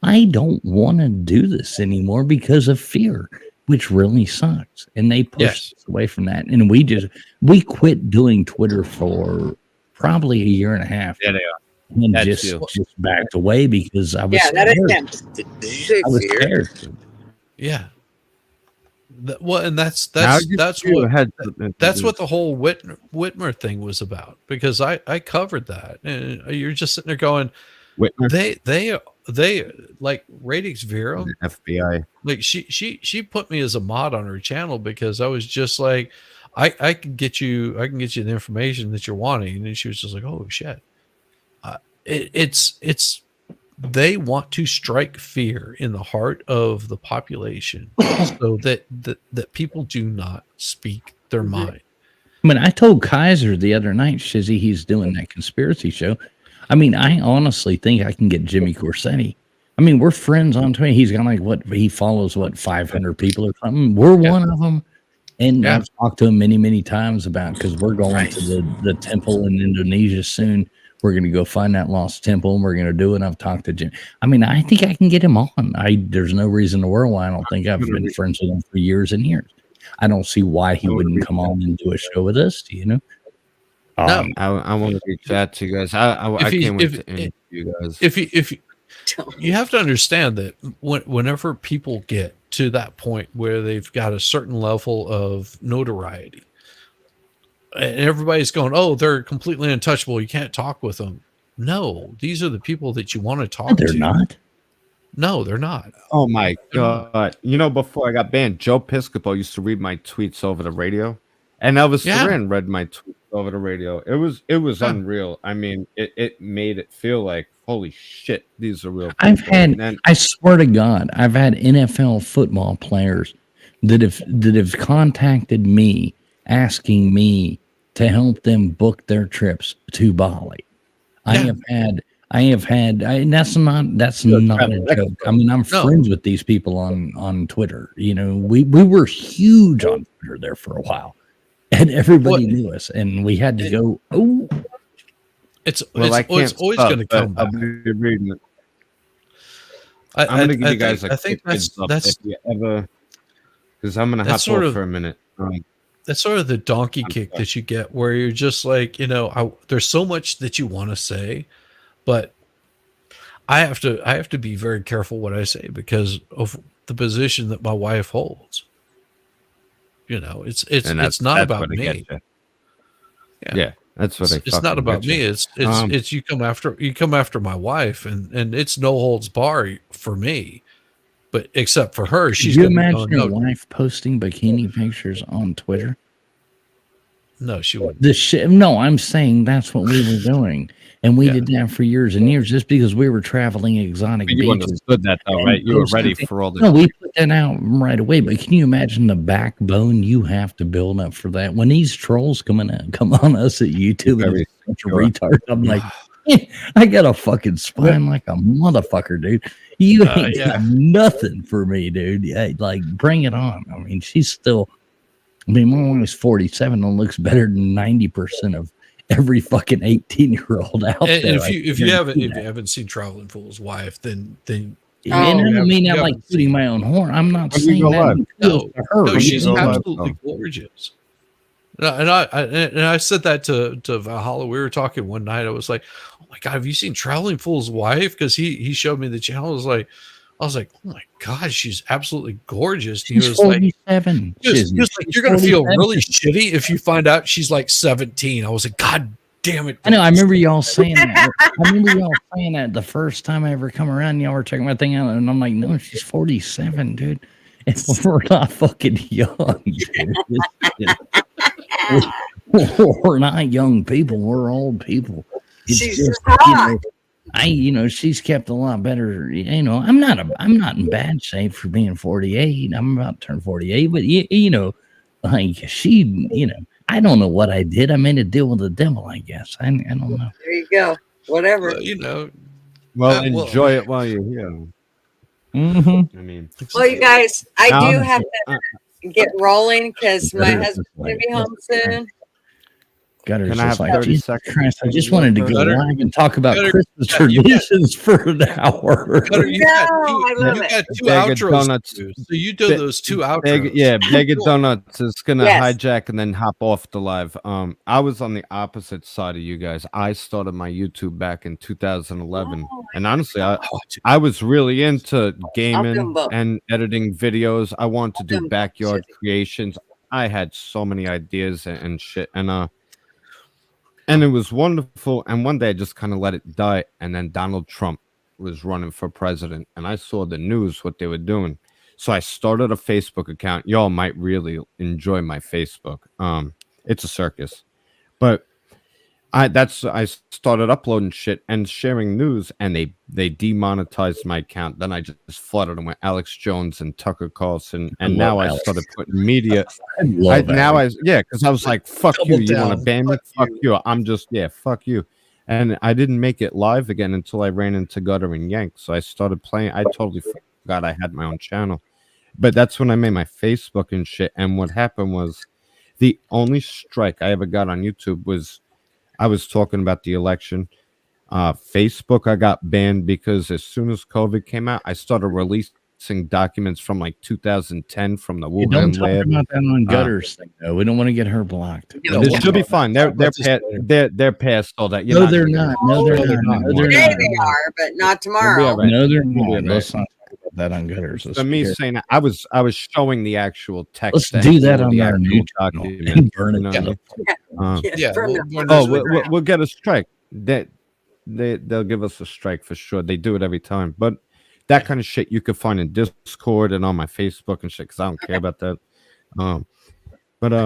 I don't want to do this anymore because of fear, which really sucks. And they pushed us away from that. And we quit doing Twitter for probably a year and a half. Yeah, they are. And just backed away because I was that is scared. him. Did you say I was fear? scared. Yeah. Well, and that's How what you had that's what the whole Whitmer thing was about, because I covered that, and you're just sitting there going, Whitmer? they like Radix Vera, FBI. like she put me as a mod on her channel because I was just like, I can get you the information that you're wanting, and she was just like, oh shit, it's they want to strike fear in the heart of the population so that people do not speak their mind. I mean, I told Kaiser the other night, Shizzy, he's doing that conspiracy show. I mean, I honestly think I can get Jimmy Corsetti. I mean, we're friends on Twitter. He's got like he follows 500 people or something. We're one of them. And I've talked to him many, many times about, because we're going to the temple in Indonesia soon. We're going to go find that lost temple, and we're going to do it. I've talked to Jim. I mean, I think I can get him on. There's no reason in the world why I don't think I've been friends with him for years and years. I don't see why he wouldn't come on and do a show with us. Do you know? No, I want to reach out to you guys. I can't wait to interview you guys. If you have to understand that whenever people get to that point where they've got a certain level of notoriety, and everybody's going, oh, they're completely untouchable, you can't talk with them. No, these are the people that you want to talk to. They're not. No, they're not. Oh my god! You know, before I got banned, Joe Piscopo used to read my tweets over the radio, and Elvis Duran read my tweets over the radio. It was unreal. I mean, it made it feel like, holy shit, these are real people. I swear to God, I've had NFL football players that have contacted me asking me to help them book their trips to Bali. I have had I have had, and that's not a joke. I mean, I'm friends with these people on Twitter. You know, we were huge on Twitter there for a while, and everybody knew us, and we had to go. Oh, it's always going to come back. I'll be reading it. I'm going to give you guys I think that's if you ever, because I'm going to hop off for a minute. That's sort of the donkey kick that you get, where you're just like, you know, there's so much that you want to say, but I have to be very careful what I say because of the position that my wife holds. You know, it's not about me. Yeah, that's what it's not about me. It's you come after my wife, and it's no holds bar for me. But except for her, she's. Could you imagine your wife posting bikini pictures on Twitter? No, she wouldn't. No, I'm saying that's what we were doing, and we did that for years and years, just because we were traveling exotic beaches. You understood that, though, right? You were ready for all this. No, we put that out right away. But can you imagine the backbone you have to build up for that? When these trolls come on us at YouTube and bunch of retards, I'm like, I got a fucking spine like a motherfucker, dude. You ain't got nothing for me, dude. Yeah, like, bring it on. I mean, she's still. I mean, my wife is 47 and looks better than 90% of every fucking 18-year-old out there. And if you haven't seen Traveling Fool's Wife, then and I don't mean that like tooting my own horn. I'm not saying that. No, she's absolutely gorgeous. And I said that to Valhalla. We were talking one night. I was like, "Oh my god, have you seen Traveling Fool's Wife?" Because he showed me the channel. I was like, "Oh my god, she's absolutely gorgeous." She's he was 47. He was like, "You're gonna feel really shitty if you find out she's like 17." I was like, "God damn it!" I know. I remember y'all saying that. The first time I ever come around. Y'all were checking my thing out, and I'm like, "No, she's 47, dude." And we're not fucking young. We're not young people. We're old people. It's just, she's kept a lot better. You know, I'm not in bad shape for being 48. I'm about to turn 48, but like she, I don't know what I did. I made a deal with the devil, I guess. I don't know. There you go. Whatever. Well, enjoy it while you're here. Mm-hmm. I mean, well, you guys, I do have to get rolling because my husband's gonna be home soon. Gutter's Can I have 30 seconds? Christ, I just wanted to go live and talk about Christmas traditions for an hour. You got two outros. So you do those two outros. Bag of Donuts is gonna hijack and then hop off the live. I was on the opposite side of you guys. I started my YouTube back in 2011, and honestly, I was really into gaming and editing videos. I wanted to do backyard creations. I had so many ideas and shit, and it was wonderful. And one day I just kind of let it die. And then Donald Trump was running for president. And I saw the news, what they were doing. So I started a Facebook account. Y'all might really enjoy my Facebook. It's a circus. But I started uploading shit and sharing news. And they demonetized my account. Then I just flooded them with Alex Jones and Tucker Carlson. And now I started putting media. Because I was like, fuck you. You want to ban me? Fuck you. I'm just, fuck you. And I didn't make it live again until I ran into Gutter and Yank. So I started playing. I totally forgot I had my own channel. But that's when I made my Facebook and shit. And what happened was the only strike I ever got on YouTube was I was talking about the election. Facebook, I got banned because as soon as COVID came out, I started releasing documents from like 2010 from the Wuhan lab. Don't talk about that on Gutter's thing, though. We don't want to get her blocked. It should be fine. They're past all that. No, they're not. No, they're not. Today they are, but not tomorrow. No, they're not. Let's not talk about that on Gutter's. So me saying that, I was showing the actual text. Let's do that on our new document and burn it down. We'll get a strike. They'll give us a strike for sure. They do it every time. But that kind of shit you could find in Discord and on my Facebook and shit because I don't care about that.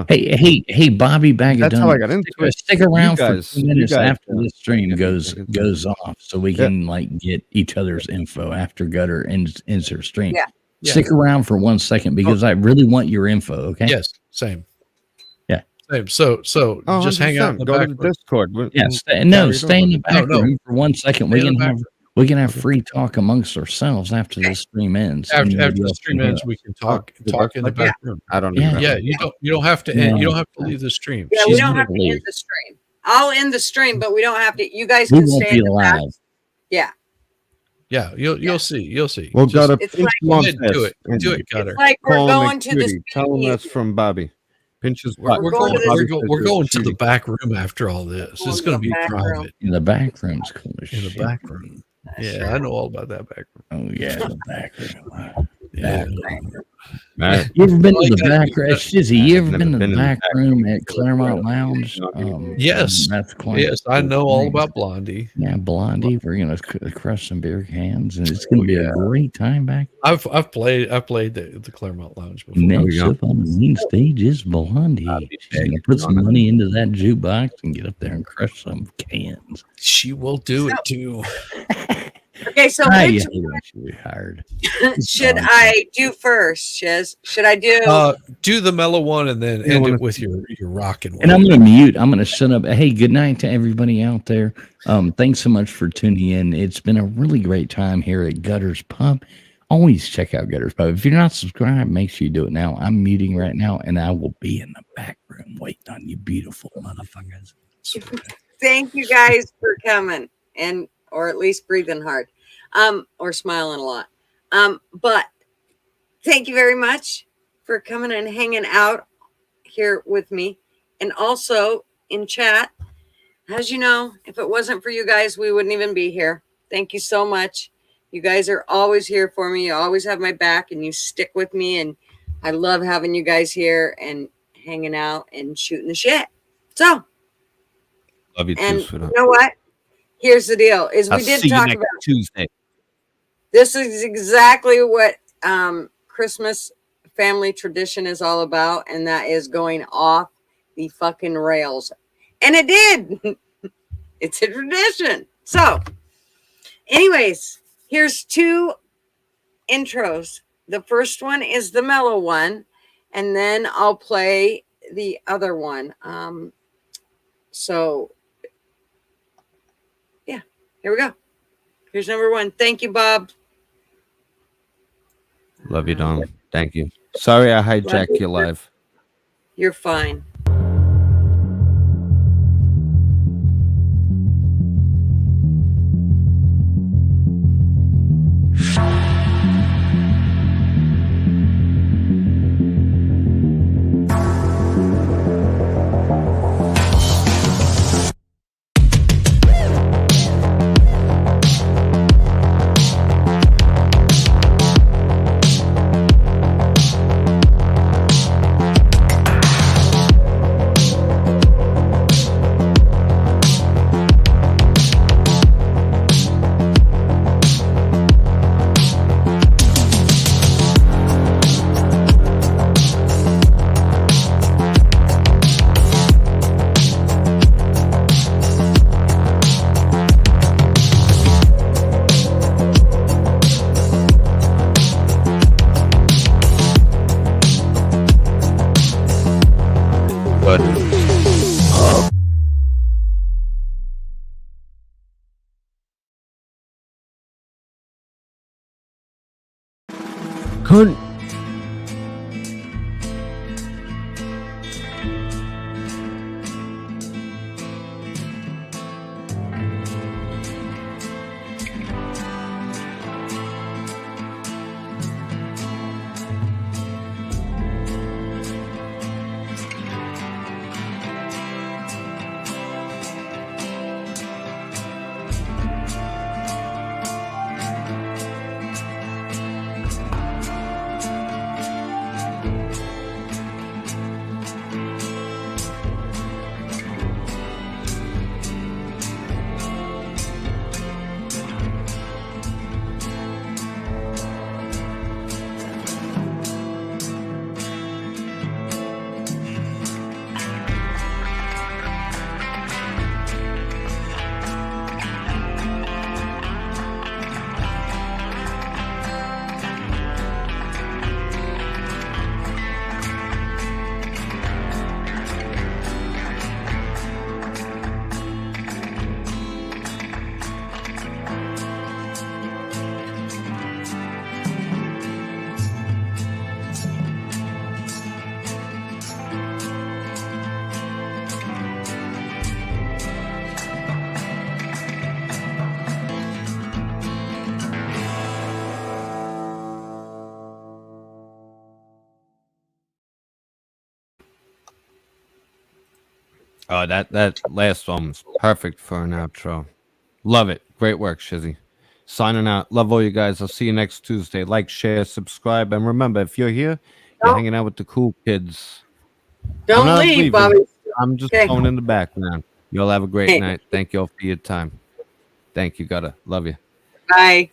Hey, Bobby Bag of That's Donuts. how I got into it. Stick around for 2 minutes after the stream goes off, so we can like get each other's info after Gutter ends her stream. Yeah. Stick around for 1 second because I really want your info. Okay. Yes. Same. Yeah. same. So Oh, just hang out in the Go back to the room. Discord. Yeah, and stay carry in it the back No. room for 1 second. Stay in the back We can have free talk amongst ourselves after the stream ends. and After nobody the else stream can hear ends, us. we can Oh, talk that's in the like back room. I don't Yeah. know. Yeah, you don't have to end. No. You don't have to leave the stream. Yeah, we She's don't gonna have to leave. end the stream. I'll end the stream, but we don't have to. You guys We can won't stay be in the back. live. Yeah, Yeah, you'll see. You'll see. We'll Just go to It's Pinch like- go ahead, Montes do it. and Do it, Gutter. it's like we're call him going to the McCutie. Tell him that's speakeasy. from Bobby. Pinch his We're, butt. we're going going. to We're, this- go, we're going to the back room after all this. Going It's to going the to be back room. private In the back room's cool as in the shit. back room. Yeah, I know all about that back room. Oh yeah, the back room. Yeah. You ever been Well, to you the gotta- back room? Shizzy, you I've ever never been to been the in the back back room room. at Claremont Lounge? Yes. That's quite Yes, I know all nice. about Blondie. Yeah, Blondie. We're gonna crush some beer cans, and it's gonna be a great time back. I've played the Claremont Lounge before. Next go. up on the main stage is Blondie. She's gonna put some money into that jukebox and get up there and crush some cans. She will do it too. Okay, so I which hate when she retired. should I do first, Shiz? Should I do? Do the mellow one and then You end wanna- it with your rockin' one. And I'm gonna mute. I'm gonna shut up. Hey, good night to everybody out there. Thanks so much for tuning in. It's been a really great time here at Gutters Pub. Always check out Gutters Pub. If you're not subscribed, make sure you do it now. I'm muting right now, and I will be in the back room waiting on you, beautiful motherfuckers. Thank you guys for coming or at least breathing hard, or smiling a lot. But thank you very much for coming and hanging out here with me, and also in chat. As you know, if it wasn't for you guys, we wouldn't even be here. Thank you so much. You guys are always here for me. You always have my back, and you stick with me. And I love having you guys here and hanging out and shooting the shit. So, Love you too, and sweetheart. you know what? Here's the deal: is we I'll did see you talk next about Tuesday. this is exactly what Christmas family tradition is all about, and that is going off the fucking rails. And it did. It's a tradition. So, anyways, here's two intros. The first one is the mellow one, and then I'll play the other one. So, yeah, here we go. Here's number one. Thank you, Bob. Love you, Dom. Thank you. Sorry I hijacked your live. You're fine. But couldn't. Oh, that last one was perfect for an outro. Love it. Great work, Shizzy. Signing out. Love all you guys. I'll see you next Tuesday. Like, share, subscribe, and remember, if you're here, you're Don't, hanging out with the cool kids. I'm don't not leave, leaving. Bobby. I'm just Okay. going in the background. Y'all have a great night. Thank you all for your time. Thank you, Gutter. Love you. Bye.